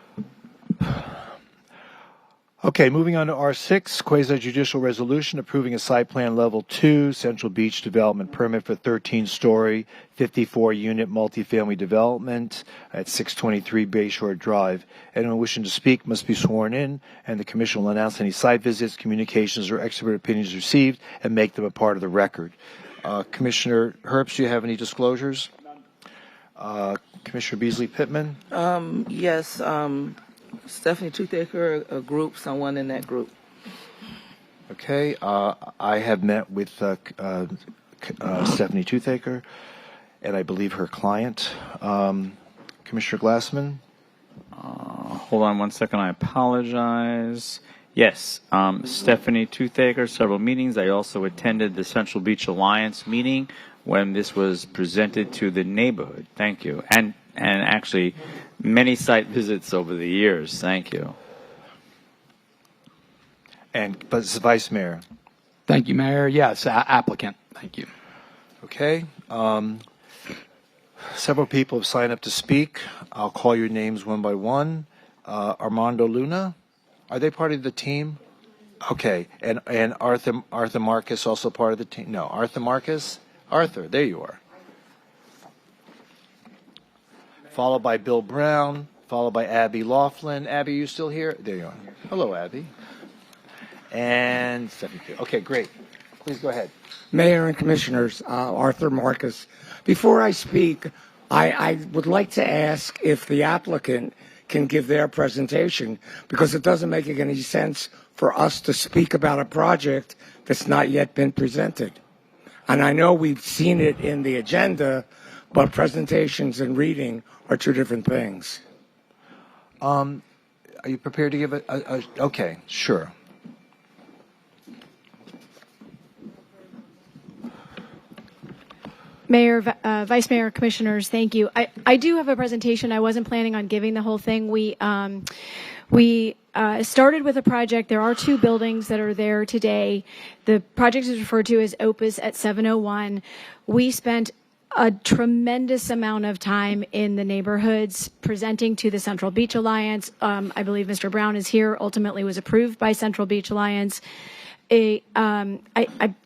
A: Okay, moving on to R6, quasi-judicial resolution approving a site plan level 2 Central Beach development permit for 13-story, 54-unit multifamily development at 623 Bayshore Drive. Anyone wishing to speak must be sworn in, and the commission will announce any site visits, communications, or expert opinions received and make them a part of the record. Commissioner Herbst, do you have any disclosures? Commissioner Beasley Pittman?
V: Yes. Stephanie Toothaker, a group, someone in that group.
A: Okay. I have met with Stephanie Toothaker, and I believe her client. Commissioner Glassman?
T: Hold on one second. I apologize. Yes, Stephanie Toothaker, several meetings. I also attended the Central Beach Alliance meeting when this was presented to the neighborhood. Thank you. And actually, many site visits over the years. Thank you.
A: But Vice Mayor?
F: Thank you, Mayor. Yes, applicant. Thank you.
A: Okay. Several people have signed up to speak. I'll call your names one by one. Armando Luna, are they part of the team? Okay, and Arthur Marcus also part of the team? No, Arthur Marcus? Arthur, there you are. Followed by Bill Brown, followed by Abby Laughlin. Abby, you still here? There you are. Hello, Abby. And Stephanie. Okay, great. Please go ahead.
C: Mayor and Commissioners, Arthur Marcus. Before I speak, I would like to ask if the applicant can give their presentation, because it doesn't make any sense for us to speak about a project that's not yet been presented. And I know we've seen it in the agenda, but presentations and reading are two different things.
A: Are you prepared to give okay, sure.
D: Mayor, Vice Mayor, Commissioners, thank you. I do have a presentation. I wasn't planning on giving the whole thing. We started with a project. There are two buildings that are there today. The project is referred to as Opus at 701. We spent a tremendous amount of time in the neighborhoods presenting to the Central Beach Alliance. I believe Mr. Brown is here, ultimately was approved by Central Beach Alliance. I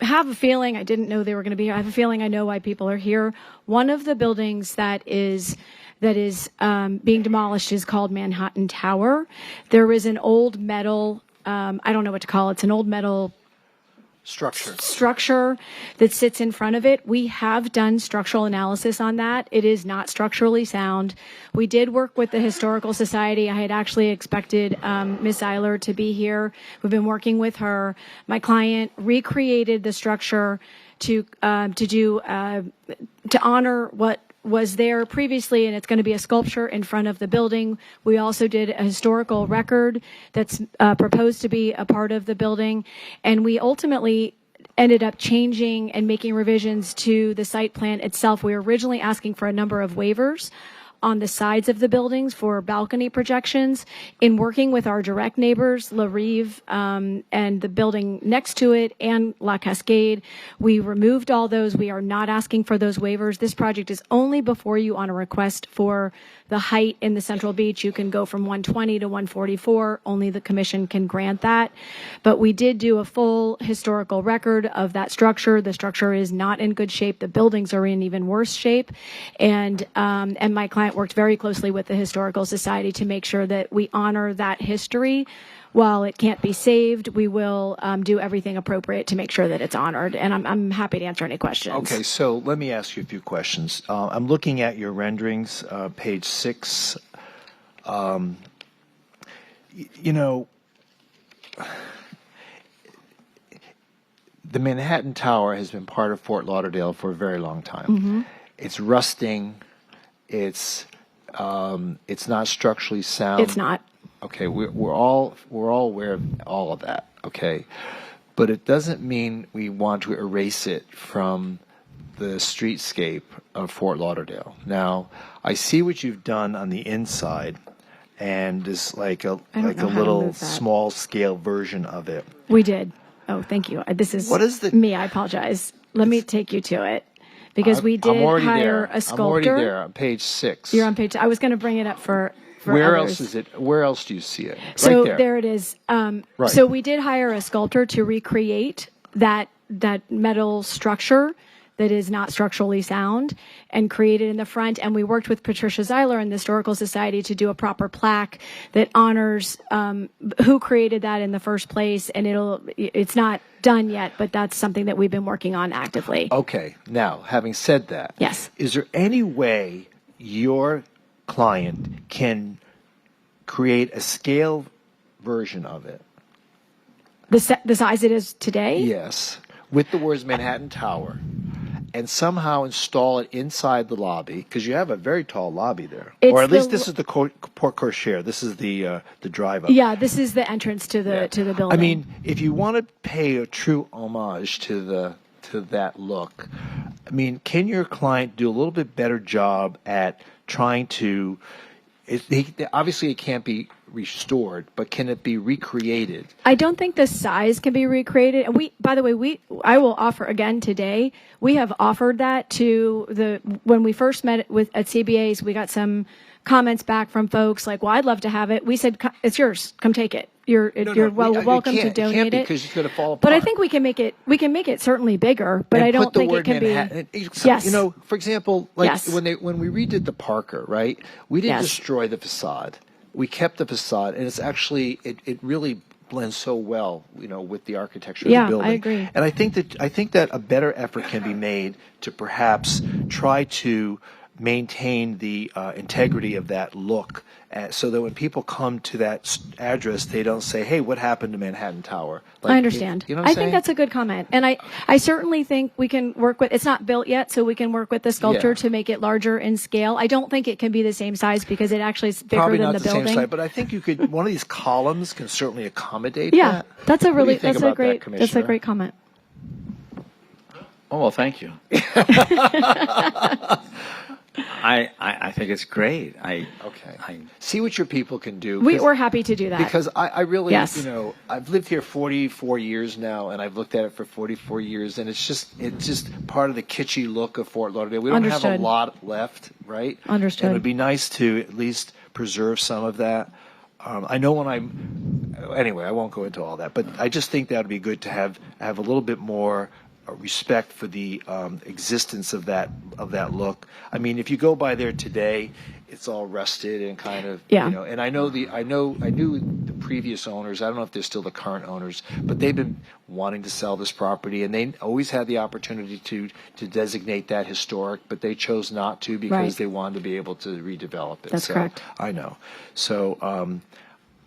D: have a feeling, I didn't know they were going to be here. I have a feeling I know why people are here. One of the buildings that is being demolished is called Manhattan Tower. There is an old metal, I don't know what to call it. It's an old metal structure that sits in front of it. We have done structural analysis on that. It is not structurally sound. We did work with the Historical Society. I had actually expected Ms. Eiler to be here. We've been working with her. My client recreated the structure to honor what was there previously, and it's going to be a sculpture in front of the building. We also did a historical record that's proposed to be a part of the building, and we ultimately ended up changing and making revisions to the site plan itself. We were originally asking for a number of waivers on the sides of the buildings for balcony projections. In working with our direct neighbors, La Rive, and the building next to it, and La Cascade, we removed all those. We are not asking for those waivers. This project is only before you on a request for the height in the Central Beach. You can go from 120 to 144. Only the commission can grant that. But we did do a full historical record of that structure. The structure is not in good shape. The buildings are in even worse shape. And my client worked very closely with the Historical Society to make sure that we honor that history. While it can't be saved, we will do everything appropriate to make sure that it's honored. And I'm happy to answer any questions.
A: Okay, so let me ask you a few questions. I'm looking at your renderings, page 6. You know, the Manhattan Tower has been part of Fort Lauderdale for a very long time.
D: Mm-hmm.
A: It's rusting. It's not structurally sound.
D: It's not.
A: Okay, we're all aware of all of that. Okay, but it doesn't mean we want to erase it from the streetscape of Fort Lauderdale. Now, I see what you've done on the inside, and it's like a little small scale version of it.
D: We did. Oh, thank you. This is me. I apologize. Let me take you to it. Because we did hire a sculptor.
A: I'm already there on page 6.
D: You're on page. I was going to bring it up for
A: where
D: others.
A: else is it? Where else do you see it?
D: So
A: right there
D: it is.
A: Right.
D: So we did hire a sculptor to recreate that metal structure that is not structurally sound and create it in the front. And we worked with Patricia Zeiler and the Historical Society to do a proper plaque that honors who created that in the first place. And it's not done yet, but that's something that we've been working on actively.
A: Okay. Now, having said that,
D: yes,
A: is there any way your client can create a scale version of it?
D: The size it is today?
A: Yes, with the words Manhattan Tower, and somehow install it inside the lobby, because you have a very tall lobby there. Or at least this is the Port Cochere. This is the drive up.
D: Yeah, this is the entrance to the building.
A: I mean, if you want to pay a true homage to that look, I mean, can your client do a little bit better job at trying to? Obviously, it can't be restored, but can it be recreated?
D: I don't think the size can be recreated. And by the way, I will offer again today. We have offered that to when we first met at CBA's, we got some comments back from folks like, well, I'd love to have it. We said, it's yours. Come take it. You're welcome to
A: It
D: donate
A: can't be
D: it.
A: because it's going to fall apart.
D: But I think we can make it certainly bigger. But
A: And
D: I don't
A: put the
D: think it
A: word
D: can
A: Manhattan.
D: be.
A: Yes. You know, for example, like
D: Yes.
A: when we redid the Parker, right? We didn't
D: Yes.
A: destroy the facade. We kept the facade, and it's actually it really blends so well, you know, with the architecture of
D: Yeah,
A: the building.
D: I agree.
A: And I think that a better effort can be made to perhaps try to maintain the integrity of that look, so that when people come to that address, they don't say, "Hey, what happened to Manhattan Tower?" Like,
D: I understand.
A: You know what I'm
D: I
A: saying?
D: think that's a good comment. And I certainly think we can work with, it's not built yet, so we can work with the sculptor
A: Yeah.
D: to make it larger in scale. I don't think it can be the same size because it actually is bigger
A: Probably
D: than
A: not
D: the
A: the
D: building.
A: same size, but I think you could. One of these columns can certainly accommodate
D: Yeah,
A: that.
D: that's a
A: What do you
D: really,
A: think
D: that's a
A: about that,
D: great, that's a
A: Commissioner?
D: great comment.
T: Oh, well, thank you. I think it's great.
A: See what your people can do.
D: We're happy to do that.
A: Because I really,
D: Yes.
A: you know, I've lived here 44 years now, and I've looked at it for 44 years, and it's just part of the kitschy look of Fort Lauderdale. We don't have
D: Understood.
A: a lot left, right?
D: Understood.
A: And it would be nice to at least preserve some of that. I know anyway, I won't go into all that, but I just think that would be good to have a little bit more respect for the existence of that look. I mean, if you go by there today, it's all rusted and kind of,
D: Yeah.
A: you know. And I knew the previous owners. I don't know if they're still the current owners, but they've been wanting to sell this property, and they always had the opportunity to designate that historic, but they chose not to because
D: Right.
A: they wanted to be able to redevelop it.
D: That's
A: So,
D: correct.
A: I know. So,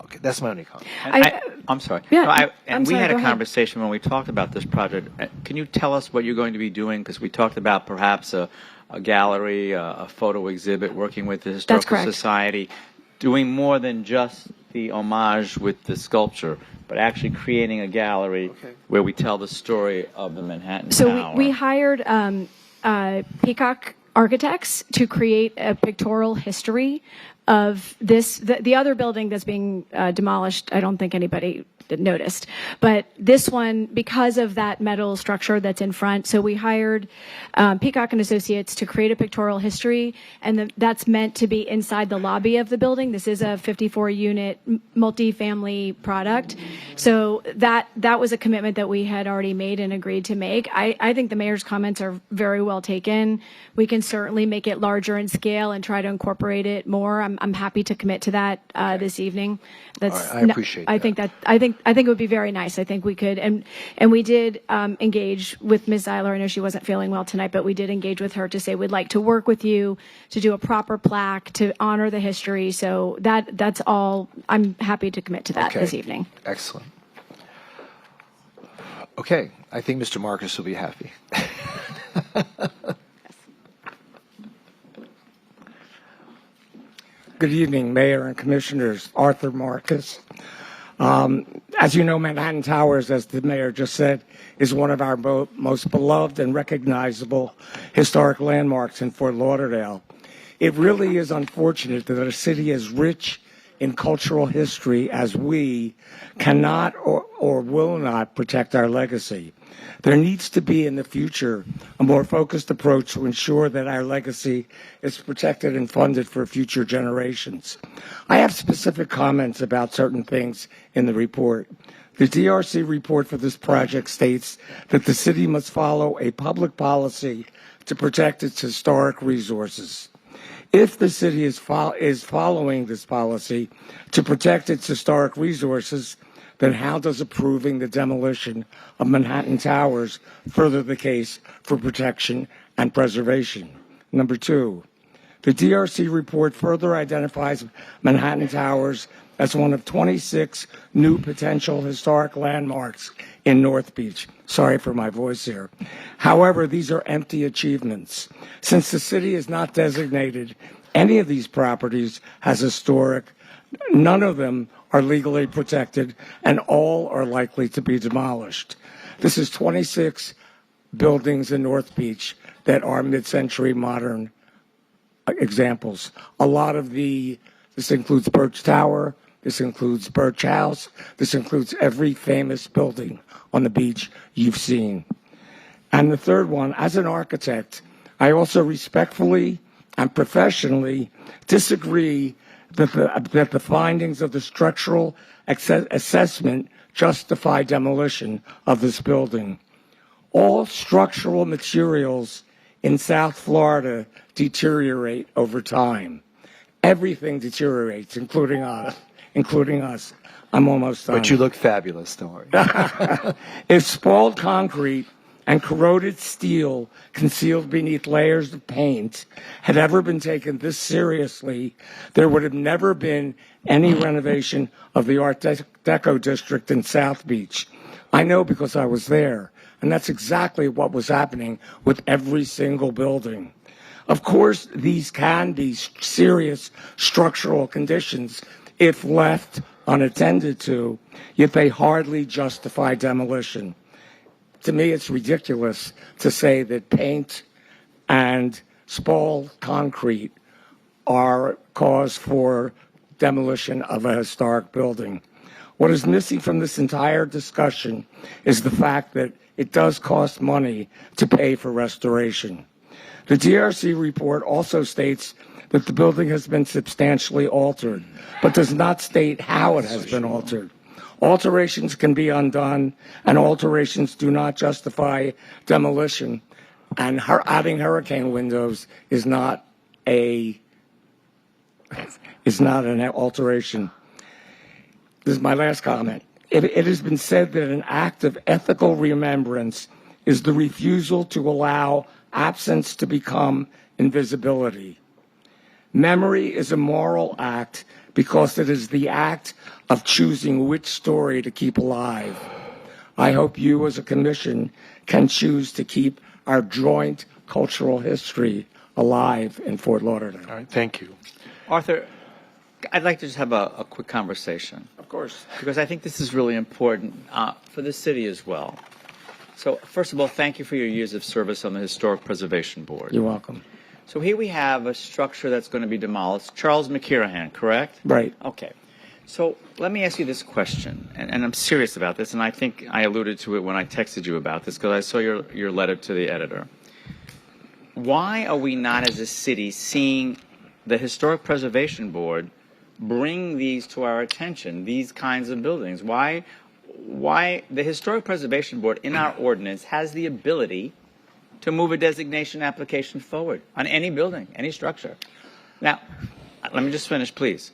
A: okay, that's my only comment.
T: I'm sorry.
D: Yeah,
T: No,
D: I'm
T: we
D: sorry,
T: had
D: go
T: a
D: ahead.
T: conversation when we talked about this project. Can you tell us what you're going to be doing? Because we talked about perhaps a gallery, a photo exhibit, working with the Historical
D: correct.
T: Society, doing more than just the homage with the sculpture, but actually creating a gallery where we tell the story of the Manhattan
D: So
T: Tower.
D: we hired Peacock Architects to create a pictorial history of this. The other building that's being demolished, I don't think anybody noticed, but this one, because of that metal structure that's in front, so we hired Peacock and Associates to create a pictorial history, and that's meant to be inside the lobby of the building. This is a 54-unit multifamily product, so that was a commitment that we had already made and agreed to make. I think the mayor's comments are very well taken. We can certainly make it larger in scale and try to incorporate it more. I'm happy to commit to that this evening. That's
A: All right, I appreciate
D: I think it would be very nice. I think we could, and we did engage with Ms. Zeiler. I know she wasn't feeling well tonight, but we did engage with her to say we'd like to work with you to do a proper plaque to honor the history. So that's all. I'm happy to commit to that
A: Okay.
D: this evening.
A: Excellent. Okay, I think Mr. Marcus will be happy.
C: Good evening, Mayor and Commissioners. Arthur Marcus. As you know, Manhattan Towers, as the Mayor just said, is one of our most beloved and recognizable historic landmarks in Fort Lauderdale. It really is unfortunate that a city as rich in cultural history as we cannot or will not protect our legacy. There needs to be in the future a more focused approach to ensure that our legacy is protected and funded for future generations. I have specific comments about certain things in the report. The DRC report for this project states that the city must follow a public policy to protect its historic resources. If the city is following this policy to protect its historic resources, then how does approving the demolition of Manhattan Towers further the case for protection and preservation? Number two, the DRC report further identifies Manhattan Towers as one of 26 new potential historic landmarks in North Beach. Sorry for my voice here. However, these are empty achievements. Since the city has not designated any of these properties as historic, none of them are legally protected, and all are likely to be demolished. This is 26 buildings in North Beach that are mid-century modern examples. This includes Birch Tower, this includes Birch House, this includes every famous building on the beach you've seen. And the third one, as an architect, I also respectfully and professionally disagree that the findings of the structural assessment justify demolition of this building. All structural materials in South Florida deteriorate over time. Everything deteriorates, including us. I'm almost done.
A: But you look fabulous, don't worry.
C: If spalled concrete and corroded steel concealed beneath layers of paint had ever been taken this seriously, there would have never been any renovation of the Art Deco district in South Beach. I know because I was there, and that's exactly what was happening with every single building. Of course, these can be serious structural conditions if left unattended to, yet they hardly justify demolition. To me, it's ridiculous to say that paint and spalled concrete are cause for demolition of a historic building. What is missing from this entire discussion is the fact that it does cost money to pay for restoration. The DRC report also states that the building has been substantially altered, but does not state how it has been altered. Alterations can be undone, and alterations do not justify demolition. And adding hurricane windows is not an alteration. This is my last comment. It has been said that an act of ethical remembrance is the refusal to allow absence to become invisibility. Memory is a moral act because it is the act of choosing which story to keep alive. I hope you as a commission can choose to keep our joint cultural history alive in Fort Lauderdale.
A: All right, thank you.
H: Arthur, I'd like to just have a quick conversation.
C: Of course.
H: Because I think this is really important for the city as well. So, first of all, thank you for your years of service on the Historic Preservation Board.
C: You're welcome.
H: So here we have a structure that's going to be demolished. Charles McKirahan, correct?
C: Right.
H: Okay. So let me ask you this question, and I'm serious about this, and I think I alluded to it when I texted you about this because I saw your letter to the editor. Why are we not, as a city, seeing the Historic Preservation Board bring these to our attention, these kinds of buildings? Why the Historic Preservation Board in our ordinance has the ability to move a designation application forward on any building, any structure. Now, let me just finish, please.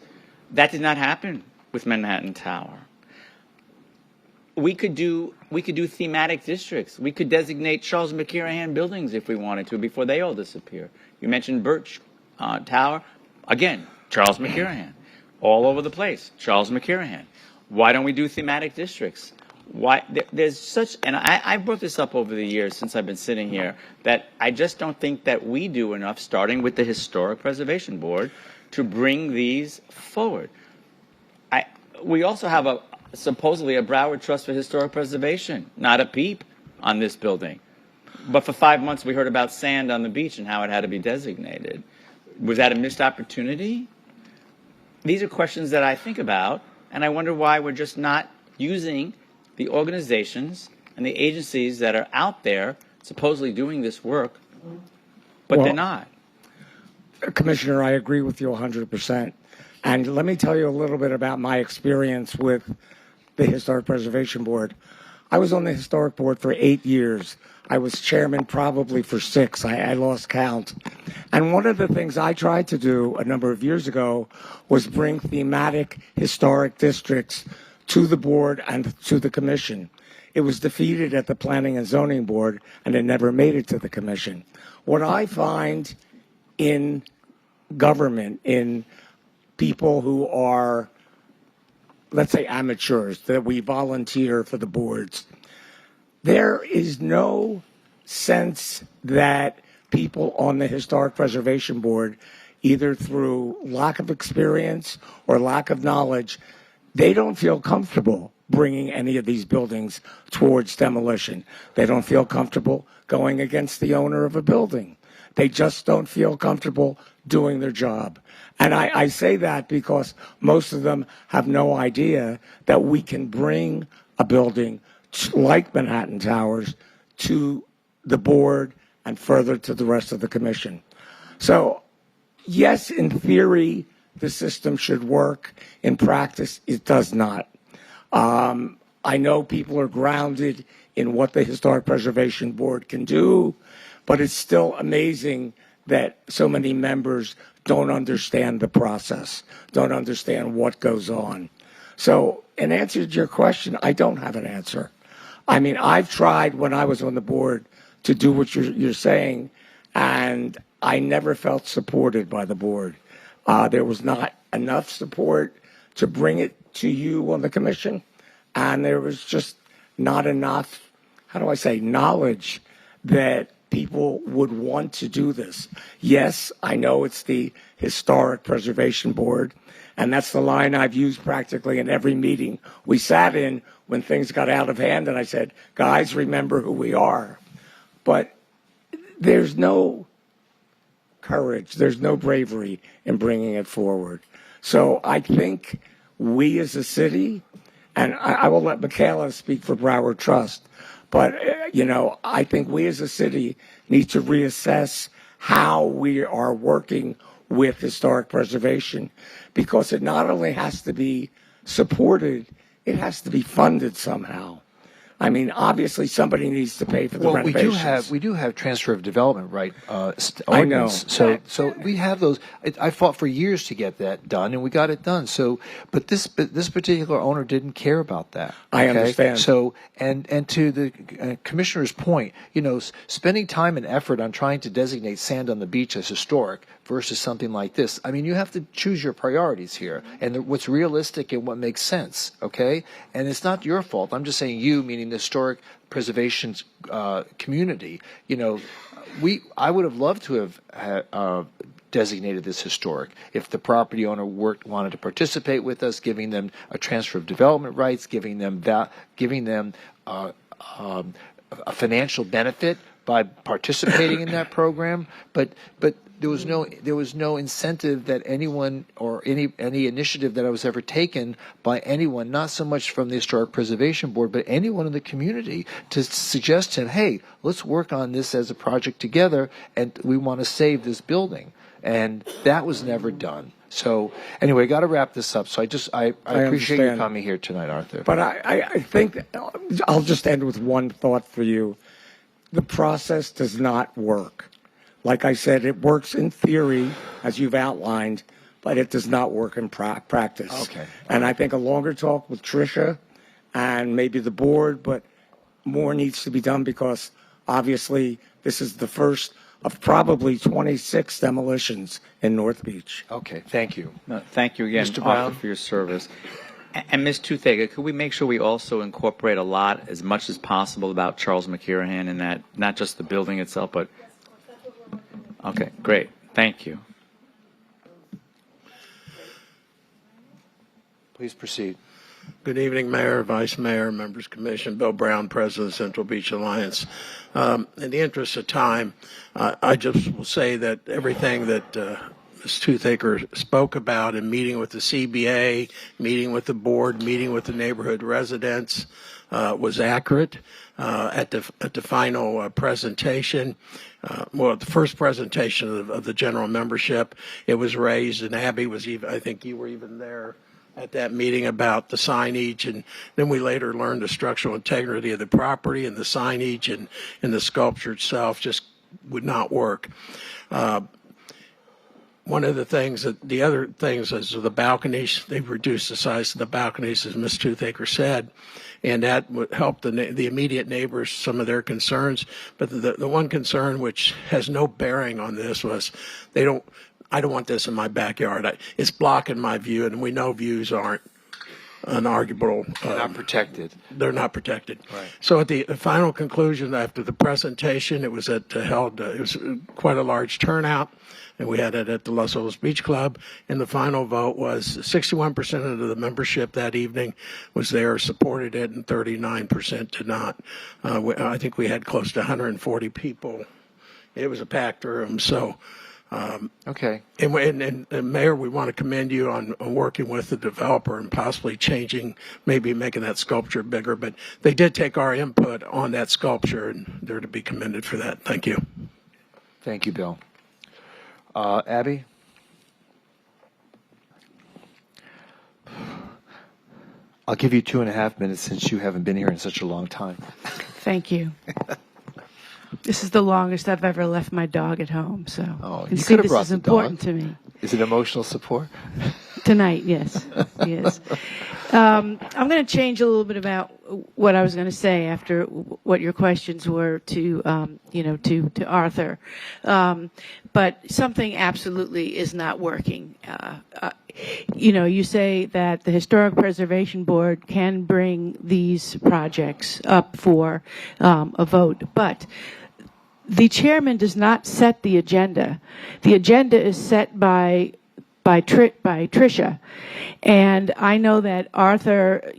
H: That did not happen with Manhattan Tower. We could do thematic districts. We could designate Charles McKirahan buildings if we wanted to before they all disappear. You mentioned Birch Tower. Again, Charles McKirahan. All over the place, Charles McKirahan. Why don't we do thematic districts? Why there's such, and I brought this up over the years since I've been sitting here, that I just don't think that we do enough, starting with the Historic Preservation Board, to bring these forward. We also have supposedly a Broward Trust for Historic Preservation, not a peep on this building. But for 5 months we heard about sand on the beach and how it had to be designated. Was that a missed opportunity? These are questions that I think about, and I wonder why we're just not using the organizations and the agencies that are out there supposedly doing this work, but they're not.
C: Commissioner, I agree with you 100%. And let me tell you a little bit about my experience with the Historic Preservation Board. I was on the Historic Board for 8 years. I was chairman probably for 6. I lost count. And one of the things I tried to do a number of years ago was bring thematic historic districts to the board and to the commission. It was defeated at the Planning and Zoning Board, and it never made it to the commission. What I find in government, in people who are, let's say, amateurs, that we volunteer for the boards, there is no sense that people on the Historic Preservation Board, either through lack of experience or lack of knowledge, they don't feel comfortable bringing any of these buildings towards demolition. They don't feel comfortable going against the owner of a building. They just don't feel comfortable doing their job. And I say that because most of them have no idea that we can bring a building like Manhattan Towers to the board and further to the rest of the commission. So, yes, in theory, the system should work. In practice, it does not. I know people are grounded in what the Historic Preservation Board can do, but it's still amazing that so many members don't understand the process, don't understand what goes on. So, in answer to your question, I don't have an answer. I mean, I've tried when I was on the board to do what you're saying, and I never felt supported by the board. There was not enough support to bring it to you on the commission, and there was just not enough, how do I say, knowledge that people would want to do this. Yes, I know it's the Historic Preservation Board, and that's the line I've used practically in every meeting we sat in when things got out of hand, and I said, guys, remember who we are. But there's no courage, there's no bravery in bringing it forward. So I think we as a city, and I will let Michaela speak for Broward Trust, but, I think we as a city need to reassess how we are working with historic preservation, because it not only has to be supported, it has to be funded somehow. I mean, obviously, somebody needs to pay for the renovations.
A: we do have transfer of development right.
C: I know.
A: So we have those. I fought for years to get that done, and we got it done. So, but this particular owner didn't care about that.
C: I understand.
A: So, and to the commissioner's point, spending time and effort on trying to designate sand on the beach as historic versus something like this. I mean, you have to choose your priorities here, and what's realistic and what makes sense. Okay, and it's not your fault. I'm just saying you, meaning the historic preservation community. I would have loved to have designated this historic if the property owner wanted to participate with us, giving them a transfer of development rights, giving them a financial benefit by participating in that program. But there was no incentive that anyone or any initiative that I was ever taken by anyone, not so much from the Historic Preservation Board, but anyone in the community to suggest to him, hey, let's work on this as a project together, and we want to save this building. And that was never done. So anyway, got to wrap this up. So I appreciate you coming here tonight, Arthur.
C: But I think I'll just end with one thought for you. The process does not work. Like I said, it works in theory, as you've outlined, but it does not work in practice.
A: Okay.
C: And I think a longer talk with Tricia and maybe the board, but more needs to be done, because obviously this is the first of probably 26 demolitions in North Beach.
A: Okay, thank you.
T: No, thank you again,
A: Mr. Brown?
T: Arthur, for your service. And Ms. Toothaker, could we make sure we also incorporate a lot, as much as possible, about Charles McKirahan in that, not just the building itself, but... Okay, great. Thank you.
A: Please proceed.
I: Good evening, Mayor, Vice Mayor, Members Commission. Bill Brown, President of Central Beach Alliance. In the interest of time, I just will say that everything that Ms. Toothaker spoke about in meeting with the CBA, meeting with the board, meeting with the neighborhood residents was accurate. At the final presentation, the first presentation of the general membership, it was raised, and Abby was even, I think you were even there at that meeting, about the signage, and then we later learned the structural integrity of the property, and the signage and the sculpture itself just would not work. One of the other things is the balconies. They've reduced the size of the balconies, as Ms. Toothaker said, and that would help the immediate neighbors, some of their concerns. But the one concern, which has no bearing on this, was I don't want this in my backyard. It's blocking my view, and we know views aren't unarguable.
A: They're not protected.
I: They're not protected.
A: Right.
I: So at the final conclusion, after the presentation, it was it was quite a large turnout, and we had it at the Los Olos Beach Club, and the final vote was 61% of the membership that evening was there, supported it, and 39% did not. I think we had close to 140 people. It was a packed room, so...
A: Okay.
I: And Mayor, we want to commend you on working with the developer and possibly changing, maybe making that sculpture bigger. But they did take our input on that sculpture, and they're to be commended for that. Thank you.
A: Thank you, Bill. Abby? I'll give you 2.5 minutes since you haven't been here in such a long time.
J: Thank you. This is the longest I've ever left my dog at home, so
A: you
J: see,
A: could have
J: this
A: brought
J: is
A: the
J: important
A: dog.
J: to me.
A: Is it emotional support?
J: Tonight, yes, yes. I'm going to change a little bit about what I was going to say after what your questions were to Arthur. But something absolutely is not working. You say that the Historic Preservation Board can bring these projects up for a vote, but the chairman does not set the agenda. The agenda is set by Tricia. And I know that Arthur,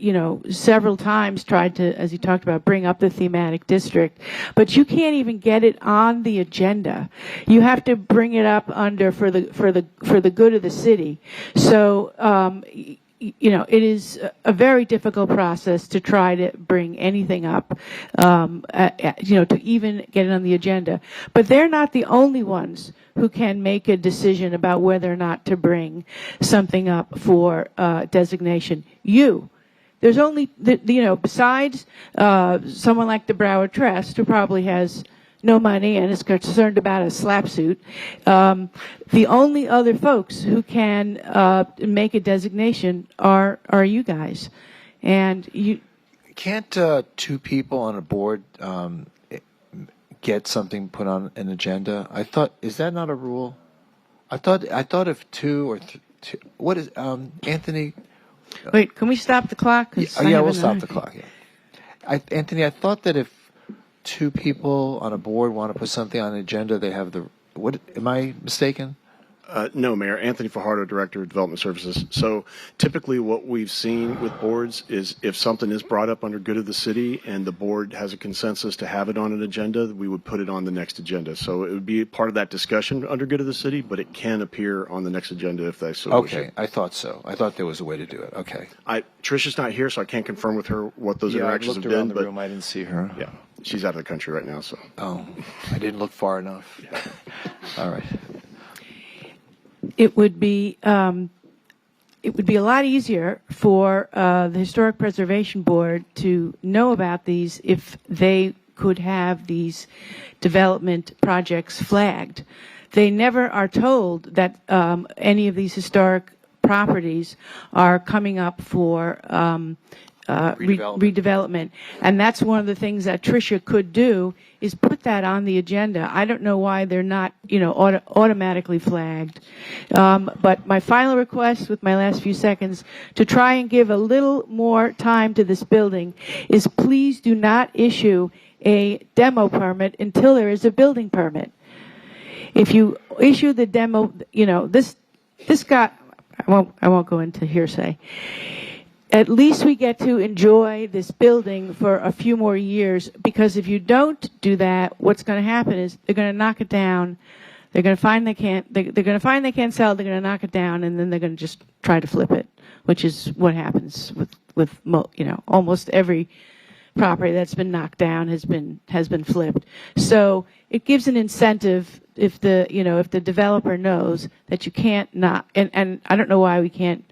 J: several times tried to, as he talked about, bring up the thematic district, but you can't even get it on the agenda. You have to bring it up for the good of the city. So, it is a very difficult process to try to bring anything up, to even get it on the agenda. But they're not the only ones who can make a decision about whether or not to bring something up for designation. There's only, besides someone like the Broward Trust, who probably has no money and is concerned about a slap suit, the only other folks who can make a designation are you guys. And you
A: can't two people on a board get something put on an agenda? I thought, is that not a rule? I thought if two or two, what is Anthony?
J: Wait, can we stop the clock?
A: Yeah, we'll stop the clock. Yeah, Anthony, I thought that if two people on a board want to put something on an agenda, they have the. What? Am I mistaken?
U: No, Mayor. Anthony Fajardo, Director of Development Services. So typically what we've seen with boards is if something is brought up under good of the city and the board has a consensus to have it on an agenda, we would put it on the next agenda. So it would be part of that discussion under good of the city, but it can appear on the next agenda if they so wish.
A: Okay, I thought so. I thought there was a way to do it. Okay.
U: Trisha's not here, so I can't confirm with her what those interactions have
A: I looked
U: been.
A: around the room. I didn't see her.
U: Yeah, she's out of the country right now. So.
A: Oh, I didn't look far enough. All right.
J: It would be a lot easier for the Historic Preservation Board to know about these if they could have these development projects flagged. They never are told that any of these historic properties are coming up for redevelopment. And that's one of the things that Tricia could do, is put that on the agenda. I don't know why they're not, automatically flagged. But my final request with my last few seconds to try and give a little more time to this building is please do not issue a demo permit until there is a building permit. If you issue the demo, this got, I won't go into hearsay. At least we get to enjoy this building for a few more years, because if you don't do that, what's going to happen is they're going to knock it down. They're going to find they can't. They're going to find they can't sell. They're going to knock it down, and then they're going to just try to flip it, which is what happens with almost every property that's been knocked down has been flipped. So it gives an incentive if the developer knows that you can't not, and I don't know why we can't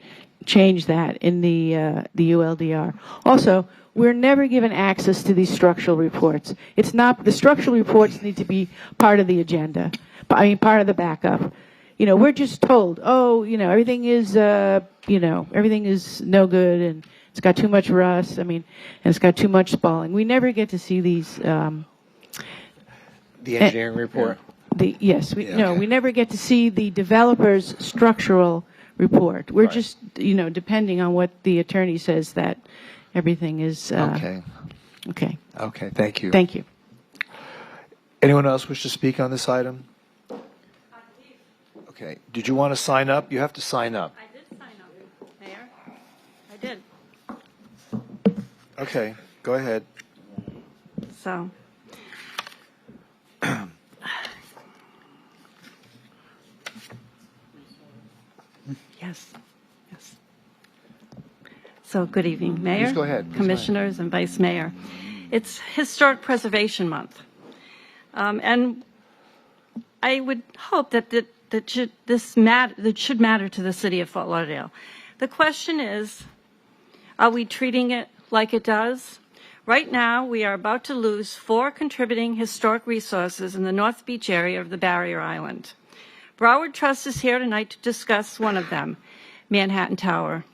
J: change that in the ULDR. Also, we're never given access to these structural reports. It's not, the structural reports need to be part of the agenda. Part of the backup. We're just told, everything is, everything is no good and it's got too much rust. And it's got too much spalling. We never get to see these.
A: The engineering report.
J: We never get to see the developer's structural report. We're just, depending on what the attorney says that everything is.
A: Okay.
J: Okay.
A: Okay. Thank you.
J: Thank you.
A: Anyone else wish to speak on this item? Okay. Did you want to sign up? You have to sign up.
W: I did sign up, Mayor. I did.
A: Okay. Go ahead.
W: So. Yes. So good evening, Mayor.
A: Please go ahead.
W: Commissioners and Vice Mayor. It's Historic Preservation Month. And I would hope that should matter to the city of Fort Lauderdale. The question is, Are we treating it like it does? Right now, we are about to lose 4 contributing historic resources in the North Beach area of the Barrier Island. Broward Trust is here tonight to discuss one of them, Manhattan Tower.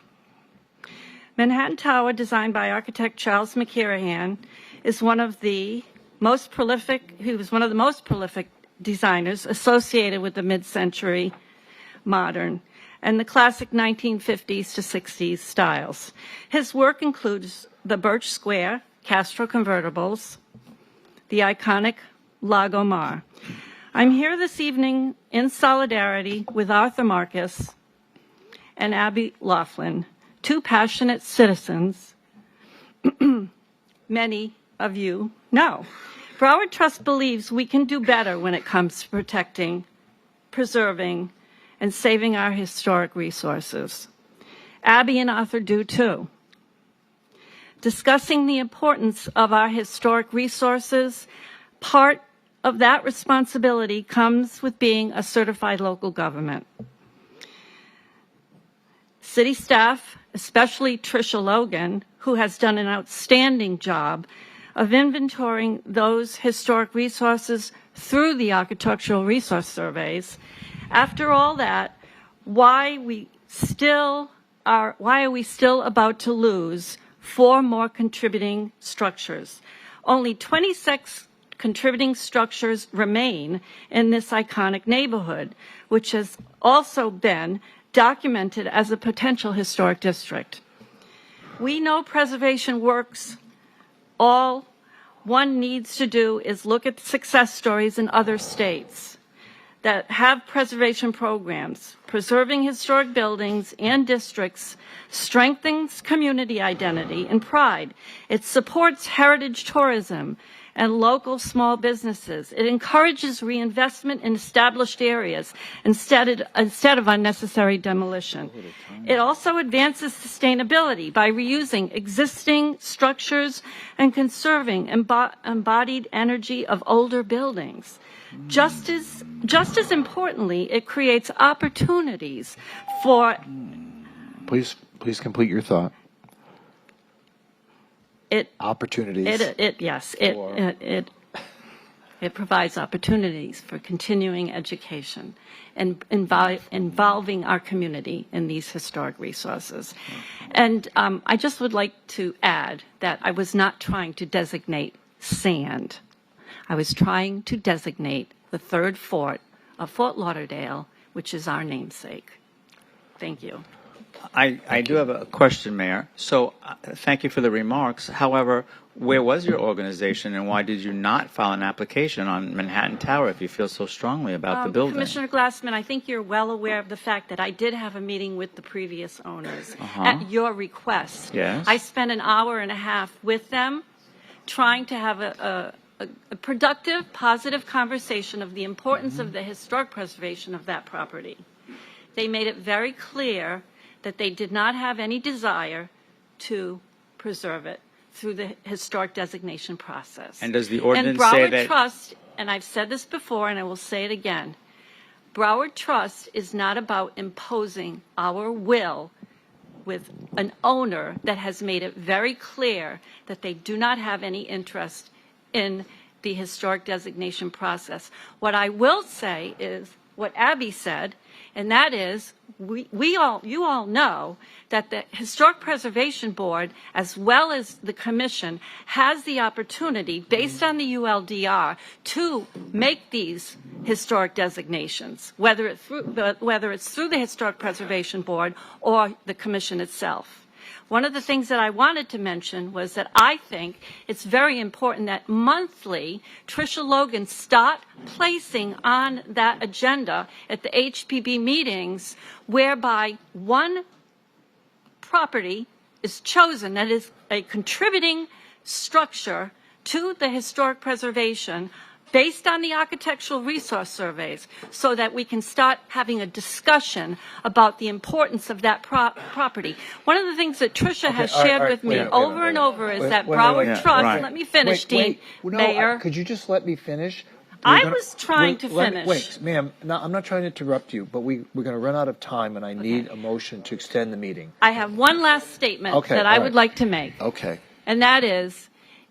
W: Manhattan Tower, designed by architect Charles McKirahan, is one of the most prolific designers associated with the mid-century modern and the classic 1950s to 60s styles. His work includes the Birch Square, Castro convertibles, the iconic Lago Mar. I'm here this evening in solidarity with Arthur Marcus and Abby Laughlin, 2 passionate citizens many of you know. Broward Trust believes we can do better when it comes to protecting, preserving, and saving our historic resources. Abby and Arthur do too. Discussing the importance of our historic resources, part of that responsibility comes with being a certified local government. City staff, especially Tricia Logan, who has done an outstanding job of inventorying those historic resources through the architectural resource surveys. After all that, why are we still about to lose 4 more contributing structures? Only 26 contributing structures remain in this iconic neighborhood, which has also been documented as a potential historic district. We know preservation works. All one needs to do is look at success stories in other states that have preservation programs. Preserving historic buildings and districts strengthens community identity and pride. It supports heritage tourism and local small businesses. It encourages reinvestment in established areas instead of unnecessary demolition. It also advances sustainability by reusing existing structures and conserving embodied energy of older buildings. Just as importantly, it creates opportunities for...
A: Please complete your thought. Opportunities.
W: It provides opportunities for continuing education and involving our community in these historic resources. And I just would like to add that I was not trying to designate sand. I was trying to designate the 3rd fort of Fort Lauderdale, which is our namesake. Thank you.
T: I do have a question, Mayor. So thank you for the remarks. However, where was your organization and why did you not file an application on Manhattan Tower if you feel so strongly about the building?
W: Commissioner Glassman, I think you're well aware of the fact that I did have a meeting with the previous owners at your request.
T: Yes.
W: I spent an hour and a half with them trying to have a productive, positive conversation of the importance of the historic preservation of that property. They made it very clear that they did not have any desire to preserve it through the historic designation process.
T: And does the ordinance
W: and
T: say
W: Broward
T: that?
W: Trust, and I've said this before and I will say it again, Broward Trust is not about imposing our will with an owner that has made it very clear that they do not have any interest in the historic designation process. What I will say is what Abby said, and that is you all know that the Historic Preservation Board, as well as the Commission, has the opportunity, based on the ULDR, to make these historic designations, whether it's through the Historic Preservation Board or the Commission itself. One of the things that I wanted to mention was that I think it's very important that monthly Tricia Logan start placing on that agenda at the HPB meetings whereby one property is chosen that is a contributing structure to the historic preservation based on the architectural resource surveys so that we can start having a discussion about the importance of that property. One of the things that Tricia has shared with me over and over is that Broward Trust, let me finish, Dean, Mayor.
L: Could you just let me finish?
W: I was trying to finish.
A: Wait, ma'am, no, I'm not trying to interrupt you, but we're going to run out of time, and I need a motion to extend the meeting.
W: I have one last statement
A: Okay,
W: that I
A: all
W: would
A: right.
W: like to make.
A: Okay.
W: And that is,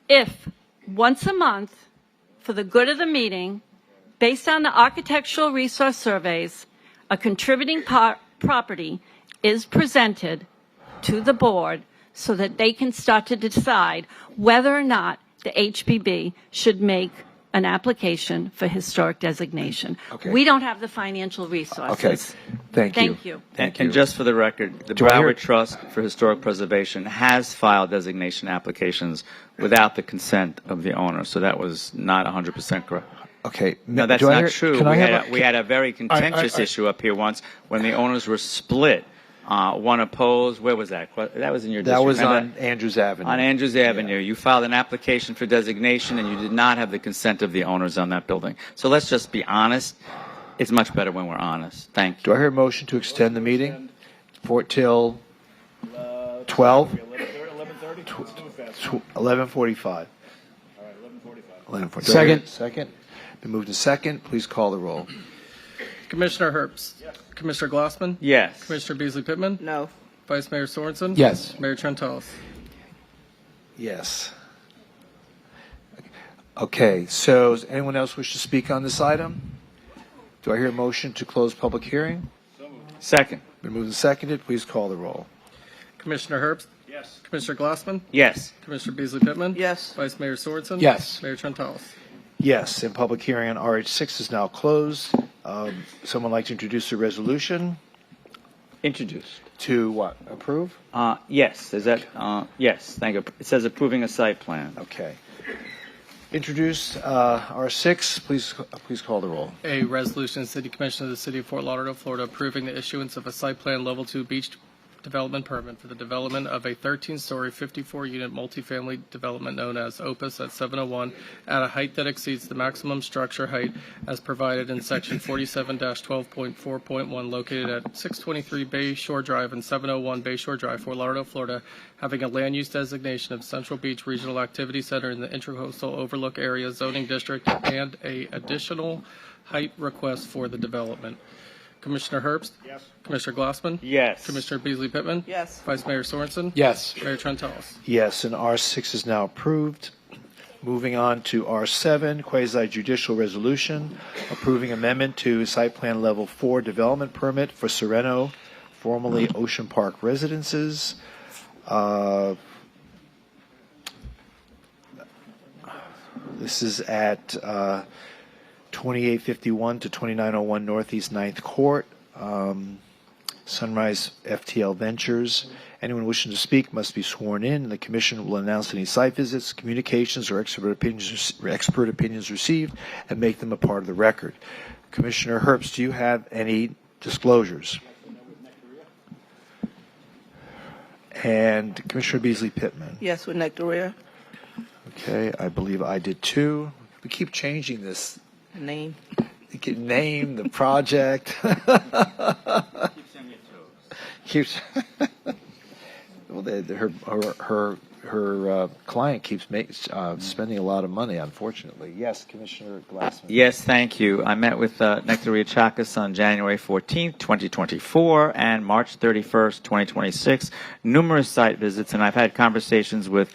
W: if once a month, for the good of the meeting, based on the architectural resource surveys, a contributing property is presented to the board so that they can start to decide whether or not the HPB should make an application for historic designation.
A: Okay.
W: We don't have the financial resources.
A: Okay. Thank you.
T: And just for the record, the
A: Do I hear-
T: Broward Trust for Historic Preservation has filed designation applications without the consent of the owner, so that was not 100% correct.
A: Okay.
T: No, that's
A: Do I
T: not
A: hear-
T: true.
A: can I
T: We
A: have
T: had, we had a very contentious issue up here once when the owners were split. One opposed. Where was that? That was in your district.
A: That was
T: remember?
A: on Andrews Avenue.
T: On Andrews Avenue. You filed an application for designation, and you did not have the consent of the owners on that building. So let's just be honest. It's much better when we're honest. Thank you.
A: Do I hear a motion to extend the meeting till 12? 11:45. 11:45.
F: Second.
A: Second. Been moved to second. Please call the roll.
E: Commissioner Herbst. Yes. Commissioner Glassman.
T: Yes.
E: Commissioner Beasley Pittman.
V: No.
E: Vice Mayor Sorensen.
F: Yes.
E: Mayor Trentalis.
A: Yes. Okay, so does anyone else wish to speak on this item? Do I hear a motion to close public hearing?
T: Second.
A: Been moved and seconded. Please call the roll.
E: Commissioner Herbst. Yes. Commissioner Glassman.
T: Yes.
E: Commissioner Beasley Pittman.
V: Yes.
E: Vice Mayor Sorensen.
F: Yes.
E: Mayor Trentalis.
A: Yes, and public hearing on RH6 is now closed. Someone like to introduce a resolution
T: Introduced.
A: to what? Approve?
T: Yes. Is that? Yes. Thank you. It says approving a site plan.
A: Okay. Introduce R6. Please call the roll.
E: A resolution, City Commission of the City of Fort Lauderdale, Florida, approving the issuance of a site plan Level 2 beach development permit for the development of a 13-story, 54-unit multifamily development known as Opus at 701 at a height that exceeds the maximum structure height as provided in Section 47-12.4.1, located at 623 Bay Shore Drive and 701 Bay Shore Drive, Fort Lauderdale, Florida, having a land use designation of Central Beach Regional Activity Center in the Intracoastal Overlook Area Zoning District, and a additional height request for the development. Commissioner Herbst? Yes. Commissioner Glassman?
T: Yes.
E: Commissioner Beasley Pittman?
V: Yes.
E: Vice Mayor Sorensen?
F: Yes.
E: Mayor Trentalis.
A: Yes, and R6 is now approved. Moving on to R7, quasi-judicial resolution, approving amendment to site plan level 4 development permit for Sereno, formerly Ocean Park Residences. This is at 2851 to 2901 Northeast 9th Court, Sunrise FTL Ventures. Anyone wishing to speak must be sworn in, and the Commission will announce any site visits, communications, or expert opinions received and make them a part of the record. Commissioner Herbst, do you have any disclosures? And Commissioner Beasley Pittman.
V: Yes, with Nectaria.
A: Okay, I believe I did too. We keep changing this.
V: Name.
A: You can name the project. Keeps. Well, her client keeps spending a lot of money, unfortunately. Yes, Commissioner Glassman.
T: Yes, thank you. I met with Nectaria Chakas on January 14th, 2024, and March 31st, 2026. Numerous site visits, and I've had conversations with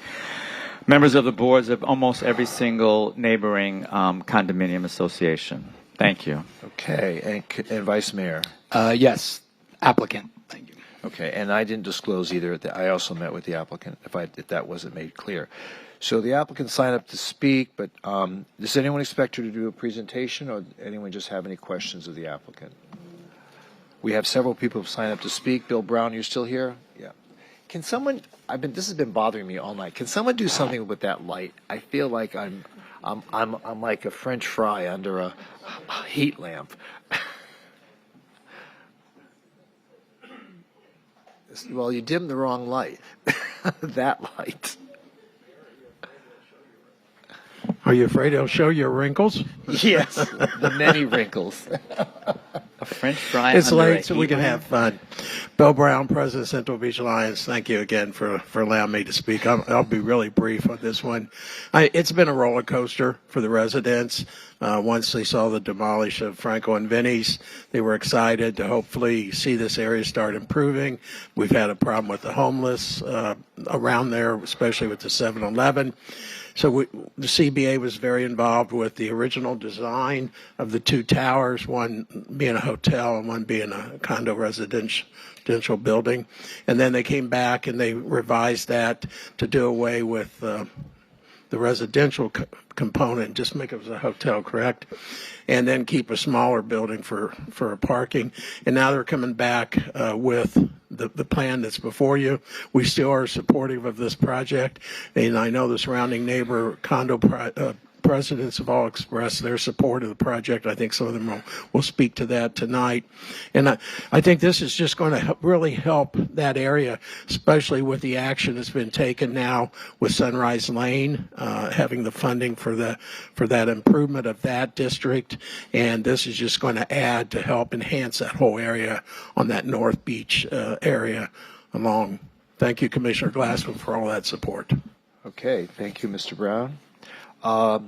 T: members of the boards of almost every single neighboring condominium association. Thank you.
A: Okay, and Vice Mayor.
F: Yes. Applicant. Thank you.
A: Okay, and I didn't disclose either. I also met with the applicant, if that wasn't made clear. So the applicant signed up to speak, but does anyone expect her to do a presentation, or anyone just have any questions of the applicant? We have several people who signed up to speak. Bill Brown, you're still here? Yeah. Can someone? This has been bothering me all night. Can someone do something with that light? I feel like I'm like a French fry under a heat lamp. Well, you dimmed the wrong light. That light.
I: Are you afraid it'll show your wrinkles?
A: Yes, the many wrinkles.
T: A French fry.
I: It's
T: under
I: late,
T: a
I: so we
T: heat
I: can
T: lamp?
I: have fun. Bill Brown, President, Central Beach Alliance. Thank you again for allowing me to speak. I'll be really brief on this one. It's been a roller coaster for the residents.
U: Once they saw the demolish of Franco and Vinny's, they were excited to hopefully see this area start improving. We've had a problem with the homeless around there, especially with the 7-Eleven. So the CBA was very involved with the original design of the two towers, one being a hotel and one being a condo residential building. And then they came back and they revised that to do away with the residential component, just make it as a hotel, correct? And then keep a smaller building for parking. And now they're coming back with the plan that's before you. We still are supportive of this project, and I know the surrounding neighbor condo presidents have all expressed their support of the project. I think some of them will speak to that tonight. And I think this is just going to really help that area, especially with the action that's been taken now with Sunrise Lane, having the funding for that improvement of that district. And this is just going to add to help enhance that whole area on that North Beach area along. Thank you, Commissioner Glassman, for all that support.
A: Okay, thank you, Mr. Brown. I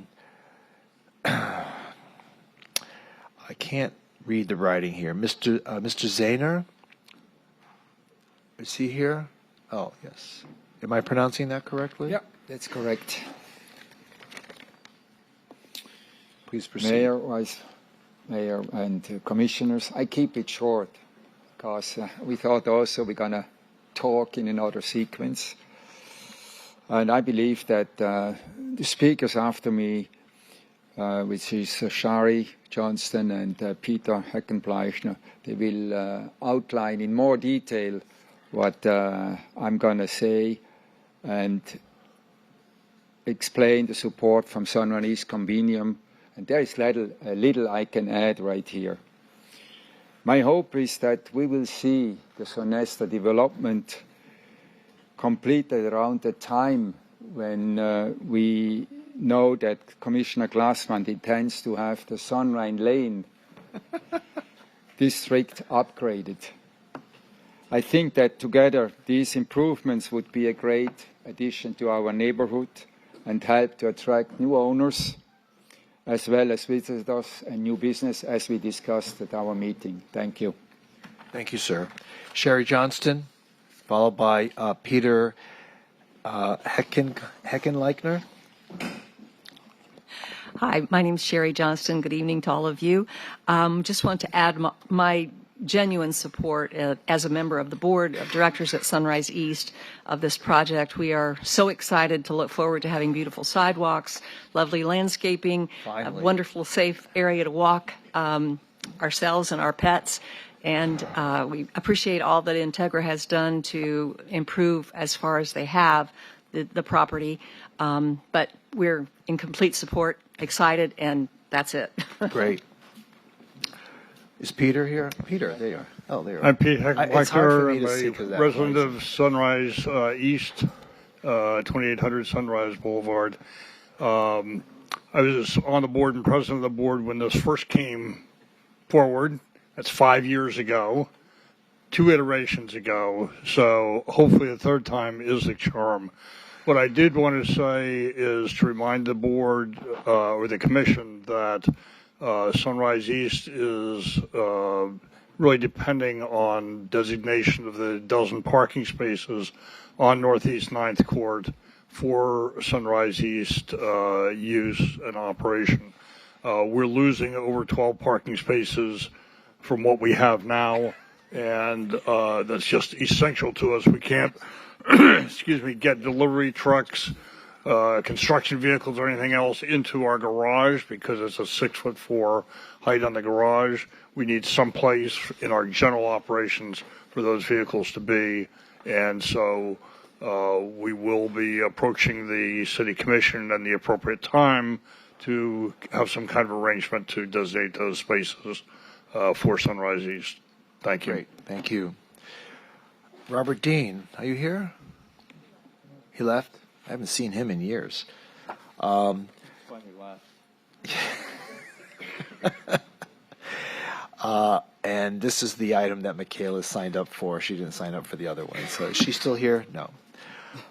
A: can't read the writing here. Mr. Zahner? Is he here? Oh, yes. Am I pronouncing that correctly?
L: Yep, that's correct.
A: Please proceed.
L: Mayor, Vice Mayor, and commissioners, I keep it short because we thought also we're going to talk in another sequence. And I believe that the speakers after me, which is Shari Johnston and Peter Heckenbleichner, they will outline in more detail what I'm going to say and explain the support from Sunrise East Convenium. And there is a little I can add right here. My hope is that we will see the Sonesta development completed around the time when we know that Commissioner Glassman intends to have the Sunrise Lane district upgraded. I think that together these improvements would be a great addition to our neighborhood and help to attract new owners as well as visitors and new business as we discussed at our meeting. Thank you.
A: Thank you, sir. Sherry Johnston, followed by Peter Heckenleichner.
N: Hi, my name is Sherry Johnston. Good evening to all of you. Just want to add my genuine support as a member of the board of directors at Sunrise East of this project. We are so excited to look forward to having beautiful sidewalks, lovely landscaping, a wonderful safe area to walk ourselves and our pets. And we appreciate all that Integra has done to improve as far as they have the property. But we're in complete support, excited, and that's it.
A: Great. Is Peter here? Peter, there you are. Oh, there you are.
Q: I'm Pete
A: It's hard for me to see
Q: Heckenbleichner,
A: 'cause
Q: a
A: that
Q: resident
A: noise.
Q: of Sunrise East, 2800 Sunrise Boulevard. I was on the board and president of the board when this first came forward. That's 5 years ago, 2 iterations ago. So hopefully the third time is the charm. What I did want to say is to remind the board or the commission that Sunrise East is really depending on designation of the dozen parking spaces on Northeast 9th Court for Sunrise East use and operation. We're losing over 12 parking spaces from what we have now, and that's just essential to us. We can't, get delivery trucks, construction vehicles or anything else into our garage because it's a 6'4" height on the garage. We need some place in our general operations for those vehicles to be, and so we will be approaching the city commission at the appropriate time to have some kind of arrangement to designate those spaces for Sunrise East. Thank you.
A: Great. Thank you. Robert Dean, are you here? He left? I haven't seen him in years. And this is the item that Michaela signed up for. She didn't sign up for the other one. So is she still here? No.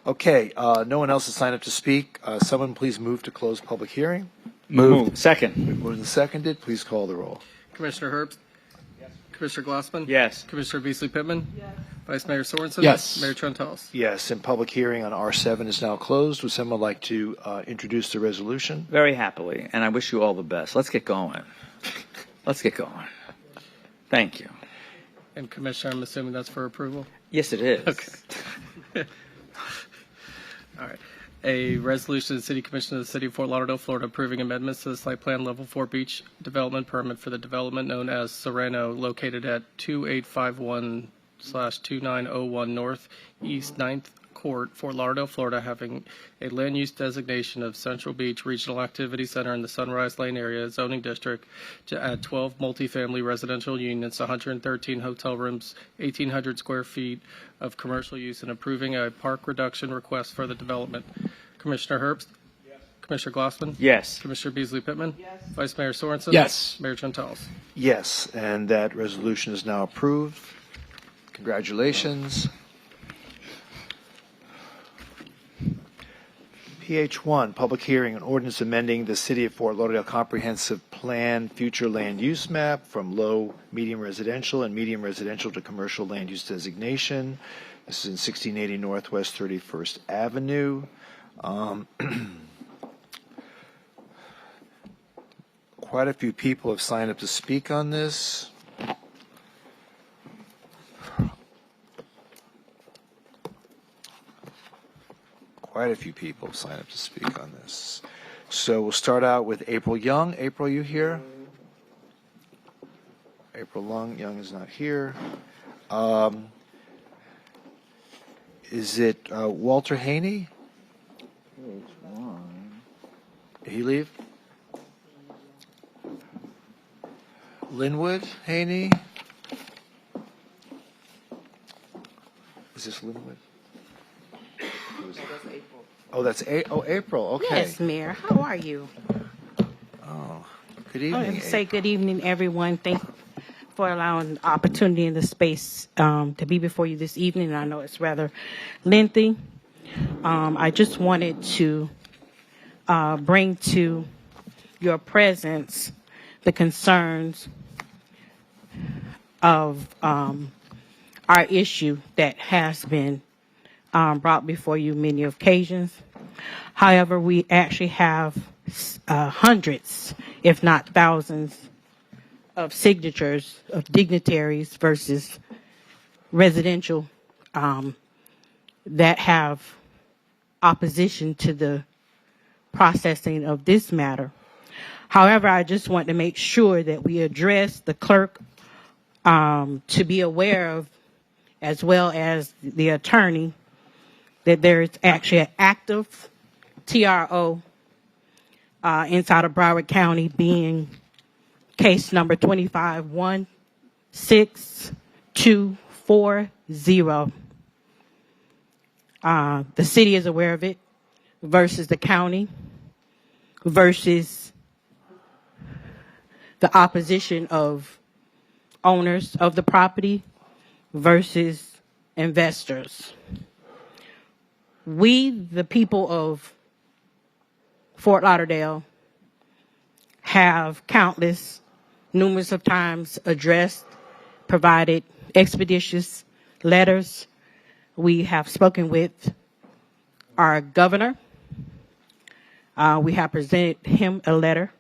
A: Okay. No one else has signed up to speak. Someone please move to close public hearing.
F: Moved. Second.
A: Moved and seconded. Please call the roll.
E: Commissioner Herbst? Yes. Commissioner Glassman?
T: Yes.
E: Commissioner Beasley Pittman? Yes. Vice Mayor Sorensen?
A: Yes.
E: Mayor Trentalis?
A: Yes, and public hearing on R7 is now closed. Would someone like to introduce the resolution?
T: Very happily, and I wish you all the best. Let's get going. Let's get going. Thank you.
E: And Commissioner, I'm assuming that's for approval?
T: Yes, it is.
E: Okay. All right. A resolution of the City Commission of the City of Fort Lauderdale, Florida, approving amendments to the site plan level 4 beach development permit for the development known as Sereno, located at 2851/2901 North East 9th Court, Fort Lauderdale, Florida, having a land use designation of Central Beach Regional Activity Center in the Sunrise Lane area zoning district to add 12 multifamily residential units, 113 hotel rooms, 1,800 square feet of commercial use, and approving a park reduction request for the development. Commissioner Herbst? Yes. Commissioner Glassman?
T: Yes.
E: Commissioner Beasley Pittman? Yes. Vice Mayor Sorensen?
A: Yes.
E: Mayor Trentalis?
A: Yes, and that resolution is now approved. Congratulations. PH1, public hearing on ordinance amending the City of Fort Lauderdale Comprehensive Plan future land use map from low, medium residential and medium residential to commercial land use designation. This is in 1680 Northwest 31st Avenue. Quite a few people have signed up to speak on this. Quite a few people sign up to speak on this. So we'll start out with April Young. April, you here? April Young is not here. Is it Walter Haney? Did he leave? Linwood Haney? Is this Linwood? Oh, that's April. Okay.
M: Yes, Mayor. How are you?
A: Oh, good
M: I
A: evening.
M: want to say good evening, everyone. Thank you for allowing the opportunity and the space to be before you this evening. I know it's rather lengthy. I just wanted to bring to your presence the concerns of our issue that has been brought before you many occasions. However, we actually have hundreds, if not thousands, of signatures of dignitaries versus residential that have opposition to the processing of this matter. However, I just want to make sure that we address the clerk to be aware of, as well as the attorney, that there is actually an active TRO inside of Broward County, being case number 2516240. The city is aware of it versus the county versus the opposition of owners of the property versus investors. We, the people of Fort Lauderdale, have numerous of times addressed, provided expeditious letters. We have spoken with our governor. We have presented him a letter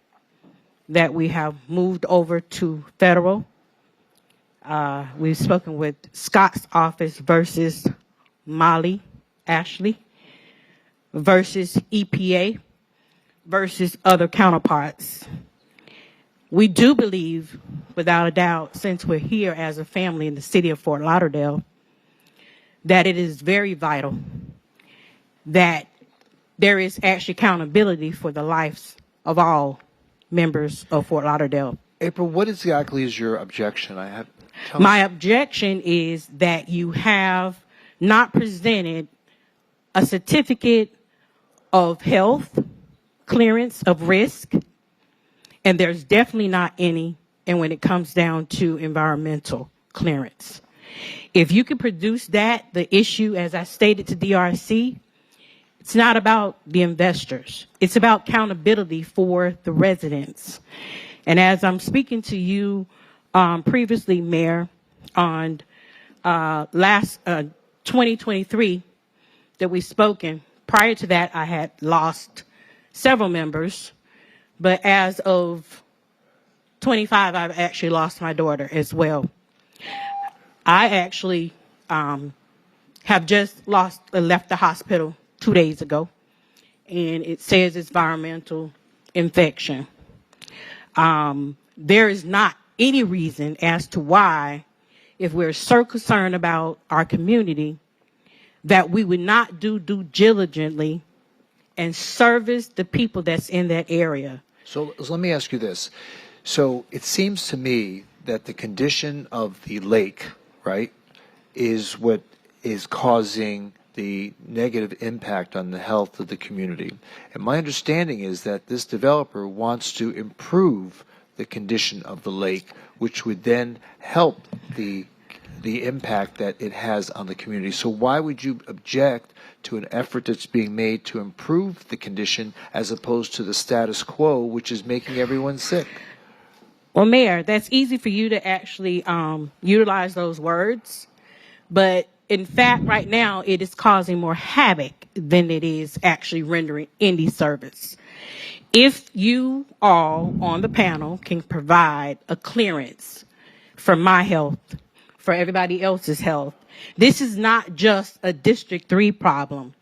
M: that we have moved over to federal. We've spoken with Scott's office versus Molly Ashley versus EPA versus other counterparts. We do believe, without a doubt, since we're here as a family in the city of Fort Lauderdale, that it is very vital that there is actually accountability for the lives of all members of Fort Lauderdale.
A: April, what exactly is your objection?
M: My objection is that you have not presented a certificate of health clearance of risk, and there's definitely not any, and when it comes down to environmental clearance. If you can produce that, the issue, as I stated to DRC, It's not about the investors. It's about accountability for the residents. And as I'm speaking to you previously, Mayor, on last 2023 that we've spoken, prior to that I had lost several members, but as of 25, I've actually lost my daughter as well. I actually have just left the hospital 2 days ago, and it says it's environmental infection. There is not any reason as to why, if we're so concerned about our community, that we would not do due diligently and service the people that's in that area.
A: So let me ask you this. So it seems to me that the condition of the lake, right, is what is causing the negative impact on the health of the community. And my understanding is that this developer wants to improve the condition of the lake, which would then help the impact that it has on the community. So why would you object to an effort that's being made to improve the condition as opposed to the status quo, which is making everyone sick?
M: Well, Mayor, that's easy for you to actually utilize those words, but in fact, right now, it is causing more havoc than it is actually rendering any service. If you all on the panel can provide a clearance for my health, for everybody else's health, this is not just a District 3 problem.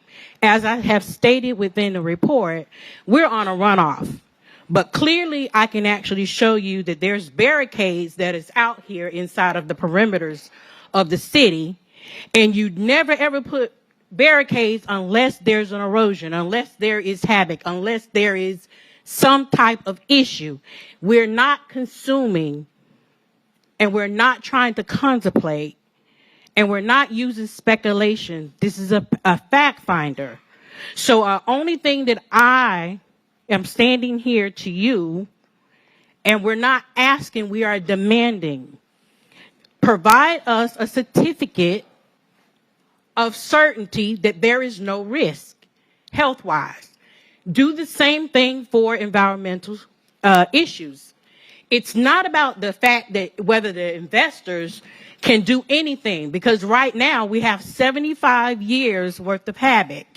M: As I have stated within the report, we're on a runoff. But clearly, I can actually show you that there's barricades that is out here inside of the perimeters of the city, and you'd never ever put barricades unless there's an erosion, unless there is havoc, unless there is some type of issue. We're not consuming, and we're not trying to contemplate, and we're not using speculation. This is a fact finder. So only thing that I am standing here to you, and we're not asking, we are demanding. Provide us a certificate of certainty that there is no risk health-wise. Do the same thing for environmental issues. It's not about the fact that whether the investors can do anything, because right now we have 75 years worth of havoc.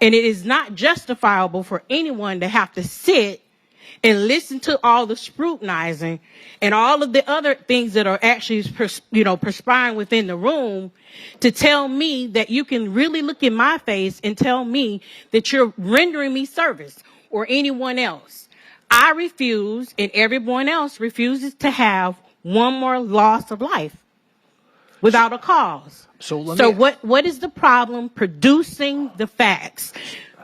M: And it is not justifiable for anyone to have to sit and listen to all the scrutinizing and all of the other things that are actually, perspiring within the room to tell me that you can really look in my face and tell me that you're rendering me service or anyone else. I refuse, and everyone else refuses to have one more loss of life without a cause. So what is the problem producing the facts?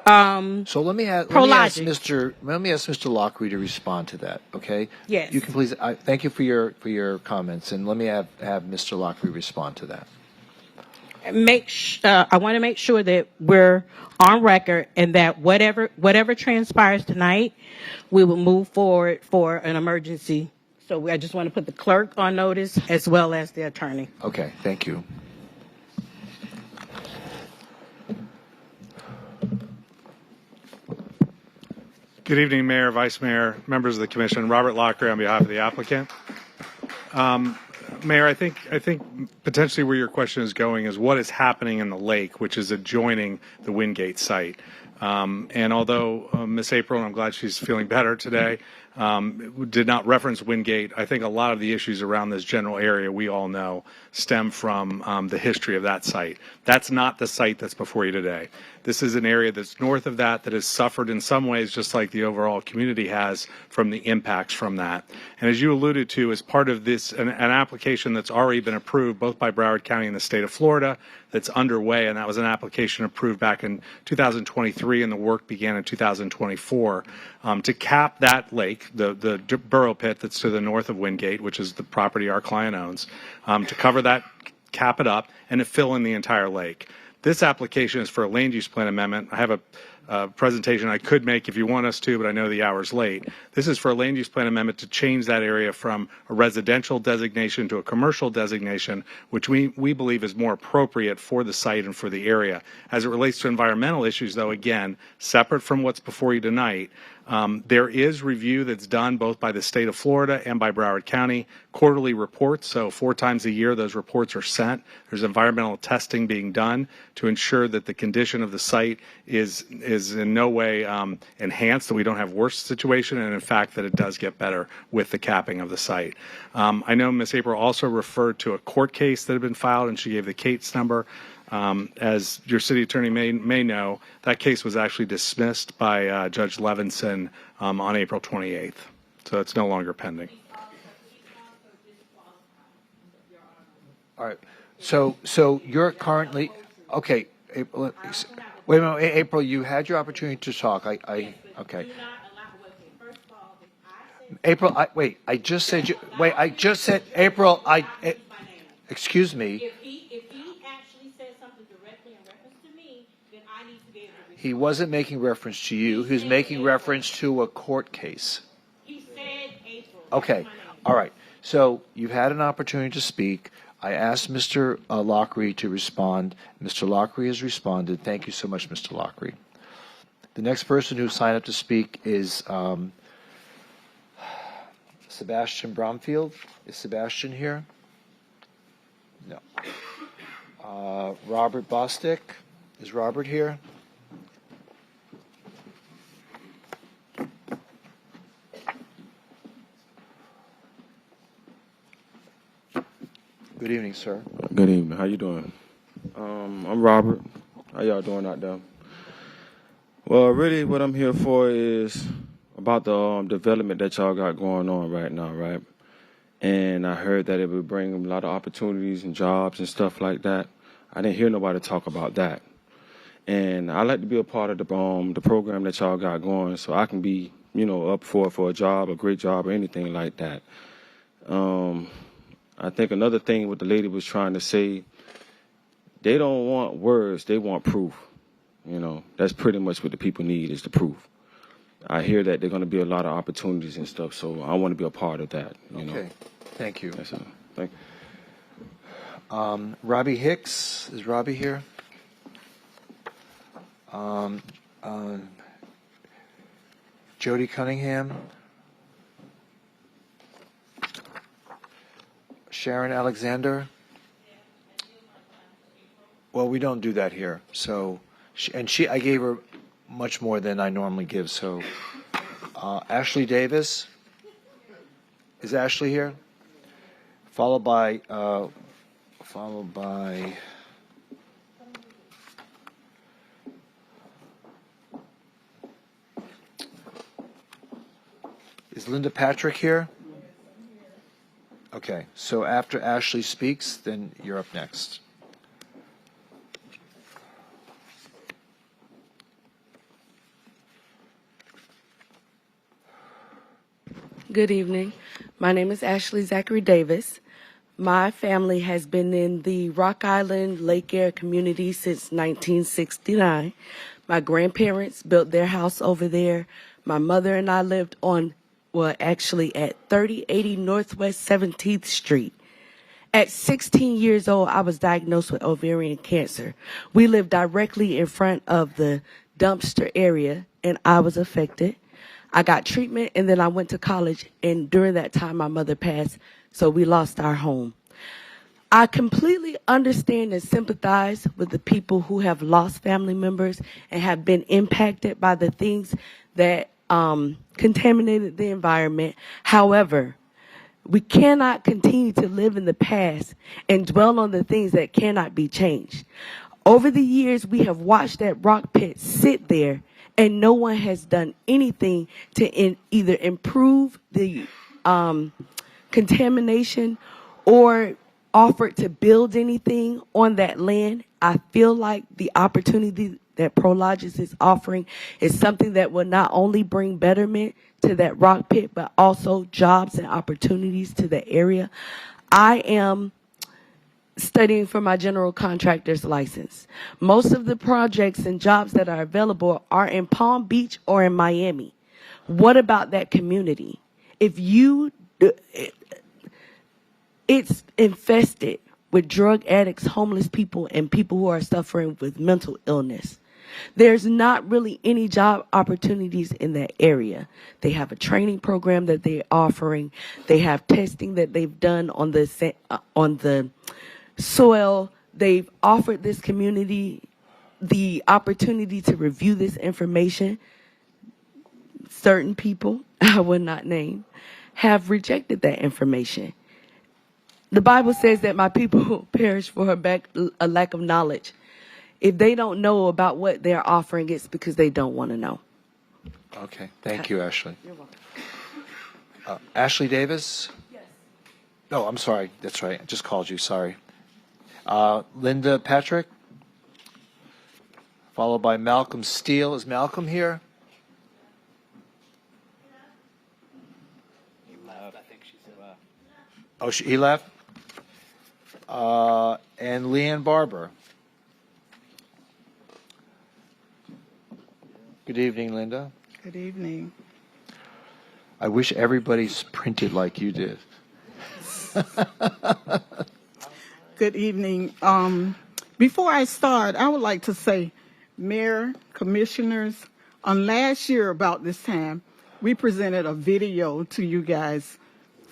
A: So let me ask Mr. Lockery to respond to that. Okay.
M: Yes.
A: You can please. Thank you for your comments, and let me have Mr. Lockery respond to that.
M: I want to make sure that we're on record, and that whatever transpires tonight, we will move forward for an emergency. So I just want to put the clerk on notice as well as the attorney.
A: Okay. Thank you.
G: Good evening, Mayor, Vice Mayor, members of the Commission. Robert Lockery on behalf of the applicant. Mayor, I think potentially where your question is going is what is happening in the lake, which is adjoining the Wingate site. And although Ms. April, and I'm glad she's feeling better today, did not reference Wingate, I think a lot of the issues around this general area we all know stem from the history of that site. That's not the site that's before you today. This is an area that's north of that has suffered in some ways, just like the overall community has, from the impacts from that. And as you alluded to, as part of this, an application that's already been approved both by Broward County and the state of Florida that's underway, and that was an application approved back in 2023, and the work began in 2024, to cap that lake, the burrow pit that's to the north of Wingate, which is the property our client owns, to cover that, cap it up, and to fill in the entire lake. This application is for a land use plan amendment. I have presentation I could make if you want us to, but I know the hour's late. This is for a land use plan amendment to change that area from a residential designation to a commercial designation, which we believe is more appropriate for the site and for the area. As it relates to environmental issues, though, again, separate from what's before you tonight, there is review that's done both by the state of Florida and by Broward County, quarterly reports. So 4 times a year, those reports are sent. There's environmental testing being done to ensure that the condition of the site is in no way enhanced, that we don't have worse situation, and in fact that it does get better with the capping of the site. I know Ms. April also referred to a court case that had been filed, and she gave the case number. As your city attorney may know, that case was actually dismissed by Judge Levinson on April 28th. So it's no longer pending.
A: All right. So you're currently okay. April, wait a minute, April. You had your opportunity to talk. Okay. April, I just said you. Wait, I just said April. Excuse me. He wasn't making reference to you. He was making reference to a court case. He said April. Okay. All right. So you've had an opportunity to speak. I asked Mr. Lockery to respond. Mr. Lockery has responded. Thank you so much, Mr. Lockery. The next person who signed up to speak is Sebastian Bromfield. Is Sebastian here? No. Robert Bostick. Is Robert here? Good evening, sir.
O: Good evening. How you doing? I'm Robert. How y'all doing out there? Well, really what I'm here for is about the development that y'all got going on right now, right? And I heard that it would bring a lot of opportunities and jobs and stuff like that. I didn't hear nobody talk about that. And I like to be a part of the program that y'all got going so I can be, up for a job, a great job or anything like that. I think another thing what the lady was trying to say, they don't want words, they want proof. That's pretty much what the people need is the proof. I hear that there are going to be a lot of opportunities and stuff, so I want to be a part of that.
A: Okay, thank you.
O: That's all. Thank
A: you. Robbie Hicks, is Robbie here? Jody Cunningham? Sharon Alexander? Well, we don't do that here. So, I gave her much more than I normally give. So, Ashley Davis, is Ashley here? Followed by, is Linda Patrick here? Okay, so after Ashley speaks, then you're up next.
P: Good evening. My name is Ashley Zachary Davis. My family has been in the Rock Island Lake Air community since 1969. My grandparents built their house over there. My mother and I lived at 3080 Northwest 17th Street. At 16 years old, I was diagnosed with ovarian cancer. We lived directly in front of the dumpster area, and I was affected. I got treatment, and then I went to college, and during that time, my mother passed, so we lost our home. I completely understand and sympathize with the people who have lost family members and have been impacted by the things that contaminated the environment. However, we cannot continue to live in the past and dwell on the things that cannot be changed. Over the years, we have watched that rock pit sit there, and no one has done anything to either improve the contamination or offered to build anything on that land. I feel like the opportunity that Prologis is offering is something that will not only bring betterment to that rock pit, but also jobs and opportunities to the area. I am studying for my general contractor's license. Most of the projects and jobs that are available are in Palm Beach or in Miami. What about that community? If you, it's infested with drug addicts, homeless people, and people who are suffering with mental illness. There's not really any job opportunities in that area. They have a training program that they're offering. They have testing that they've done on the soil. They've offered this community the opportunity to review this information. Certain people, I will not name, have rejected that information. The Bible says that my people perish for a lack of knowledge. If they don't know about what they're offering, it's because they don't want to know.
A: Okay. Thank you, Ashley. You're welcome. Ashley Davis? Yes. Oh, I'm sorry. That's right. I just called you. Sorry. Linda Patrick? Followed by Malcolm Steele. Is Malcolm here? He left. I think she's left. Oh, he left? And Leanne Barber. Good evening, Linda.
B: Good evening.
A: I wish everybody's printed like you did.
B: Good evening. Before I start, I would like to say, Mayor, Commissioners, on last year about this time, we presented a video to you guys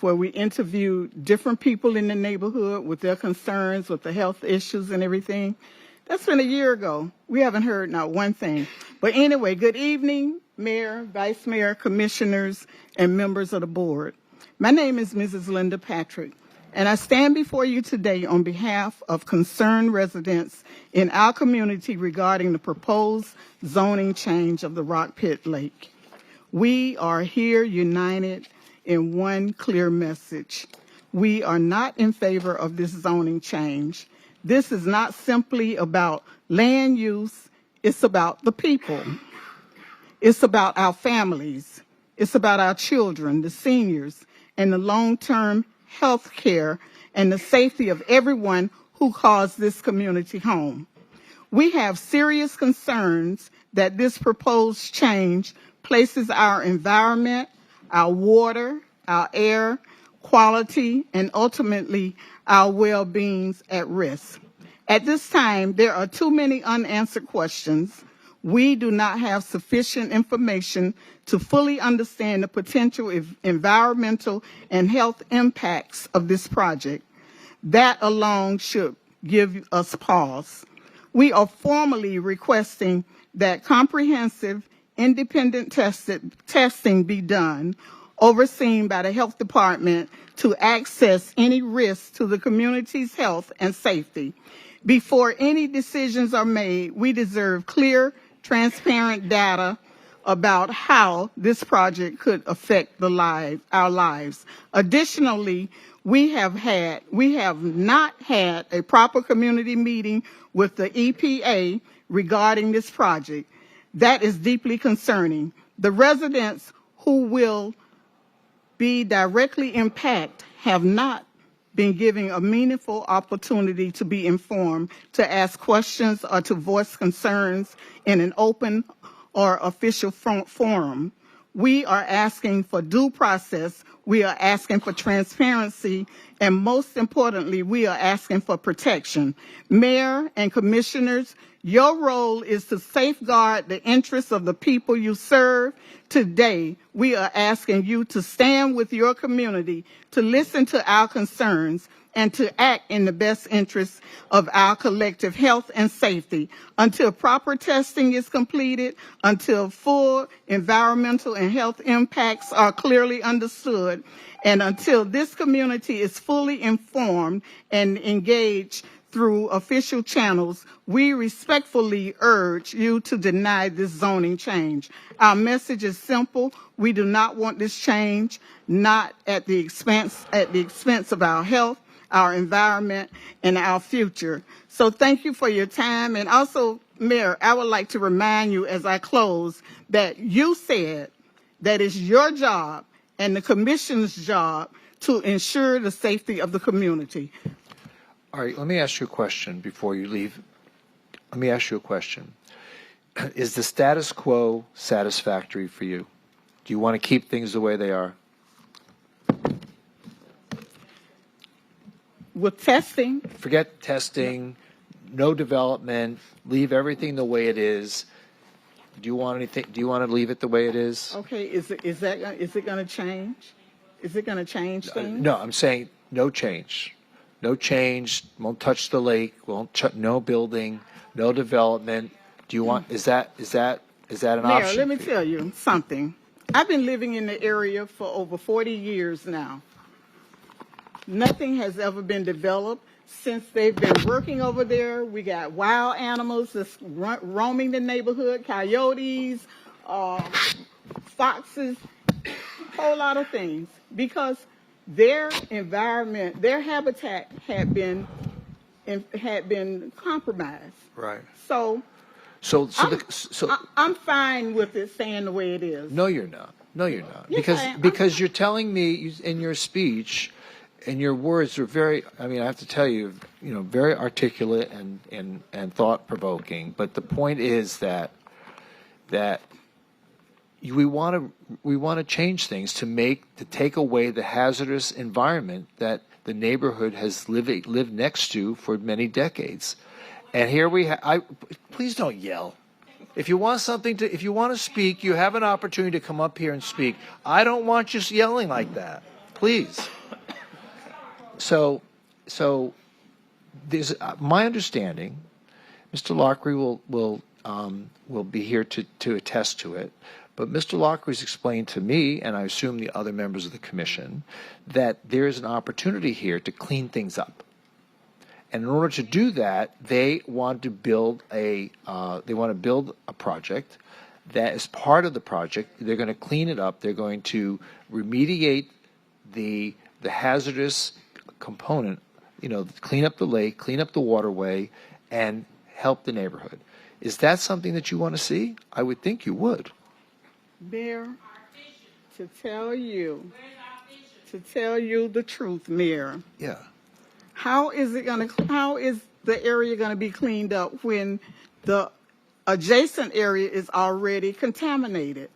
B: where we interviewed different people in the neighborhood with their concerns with the health issues and everything. That's been a year ago. We haven't heard not one thing. But anyway, good evening, Mayor, Vice Mayor, Commissioners, and members of the board. My name is Mrs. Linda Patrick, and I stand before you today on behalf of concerned residents in our community regarding the proposed zoning change of the Rock Pit Lake. We are here united in one clear message. We are not in favor of this zoning change. This is not simply about land use, it's about the people. It's about our families. It's about our children, the seniors, and the long-term health care and the safety of everyone who calls this community home. We have serious concerns that this proposed change places our environment, our water, our air quality, and ultimately our well-beings at risk. At this time, there are too many unanswered questions. We do not have sufficient information to fully understand the potential environmental and health impacts of this project. That alone should give us pause. We are formally requesting that comprehensive, independent testing be done, overseen by the health department to access any risk to the community's health and safety. Before any decisions are made, we deserve clear, transparent data about how this project could affect our lives. Additionally, we have not had a proper community meeting with the EPA regarding this project. That is deeply concerning. The residents who will be directly impacted have not been given a meaningful opportunity to be informed, to ask questions, or to voice concerns in an open or official forum. We are asking for due process. We are asking for transparency. And most importantly, we are asking for protection. Mayor and commissioners, your role is to safeguard the interests of the people you serve. Today, we are asking you to stand with your community, to listen to our concerns, and to act in the best interests of our collective health and safety. Until proper testing is completed, until full environmental and health impacts are clearly understood, and until this community is fully informed and engaged through official channels, we respectfully urge you to deny this zoning change. Our message is simple. We do not want this change, not at the expense of our health, our environment, and our future. So thank you for your time. And also, Mayor, I would like to remind you as I close that you said that it's your job and the commission's job to ensure the safety of the community.
A: All right, let me ask you a question before you leave. Let me ask you a question. Is the status quo satisfactory for you? Do you want to keep things the way they are?
B: With testing,
A: Forget testing, no development, leave everything the way it is. Do you want anything? Do you want to leave it the way it is?
B: okay, is it going to change? Is it going to change things?
A: No, I'm saying no change. No change. Won't touch the lake. No building. No development. Do you want? Is that an
B: Mayor,
A: option?
B: let me
A: for you?
B: tell you something. I've been living in the area for over 40 years now. Nothing has ever been developed since they've been working over there. We got wild animals that's roaming the neighborhood, coyotes, foxes, whole lot of things, because their environment, their habitat had been compromised.
A: Right.
B: So I'm fine with it staying the way it is.
A: No, you're not. No, you're not.
B: Yes,
A: Because you're telling me in your speech, and your words are very. I mean, I have to tell you, very articulate and thought provoking. But the point is that we want to change things to take away the hazardous environment that the neighborhood has lived next to for many decades. And here we have. Please don't yell. If you want to speak, you have an opportunity to come up here and speak. I don't want you yelling like that. Please. So there's my understanding. Mr. Lockery will be here to attest to it. But Mr. Lockery's explained to me, and I assume the other members of the commission, that there is an opportunity here to clean things up. And in order to do that, they want to build a project that is part of the project. They're going to clean it up. They're going to remediate the hazardous component, clean up the lake, clean up the waterway, and help the neighborhood. Is that something that you want to see? I would think you would.
B: Mayor, to tell you the truth, Mayor.
A: Yeah.
B: How is the area going to be cleaned up when the adjacent area is already contaminated?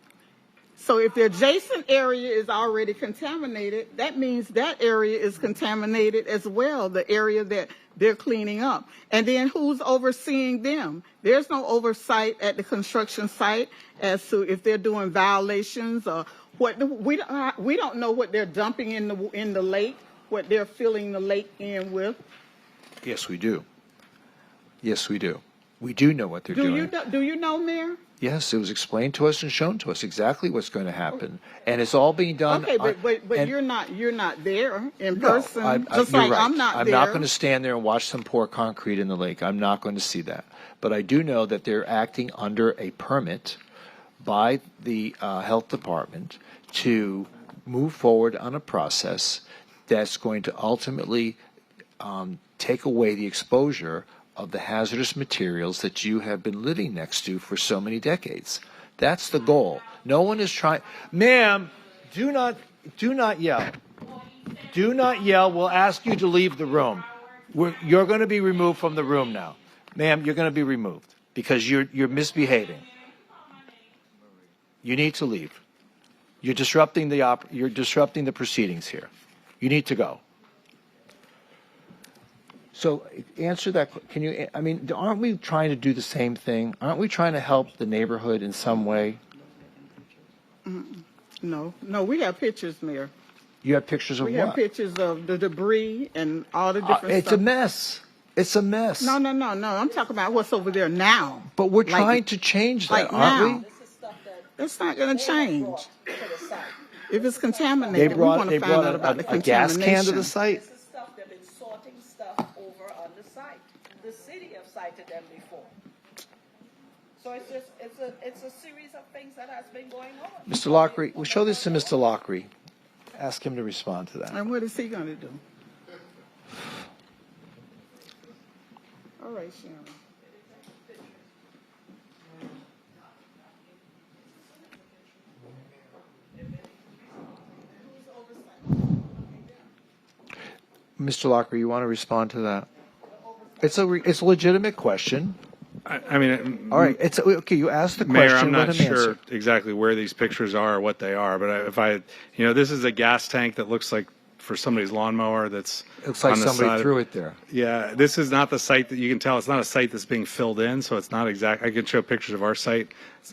B: So if the adjacent area is already contaminated, that means that area is contaminated as well, the area that they're cleaning up. And then who's overseeing them? There's no oversight at the construction site as to if they're doing violations or what. We don't know what they're dumping in the lake, what they're filling the lake in with.
A: Yes, we do. Yes, we do. We do know what they're doing.
B: Do you know, Mayor?
A: Yes, it was explained to us and shown to us exactly what's going to happen, and it's all being done.
B: Okay, but you're not there in person. Just like
A: right.
B: I'm not there.
A: I'm not going to stand there and watch them pour concrete in the lake. I'm not going to see that. But I do know that they're acting under a permit by the health department to move forward on a process that's going to ultimately take away the exposure of the hazardous materials that you have been living next to for so many decades. That's the goal. No one is trying. Ma'am, do not yell. Do not yell. We'll ask you to leave the room. You're going to be removed from the room now. Ma'am, you're going to be removed because you're misbehaving. You need to leave. You're disrupting the proceedings here. You need to go. So answer that. Can you? I mean, aren't we trying to do the same thing? Aren't we trying to help the neighborhood in some way?
B: No, we have pictures, Mayor.
A: You have pictures of what?
B: We have pictures of the debris and all the different
A: it's
B: stuff.
A: a mess. It's a mess.
B: No. I'm talking about what's over there now.
A: But we're trying to change that, aren't we?
B: It's not going to change. If it's contaminated, we want to find out about the
A: a gas
B: contamination.
A: can to the site.
K: The city have cited them before. So it's a series of things that has been going on.
A: Mr. Lockery, we'll show this to Mr. Lockery. Ask him to respond to that.
B: And what is he going to do? All right, Sharon.
A: Mr. Lockery, you want to respond to that? It's a legitimate question.
G: I mean,
A: All right. It's okay. You asked the
G: Mayor,
A: question.
G: I'm
A: let
G: not
A: him
G: sure
A: answer.
G: exactly where these pictures are or what they are, but this is a gas tank that looks like for somebody's lawnmower that's
A: Looks like
G: on the
A: somebody
G: side.
A: threw it there.
G: Yeah, this is not the site that you can tell. It's not a site that's being filled in, so it's not exact. I can show pictures of our site.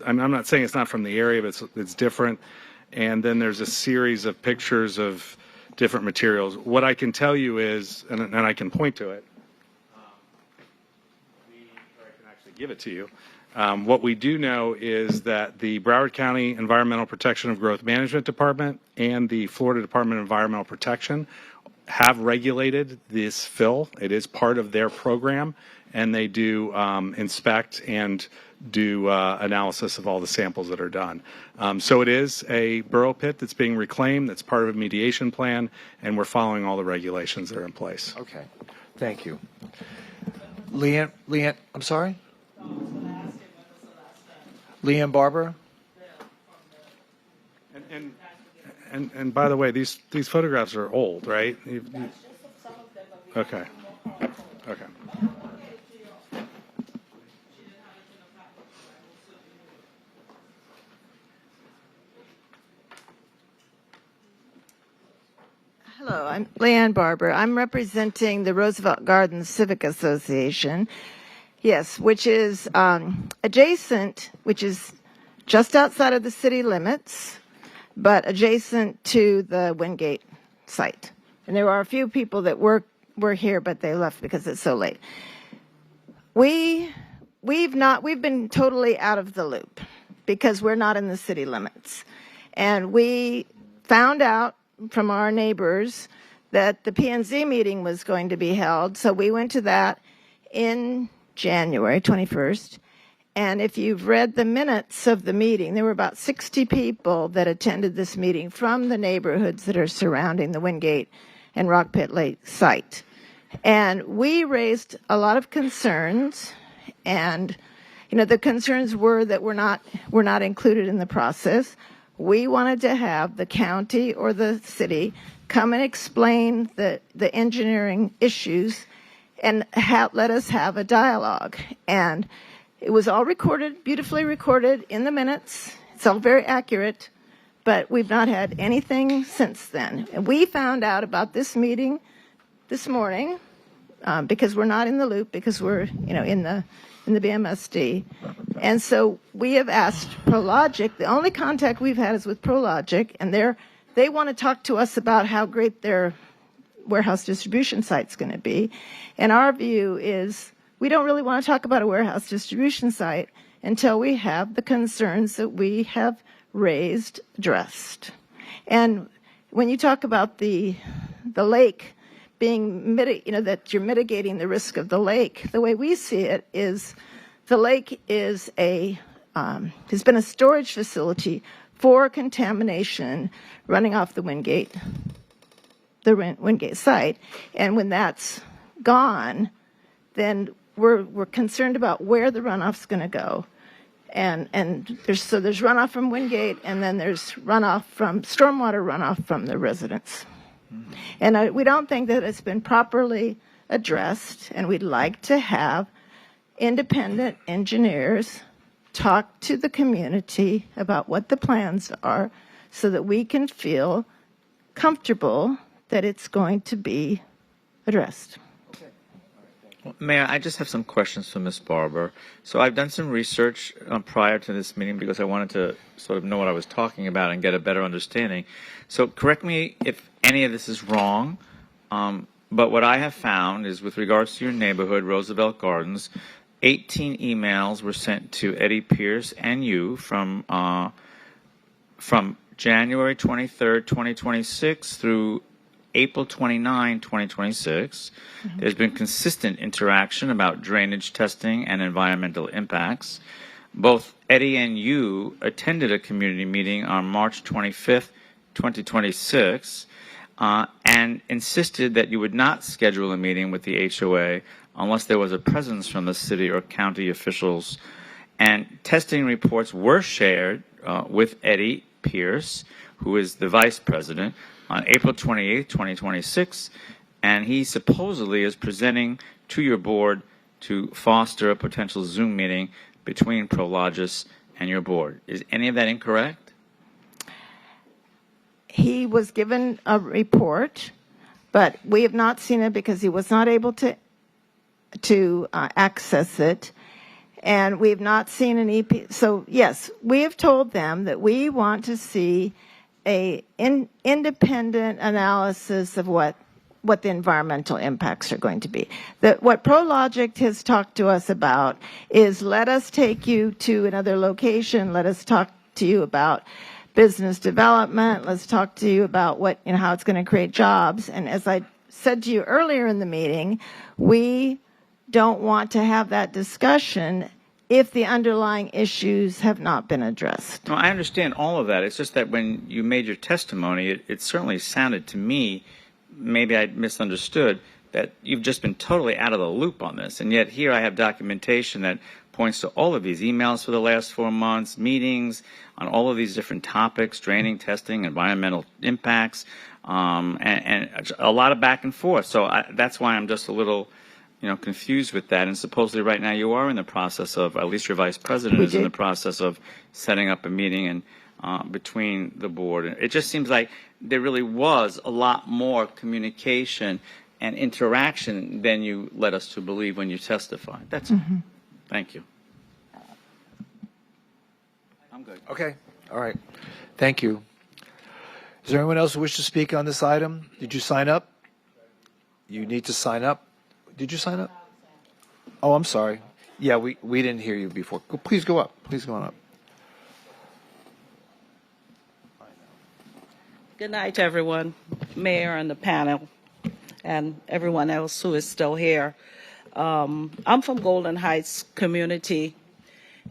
G: I'm not saying it's not from the area, but it's different. And then there's a series of pictures of different materials. What I can tell you is, and I can point to it, or I can actually give it to you. What we do know is that the Broward County Environmental Protection and Growth Management Department and the Florida Department of Environmental Protection have regulated this fill. It is part of their program, and they do inspect and do analysis of all the samples that are done. So it is a borough pit that's being reclaimed. That's part of a mediation plan, and we're following all the regulations that are in place.
A: Okay. Thank you. Leanne, I'm sorry? Leanne Barber?
G: And by the way, these photographs are old, right? Okay. Okay.
D: Hello, I'm Leanne Barber. I'm representing the Roosevelt Gardens Civic Association. Yes, which is adjacent, which is just outside of the city limits, but adjacent to the Wingate site. And there are a few people that were here, but they left because it's so late. We've been totally out of the loop because we're not in the city limits. And we found out from our neighbors that the P&Z meeting was going to be held, so we went to that in January 21st. And if you've read the minutes of the meeting, there were about 60 people that attended this meeting from the neighborhoods that are surrounding the Wingate and Rock Pit Lake site. And we raised a lot of concerns, and the concerns were that we're not included in the process. We wanted to have the county or the city come and explain the engineering issues and let us have a dialogue. And it was all recorded, beautifully recorded in the minutes. It's all very accurate, but we've not had anything since then. And we found out about this meeting this morning because we're not in the loop, because we're in the BMSD. And so we have asked Prologic. The only contact we've had is with Prologic, and they want to talk to us about how great their warehouse distribution site's going to be. And our view is we don't really want to talk about a warehouse distribution site until we have the concerns that we have raised addressed. And when you talk about the lake being that you're mitigating the risk of the lake, the way we see it is the lake is has been a storage facility for contamination running off the Wingate site. And when that's gone, then we're concerned about where the runoff's going to go. And there's runoff from Wingate, and then there's stormwater runoff from the residents. And we don't think that it's been properly addressed, and we'd like to have independent engineers talk to the community about what the plans are so that we can feel comfortable that it's going to be addressed.
T: Mayor, I just have some questions for Ms. Barber. So I've done some research prior to this meeting because I wanted to sort of know what I was talking about and get a better understanding. So correct me if any of this is wrong, but what I have found is with regards to your neighborhood, Roosevelt Gardens, 18 emails were sent to Eddie Pierce and you from January 23rd, 2026 through April 29, 2026. There's been consistent interaction about drainage testing and environmental impacts. Both Eddie and you attended a community meeting on March 25th, 2026, and insisted that you would not schedule a meeting with the HOA unless there was a presence from the city or county officials. And testing reports were shared with Eddie Pierce, who is the vice president, on April 28, 2026, and he supposedly is presenting to your board to foster a potential Zoom meeting between Prologis and your board. Is any of that incorrect?
D: He was given a report, but we have not seen it because he was not able to access it. And we have not seen an EP. So yes, we have told them that we want to see a independent analysis of what the environmental impacts are going to be. That what Prologic has talked to us about is, let us take you to another location. Let us talk to you about business development. Let's talk to you about how it's going to create jobs. And as I said to you earlier in the meeting, we don't want to have that discussion if the underlying issues have not been addressed.
T: No, I understand all of that. It's just that when you made your testimony, it certainly sounded to me, maybe I misunderstood, that you've just been totally out of the loop on this. And yet here I have documentation that points to all of these emails for the last 4 months, meetings on all of these different topics, draining, testing, environmental impacts, and a lot of back and forth. So that's why I'm just a little confused with that. And supposedly right now you are in the process of, at least your vice president is in the process of setting up a meeting and between the board. It just seems like there really was a lot more communication and interaction than you led us to believe when you testified. That's all. Thank you. I'm good.
A: Okay. All right. Thank you. Is there anyone else who wishes to speak on this item? Did you sign up? You need to sign up. Did you sign up? Oh, I'm sorry. Yeah, we didn't hear you before. Please go up. Please go on up.
K: Good night, everyone, Mayor and the panel, and everyone else who is still here. I'm from Golden Heights community,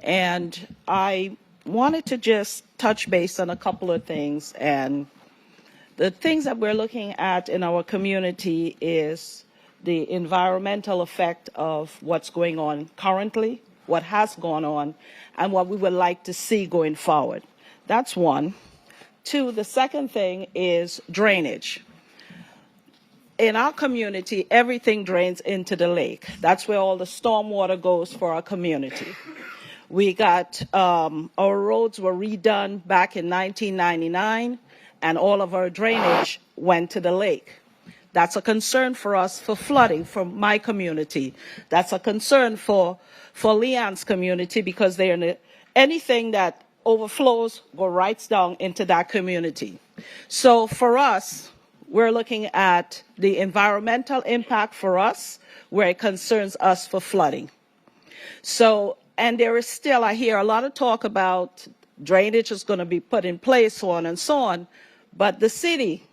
K: and I wanted to just touch base on a couple of things. And the things that we're looking at in our community is the environmental effect of what's going on currently, what has gone on, and what we would like to see going forward. That's one. Two, the second thing is drainage. In our community, everything drains into the lake. That's where all the stormwater goes for our community. We got, our roads were redone back in 1999, and all of our drainage went to the lake. That's a concern for us for flooding for my community. That's a concern for Leon's community, because they're in anything that overflows go right down into that community. So for us, we're looking at the environmental impact for us, where it concerns us for flooding. So, and there is still, I hear a lot of talk about drainage is going to be put in place, so on and so on. But the city,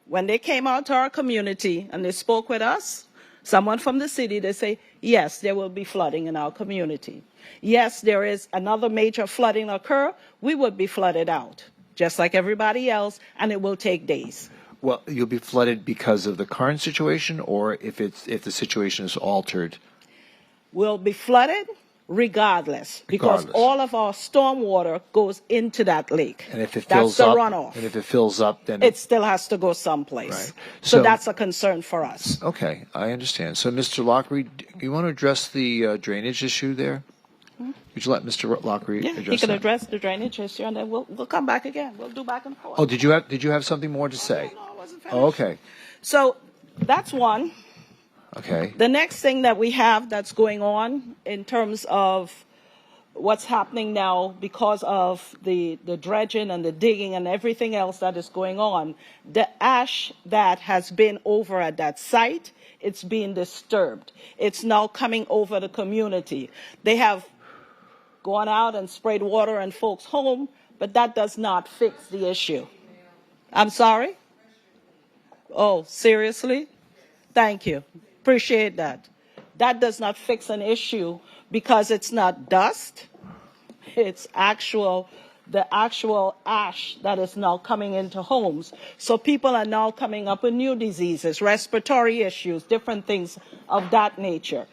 K: when they came out to our community and they spoke with us, someone from the city, they say, yes, there will be flooding in our community. Yes, there is another major flooding occur. We would be flooded out, just like everybody else, and it will take days.
A: Well, you'll be flooded because of the current situation, or if the situation is altered?
K: We'll be flooded regardless, because all of our stormwater goes into that lake.
A: And if it fills up,
K: runoff.
A: And if it fills up, then
K: it still has to go someplace.
A: Right.
K: So that's a concern for us.
A: Okay, I understand. So, Mr. Lockery, you want to address the drainage issue there? Would you let Mr. Lockery address that?
K: He can address the drainage issue, and then we'll come back again. We'll do back and forth.
A: Oh, did you have something more to say?
K: No, I wasn't finished.
A: Oh, okay.
K: So that's one.
A: Okay.
K: The next thing that we have that's going on in terms of what's happening now because of the dredging and the digging and everything else that is going on, the ash that has been over at that site, it's being disturbed. It's now coming over the community. They have gone out and sprayed water in folks' home, but that does not fix the issue. I'm sorry? Oh, seriously? Thank you. Appreciate that. That does not fix an issue because it's not dust. It's the actual ash that is now coming into homes. So people are now coming up with new diseases, respiratory issues, different things of that nature.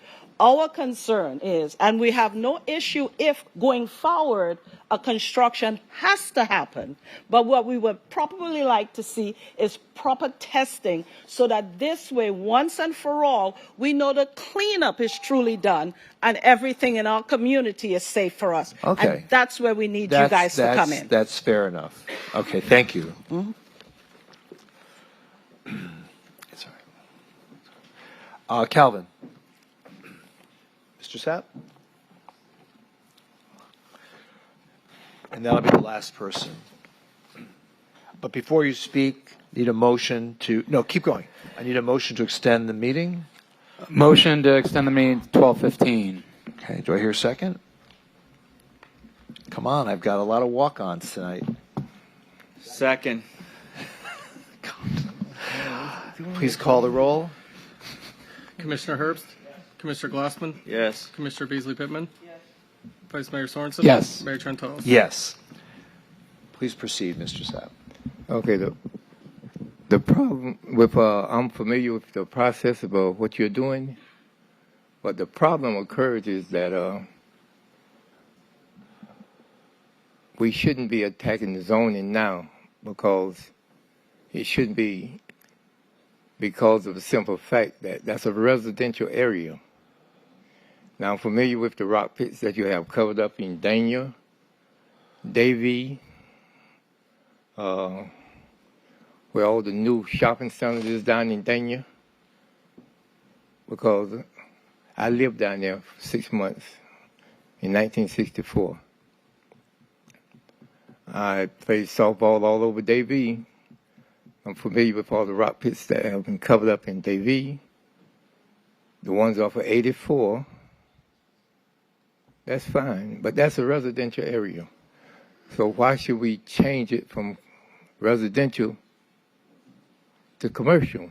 K: Our concern is, and we have no issue if going forward a construction has to happen, but what we would probably like to see is proper testing so that this way, once and for all, we know the cleanup is truly done and everything in our community is safe for us.
A: Okay.
K: And that's where we need you guys to come in.
A: That's fair enough. Okay, thank you. It's all right. Calvin. Mr. Sapp? And that'll be the last person. But before you speak, need a motion to, no, keep going. I need a motion to extend the meeting.
F: Motion to extend the meeting to 12:15.
A: Okay, do I hear a second? Come on, I've got a lot of walk-ons tonight.
T: Second.
A: Please call the roll.
E: Commissioner Herbst? Commissioner Glassman?
T: Yes.
E: Commissioner Beasley Pittman? Yes. Vice Mayor Sorensen?
C: Yes.
E: Mayor Trentalles?
A: Yes. Please proceed, Mr. Sapp.
H: Okay, the problem with, I'm familiar with the process of what you're doing, but the problem occurs is that we shouldn't be attacking the zoning now because it shouldn't be because of the simple fact that that's a residential area. Now, I'm familiar with the rock pits that you have covered up in Dania, Davie, where all the new shopping centers is down in Dania, because I lived down there for 6 months in 1964. I played softball all over Davie. I'm familiar with all the rock pits that have been covered up in Davie. The ones off of 84, that's fine, but that's a residential area. So why should we change it from residential to commercial?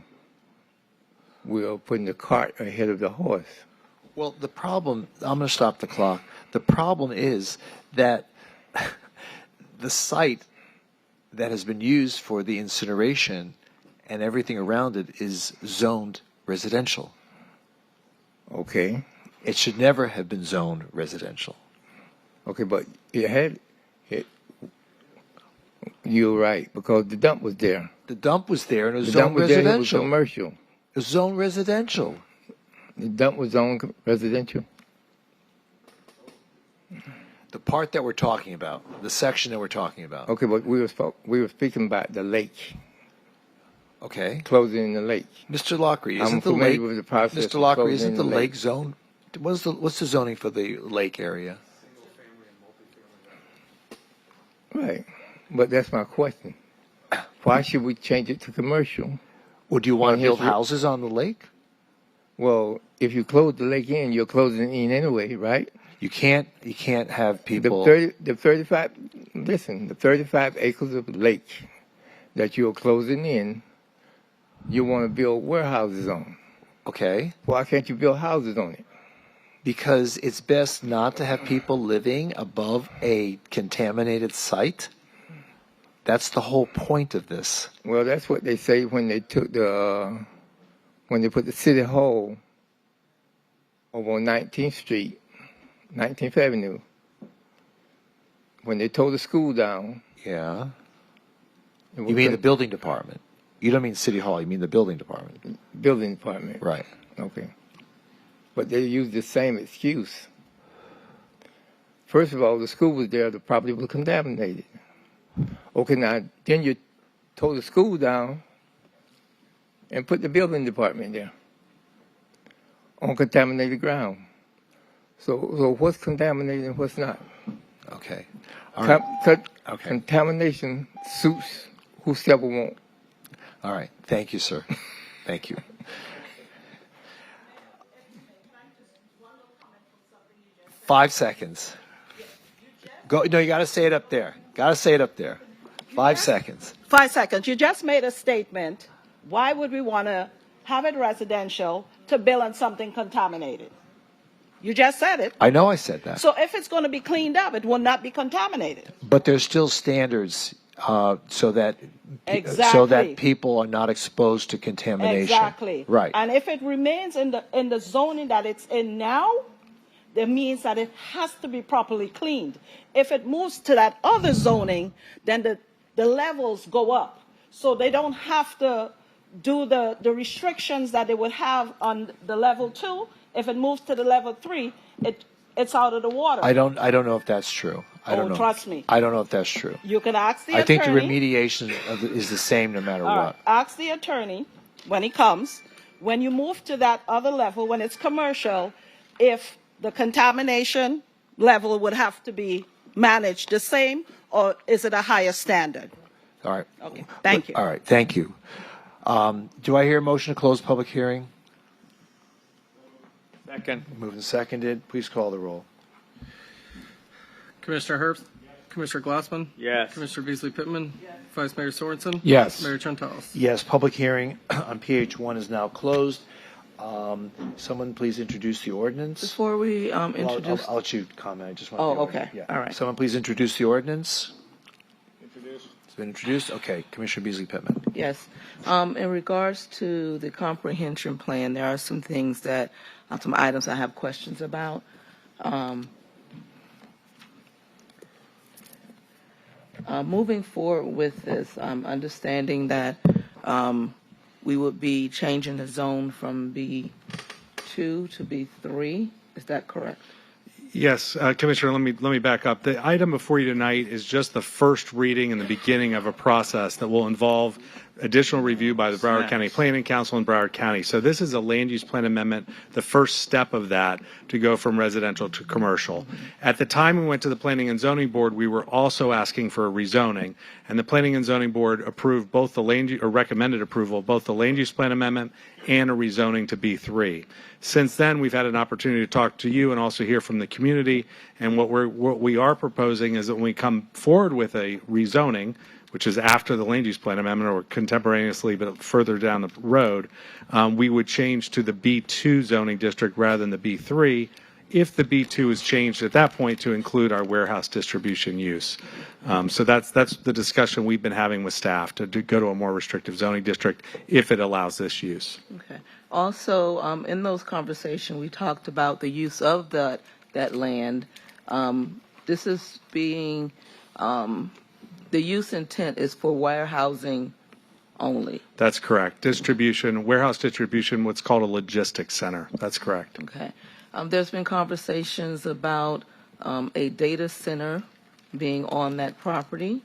H: We're putting the cart ahead of the horse.
A: Well, the problem, I'm going to stop the clock. The problem is that the site that has been used for the incineration and everything around it is zoned residential.
H: Okay.
A: It should never have been zoned residential.
H: Okay, but you're right, because the dump was there.
A: The dump was there and it was
H: The
A: zoned
H: dump was there,
A: residential.
H: it was commercial.
A: It was zoned residential.
H: The dump was zoned residential.
A: The part that we're talking about, the section that we're talking about.
H: Okay, but we were speaking about the lake.
A: Okay.
H: Closing in the lake.
A: Mr. Lockery,
H: I'm
A: isn't the
H: familiar
A: lake,
H: with the process
A: Mr.
H: of
A: Lockery,
H: closing
A: isn't the
H: the
A: lake
H: lake.
A: zoned? What's the zoning for the lake area?
H: Right. But that's my question. Why should we change it to commercial?
A: Or do you want to build
H: Here's-
A: houses on the lake?
H: Well, if you close the lake in, you're closing in anyway, right?
A: You can't have people.
H: The 35 acres of lake that you're closing in, you want to build warehouses on.
A: Okay.
H: Why can't you build houses on it?
A: Because it's best not to have people living above a contaminated site. That's the whole point of this.
H: Well, that's what they say when they took when they put the city hall over on 19th Street, 19th Avenue. When they tore the school down.
A: Yeah. You mean the building department? You don't mean City Hall. You mean the building department.
H: Building department.
A: Right.
H: Okay. But they used the same excuse. First of all, the school was there, the property was contaminated. Okay, now, then you tore the school down and put the building department there on contaminated ground. So what's contaminated and what's not?
A: Okay. All right. Okay.
H: Contamination suits whosoever want.
A: All right. Thank you, sir. Thank you. Five seconds. Go. No, you got to say it up there. Got to say it up there. 5 seconds.
K: 5 seconds. You just made a statement. Why would we want to have it residential to build on something contaminated? You just said it.
A: I know I said that.
K: So if it's going to be cleaned up, it will not be contaminated.
A: But there's still standards so that
K: Exactly.
A: people are not exposed to contamination.
K: Exactly.
A: Right.
K: And if it remains in the zoning that it's in now, that means that it has to be properly cleaned. If it moves to that other zoning, then the levels go up. So they don't have to do the restrictions that they would have on the level 2. If it moves to the level 3, it's out of the water.
A: I don't know if that's true. I don't know.
K: Trust me.
A: I don't know if that's true.
K: You can ask the
A: I
K: attorney.
A: think the remediation is the same no matter
K: All
A: what.
K: right. Ask the attorney when he comes, when you move to that other level, when it's commercial, if the contamination level would have to be managed the same, or is it a higher standard?
A: All right.
K: Okay. Thank you.
A: All right. Thank you. Do I hear a motion to close public hearing?
T: Second.
A: Moved and seconded. Please call the roll.
E: Commissioner Herbst? Commissioner Glassman?
T: Yes.
E: Commissioner Beasley Pittman? Vice Mayor Sorensen?
A: Yes.
E: Mayor Trentalis?
A: Yes. Public hearing on PH1 is now closed. Someone please introduce the ordinance.
V: Before we introduce.
A: I'll let you comment. I just want.
V: Oh, okay.
A: Yeah.
V: All right.
A: Someone please introduce the ordinance. It's been introduced. Okay. Commissioner Beasley Pittman.
V: Yes. In regards to the comprehension plan, there are some things that, some items I have questions about. Moving forward with this, understanding that we would be changing the zone from B2 to B3. Is that correct?
G: Yes, Commissioner, let me back up. The item before you tonight is just the first reading and the beginning of a process that will involve additional review by the Broward County Planning Council in Broward County. So this is a land use plan amendment, the first step of that to go from residential to commercial. At the time we went to the Planning and Zoning Board, we were also asking for a rezoning, and the Planning and Zoning Board approved both the recommended approval of both the land use plan amendment and a rezoning to B3. Since then, we've had an opportunity to talk to you and also hear from the community, and what we are proposing is that when we come forward with a rezoning, which is after the land use plan amendment or contemporaneously but further down the road, we would change to the B2 zoning district rather than the B3 if the B2 is changed at that point to include our warehouse distribution use. So that's the discussion we've been having with staff to go to a more restrictive zoning district if it allows this use.
V: Okay. Also, in those conversations, we talked about the use of that land. This is being, the use intent is for warehousing only.
G: That's correct. Distribution, warehouse distribution, what's called a logistics center. That's correct.
V: Okay. There's been conversations about a data center being on that property.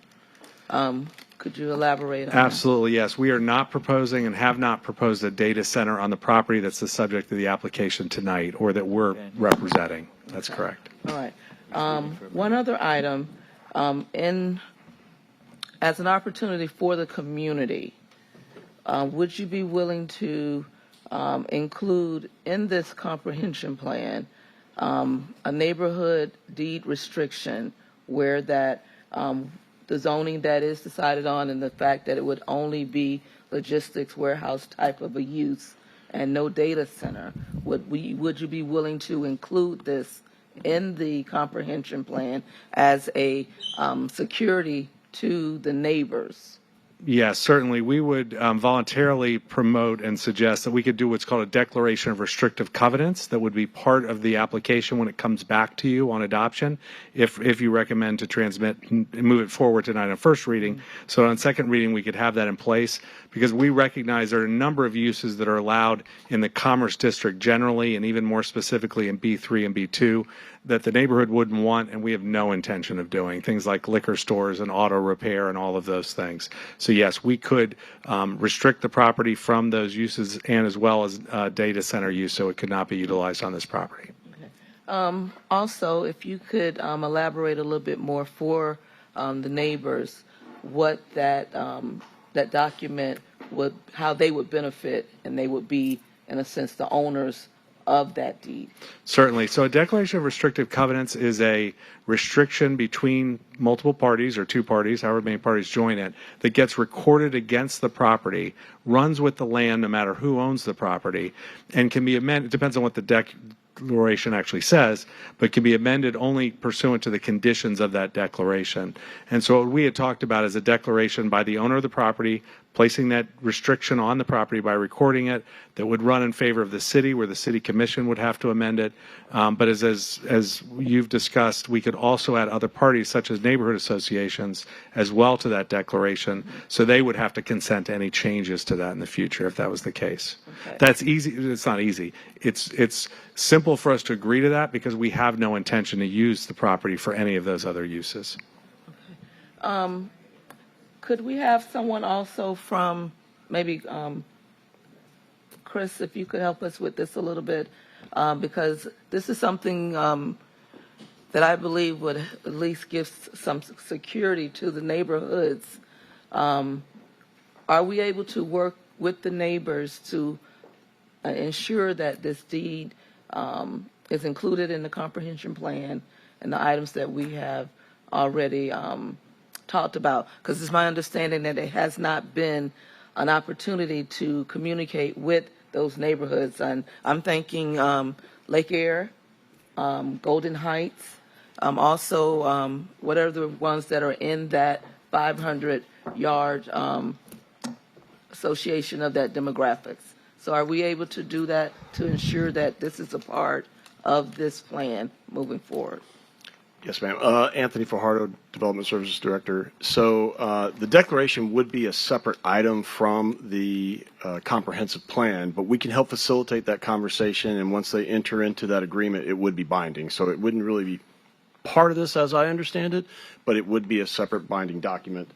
V: Could you elaborate on
G: Absolutely, yes. We are not proposing and have not proposed a data center on the property that's the subject of the application tonight or that we're representing. That's correct.
V: that? All right. One other item, as an opportunity for the community, would you be willing to include in this comprehension plan a neighborhood deed restriction where that the zoning that is decided on and the fact that it would only be logistics warehouse type of a use and no data center, would you be willing to include this in the comprehension plan as a security to the neighbors?
G: Yes, certainly. We would voluntarily promote and suggest that we could do what's called a declaration of restrictive covenants that would be part of the application when it comes back to you on adoption, if you recommend to transmit and move it forward tonight on first reading. So on second reading, we could have that in place because we recognize there are a number of uses that are allowed in the Commerce District generally and even more specifically in B3 and B2 that the neighborhood wouldn't want and we have no intention of doing, things like liquor stores and auto repair and all of those things. So yes, we could restrict the property from those uses and as well as data center use so it could not be utilized on this property.
V: Also, if you could elaborate a little bit more for the neighbors, what that document would, how they would benefit and they would be, in a sense, the owners of that deed.
G: Certainly. So a declaration of restrictive covenants is a restriction between multiple parties or two parties, however many parties join it, that gets recorded against the property, runs with the land no matter who owns the property, and can be amended. It depends on what the declaration actually says, but can be amended only pursuant to the conditions of that declaration. And so what we had talked about is a declaration by the owner of the property, placing that restriction on the property by recording it, that would run in favor of the city, where the city commission would have to amend it. But as you've discussed, we could also add other parties, such as neighborhood associations, as well to that declaration. So they would have to consent to any changes to that in the future if that was the case.
V: Okay.
G: That's easy. It's not easy. It's simple for us to agree to that because we have no intention to use the property for any of those other uses.
V: Could we have someone also from maybe Chris, if you could help us with this a little bit, because this is something that I believe would at least give some security to the neighborhoods. Are we able to work with the neighbors to ensure that this deed is included in the comprehension plan and the items that we have already talked about? Because it's my understanding that there has not been an opportunity to communicate with those neighborhoods. And I'm thinking Lake Air, Golden Heights, also what are the ones that are in that 500-yard association of that demographics. So are we able to do that to ensure that this is a part of this plan moving forward?
U: Yes, ma'am. Anthony Fajardo, Development Services Director. So the declaration would be a separate item from the comprehensive plan, but we can help facilitate that conversation, and once they enter into that agreement, it would be binding. So it wouldn't really be part of this as I understand it, but it would be a separate binding document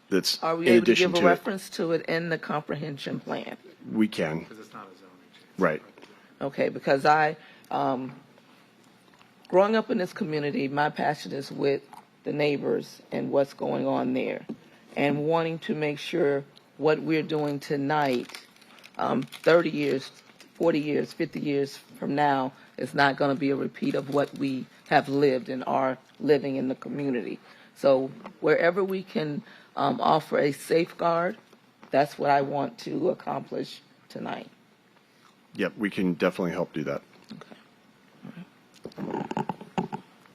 U: that's
V: Are we
U: in
V: able to
U: addition
V: give a
U: to it.
V: reference to it in the comprehension plan?
U: We can.
G: Because it's not a zoning change.
U: Right.
V: Okay, because I, growing up in this community, my passion is with the neighbors and what's going on there, and wanting to make sure what we're doing tonight, 30 years, 40 years, 50 years from now, is not going to be a repeat of what we have lived and are living in the community. So wherever we can offer a safeguard, that's what I want to accomplish tonight.
U: Yep, we can definitely help do that.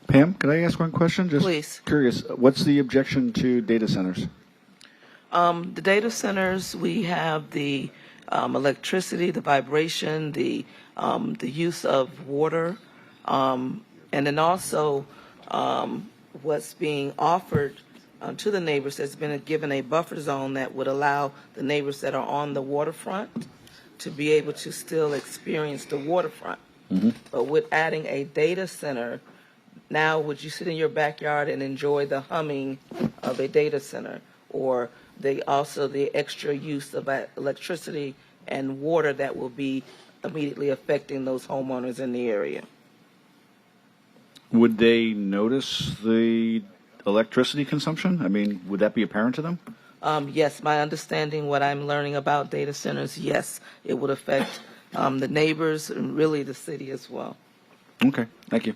J: Pam, could I ask one question? Just
V: Please.
J: Curious, what's the objection to data centers?
V: The data centers, we have the electricity, the vibration, the use of water, and then also what's being offered to the neighbors has been given a buffer zone that would allow the neighbors that are on the waterfront to be able to still experience the waterfront.
J: Mm-hmm.
V: But with adding a data center, now would you sit in your backyard and enjoy the humming of a data center, or also the extra use of electricity and water that will be immediately affecting those homeowners in the area?
J: Would they notice the electricity consumption? I mean, would that be apparent to them?
V: Yes, my understanding, what I'm learning about data centers, yes, it would affect the neighbors and really the city as well.
J: Okay, thank you.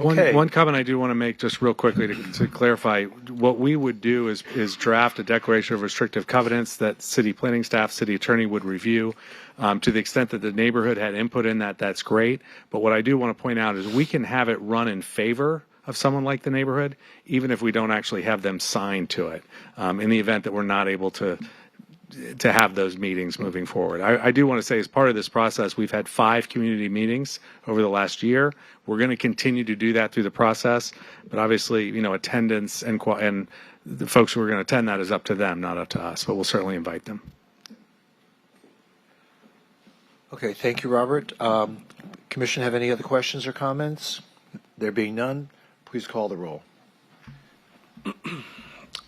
U: Okay.
G: One comment I do want to make just real quickly to clarify, what we would do is draft a declaration of restrictive covenants that city planning staff, city attorney would review. To the extent that the neighborhood had input in that, that's great. But what I do want to point out is we can have it run in favor of someone like the neighborhood, even if we don't actually have them sign to it, in the event that we're not able to have those meetings moving forward. I do want to say, as part of this process, we've had 5 community meetings over the last year. We're going to continue to do that through the process, but obviously, attendance and the folks who are going to attend that is up to them, not up to us, but we'll certainly invite them.
A: Okay, thank you, Robert. Commission have any other questions or comments? There being none, please call the roll.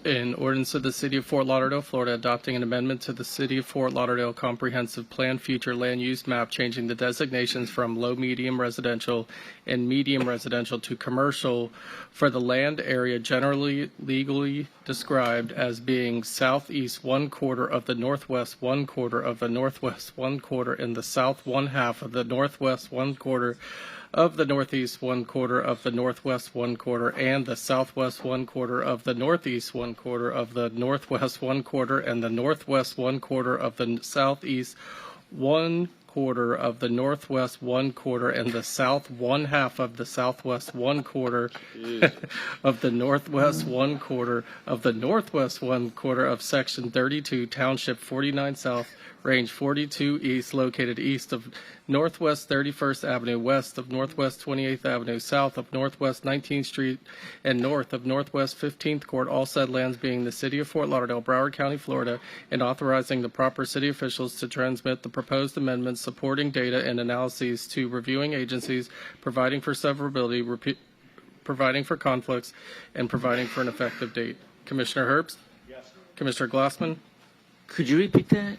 E: An ordinance of the City of Fort Lauderdale, Florida, adopting an amendment to the City of Fort Lauderdale Comprehensive Plan Future Land Use Map, changing the designations from low-medium residential and medium residential to commercial for the land area generally legally described as being southeast 1/4 of the northwest 1/4 of the northwest 1/4 and the south 1/2 of the northwest 1/4 of the northeast 1/4 of the northwest 1/4 and the southwest 1/4 of the northeast 1/4 of the northwest 1/4 and the northwest 1/4 of the southeast 1/4 quarter of the northwest 1/4 and the south 1/2 of the southwest 1/4 of the northwest 1/4 of the northwest 1/4 of Section 32, Township 49 South, Range 42 East, located east of Northwest 31st Avenue, west of Northwest 28th Avenue, south of Northwest 19th Street, and north of Northwest 15th Court, all said lands being the City of Fort Lauderdale, Broward County, Florida, and authorizing the proper city officials to transmit the proposed amendments, supporting data and analyses to reviewing agencies, providing for severability, providing for conflicts, and providing for an effective date. Commissioner Herbst? Yes. Commissioner Glassman?
R: Could you repeat that?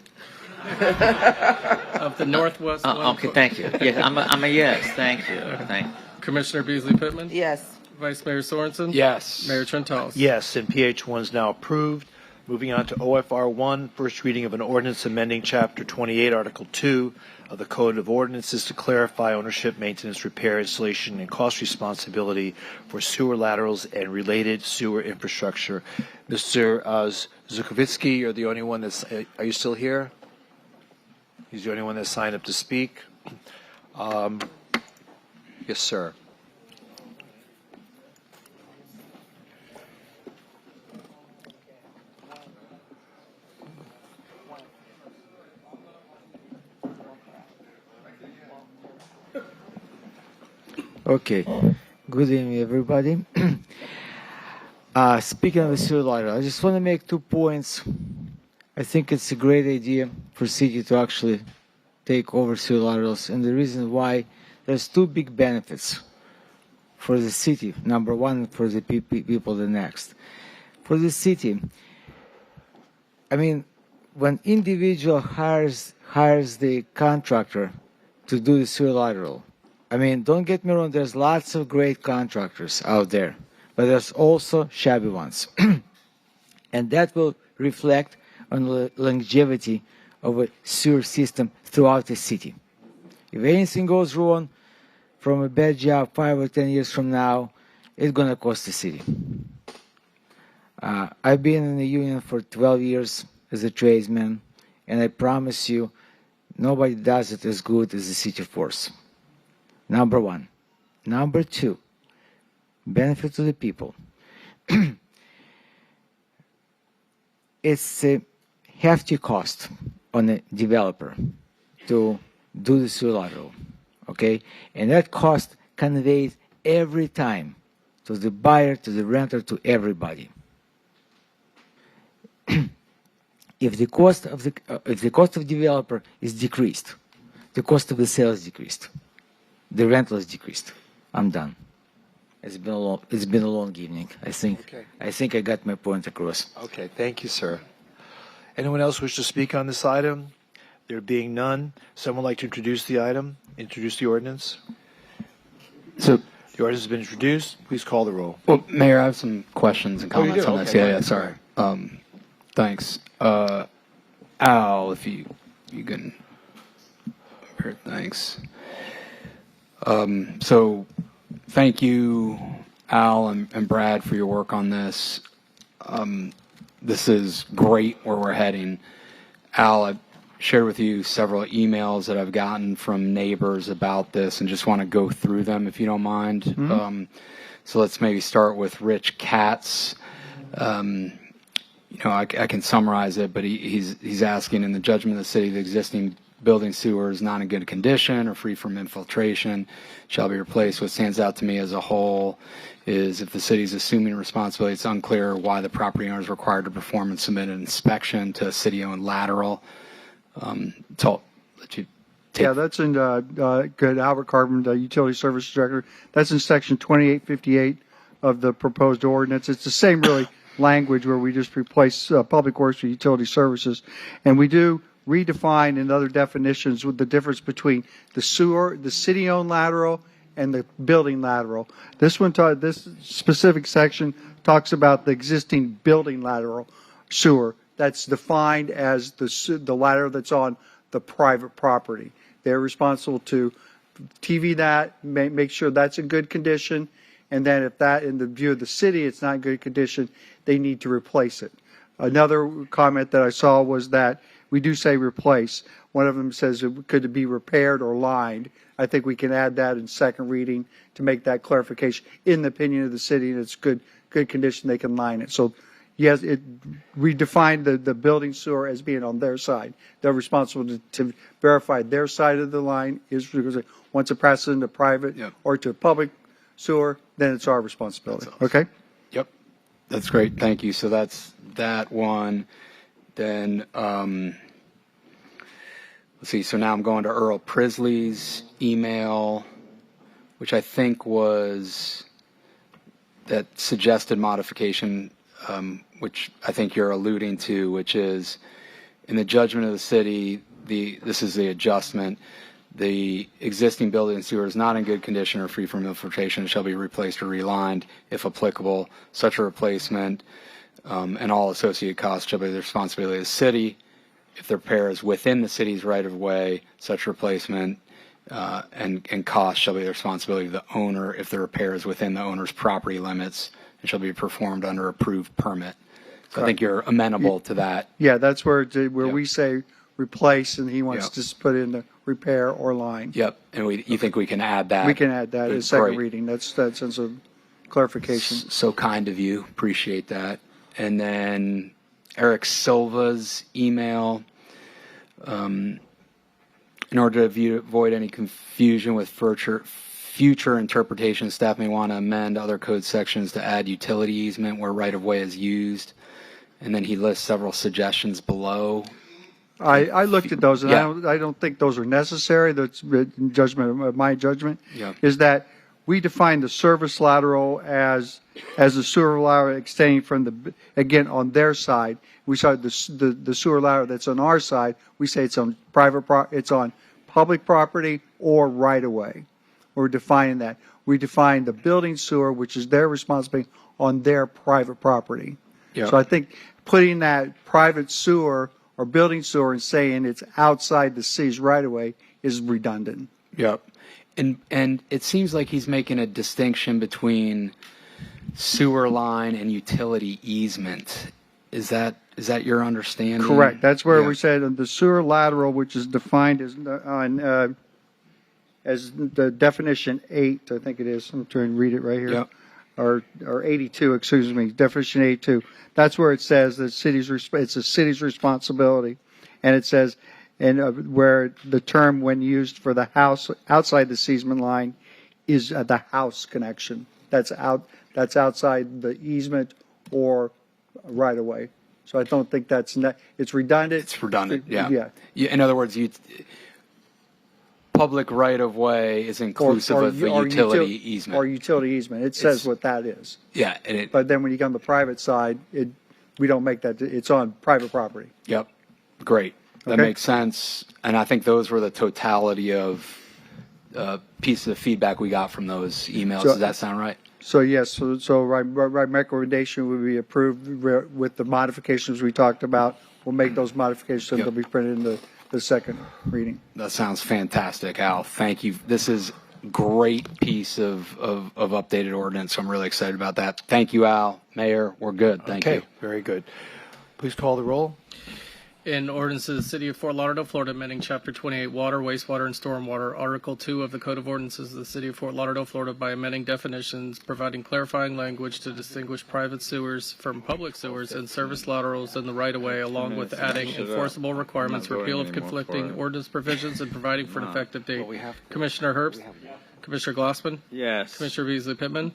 E: Of the Northwest.
R: Okay, thank you. Yes, I'm a yes. Thank you. Thank you.
E: Commissioner Beasley Pittman?
V: Yes.
E: Vice Mayor Sorensen?
F: Yes.
E: Mayor Trentalis?
A: Yes, and PH1 is now approved. Moving on to OFR 1, first reading of an ordinance amending Chapter 28, Article 2 of the Code of Ordinances to clarify ownership, maintenance, repair, installation, and cost responsibility for sewer laterals and related sewer infrastructure. Mr. Zukovitsky, you're the only one that's. Are you still here? He's the only one that signed up to speak. Yes, sir.
S: Okay. Good evening, everybody. Speaking of the sewer lateral, I just want to make 2 points. I think it's a great idea for city to actually take over sewer laterals, and the reason why, there's 2 big benefits for the city. Number one, for the people, the next. For the city, I mean, when individual hires the contractor to do the sewer lateral, I mean, don't get me wrong, there's lots of great contractors out there, but there's also shabby ones. And that will reflect on the longevity of a sewer system throughout the city. If anything goes wrong from a bad job 5 or 10 years from now, it's going to cost the city. I've been in the union for 12 years as a tradesman, and I promise you, nobody does it as good as the city force. Number one. Number two, benefit to the people. It's a hefty cost on a developer to do the sewer lateral, okay? And that cost conveys every time to the buyer, to the renter, to everybody. If the cost of developer is decreased, the cost of the sale is decreased. The rental is decreased. I'm done. It's been a long evening. I think I got my point across.
A: Okay, thank you, sir. Anyone else wish to speak on this item? There being none, someone like to introduce the item, introduce the ordinance?
F: So
A: the ordinance has been introduced. Please call the roll.
F: Well, Mayor, I have some questions and comments on this.
A: Okay,
F: Yeah, sorry. Thanks. Al, if you can. Thanks. So thank you, Al and Brad, for your work on this. This is great where we're heading. Al, I've shared with you several emails that I've gotten from neighbors about this and just want to go through them if you don't mind.
S: Mm-hmm.
F: So let's maybe start with Rich Katz. I can summarize it, but he's asking, in the judgment of the city, the existing building sewer is not in good condition or free from infiltration, shall be replaced. What stands out to me as a whole is if the city is assuming responsibility, it's unclear why the property owner is required to perform and submit an inspection to a city-owned lateral. So let you take.
W: Yeah, that's in good. Albert Carbon, the Utility Services Director. That's in Section 2858 of the proposed ordinance. It's the same really language where we just replace public works with utility services, and we do redefine in other definitions with the difference between the sewer, the city-owned lateral, and the building lateral. This specific section talks about the existing building lateral sewer that's defined as the lateral that's on the private property. They're responsible to TV that, make sure that's in good condition, and then if that, in the view of the city, it's not in good condition, they need to replace it. Another comment that I saw was that we do say replace. One of them says, could it be repaired or lined? I think we can add that in second reading to make that clarification. In the opinion of the city, and it's good condition, they can line it. So, yes, we defined the building sewer as being on their side. They're responsible to verify their side of the line is because once it passes into private or to public sewer, then it's our responsibility. Okay?
F: Yep. That's great. Thank you. So that's that one. Then, let's see. So now I'm going to Earl Prisley's email, which I think was that suggested modification, which I think you're alluding to, which is in the judgment of the city, this is the adjustment. The existing building and sewer is not in good condition or free from infiltration and shall be replaced or relined if applicable. Such a replacement and all associated costs shall be the responsibility of the city. If the repair is within the city's right-of-way, such replacement and costs shall be the responsibility of the owner if the repair is within the owner's property limits and shall be performed under approved permit. So I think you're amenable to that.
W: Yeah, that's where we say replace, and he wants to put in the repair or line.
F: Yep, and you think we can add that?
W: We can add that in second
F: Great.
W: reading. That's that sense of clarification.
F: So kind of you. Appreciate that. And then Eric Silva's email. In order to avoid any confusion with future interpretation, staff may want to amend other code sections to add utility easement where right-of-way is used. And then he lists several suggestions below.
W: I looked at those, and I don't think those are necessary. That's my judgment is that we define the service lateral as the sewer lateral extending from again on their side. We saw the sewer lateral that's on our side. We say it's on it's on public property or right of way. We're defining that. We define the building sewer, which is their responsibility, on their private property.
F: Yep.
W: So I think putting that private sewer or building sewer and saying it's outside the city's right of way is redundant.
F: Yep. And it seems like he's making a distinction between sewer line and utility easement. Is that your understanding?
W: Correct. That's where we said the sewer lateral, which is defined as the definition 8, I think it is. I'm trying to read it right here.
F: Yep.
W: Or 82, excuse me, definition 82. That's where it says that it's a city's responsibility, and it says, where the term when used for the house outside the easement line is the house connection. That's outside the easement or right of way. So I don't think it's redundant.
F: It's redundant. Yeah. In other words, public right of way is inclusive of the utility easement.
W: Or utility easement. It says what that is.
F: Yeah.
W: But then when you come to the private side, we don't make that. It's on private property.
F: Yep. Great. That makes sense. And I think those were the totality of pieces of feedback we got from those emails. Does that sound right?
W: So yes. So my recommendation would be approved with the modifications we talked about. We'll make those modifications so they'll be printed in the second reading.
F: That sounds fantastic, Al. Thank you. This is a great piece of updated ordinance. So I'm really excited about that. Thank you, Al. Mayor, we're good. Thank you.
A: Very good. Please call the roll.
E: In ordinance of the City of Fort Lauderdale, Florida, amending Chapter 28, Water, Wastewater, and Stormwater, Article 2 of the Code of Ordinances of the City of Fort Lauderdale, Florida, by amending definitions, providing clarifying language to distinguish private sewers from public sewers and service laterals in the right-of-way, along with adding enforceable requirements, repeal of conflicting ordinance provisions, and providing for an effective date. Commissioner Herbst? Commissioner Glassman?
O: Yes.
E: Commissioner Beasley Pittman?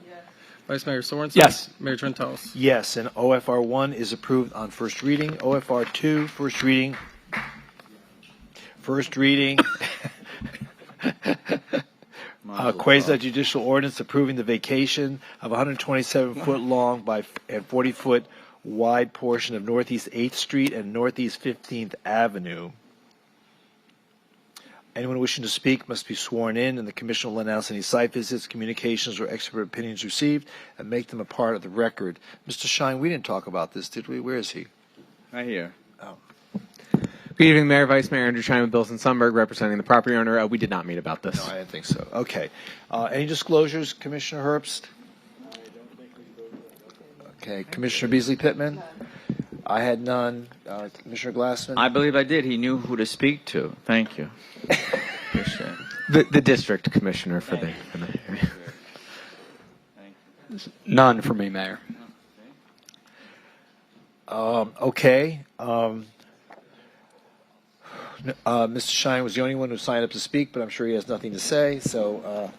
E: Vice Mayor Sorensen?
F: Yes.
E: Mayor Trentalis?
A: Yes, and OFR 1 is approved on first reading. OFR 2, first reading. First reading. Quasi-judicial ordinance approving the vacation of 127-foot long and 40-foot wide portion of Northeast 8th Street and Northeast 15th Avenue. Anyone wishing to speak must be sworn in, and the commission will announce any site visits, communications, or expert opinions received and make them a part of the record. Mr. Shine, we didn't talk about this, did we? Where is he?
I: Right here.
A: Oh.
I: Good evening, Mayor, Vice Mayor Andrew Shine with Bilson Sunberg, representing the property owner. We did not meet about this.
A: No, I didn't think so. Okay. Any disclosures, Commissioner Herbst? Okay. Commissioner Beasley Pittman? I had none. Commissioner Glassman?
R: I believe I did. He knew who to speak to. Thank you. Appreciate it.
I: The district commissioner for the area.
F: None for me, Mayor.
A: Okay. Mr. Shine was the only one who signed up to speak, but I'm sure he has nothing to say. So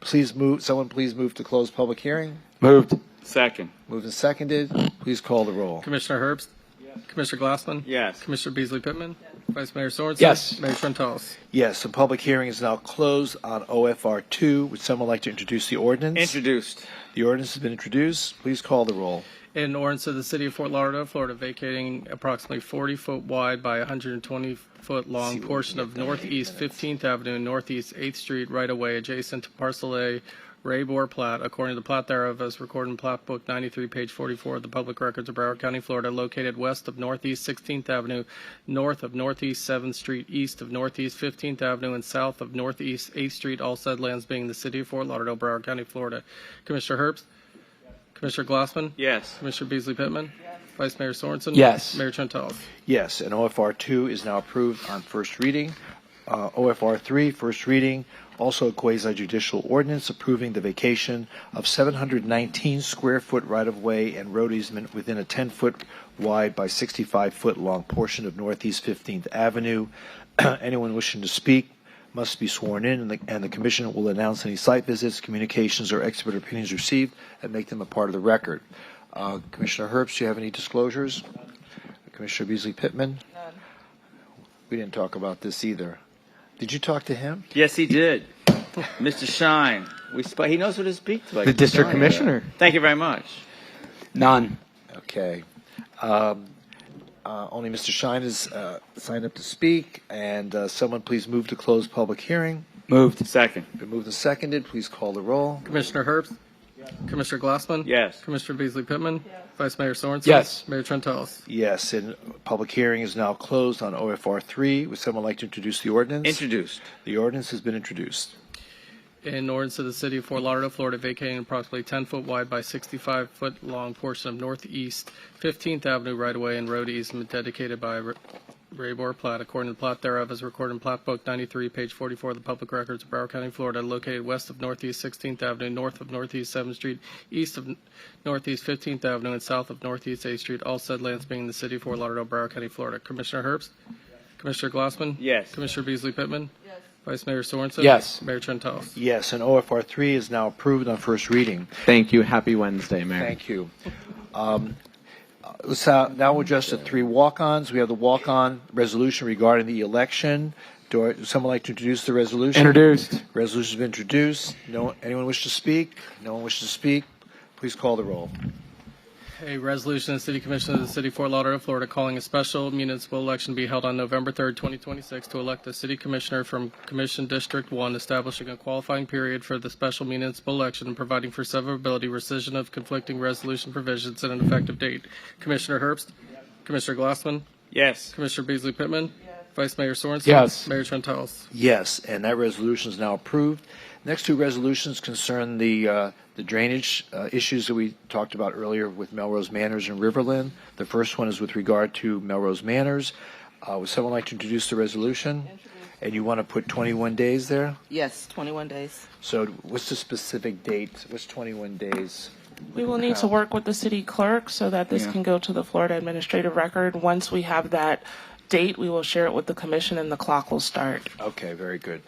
A: someone please move to close public hearing.
F: Moved.
R: Second.
A: Moved and seconded. Please call the roll.
E: Commissioner Herbst? Yes. Commissioner Glassman?
R: Yes.
E: Commissioner Beasley Pittman? Yes. Vice Mayor Sorensen?
F: Yes.
E: Mayor Trentalis?
A: Yes, the public hearing is now closed on OFR 2. Would someone like to introduce the ordinance?
R: Introduced.
A: The ordinance has been introduced. Please call the roll.
E: An ordinance of the City of Fort Lauderdale, Florida, vacating approximately 40-foot wide by 120-foot long portion of Northeast 15th Avenue, Northeast 8th Street right-of-way adjacent to Parcel A, Ray Bohr Plat, according to the plat thereof as recorded in Plat Book 93, page 44 of the Public Records of Broward County, Florida, located west of Northeast 16th Avenue, north of Northeast 7th Street, east of Northeast 15th Avenue, and south of Northeast 8th Street, all said lands being the City of Fort Lauderdale, Broward County, Florida. Commissioner Herbst? Commissioner Glassman?
R: Yes.
E: Commissioner Beasley Pittman? Yes. Vice Mayor Sorensen?
F: Yes.
E: Mayor Trentalis?
A: Yes, and OFR 2 is now approved on first reading. OFR 3, first reading, also a quasi-judicial ordinance approving the vacation of 719 square foot right-of-way and road easement within a 10-foot wide by 65-foot long portion of Northeast 15th Avenue. Anyone wishing to speak must be sworn in, and the commission will announce any site visits, communications, or expert opinions received and make them a part of the record. Commissioner Herbst, do you have any disclosures? Commissioner Beasley Pittman?
V: None.
A: We didn't talk about this either. Did you talk to him?
R: Yes, he did. Mr. Shine. He knows who to speak to.
F: The district commissioner.
R: Thank you very much.
F: None.
A: Okay. Only Mr. Shine is signed up to speak, and someone please move to close public hearing.
F: Moved.
R: Second.
A: Been moved and seconded. Please call the roll.
E: Commissioner Herbst? Yes. Commissioner Glassman?
R: Yes.
E: Commissioner Beasley Pittman? Yes. Vice Mayor Sorensen?
F: Yes.
E: Mayor Trentalis?
A: Yes, and public hearing is now closed on OFR 3. Would someone like to introduce the ordinance?
R: Introduced.
A: The ordinance has been introduced.
E: An ordinance of the City of Fort Lauderdale, Florida, vacating approximately 10-foot wide by 65-foot long portion of Northeast 15th Avenue right-of-way and road easement dedicated by Ray Bohr Plat, according to the plat thereof as recorded in Plat Book 93, page 44 of the Public Records of Broward County, Florida, located west of Northeast 16th Avenue, north of Northeast 7th Street, east of Northeast 15th Avenue, and south of Northeast 8th Street, all said lands being in the City of Fort Lauderdale, Broward County, Florida. Commissioner Herbst? Yes. Commissioner Glassman?
R: Yes.
E: Commissioner Beasley Pittman? Yes. Vice Mayor Sorensen?
F: Yes.
E: Mayor Trentalis?
A: Yes, and OFR 3 is now approved on first reading.
I: Thank you. Happy Wednesday, Mayor.
A: Thank you. Now we're just at 3 walk-ons. We have the walk-on resolution regarding the election. Would someone like to introduce the resolution?
F: Introduced.
A: Resolution has been introduced. Anyone wish to speak? No one wishes to speak. Please call the roll.
E: A resolution of the City Commission of the City of Fort Lauderdale, Florida, calling a special municipal election to be held on November 3rd, 2026, to elect a city commissioner from Commission District 1, establishing a qualifying period for the special municipal election, and providing for severability, rescission of conflicting resolution provisions, and an effective date. Commissioner Herbst? Yes. Commissioner Glassman?
R: Yes.
E: Commissioner Beasley Pittman? Yes. Vice Mayor Sorensen?
F: Yes.
E: Mayor Trentalis?
A: Yes, and that resolution is now approved. Next 2 resolutions concern the drainage issues that we talked about earlier with Melrose Manors and Riverland. The first one is with regard to Melrose Manors. Would someone like to introduce the resolution? And you want to put 21 days there?
V: Yes, 21 days.
A: So what's the specific date? What's 21 days?
L: We will need to work with the city clerk so that this can go to the Florida Administrative Record. Once we have that date, we will share it with the commission and the clock will start.
A: Okay, very good.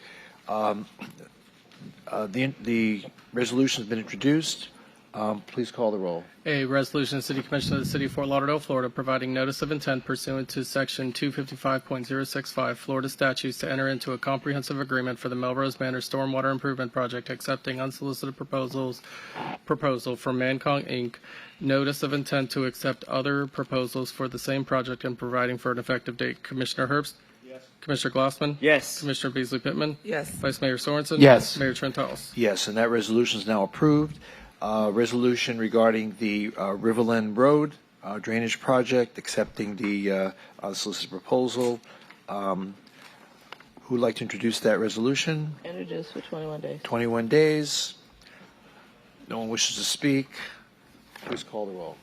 A: The resolution has been introduced. Please call the roll.
E: A resolution of the City Commission of the City of Fort Lauderdale, Florida, providing notice of intent pursuant to Section 255.065 Florida statutes to enter into a comprehensive agreement for the Melrose Manor Stormwater Improvement Project, accepting unsolicited proposal from Mancong, Inc., notice of intent to accept other proposals for the same project, and providing for an effective date. Commissioner Herbst? Yes. Commissioner Glassman?
R: Yes.
E: Commissioner Beasley Pittman?
V: Yes.
E: Vice Mayor Sorensen?
F: Yes.
E: Mayor Trentalis?
A: Yes, and that resolution is now approved. Resolution regarding the Riverland Road drainage project, accepting the unsolicited proposal. Who would like to introduce that resolution?
V: Introduced for 21 days.
A: 21 days. No one wishes to speak. Please call the roll.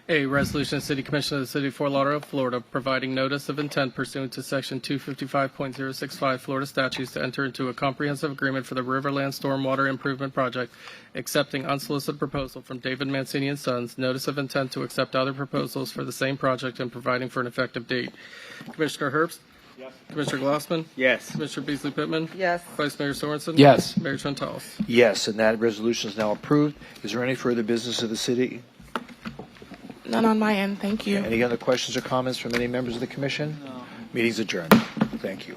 E: A resolution of the City Commission of the City of Fort Lauderdale, Florida, providing notice of intent pursuant to Section 255.065 Florida statutes to enter into a comprehensive agreement for the Riverland Stormwater Improvement Project, accepting unsolicited proposal from David Mancini and Sons, notice of intent to accept other proposals for the same project, and providing for an effective date. Commissioner Herbst? Yes. Commissioner Glassman?
R: Yes.
E: Commissioner Beasley Pittman?
V: Yes.
E: Vice Mayor Sorensen?
F: Yes.
E: Mayor Trentalis?
A: Yes, and that resolution is now approved. Is there any further business of the city?
L: None on my end. Thank you.
A: Any other questions or comments from any members of the commission? No. Meeting's adjourned. Thank you.